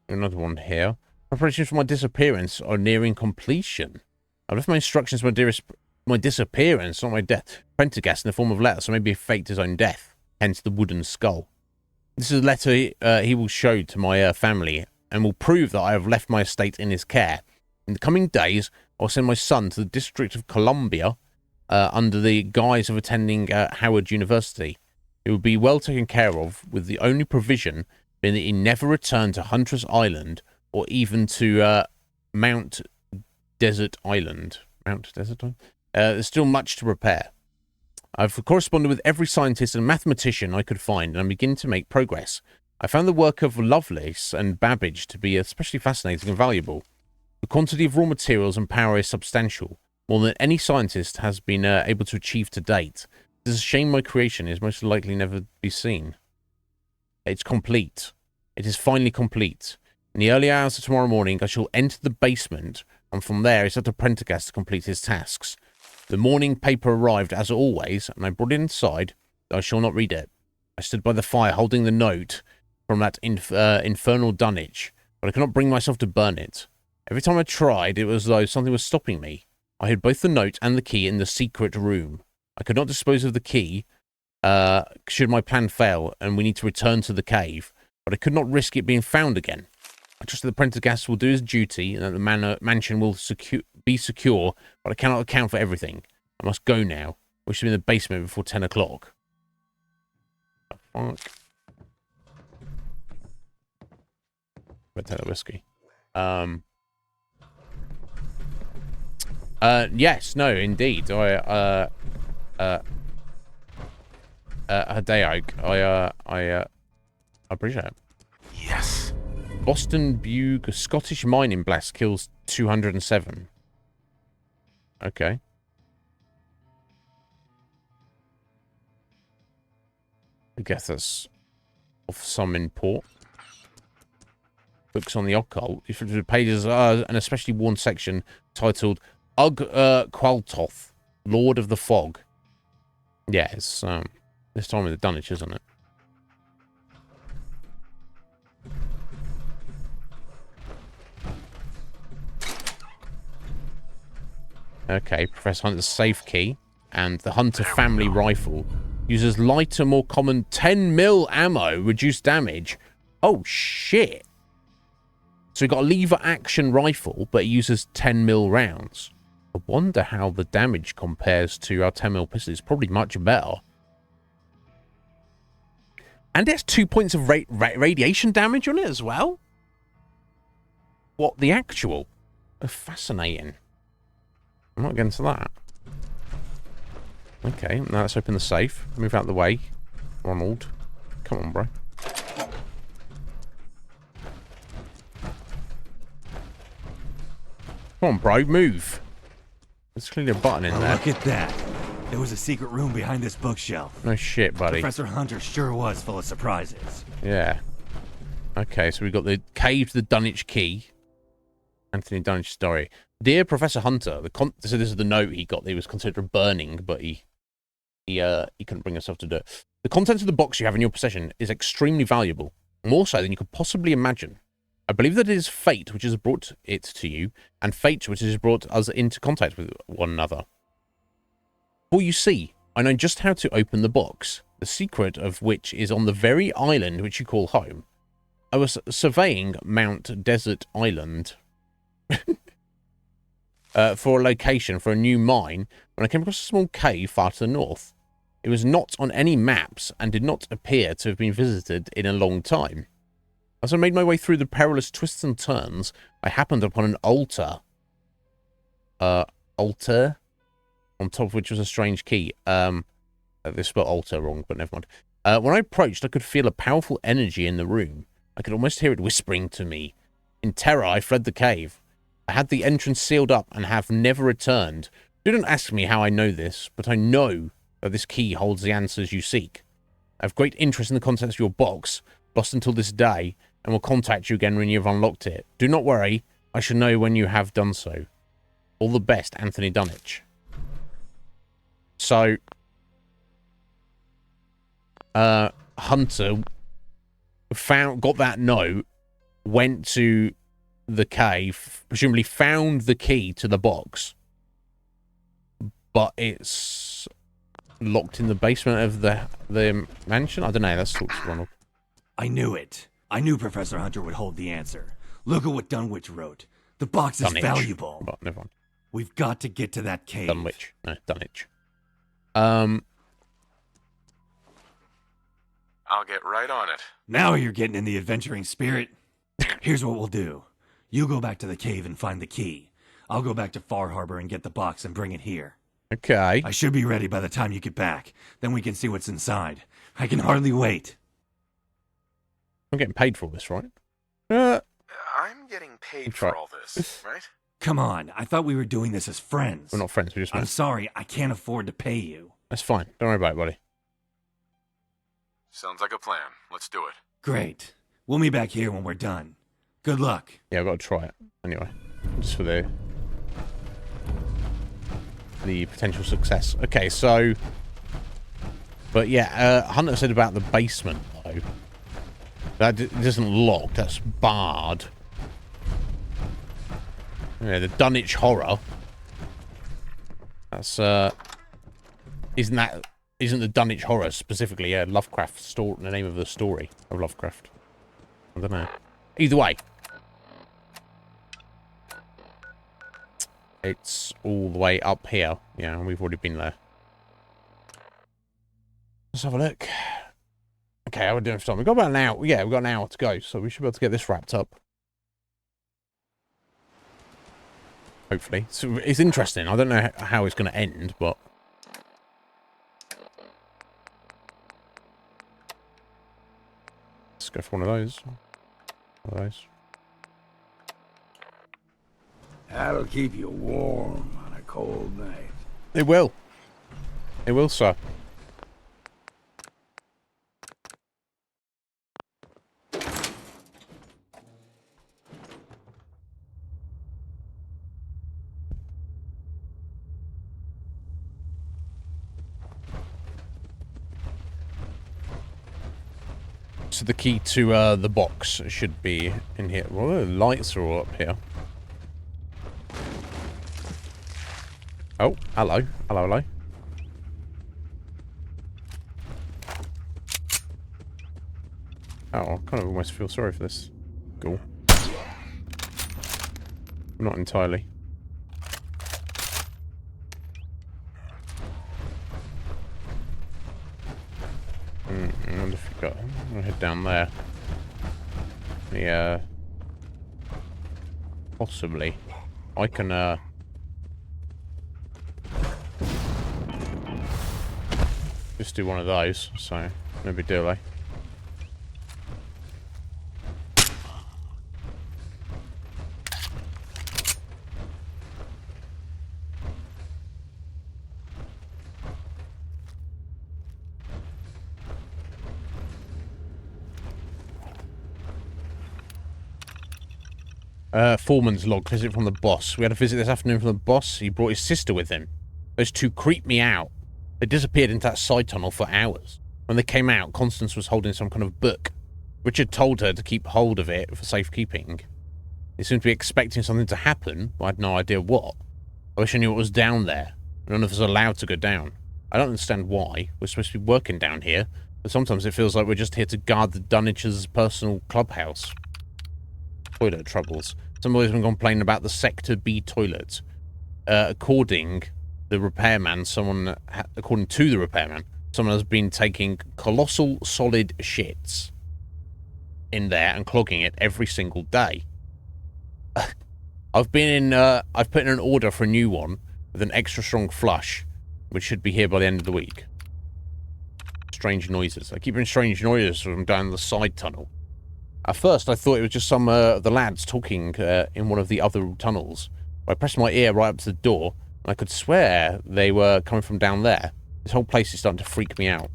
Another one here. Preparations for my disappearance are nearing completion. I've left my instructions for my disappearance, not my death. Prendergast in the form of letter, so maybe he faked his own death. Hence the wooden skull. This is a letter he will show to my family, and will prove that I have left my estate in his care. In the coming days, I'll send my son to the District of Columbia under the guise of attending Howard University. He will be well taken care of, with the only provision being that he never return to Hunter's Island or even to Mount Desert Island. Mount Desert Island? There's still much to prepare. I've corresponded with every scientist and mathematician I could find, and I'm beginning to make progress. I found the work of Lovelace and Babbage to be especially fascinating and valuable. The quantity of raw materials and power is substantial, more than any scientist has been able to achieve to date. It is a shame my creation is most likely never to be seen. It's complete. It is finally complete. In the early hours of tomorrow morning, I shall enter the basement, and from there it's up to Prendergast to complete his tasks. The morning paper arrived as always, and I brought it inside, though I shall not read it. I stood by the fire holding the note from that infernal Dunwich, but I could not bring myself to burn it. Every time I tried, it was as though something was stopping me. I hid both the note and the key in the secret room. I could not dispose of the key, should my plan fail, and we need to return to the cave, but I could not risk it being found again. I trust that the Prendergast will do his duty, and that the mansion will be secure, but I cannot account for everything. I must go now. We should be in the basement before 10 o'clock. Fuck. Better take the whiskey. Yes, no, indeed. Hideo, I appreciate it. Yes. Boston Bugle Scottish mining blast kills 207. Okay. I guess that's of some import. Books on the occult. You flip through the pages, an especially worn section titled Ugg Qualtoth, Lord of the Fog. Yeah, it's this time with the Dunwich, isn't it? Okay, Professor Hunter's safe key and the Hunter family rifle uses lighter, more common 10mm ammo, reduced damage. Oh shit! So we got a lever action rifle, but it uses 10mm rounds. I wonder how the damage compares to our 10mm pistol. It's probably much better. And there's 2 points of radiation damage on it as well. What the actual? Fascinating. I'm not getting to that. Okay, now let's open the safe. Move out the way. Ronald. Come on, bro. Come on, bro. Move. There's clearly a button in there. Look at that. There was a secret room behind this bookshelf. No shit, buddy. Professor Hunter sure was full of surprises. Yeah. Okay, so we've got the cave to the Dunwich key. Anthony Dunwich story. Dear Professor Hunter, so this is the note he got. He was considering burning, but he couldn't bring himself to do it. The contents of the box you have in your possession is extremely valuable, more so than you could possibly imagine. I believe that it is fate which has brought it to you, and fate which has brought us into contact with one another. For you see, I know just how to open the box, the secret of which is on the very island which you call home. I was surveying Mount Desert Island for a location for a new mine when I came across a small cave far to the north. It was not on any maps and did not appear to have been visited in a long time. As I made my way through the perilous twists and turns, I happened upon an altar. Altar? On top of which was a strange key. They spelled altar wrong, but never mind. When I approached, I could feel a powerful energy in the room. I could almost hear it whispering to me. In terror, I fled the cave. I had the entrance sealed up and have never returned. Do not ask me how I know this, but I know that this key holds the answers you seek. I have great interest in the contents of your box, lost until this day, and will contact you again when you have unlocked it. Do not worry, I shall know when you have done so. All the best, Anthony Dunnage. So, Hunter got that note, went to the cave, presumably found the key to the box, but it's locked in the basement of the mansion. I don't know. That's talks Ronald. I knew it. I knew Professor Hunter would hold the answer. Look at what Dunwich wrote. The box is valuable. But never mind. We've got to get to that cave. Dunwich. No, Dunwich. I'll get right on it. Now you're getting in the adventuring spirit. Here's what we'll do. You go back to the cave and find the key. I'll go back to Far Harbor and get the box and bring it here. Okay. I should be ready by the time you get back. Then we can see what's inside. I can hardly wait. I'm getting paid for all this, right? I'm getting paid for all this, right? Come on. I thought we were doing this as friends. We're not friends. We're just I'm friends. sorry. I can't afford to pay you. That's fine. Don't worry about it, buddy. Sounds like a plan. Let's do it. Great. We'll meet back here when we're done. Good luck. Yeah, I've got to try it. Anyway, just for the potential success. Okay, so... But yeah, Hunter said about the basement, though. That isn't locked. That's barred. Yeah, the Dunwich Horror. That's, Isn't the Dunwich Horror specifically a Lovecraft story, the name of the story of Lovecraft? I don't know. Either way. It's all the way up here. Yeah, and we've already been there. Let's have a look. Okay, how are we doing for time? We've got about an hour. Yeah, we've got an hour to go, so we should be able to get this wrapped up. Hopefully. So it's interesting. I don't know how it's going to end, but... Let's go for one of those. One of those. That'll keep you warm on a cold night. It will. It will, sir. So the key to the box should be in here. Well, the lights are all up here. Oh, hello. Hello, hello. Oh, I kind of almost feel sorry for this ghoul. Not entirely. I wonder if you've got... I'm gonna head down there. Yeah. Possibly. I can, just do one of those, so no big deal, eh? Foreman's log, visit from the boss. We had a visit this afternoon from the boss. He brought his sister with him. Those two creeped me out. They disappeared into that side tunnel for hours. when they came out, Constance was holding some kind of book. Richard told her to keep hold of it for safekeeping. They seemed to be expecting something to happen, but I had no idea what. I wish I knew what was down there. None of us are allowed to go down. I don't understand why. We're supposed to be working down here, but sometimes it feels like we're just here to guard the Dunwich's personal clubhouse. Toilet troubles. Somebody's been complaining about the Sector B toilet. According to the repairman, someone has been taking colossal solid shits in there and clogging it every single day. I've put in an order for a new one with an extra strong flush, which should be here by the end of the week. Strange noises. I keep hearing strange noises from down the side tunnel. At first, I thought it was just some of the lads talking in one of the other tunnels. I pressed my ear right up to the door, and I could swear they were coming from down there. This whole place is starting to freak me out.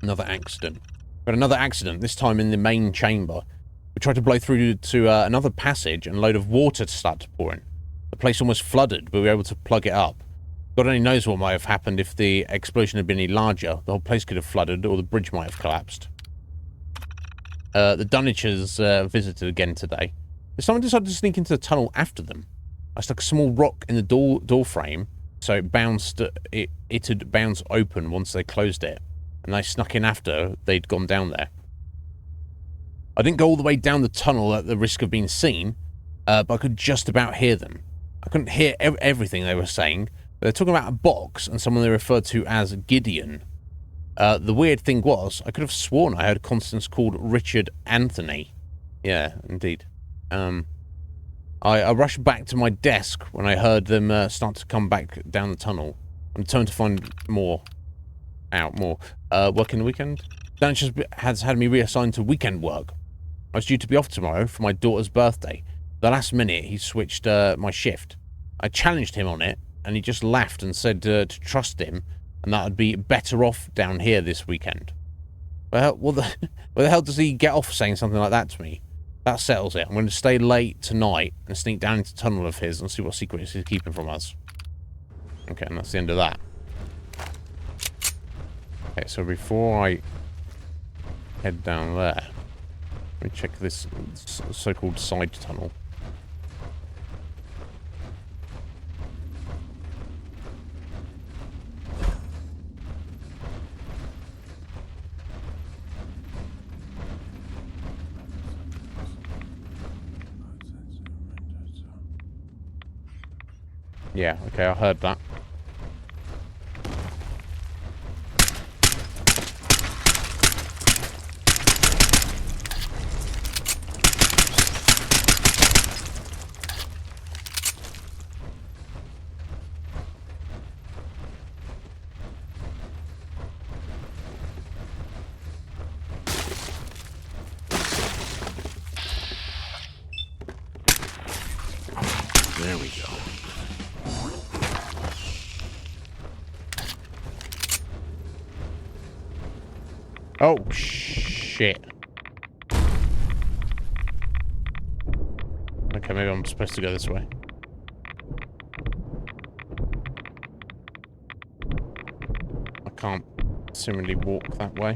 Another accident. But another accident, this time in the main chamber. We tried to blow through to another passage, and a load of water started to pour in. The place almost flooded, but we were able to plug it up. God only knows what might have happened if the explosion had been any larger. The whole place could have flooded, or the bridge might have collapsed. The Dunwichers visited again today. Someone decided to sneak into the tunnel after them. I stuck a small rock in the door frame, so it had bounced open once they closed it, and they snuck in after they'd gone down there. I didn't go all the way down the tunnel at the risk of being seen, but I could just about hear them. I couldn't hear everything they were saying. They're talking about a box and someone they referred to as Gideon. The weird thing was, I could have sworn I heard Constance called Richard Anthony. Yeah, indeed. I rushed back to my desk when I heard them start to come back down the tunnel. I'm determined to find more. Working the weekend? Dan has had me reassigned to weekend work. I was due to be off tomorrow for my daughter's birthday. The last minute, he switched my shift. I challenged him on it, and he just laughed and said to trust him, and that I'd be better off down here this weekend. Well, where the hell does he get off saying something like that to me? That settles it. I'm going to stay late tonight and sneak down into the tunnel of his and see what secrets he's keeping from us. Okay, and that's the end of that. Okay, so before I head down there, let me check this so-called side tunnel. Yeah, okay, I heard that. There we go. Oh, shit. Okay, maybe I'm supposed to go this way. I can't seemingly walk that way.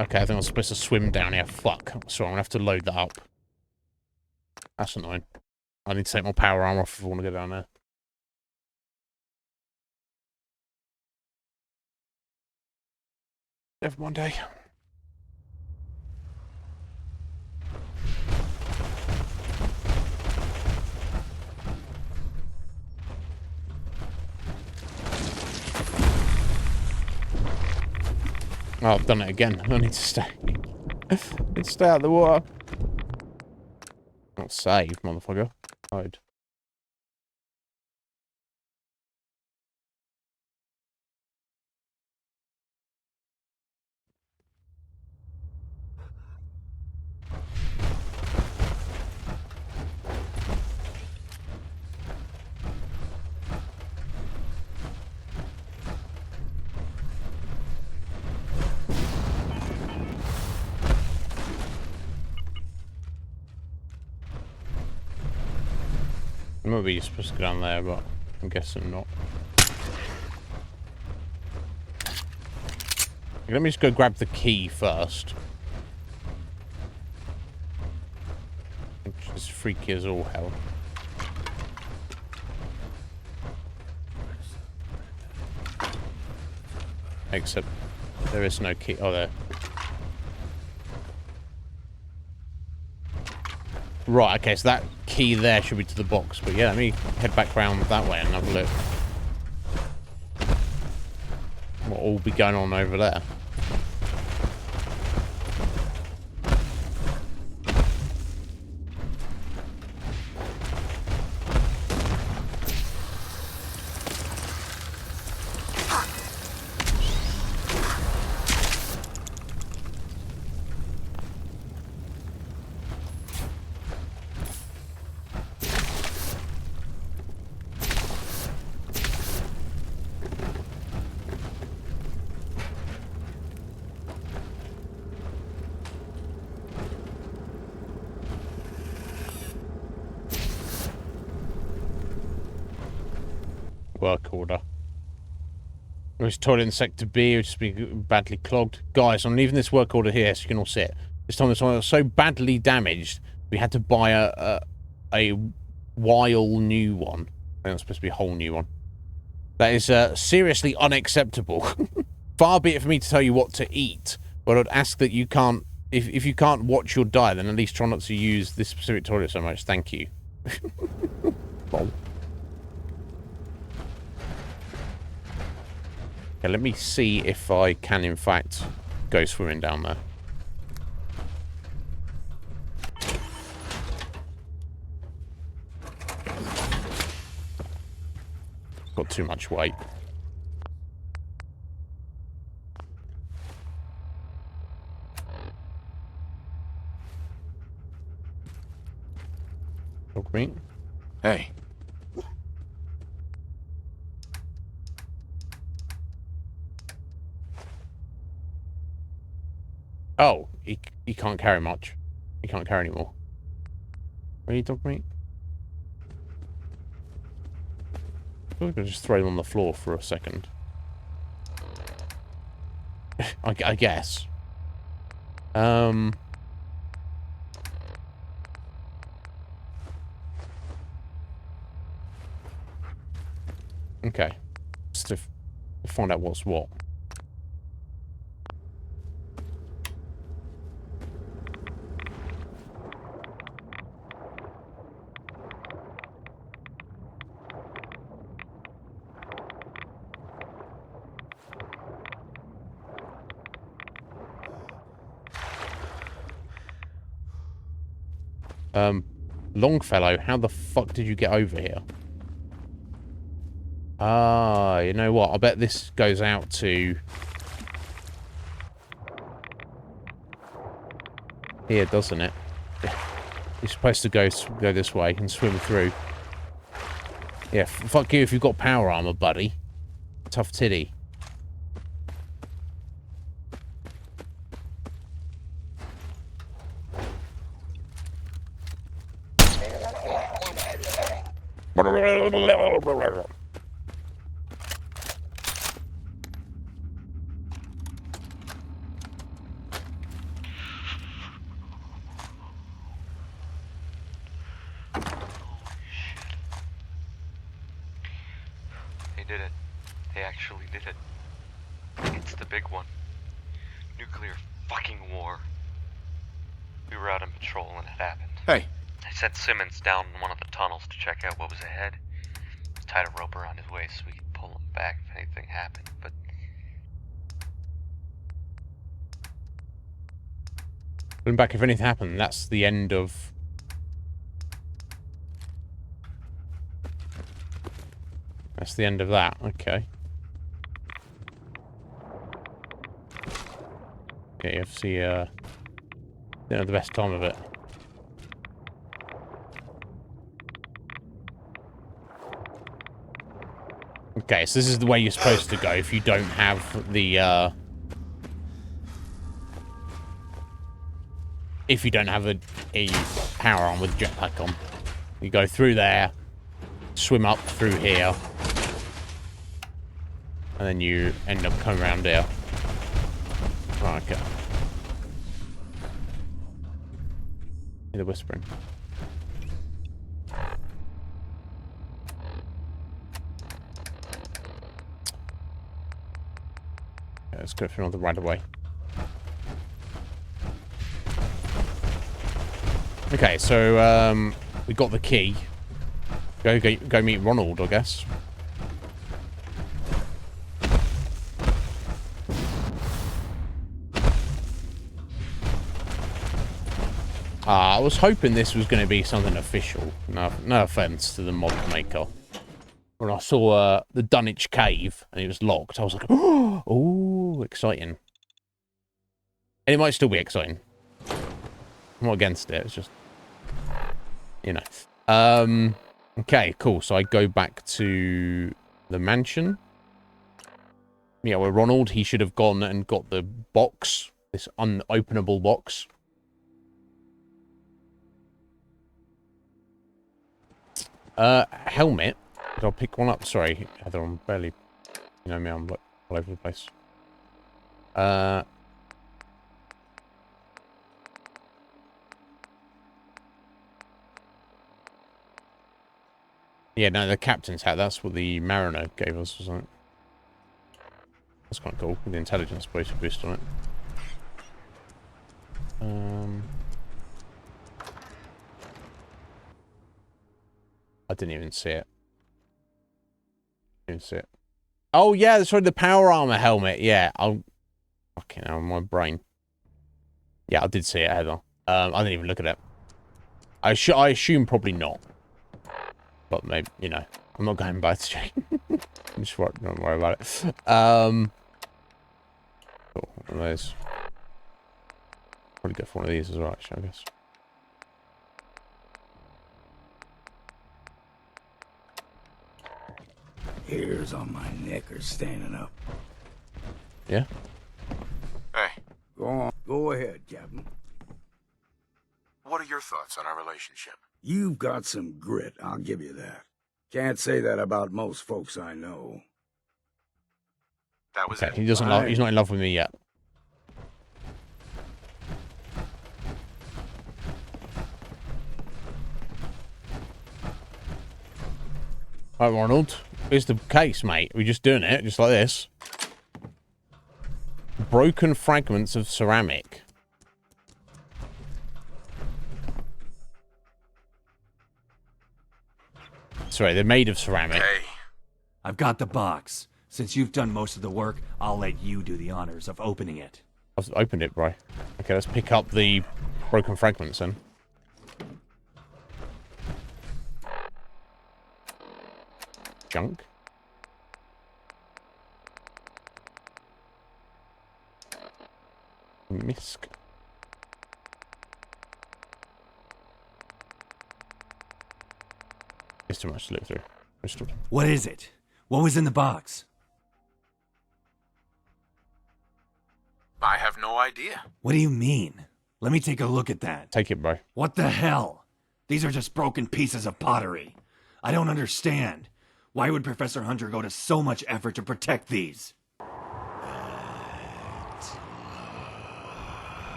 Okay, I think I'm supposed to swim down here. Fuck. So I'm gonna have to load that up. That's annoying. I need to take my power armor off if I want to go down there. Never mind, eh? Oh, I've done it again. I need to stay. Let's stay out of the water. Not save, motherfucker. Hide. Maybe you're supposed to go down there, but I'm guessing not. Let me just go grab the key first. Which is freaky as all hell. Except there is no key. Oh, there. Right, okay, so that key there should be to the box. But yeah, let me head back round that way and have a look. What will be going on over there? Work order. It was toilet in Sector B, which has been badly clogged. Guys, I'm leaving this work order here so you can all see it. This time the toilet was so badly damaged, we had to buy a while new one. I think that's supposed to be a whole new one. That is seriously unacceptable. Far be it for me to tell you what to eat, but I'd ask that you can't, if you can't watch your diet, then at least try not to use this specific toilet so much. Thank you. Well. Okay, let me see if I can, in fact, go swimming down there. Got too much weight. Dog meat. Hey. Oh, he can't carry much. He can't carry anymore. Really, dog meat? I'm gonna just throw them on the floor for a second. I guess. Okay. Just to find out what's what. Longfellow, how the fuck did you get over here? Ah, you know what? I bet this goes out to here, doesn't it? You're supposed to go this way and swim through. Yeah, fuck you if you've got power armor, buddy. Tough titty. They did it. They actually did it. It's the big one. Nuclear fucking war. We were out on patrol when it happened. Hey. I sent Simmons down in one of the tunnels to check out what was ahead. Tied a rope around his waist so we could pull him back if anything happened, but... Pull him back if anything happened. That's the end of... That's the end of that. Okay. Yeah, you have to see, you know, the best time of it. Okay, so this is the way you're supposed to go if you don't have the, if you don't have a power arm with jetpack on. You go through there, swim up through here, and then you end up coming around here. Right, okay. Hear the whispering. Okay, let's go through the right away. Okay, so we got the key. Go meet Ronald, I guess. I was hoping this was going to be something official. No offense to the mod maker. When I saw the Dunwich Cave and it was locked, I was like, oh, exciting. And it might still be exciting. I'm not against it. It's just, you know. Okay, cool. So I go back to the mansion. Yeah, where Ronald, he should have gone and got the box. This unopenable box. Helmet. Did I pick one up? Sorry, Heather, I'm barely... You know me, I'm like all over the place. Yeah, no, the captain's hat. That's what the mariner gave us, wasn't it? That's quite cool. With the intelligence boost on it. I didn't even see it. Didn't see it. Oh yeah, that's right. The power armor helmet. Yeah, I'll fucking hell, my brain. Yeah, I did see it, Heather. I didn't even look at it. I assume probably not. But maybe, you know, I'm not going back to check. Just don't worry about it. Cool, one of those. Probably go for one of these as well, actually, I guess. Hairs on my neck are standing up. Yeah? Hey. Go on. Go ahead, Captain. What are your thoughts on our relationship? You've got some grit, I'll give you that. Can't say that about most folks I know. That was okay, he doesn't love, he's not in love with me yet. Right, Ronald. Here's the case, mate. We're just doing it, just like this. Broken fragments of ceramic. Sorry, they're made of ceramic. Hey. I've got the box. Since you've done most of the work, I'll let you do the honors of opening it. I've opened it, bro. Okay, let's pick up the broken fragments then. Junk. Misk. It's too much to look through. What is it? What was in the box? I have no idea. What do you mean? Let me take a look at that. Take it, bro. What the hell? These are just broken pieces of pottery. I don't understand. Why would Professor Hunter go to so much effort to protect these?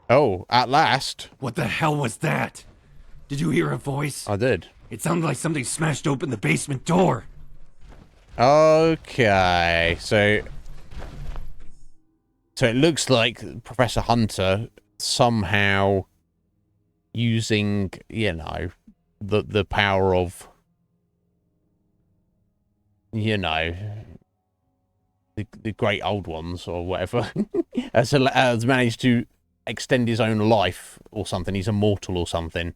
Oh, at last. What the hell was that? Did you hear a voice? I did. It sounded like something smashed open the basement door. Okay, so it looks like Professor Hunter somehow using, you know, the power of, you know, the great old ones or whatever, has managed to extend his own life or something. He's immortal or something.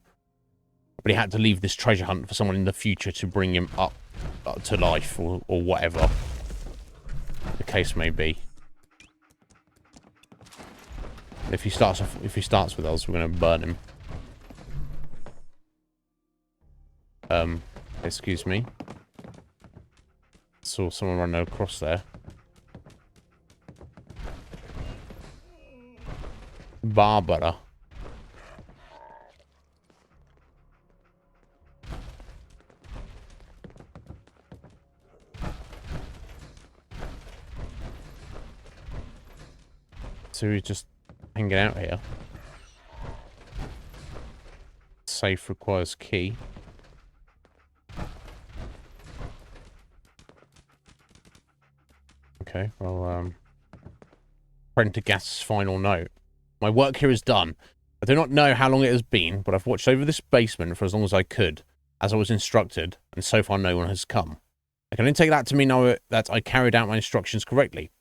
But he had to leave this treasure hunt for someone in the future to bring him up to life or whatever the case may be. If he starts with us, we're going to burn him. Excuse me. Saw someone run across there. Barbara. to just hanging out here. Safe requires key. Okay, well, Prendergast's final note. My work here is done. I do not know how long it has been, but I've watched over this basement for as long as I could, as I was instructed, and so far no one has come. I can only take that to mean that I carried out my instructions correctly.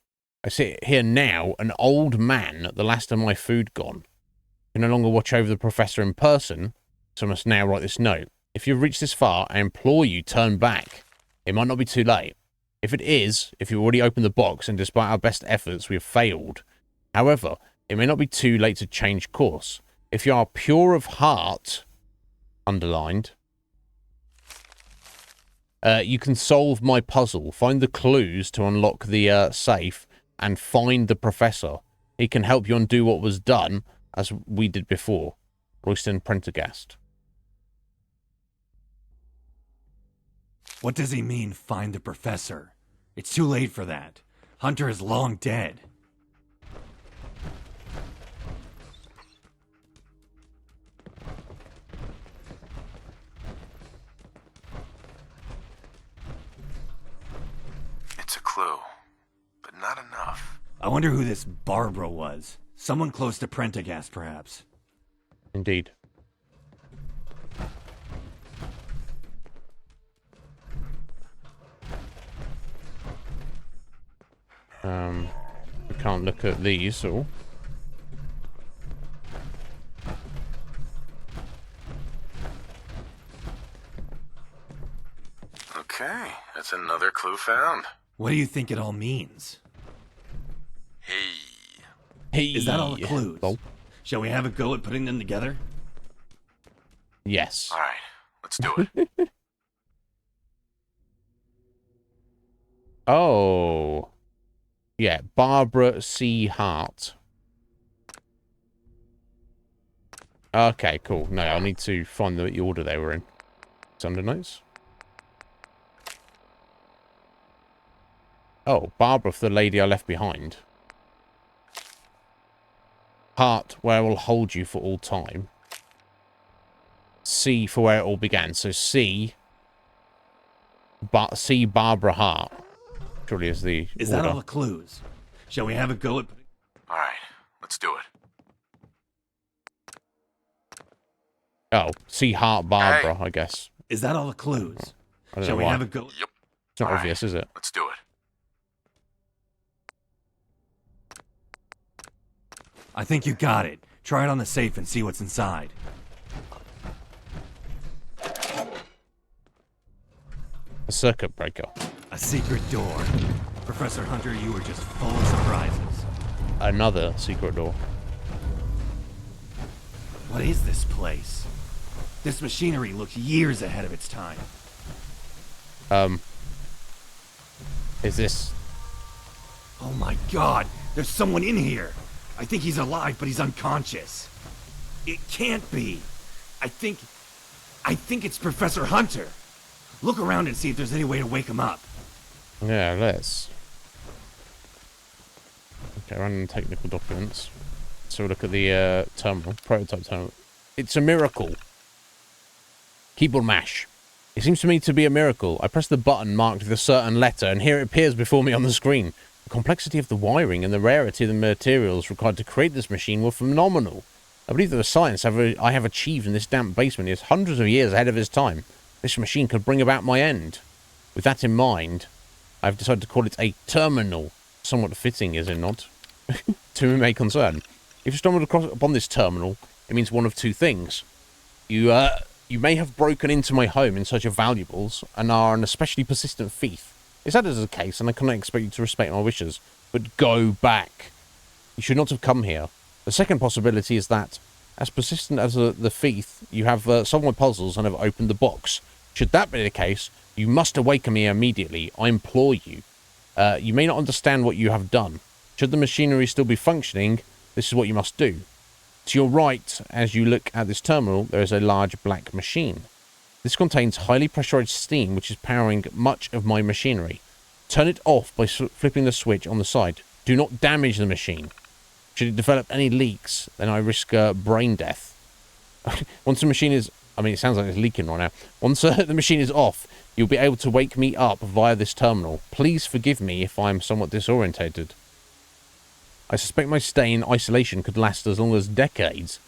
I sit here now, an old man, the last of my food gone. I can no longer watch over the professor in person, so I must now write this note. If you've reached this far, I implore you, turn back. It might not be too late. If it is, if you've already opened the box, and despite our best efforts, we have failed. However, it may not be too late to change course. If you are pure of heart, underlined, you can solve my puzzle, find the clues to unlock the safe, and find the professor. He can help you undo what was done, as we did before. Royston Prendergast. What does he mean, find the professor? It's too late for that. Hunter is long dead. It's a clue, but not enough. I wonder who this Barbara was. Someone close to Prendergast, perhaps. Indeed. We can't look at these at all. Okay, that's another clue found. What do you think it all means? Hey. Is that all the clues? Oh. Shall we have a go at putting them together? Yes. All right, let's do it. Oh. Yeah, Barbara C. Hart. Okay, cool. No, I'll need to find the order they were in. It's under notes. Oh, Barbara for the lady I left behind. Hart, where I will hold you for all time. C for where it all began. So C Barbara Hart. Surely is the Is order. that all the clues? Shall we have a go at... All right, let's do it. Oh, C Hart Barbara, I guess. Is that all the clues? I don't Shall know we why. have a go? Yep. It's not obvious, is it? Let's do it. I think you got it. Try it on the safe and see what's inside. A circuit breaker. A secret door. Professor Hunter, you were just full of surprises. Another secret door. What is this place? This machinery looks years ahead of its time. Is this... Oh my god, there's someone in here. I think he's alive, but he's unconscious. It can't be. I think it's Professor Hunter. Look around and see if there's any way to wake him up. Yeah, let's. Okay, random technical documents. So we'll look at the terminal, prototype terminal. It's a miracle. Keyboard mash. It seems to me to be a miracle. I press the button marked with a certain letter, and here it appears before me on the screen. The complexity of the wiring and the rarity of the materials required to create this machine were phenomenal. I believe that the science I have achieved in this damp basement is hundreds of years ahead of its time. This machine could bring about my end. With that in mind, I've decided to call it a terminal. Somewhat fitting, is it not? To my concern. If you stumbled upon this terminal, it means one of two things. You may have broken into my home in search of valuables and are an especially persistent thief. If that is the case, and I cannot expect you to respect my wishes, but go back. You should not have come here. The second possibility is that, as persistent as the thief, you have solved my puzzles and have opened the box. Should that be the case, you must awaken me immediately. I implore you. You may not understand what you have done. Should the machinery still be functioning, this is what you must do. To your right, as you look at this terminal, there is a large black machine. This contains highly pressurized steam which is powering much of my machinery. Turn it off by flipping the switch on the side. Do not damage the machine. Should it develop any leaks, then I risk brain death. Once the machine is... I mean, it sounds like it's leaking right now. Once the machine is off, you'll be able to wake me up via this terminal. Please forgive me if I'm somewhat disorientated. I suspect my stay in isolation could last as long as decades.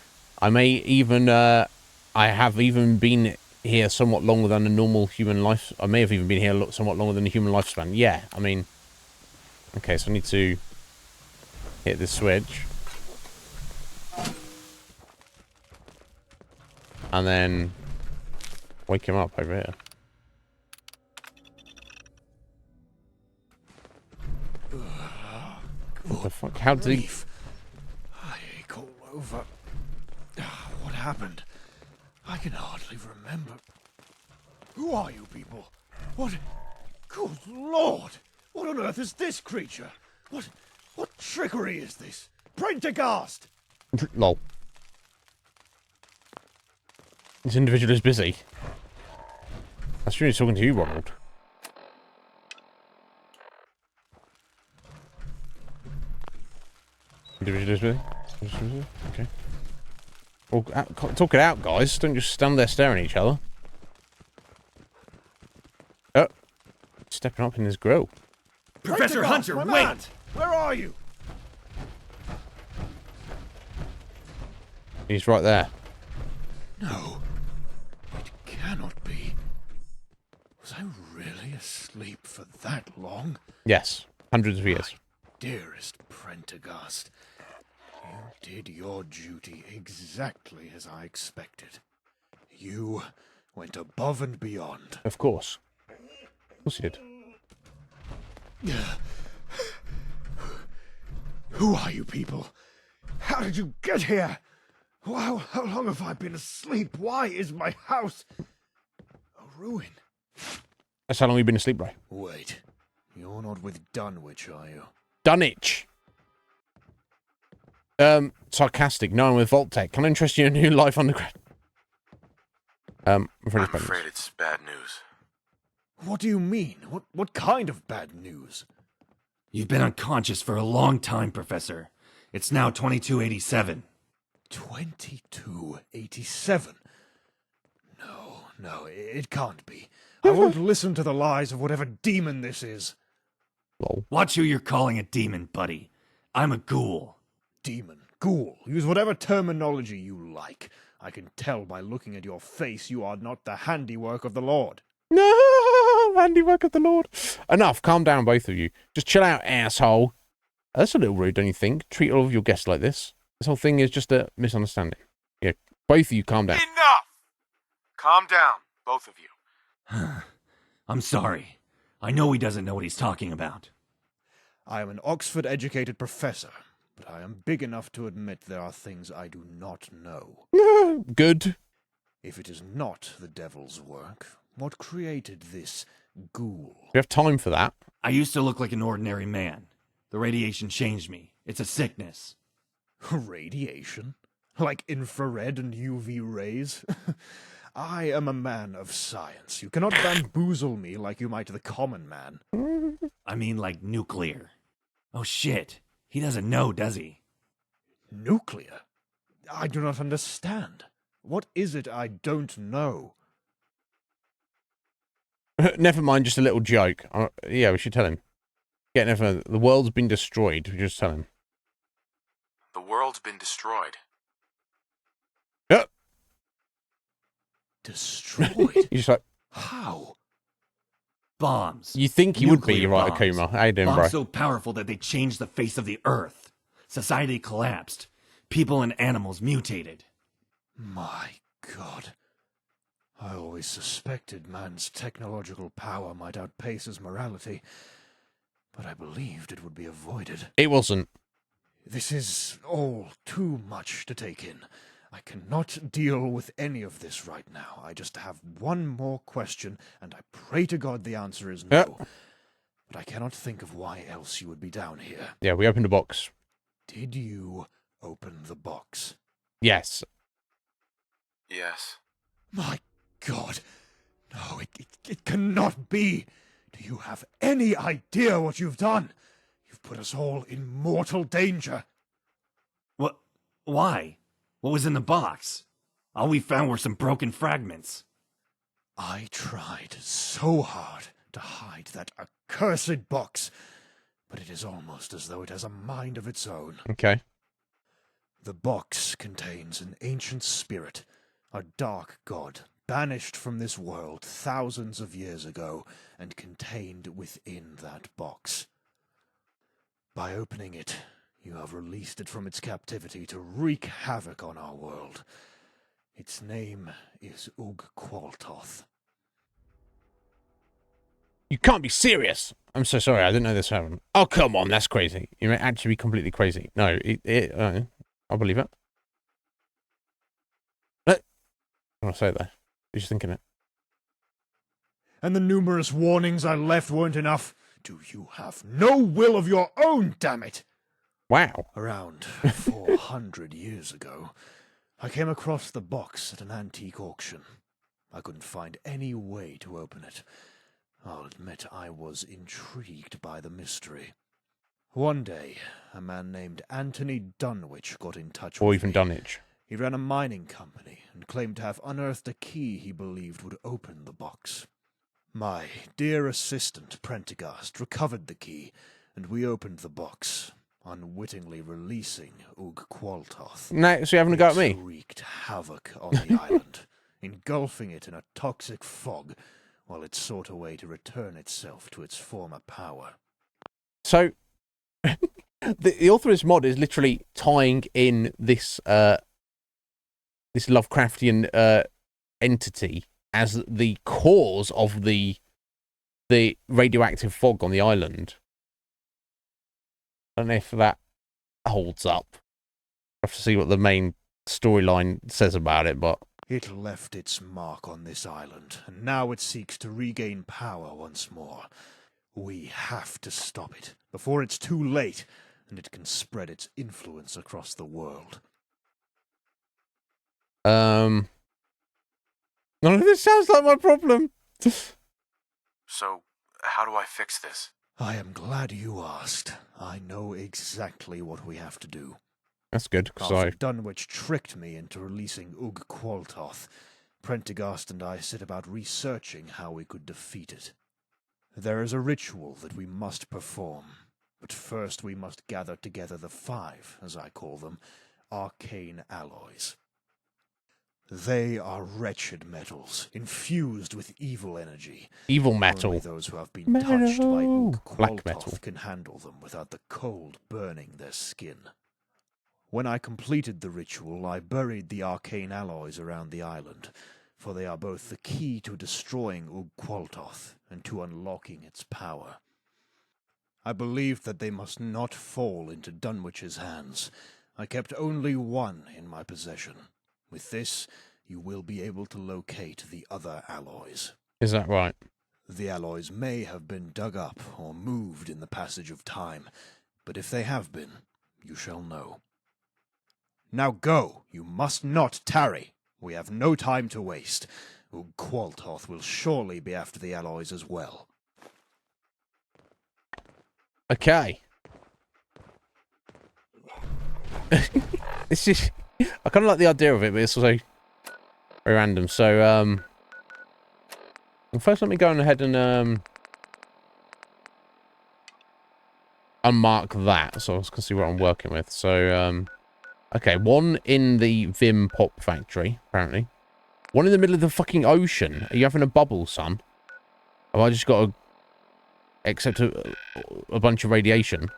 I have even been here somewhat longer than a normal human life. I may have even been here somewhat longer than a human lifespan. Yeah, I mean... Okay, so I need to hit this switch. And then wake him up over here. What the fuck? How did he... I ache all over. What happened? I can hardly remember. Who are you people? What? Good Lord! What on earth is this creature? What trickery is this? Prendergast! Lol. This individual is busy. That's really talking to you, Ronald. Individual is busy? Okay. Well, talk it out, guys. Don't just stand there staring at each other. Oh. Stepping up in his grill. Professor Hunter, wait! Where are you? He's right there. No. It cannot be. Was I really asleep for that long? Yes. Hundreds of years. Dearest Prendergast, you did your duty exactly as I expected. You went above and beyond. Of course. Of course he did. Who are you people? How did you get here? How long have I been asleep? Why is my house a ruin? That's how long you've been asleep, bro. Wait, you're not with Dunwich, are you? Dunwich. Sarcastic. No, I'm with Vault-Tec. Can I interest you in a new life underground? I'm afraid it's bad news. What do you mean? What kind of bad news? You've been unconscious for a long time, Professor. It's now 2287. 2287? No, it can't be. I won't listen to the lies of whatever demon this is. Lol. Watch who you're calling a demon, buddy. I'm a ghoul. Demon, ghoul, use whatever terminology you like. I can tell by looking at your face you are not the handiwork of the Lord. No, handiwork of the Lord. Enough, calm down, both of you. Just chill out, asshole. That's a little rude, don't you think? Treat all of your guests like this. This whole thing is just a misunderstanding. Yeah, both of you calm down. Enough! Calm down, both of you. I'm sorry. I know he doesn't know what he's talking about. I am an Oxford-educated professor, but I am big enough to admit there are things I do not know. Good. If it is not the devil's work, what created this ghoul? We have time for that. I used to look like an ordinary man. The radiation changed me. It's a sickness. Radiation? Like infrared and UV rays? I am a man of science. You cannot bamboozle me like you might the common man. I mean like nuclear. Oh shit. He doesn't know, does he? Nuclear? I do not understand. What is it I don't know? Never mind, just a little joke. Yeah, we should tell him. Yeah, never mind. The world's been destroyed. We just tell him. The world's been destroyed. Yep. Destroyed? You're just like... How? Bombs. You think he would be, Nuclear you're right, bombs. Akuma. How you doing, Bombs bro? so powerful that they changed the face of the earth. Society collapsed. People and animals mutated. My God. I always suspected man's technological power might outpace his morality, but I believed it would be avoided. It wasn't. This is all too much to take in. I cannot deal with any of this right now. I just have one more question, and I pray to God the answer is no. But I cannot think of why else you would be down here. Yeah, we opened a box. Did you open the box? Yes. Yes. My God. No, it cannot be. Do you have any idea what you've done? You've put us all in mortal danger. What? Why? What was in the box? All we found were some broken fragments. I tried so hard to hide that accursed box, but it is almost as though it has a mind of its own. Okay. The box contains an ancient spirit, a dark god, banished from this world thousands of years ago and contained within that box. By opening it, you have released it from its captivity to wreak havoc on our world. Its name is Ug Qualtoth. You can't be serious. I'm so sorry. I didn't know this happened. Oh, come on. That's crazy. You may actually be completely crazy. No, I'll believe it. What? I want to say it though. You're just thinking it. And the numerous warnings I left weren't enough. Do you have no will of your own, damn it? Wow. Around 400 years ago, I came across the box at an antique auction. I couldn't find any way to open it. I'll admit I was intrigued by the mystery. One day, a man named Anthony Dunwich got in touch with me. Or even Dunwich. He ran a mining company and claimed to have unearthed a key he believed would open the box. My dear assistant, Prendergast, recovered the key, and we opened the box, unwittingly releasing Ug Qualtoth. No, so you having a go at me? It wreaked havoc on the island, engulfing it in a toxic fog, while it sought a way to return itself to its former power. So, the author of this mod is literally tying in this this Lovecraftian entity as the cause of the radioactive fog on the island. I don't know if that holds up. I have to see what the main storyline says about it, but... It left its mark on this island, and now it seeks to regain power once more. We have to stop it, before it's too late, and it can spread its influence across the world. None of this sounds like my problem. So, how do I fix this? I am glad you asked. I know exactly what we have to do. That's good, because After Dunwich tricked me into releasing Ug Qualtoth, Prendergast and I set about researching how we could defeat it. There is a ritual that we must perform, but first we must gather together the 5, as I call them, arcane alloys. They are wretched metals, infused with evil energy. Evil metal. Only those who have been touched by Ug Black metal. Qualtoth can handle them without the cold burning their skin. When I completed the ritual, I buried the arcane alloys around the island, for they are both the key to destroying Ug Qualtoth and to unlocking its power. I believed that they must not fall into Dunwich's hands. I kept only one in my possession. With this, you will be able to locate the other alloys. Is that right? The alloys may have been dug up or moved in the passage of time, but if they have been, you shall know. Now go! You must not tarry! We have no time to waste. Ug Qualtoth will surely be after the alloys as well. Okay. It's just... I kind of like the idea of it, but it's also very random. So, well, first let me go on ahead and unmark that, so I can see what I'm working with. So, okay, one in the Vim Pop factory, apparently. One in the middle of the fucking ocean. Are you having a bubble, son? Have I just got to accept a bunch of radiation?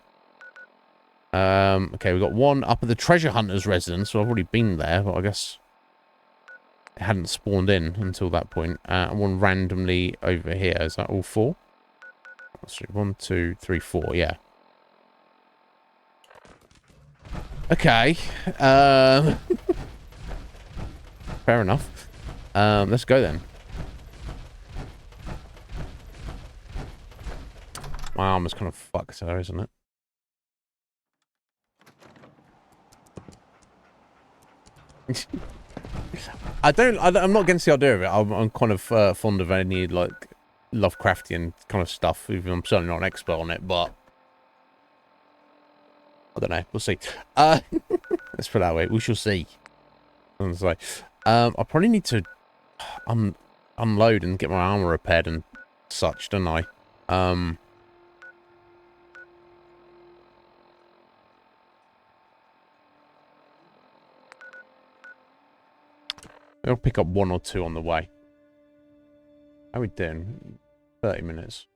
Okay, we got one up at the treasure hunter's residence, so I've already been there, but I guess it hadn't spawned in until that point. And one randomly over here. Is that all 4? Let's see, 1, 2, 3, 4, yeah. Okay. Fair enough. Let's go then. My arm is kind of fucked there, isn't it? I'm not against the idea of it. I'm kind of fond of any like Lovecraftian kind of stuff, even though I'm certainly not an expert on it, but I don't know, we'll see. Let's put it that way. We shall see. I probably need to unload and get my armor repaired and such, don't I? I'll pick up 1 or 2 on the way. How are we doing? 30 minutes.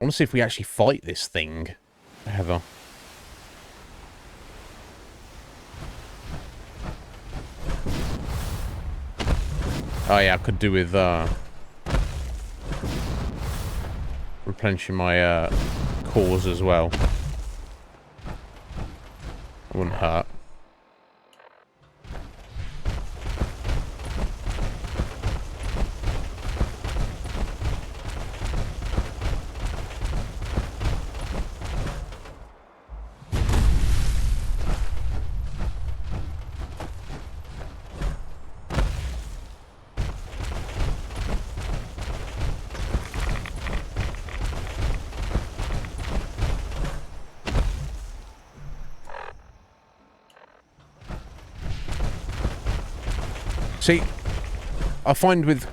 I want to see if we actually fight this thing, Heather. Oh yeah, I could do with replenishing my cores as well. It wouldn't hurt. See, I find with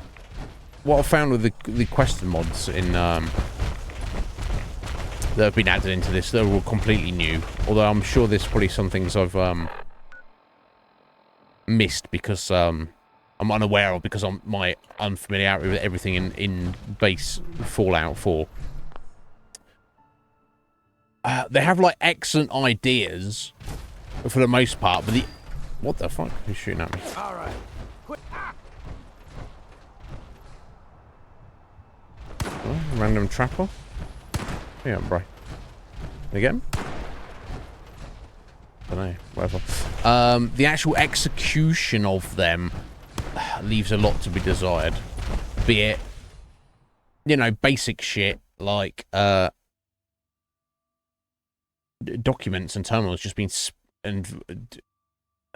what I found with the question mods in that have been added into this, they're all completely new. Although I'm sure there's probably some things I've missed because I'm unaware of because of my unfamiliarity with everything in base Fallout 4. They have like excellent ideas for the most part, but what the fuck? Who's shooting at me? All right. Oh, random trapper. Yeah, bro. You get him? Don't know. Whatever. The actual execution of them leaves a lot to be desired. Be it, you know, basic shit like documents and terminals just being and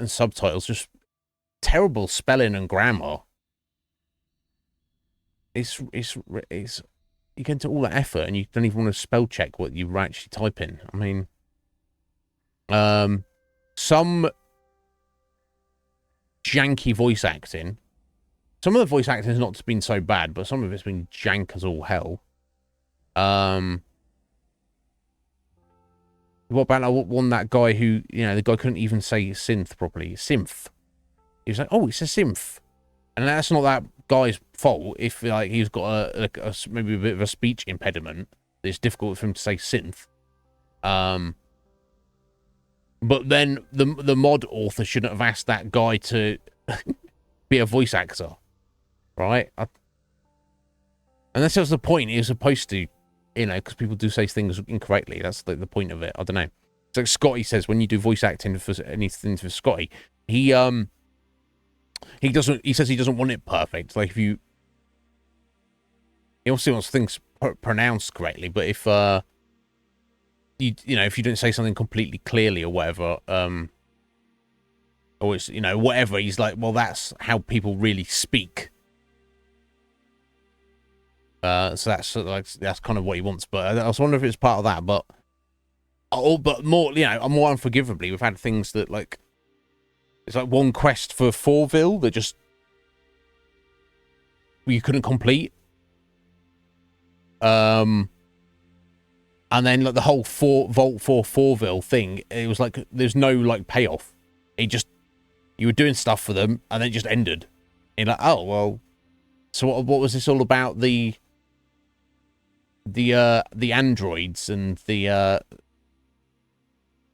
subtitles, just terrible spelling and grammar. It's you get into all that effort and you don't even want to spell check what you actually type in. I mean, some janky voice acting. Some of the voice acting has not been so bad, but some of it's been jank as all hell. What about that guy who, you know, the guy couldn't even say synth properly. Synth. He was like, oh, it's a synth. And that's not that guy's fault if, like, he's got maybe a bit of a speech impediment. It's difficult for him to say synth. But then the mod author shouldn't have asked that guy to be a voice actor. Right? And that's just the point. He was supposed to, you know, because people do say things incorrectly. That's the point of it. I don't know. So Scotty says when you do voice acting for anything for Scotty, he says he doesn't want it perfect. Like if he also wants things pronounced correctly, but if you know, if you don't say something completely clearly or whatever, or it's, you know, whatever, he's like, well, that's how people really speak. So that's like that's kind of what he wants. But I was wondering if it's part of that. But more, you know, more unforgivably, we've had things that like it's like one quest for Fourville that just you couldn't complete. And then like the whole Vault 4 Fourville thing, it was like there's no like payoff. It just you were doing stuff for them and then it just ended. And you're like, oh well, so what was this all about? The androids and the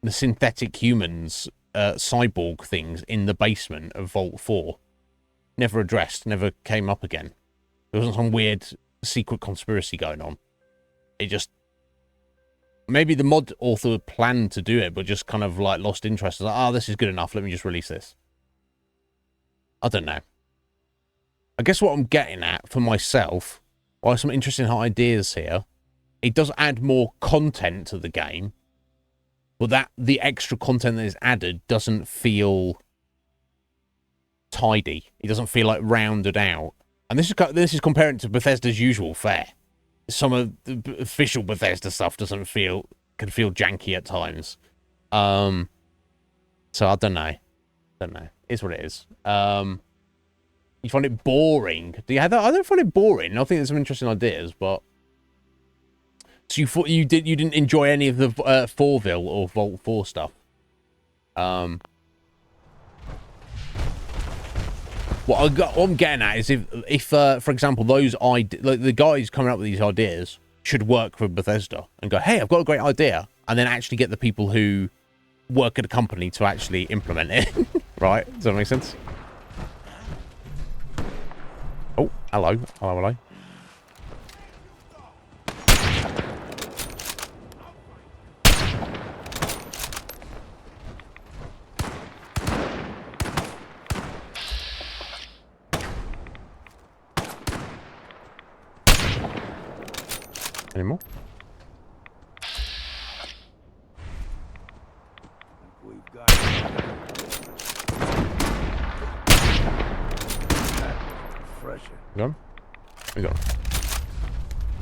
synthetic humans, cyborg things in the basement of Vault 4. Never addressed, never came up again. There wasn't some weird secret conspiracy going on. It just maybe the mod author planned to do it, but just kind of like lost interest. Like, oh, this is good enough. Let me just release this. I don't know. I guess what I'm getting at for myself, while some interesting ideas here, it does add more content to the game, but that the extra content that is added doesn't feel tidy. It doesn't feel like rounded out. And this is comparing to Bethesda's usual fare. Some of the official Bethesda stuff can feel janky at times. So I don't know. It's what it is. You find it boring? Do you have that? I don't find it boring. I think there's some interesting ideas, but so you thought you didn't enjoy any of the Fourville or Vault 4 stuff. What I'm getting at is if for example, those the guys coming up with these ideas should work for Bethesda and go, hey, I've got a great idea, and then actually get the people who work at a company to actually implement it. Right? Does that make sense? Oh, hello. Hello. Any more? We've got fresh. We got him? We got him.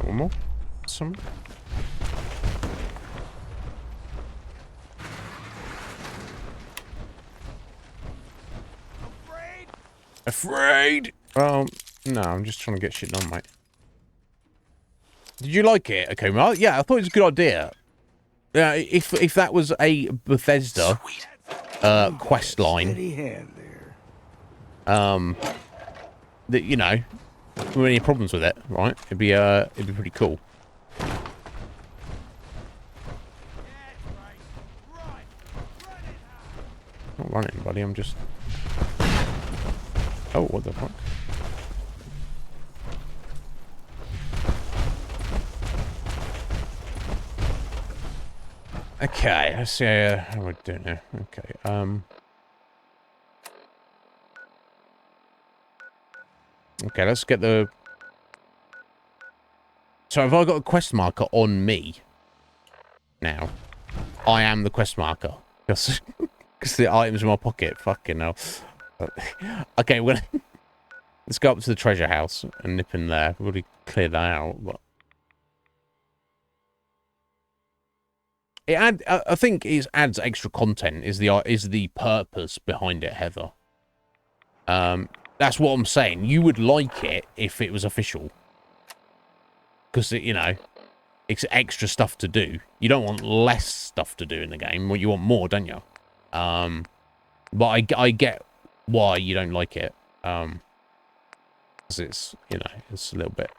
One more? Some? Afraid? No, I'm just trying to get shit done, mate. Did you like it? Okay, well, yeah, I thought it was a good idea. Yeah, if that was a Bethesda quest line, that you know, there were any problems with it, right? It'd be pretty cool. Not running, buddy. I'm just. Oh, what the fuck? Okay, let's see how we're doing here. Okay, okay, let's get the... So have I got a quest marker on me? Now. I am the quest marker. Because the item's in my pocket. Fucking hell. Okay, we're gonna... Let's go up to the treasure house and nip in there. We've already cleared that out, but... I think it adds extra content. Is the purpose behind it, Heather? That's what I'm saying. You would like it if it was official, because you know it's extra stuff to do. You don't want less stuff to do in the game. You want more, don't you? But I get why you don't like it. Because it's it's a little bit.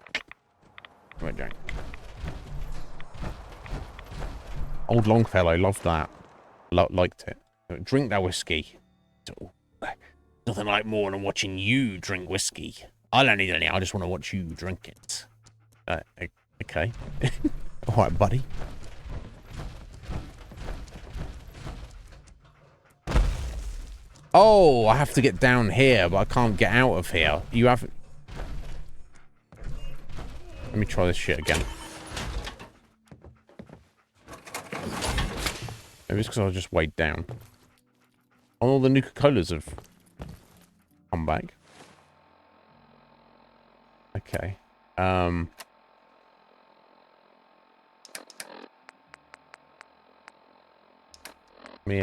Right, Jane. Old Longfellow loved that. Liked it. Drink that whiskey. Nothing like more than watching you drink whiskey. I don't need any. I just want to watch you drink it. Okay. All right, buddy. Oh, I have to get down here, but I can't get out of here. You have... Let me try this shit again. Maybe it's because I was just weighed down. All the Nuka-Colas have come back. Okay. Let me,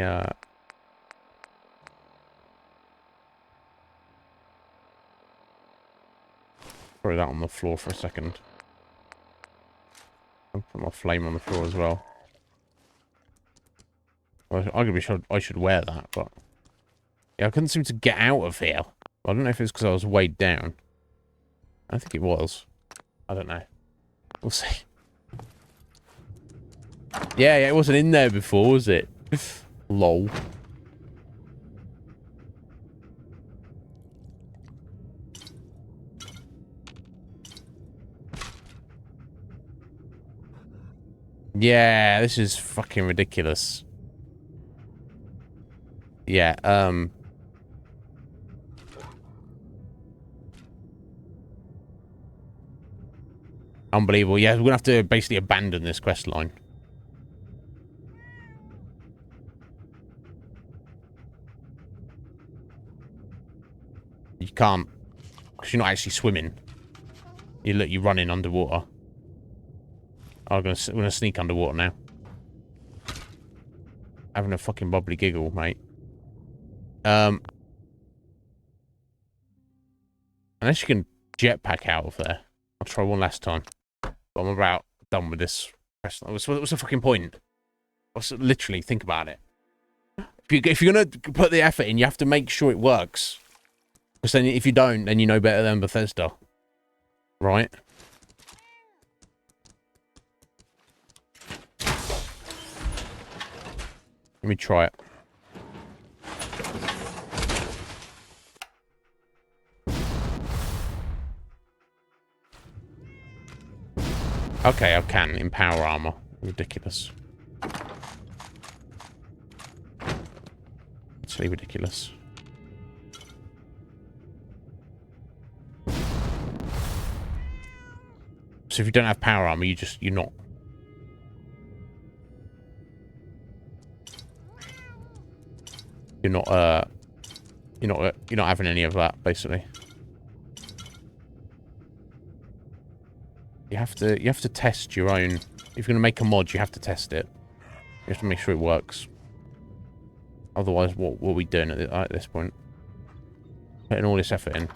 throw that on the floor for a second. I'll put my flame on the floor as well. I should wear that, but... Yeah, I couldn't seem to get out of here. I don't know if it's because I was weighed down. I think it was. I don't know. We'll see. Yeah, it wasn't in there before, was it? Lol. Yeah, this is fucking ridiculous. Yeah, unbelievable. Yeah, we're gonna have to basically abandon this quest line. You can't, because you're not actually swimming. You're running underwater. I'm gonna sneak underwater now. Having a fucking bubbly giggle, mate. Unless you can jetpack out of there. I'll try one last time. But I'm about done with this. What's the fucking point? Literally, think about it. If you're going to put the effort in, you have to make sure it works. Because then if you don't, then you know better than Bethesda. Right? Let me try it. Okay, I can in power armor. Ridiculous. Absolutely ridiculous. So if you don't have power armor, you're not. You're not having any of that, basically. You have to test your own. If you're gonna make a mod, you have to test it. You have to make sure it works. Otherwise, what are we doing at this point? Putting all this effort in.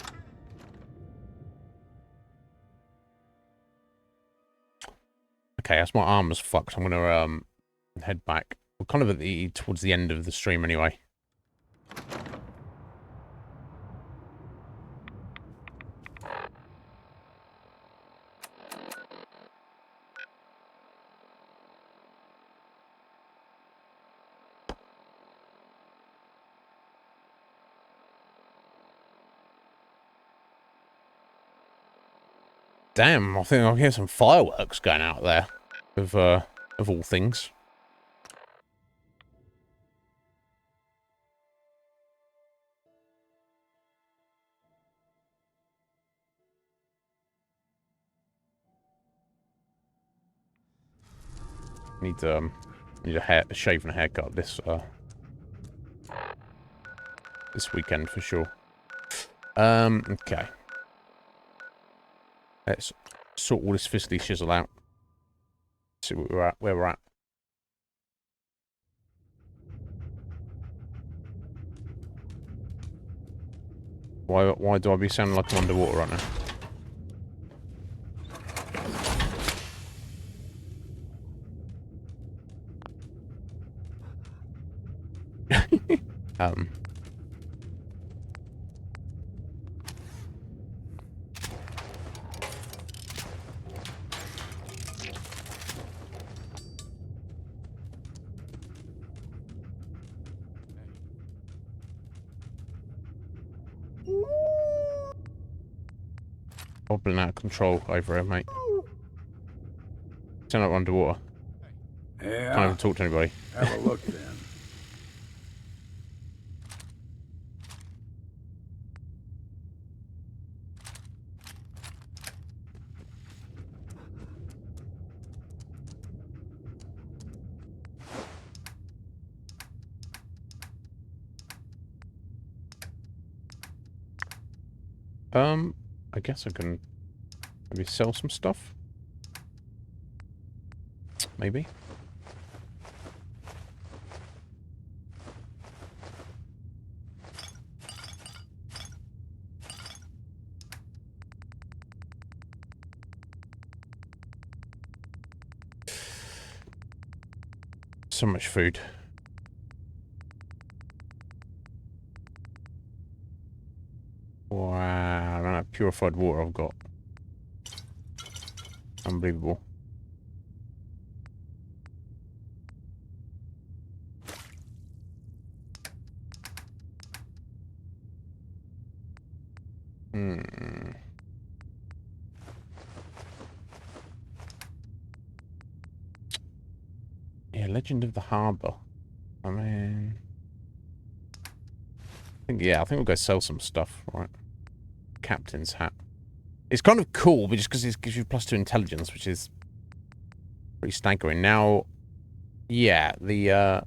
Okay, as my armor's fucked, I'm gonna head back. We're kind of at towards the end of the stream anyway. Damn, I think I hear some fireworks going out there, of all things. Need a shave and a haircut this weekend for sure. Okay. Let's sort all this fizzly shizzle out. See where we're at. Why do I be sounding like I'm underwater right now? Wobbling out of control over here, mate. Sound like we're underwater. Yeah. Can't even talk to anybody. Have a look then. I guess I can maybe sell some stuff. Maybe. So much food. Wow, I don't have purified water I've got. Unbelievable. Yeah, Legend of the Harbour. I mean... I think we'll go sell some stuff, right? Captain's hat. It's kind of cool, but just because it gives you +2 intelligence, which is pretty staggering. Now, yeah, the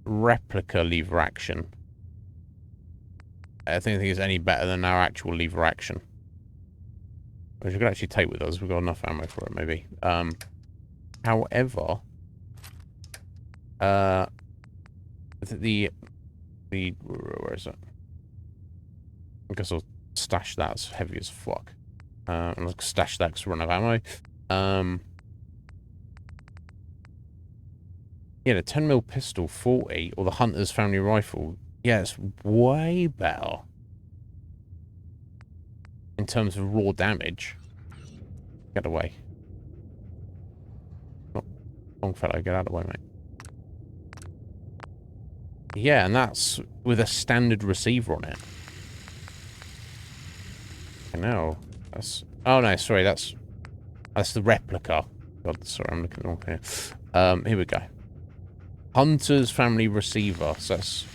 replica lever action. I don't think it's any better than our actual lever action. Which we could actually take with us. We've got enough ammo for it, maybe. However, Where is it? I guess I'll stash that. It's heavy as fuck. And I'll stash that because we're running out of ammo. Yeah, the 10mm pistol, 40, or the Hunter's family rifle. Yeah, it's way better in terms of raw damage. Get away. Not long fellow, get out of the way, mate. Yeah, and that's with a standard receiver on it. No, that's... Oh, no, sorry, that's the replica. God, sorry, I'm looking wrong here. Here we go. Hunter's family receiver. So that's...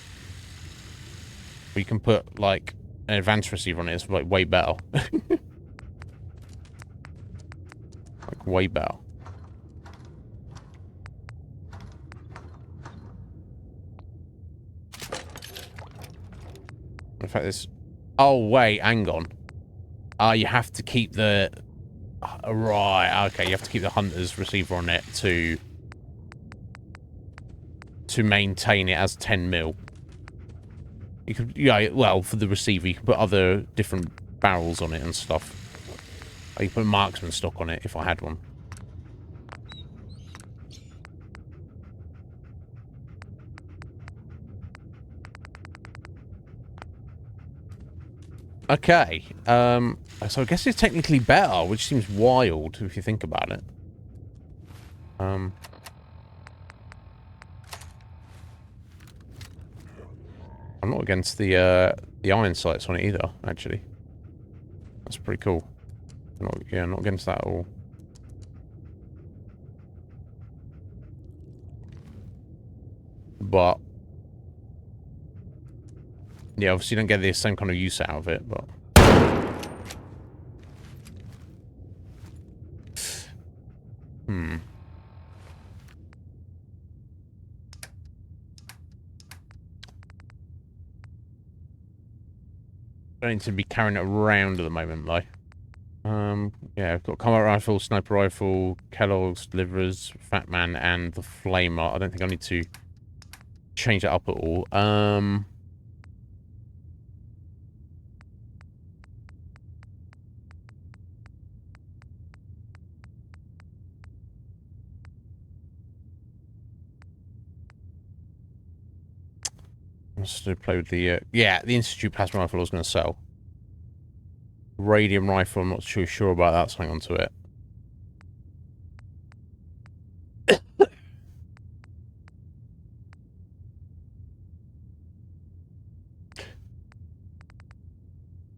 We can put, like, an advanced receiver on it. It's, like, way better. Like, way better. In fact, this... Oh, wait, hang on. You have to keep the... Right, okay, you have to keep the Hunter's receiver on it to maintain it as 10mm. You could, yeah, well, for the receiver, you can put other different barrels on it and stuff. Or you can put marksman stock on it if I had one. Okay, so I guess it's technically better, which seems wild if you think about it. I'm not against the iron sights on it either, actually. That's pretty cool. Not against that at all. But yeah, obviously you don't get the same kind of use out of it, but... Don't need to be carrying it around at the moment, though. Yeah, I've got combat rifle, sniper rifle, Kellogg's, Deliverers, Fat Man, and the Flamer. I don't think I need to change it up at all. Let's play with the yeah, the Institute plasma rifle I was going to sell. Radium rifle, I'm not too sure about that, so hang on to it.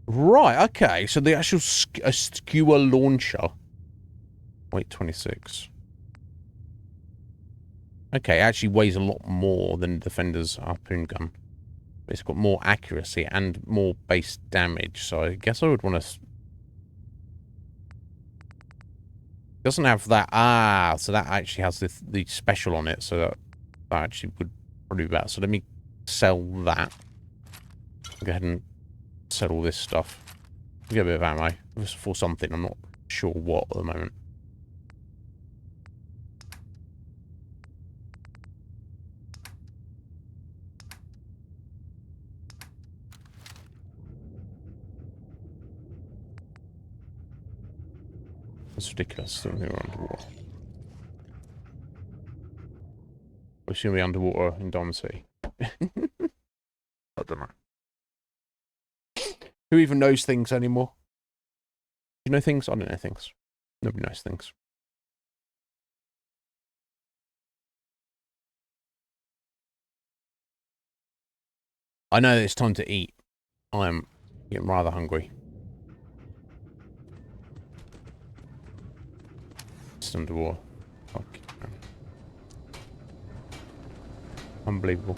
Right, okay, so the actual skewer launcher. Weight 26. Okay, it actually weighs a lot more than Defender's harpoon gun. It's got more accuracy and more base damage, so I guess I would want to... Doesn't have that... so that actually has the special on it, so that actually would probably be better. So let me sell that. Go ahead and sell all this stuff. Get a bit of ammo for something, I'm not sure what at the moment. It's ridiculous. Still here underwater. We're going to be underwater in Dom City. I don't know. Who even knows things anymore? You know things? I don't know things. Nobody knows things. I know it's time to eat. I'm getting rather hungry. It's underwater. Okay. Unbelievable.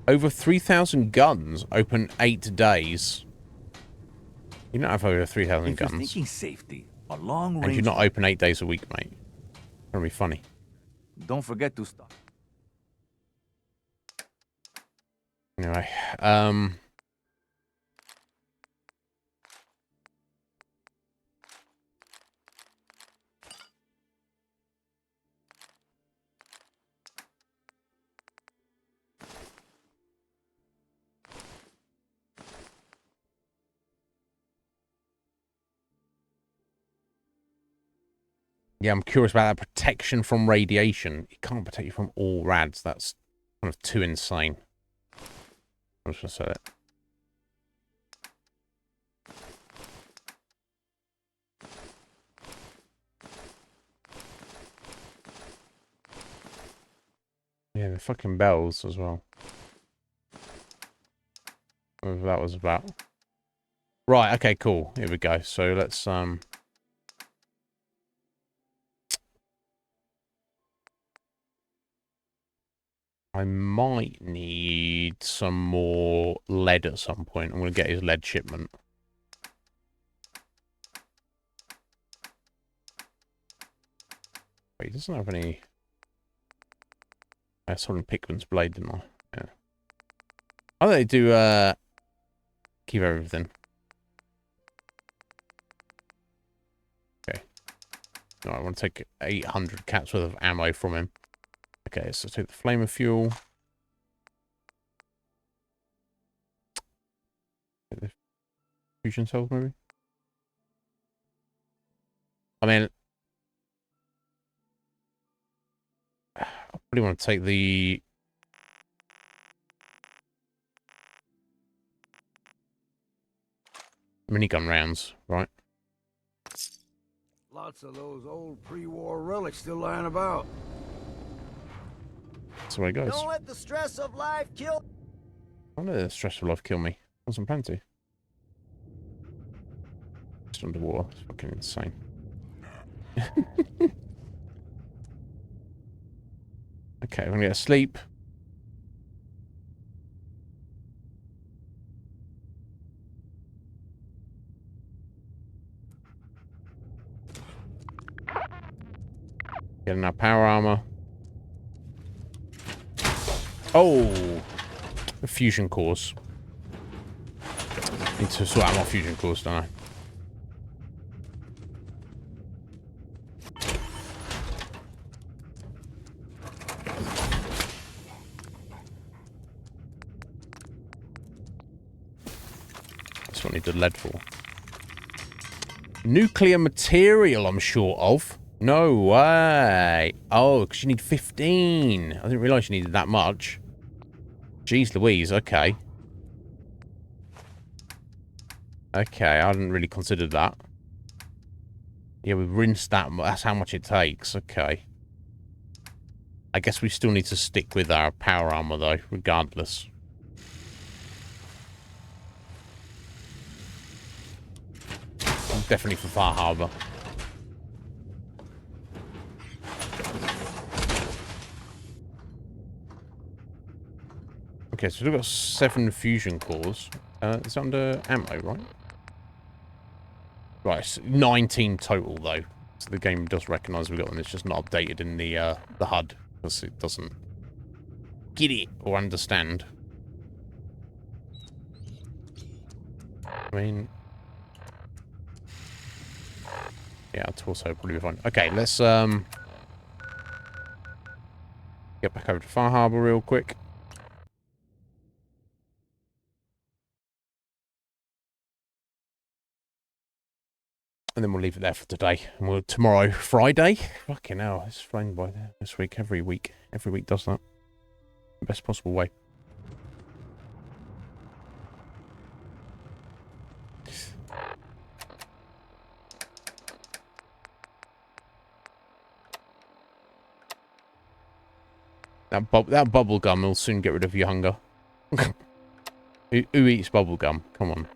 Over 3,000 guns open 8 days. You don't have over 3,000 guns. Thinking safety, a long range. And you're not open 8 days a week, mate. That'll be funny. Don't forget to stop. Anyway, Yeah, I'm curious about that protection from radiation. It can't protect you from all rads. That's kind of too insane. I'm just going to say that. Yeah, the fucking bells as well. Whatever that was about. Right, okay, cool. Here we go. So let's I might need some more lead at some point. I'm gonna get his lead shipment. Wait, he doesn't have any. I saw him Pickman's blade, didn't I? Yeah. Oh, they do keep everything. Okay. No, I want to take 800 cats worth of ammo from him. Okay, so take the flamer fuel. Take the fusion cells, maybe? I mean, I really want to take the minigun rounds, right? Lots of those old pre-war relics still lying about. That's where it goes. Don't let the stress of life kill. Don't let the stress of life kill me. Wasn't plan to. Just underwater. It's fucking insane. Okay, we're gonna get a sleep. Getting our power armor. Oh, the fusion cores. Need to sort out my fusion cores, don't I? That's what I need the lead for. Nuclear material, I'm short of. No way. Oh, because you need 15. I didn't realise you needed that much. Jeez Louise, okay. Okay, I hadn't really considered that. Yeah, we've rinsed that. That's how much it takes. Okay. I guess we still need to stick with our power armor, though, regardless. Definitely for Far Harbor. Okay, so we've got 7 fusion cores. It's under ammo, right? Right, it's 19 total, though. So the game does recognise we've got them. It's just not updated in the HUD. Because it doesn't get it or understand. I mean... yeah, torso probably be fine. Okay, let's get back over to Far Harbor real quick. And then we'll leave it there for today. And we'll tomorrow, Friday. Fucking hell, it's flying by there this week. Every week does that. The best possible way. That bubble gum will soon get rid of your hunger. Who eats bubble gum? Come on.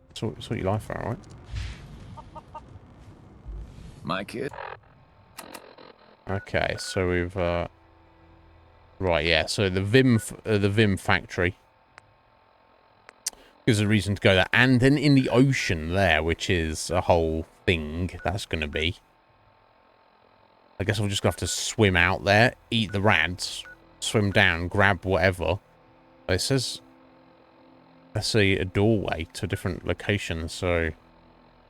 That's what you like for, right? My kid. Okay, so we've right, yeah. So the Vim factory gives a reason to go there, and then in the ocean there, which is a whole thing. That's going to be. I guess we'll just have to swim out there, eat the rads, swim down, grab whatever. It says, let's see, a doorway to a different location. So,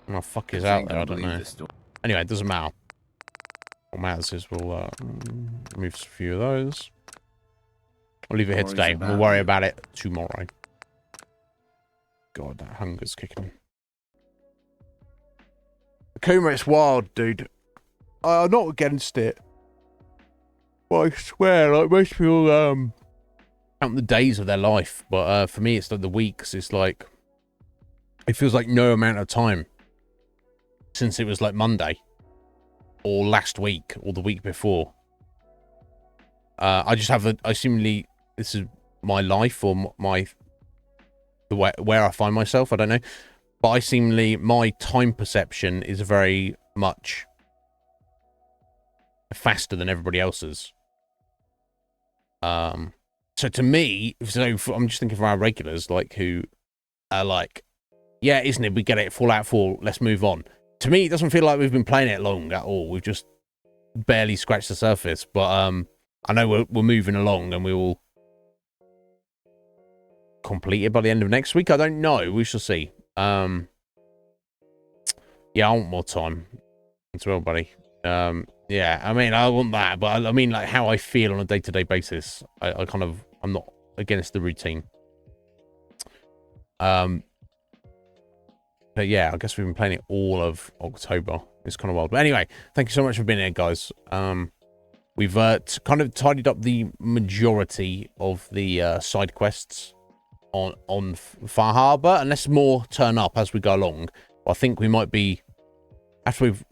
what the fuck is out there? I don't know. Anyway, it doesn't matter. What matters is we'll remove a few of those. I'll leave it here today. We'll worry about it tomorrow. God, that hunger's kicking in. Akuma, it's wild, dude. I'm not against it. But I swear, like, most people, count the days of their life. But, for me, it's like the weeks. It's like, it feels like no amount of time since it was like Monday or last week or the week before. I just have I seemingly, this is my life or the way where I find myself. I don't know, but I seemingly, my time perception is very much faster than everybody else's. So to me, I'm just thinking for our regulars, like, who are like, yeah, isn't it? We get it, Fallout 4, let's move on. To me, it doesn't feel like we've been playing it long at all. We've just barely scratched the surface. But I know we're moving along and we will complete it by the end of next week. I don't know. We shall see. Yeah, I want more time as well, buddy. Yeah, I mean, I want that, but I mean, like, how I feel on a day-to-day basis. I'm not against the routine. But yeah, I guess we've been playing it all of October. It's kind of wild. But anyway, thank you so much for being here, guys. We've kind of tidied up the majority of the side quests on Far Harbor, unless more turn up as we go along. I think we might be, after we've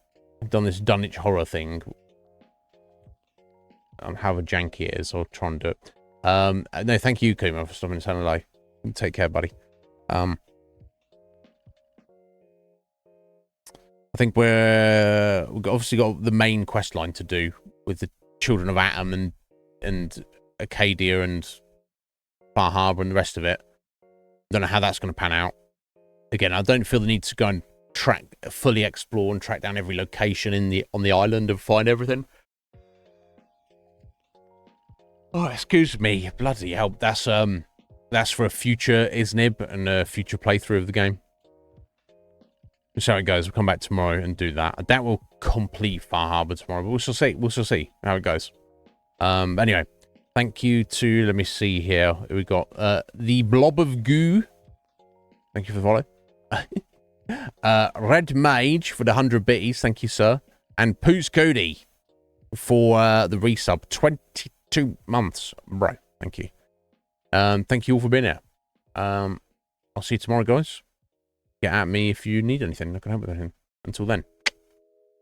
done this Dunwich horror thing, however janky it is, I'll try and do it. No, thank you, Kuma, for stopping and saying hello. Take care, buddy. I think we've obviously got the main quest line to do with the Children of Atom and Acadia and Far Harbor and the rest of it. Don't know how that's going to pan out. Again, I don't feel the need to go and fully explore and track down every location on the island and find everything. Oh, excuse me, bloody hell! That's for a future Iznib and a future playthrough of the game. So it goes. We'll come back tomorrow and do that. That will complete Far Harbor tomorrow, but we shall see. We shall see how it goes. Anyway, thank you to, let me see here. We got the Blob of Goo. Thank you for the follow. Red Mage for the 100 bitties. Thank you, sir. And Poos Cody for the resub. 22 months, bro. Thank you. Thank you all for being here. I'll see you tomorrow, guys. Get at me if you need anything. I can help with anything. Until then,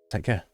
take care.